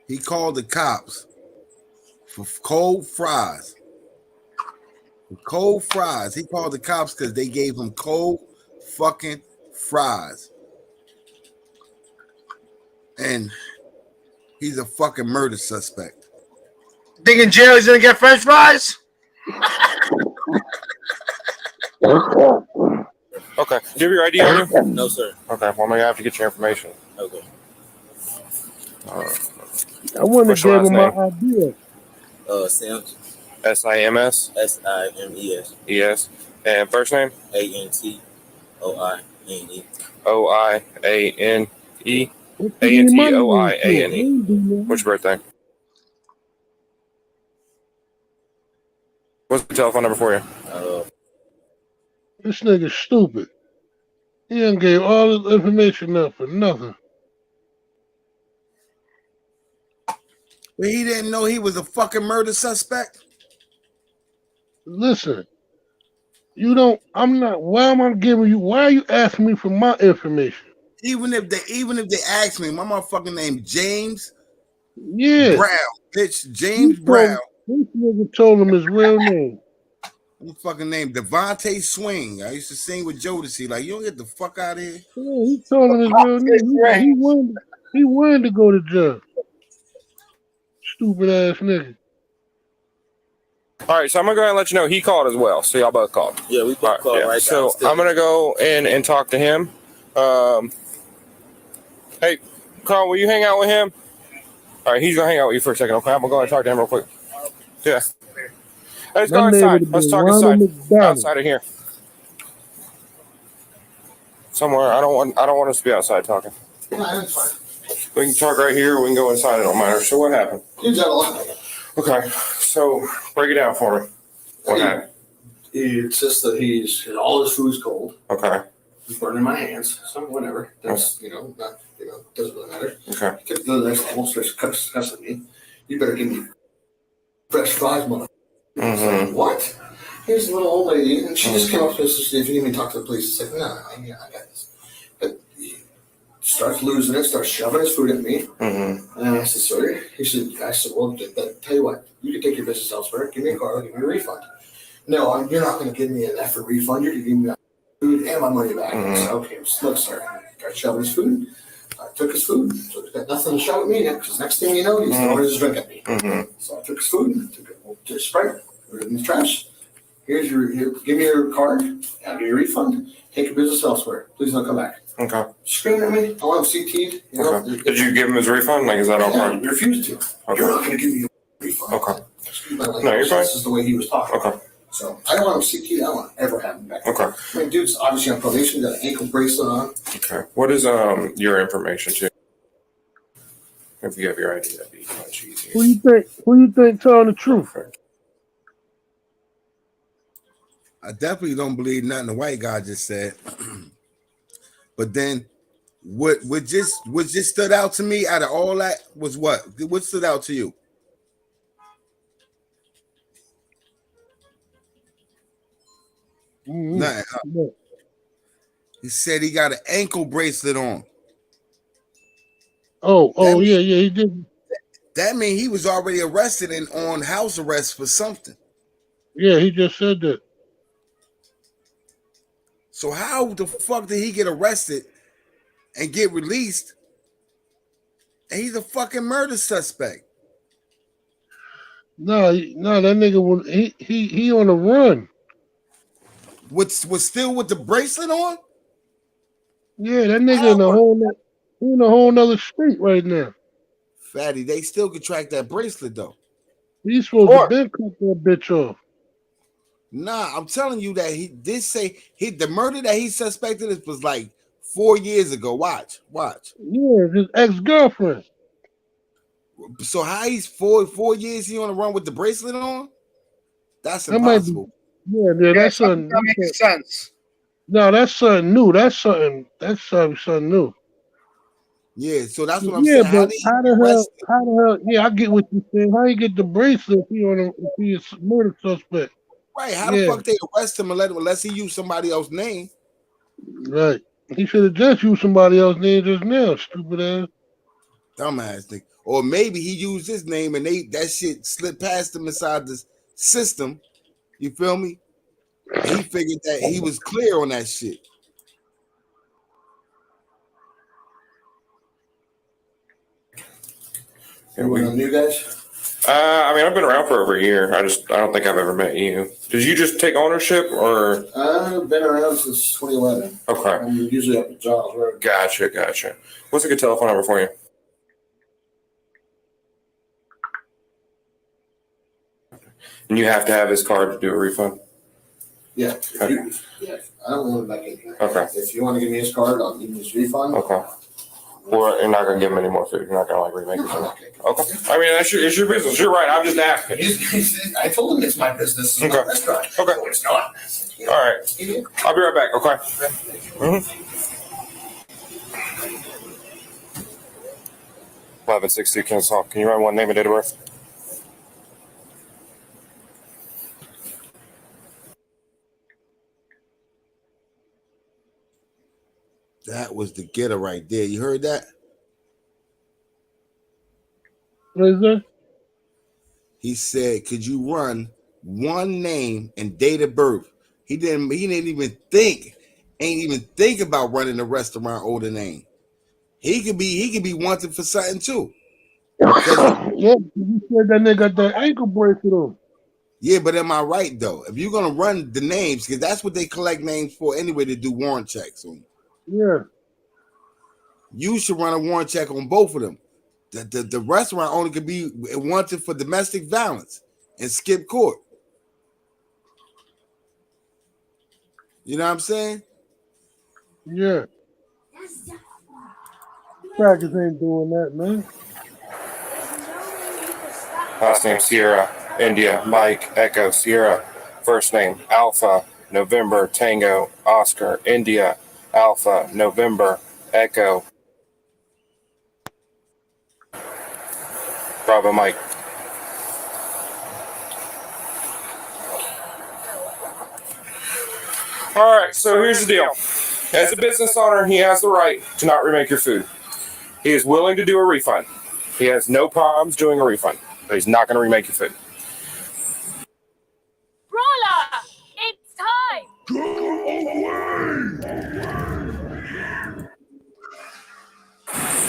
He called the cops for cold fries. For cold fries. He called the cops because they gave him cold fucking fries. And he's a fucking murder suspect. Think in jail he's gonna get French fries? Okay. Do you have your ID on you? No, sir. Okay. Well, maybe I have to get your information. Okay. I wouldn't What's have your gave him last my idea. Sims. SIMS. SIMES. ES. And first name? ANTOINE. OIANE. ANTOIANE. What's your birthday? What's the telephone number for you? This nigga's stupid. He done gave all his information up for nothing. But he didn't know he was a fucking murder suspect. Listen, you don't. I'm not. Why am I giving you? Why are you asking me for my information? Even if they ask me, my motherfucking name James Yeah. Brown, bitch. James Brown. This nigga told him his real name. My fucking name Devontae Swing. I used to sing with Jodeci. Like, you don't get the fuck out of here. Yeah, he told him his real name. He wanted to go to jail. Stupid ass nigga. All right, so I'm gonna go ahead and let you know he called as well. So y'all both called. Yeah, we both called right So downstairs. I'm gonna go in and talk to him. Hey, Carl, will you hang out with him? All right, he's gonna hang out with you for a second. Okay, I'm gonna go and talk to him real quick. Yeah. Let's go inside. Let's talk inside. Outside of here. Somewhere. I don't want us to be outside talking. That's fine. We can talk right here, or we can go inside, it don't matter. So what happened? You got a lot. Okay. So break it down for me. What happened? He insists that all his food's cold. Okay. He's burning my hands. So whatever. That's not doesn't really matter. Okay. He gets to the next level, starts cussing me. You better give me fresh fries, mother. Mm-hmm. What? Here's a little old lady, and she just came up to us and said, if you need me to talk to the police, it's like, no, I got this. But he starts losing it, starts shoving his food at me. Mm-hmm. And I said, sorry. I said, well, tell you what, you can take your business elsewhere. Give me a car, I'll give me a refund. No, you're not going to give me an effort refund. You're going to give me my food and my money back. I said, okay, look, sir. Started shoving his food. I took his food. So he's got nothing to shove at me now, because next thing you know, he's throwing his drink at me. Mm-hmm. So I took his food, took it to Sprite, put it in the trash. Give me your card, I'll give you a refund. Take your business elsewhere. Please don't come back. Okay. Screaming at me. I want him CT'd. Okay. Did you give him his refund? Like, is that all part? He refused to. Okay. You're not going to give me a refund. Okay. Excuse my language. No, you're fine. This is the way he was talking. Okay. So I don't want him CT'd. I don't want to ever have him back. Okay. I mean, dude's obviously on probation. Got an ankle bracelet on. Okay. What is your information too? If you have your ID, that'd be much easier. Who you think telling the truth? I definitely don't believe nothing the white guy just said. But then what just stood out to me out of all that was what? What stood out to you? Mm-hmm. Nothing. Huh? He said he got an ankle bracelet on. Yeah, he did. That means he was already arrested and on house arrest for something. Yeah, he just said that. So how the fuck did he get arrested and get released? And he's a fucking murder suspect. No, that nigga was he on the run. Was still with the bracelet on? Yeah, that nigga in a whole nother street right now. Fatty, they still could track that bracelet though. He's supposed to been cut that bitch off. Nah, I'm telling you that he did say the murder that he suspected was like 4 years ago. Watch. Yeah, his ex-girlfriend. So how he's 4 years he on the run with the bracelet on? That's That might be, impossible. yeah, that's something. That makes sense. No, that's something new. That's something new. Yeah, so that's what I'm Yeah, saying. but how the hell? Yeah, I get what you're saying. How you get the bracelet if he is a murder suspect? Right? How the fuck they arrest him and let him unless he use somebody else's name? Right. He should have just used somebody else's name just now. Stupid ass. Dumbass thing. Or maybe he used his name and that shit slipped past him inside the system. You feel me? And he figured that he was clear on that shit. Anyone on you guys? I mean, I've been around for over a year. I don't think I've ever met you. Did you just take ownership, or? I've been around since 2011. Okay. I'm usually up at Giles Road. Gotcha. What's a good telephone number for you? And you have to have his card to do a refund? Yeah. Okay. Yeah. I don't want to back in here. Okay. If you want to give me his card, I'll give you his refund. Okay. Or you're not gonna give him any more food. You're not gonna remake it. Okay. I mean, it's your business. You're right. I'm just asking. I told him it's my business. It's Okay. my restaurant. Okay. No, it's not. All right. I'll be right back. Okay. Mm-hmm. 1162 Kennesaw. Can you write one name and date of birth? That was the getter right there. You heard that? What is that? He said, "Could you run one name and date of birth?" He didn't even think about running the restaurant older name. He could be wanted for something too. Yeah, you said that nigga got that ankle bracelet on. Yeah, but am I right though? If you're gonna run the names, because that's what they collect names for anyway, to do warrant checks on. Yeah. You should run a warrant check on both of them. The restaurant owner could be wanted for domestic violence and skip court. You know what I'm saying? Yeah. Crackers ain't doing that, man. Last name Sierra, India, Mike, Echo, Sierra. First name Alpha, November, Tango, Oscar, India, Alpha, November, Echo. Bravo, Mike. All right, so here's the deal. As a business owner, he has the right to not remake your food. He is willing to do a refund. He has no problems doing a refund, but he's not going to remake your food. Rolla, it's time.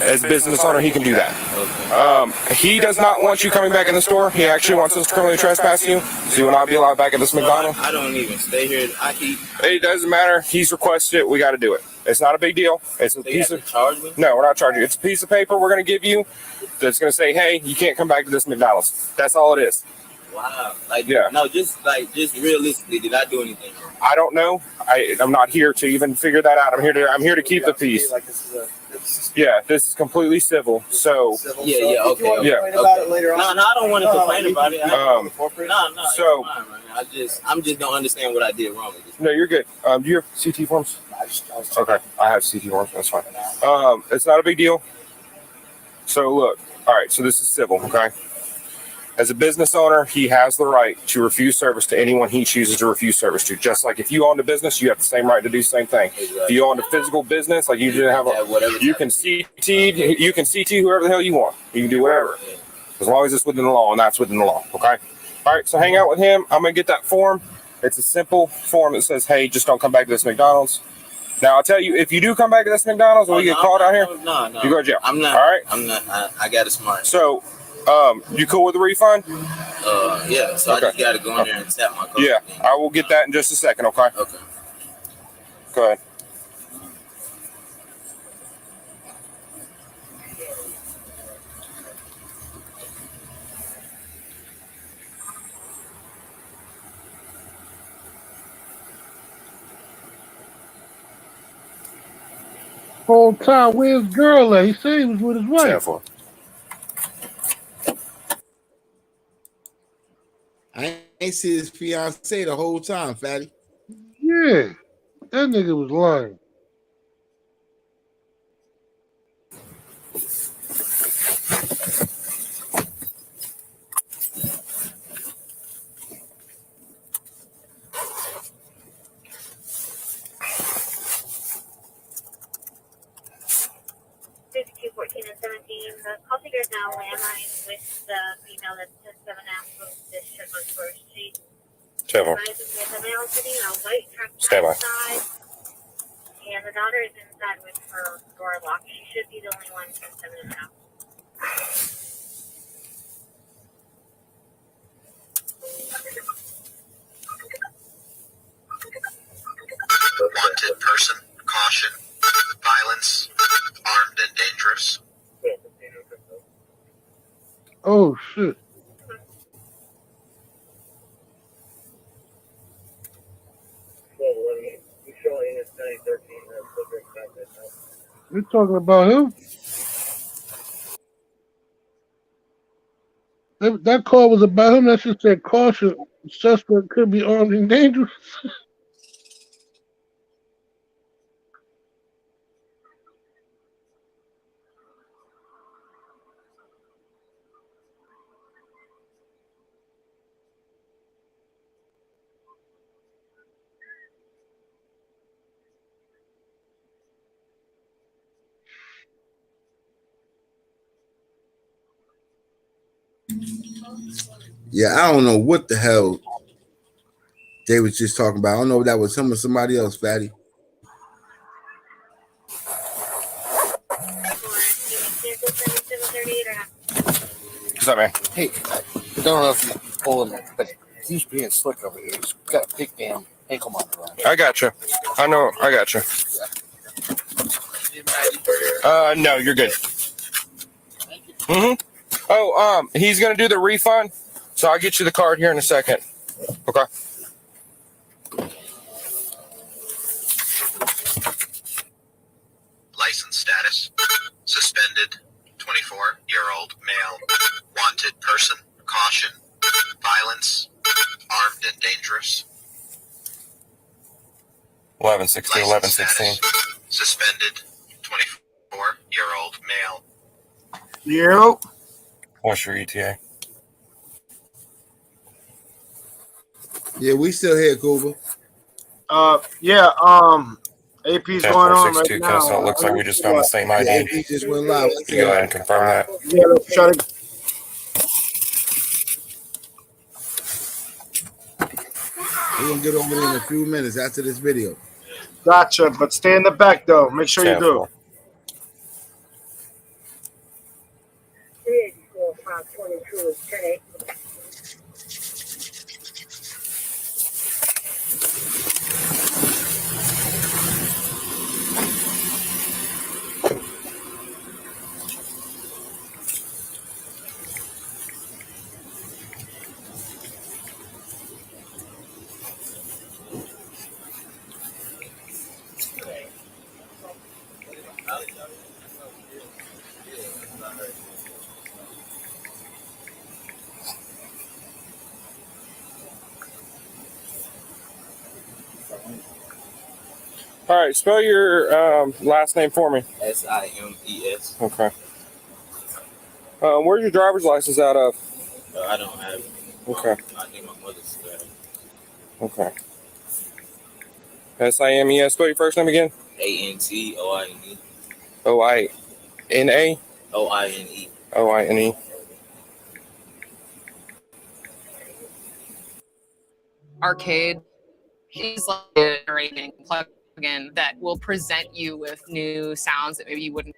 As a business owner, he can do that. He does not want you coming back in the store. He actually wants us to criminally trespass you, so you will not be allowed back at this McDonald's. I don't even stay here. It doesn't matter. He's requested it. We got to do it. It's not a big deal. It's a piece of. Charge me? No, we're not charging you. It's a piece of paper we're going to give you that's going to say, "Hey, you can't come back to this McDonald's." That's all it is. Wow. Like, Yeah. no, just realistically, did I do anything? I don't know. I'm not here to even figure that out. I'm here to keep the peace. Yeah, this is completely civil. So Yeah, okay. Yeah. No, I don't want to complain about it. No, so- it's fine, man. I'm just don't understand what I did wrong with this. No, you're good. Do you have CT forms? Okay, I have CT forms. That's fine. It's not a big deal. So look, all right. So this is civil, okay? As a business owner, he has the right to refuse service to anyone he chooses to refuse service to. Just like if you owned a business, you have the same right to do the same thing. If you owned a physical business, like you didn't have you can CT whoever the hell you want. You can do whatever, as long as it's within the law, and that's within the law. Okay. All right. So hang out with him. I'm gonna get that form. It's a simple form that says, "Hey, just don't come back to this McDonald's." Now I'll tell you, if you do come back to this McDonald's and we get caught out here, No. you go to jail. I'm not. All right. I'm not. I got it smart. So, you cool with the refund? Yeah. So Okay. I just got to go in there and tap my card. Yeah, I will get that in just a second. Okay. Okay. Go ahead. Whole time, where's girl at? He said he was with his wife. ain't see his fiance the whole time, Fatty. Yeah, that nigga was lying. And 17. The call taker is now landline with the female that's 10-7 Apple this ship on First Street. Stand by. With a male sitting on a white truck Stand by. outside, and the daughter is inside with her door locked. She should be the only one 10-7 in the house. Wanted person, caution, violence, armed and dangerous. Oh shit. We're talking about him? That call was about him. That just said caution. Suspect could be armed and dangerous. Yeah, I don't know what the hell they was just talking about. I don't know if that was him or somebody else, Fatty. What's up, man? Hey, I don't know if you pull him, but he's being slick over here. He's got a big damn ankle monitor on. I got you. I know. I got you. No, you're good. Oh, he's gonna do the refund, so I'll get you the card here in a second. Okay. License status, suspended, 24-year-old male, wanted person, caution, violence, armed and dangerous. 11/16, 11/16. Suspended, 24-year-old male. You. What's your ETA? Yeah, we still here, Cooper. Yeah, AP's going on right now. So it looks like we just found the same ID. Yeah, AP just went live. You go ahead and confirm that. Yeah, let's try to. We're gonna get over there in a few minutes after this video. Gotcha, but stay in the back though. Make sure you do. All right, spell your last name for me. SIMES. Okay. Where's your driver's license out of? I don't have it. Okay. I think my mother's got it. Okay. SIMES. Spell your first name again. ANTOINE. OINA. OINE. OINE. Arcade. He's like a generating plugin that will present you with new sounds that maybe you wouldn't.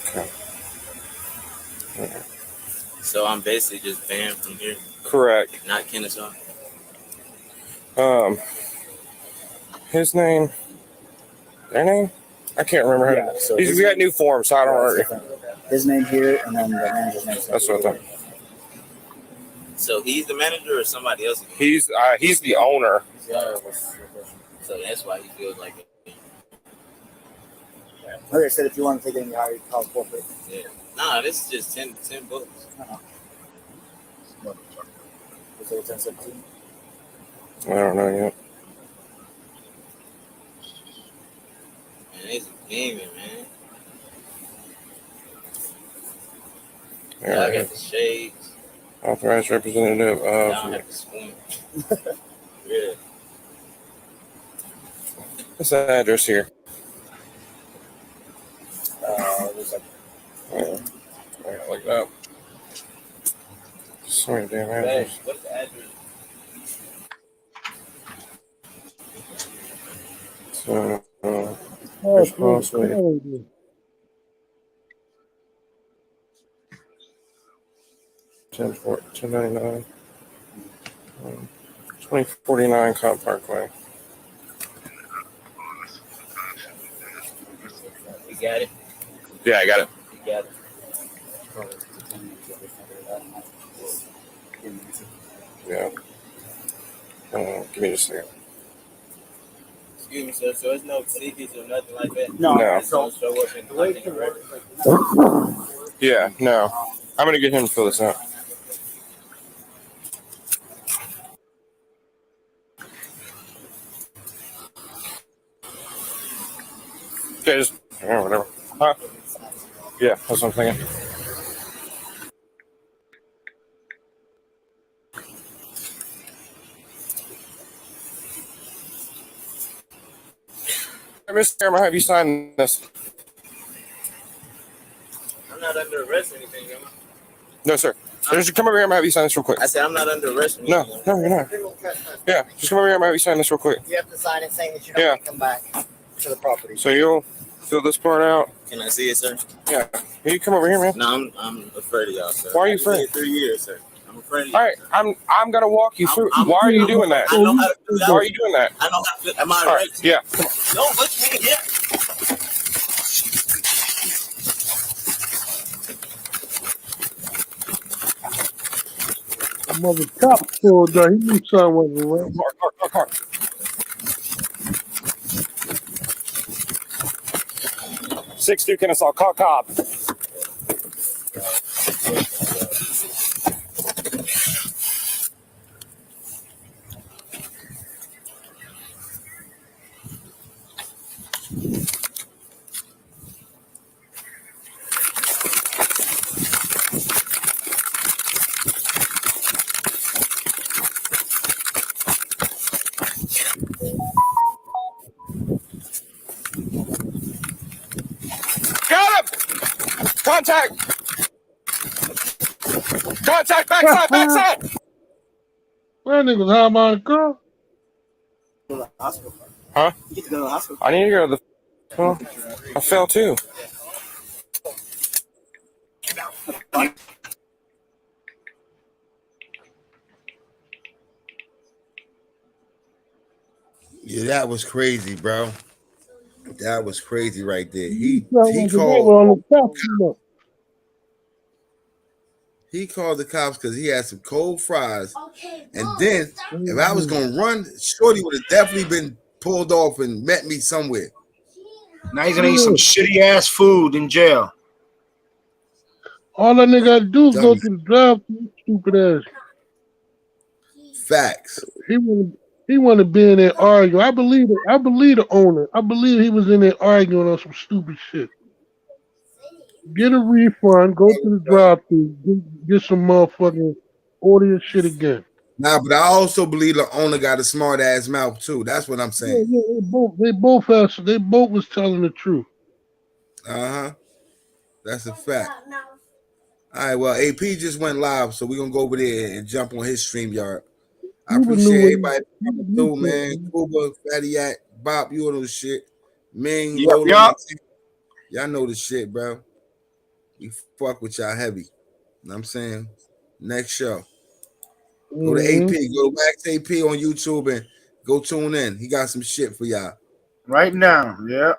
Okay. So I'm basically just banned from here. Correct. Not Kennesaw. His name. Their name? I can't remember. Yeah, so we got new forms, so I don't remember. His name here, and then the manager's name. That's what I thought. So he's the manager or somebody else? He's the owner. So that's why he feels like it. Okay, said if you want to take it in your higher, call corporate. Yeah. Nah, this is just 10 bucks. Is it 1017? I don't know yet. Man, it's gaming, man. Yeah, I got the shades. Authorized representative I don't of. have to squint. Yeah. What's the address here? There's like, Like that. So many damn Hey, addresses. what's the address? So, Oh, responsibility. crazy. 1099. 2049 Comp Parkway. You got it? Yeah, I got it. You got it. Yeah. Give me just a second. Excuse me, sir. So it's no tickets or nothing like that? No. Just don't show up and like in the record. Yeah, no. I'm going to get him to fill this out. Okay, just, whatever. Huh? Yeah, that's what I'm thinking. Hey, Mr. Chairman, have you signed this? I'm not under arrest or anything, am I? No, sir. Just come over here and have you sign this real quick. I said I'm not under arrest or No, anything. no, you're not. Yeah, just come over here and have you sign this real quick. you have to sign it saying that you don't Yeah. want to come back to the property. So you'll fill this part out. Can I see it, sir? Yeah. You come over here, man. No, I'm afraid of y'all, sir. Why are you I've been afraid? here 3 years, sir. I'm afraid of All you. right, I'm gonna walk you through. Why are you doing that? I know how to do that. Why are you doing that? I know how to. Am I All right? right, yeah. Don't push me. Yeah. The mother cop pulled up. He knew something wasn't right. Car. 6-2 Kennesaw, call cop. Got him! Contact! Contact, backside! That nigga was high behind the car. Huh? You get to go to the hospital. I need to go to the. Well, I fell too. Yeah, that was crazy, bro. That was crazy right there. He On called. the top, you know. He called the cops because he had some cold fries. And then, if I was going to run, Shorty would have definitely been pulled off and met me somewhere. Now he's going to eat some shitty ass food in jail. All that nigga got to do is go to the drive-thru, stupid ass. Facts. He want to be in there arguing. I believe it. I believe the owner. I believe he was in there arguing on some stupid shit. Get a refund. Go to the drive-thru. Get some motherfucking order your shit again. Nah, but I also believe the owner got a smart ass mouth too. That's what I'm saying. Yeah, they both was telling the truth. Uh-huh. That's a fact. All right, well, AP just went live, so we're gonna go over there and jump on his StreamYard. I appreciate everybody coming through, man. Cuba, Fatty Yak, Bob, you know the shit. Ming, Lola, y'all know the shit, bro. We fuck with y'all heavy. You know what I'm saying? Next show. Go to AP, go to Wax AP on YouTube and go tune in. He got some shit for y'all. Right now, yeah.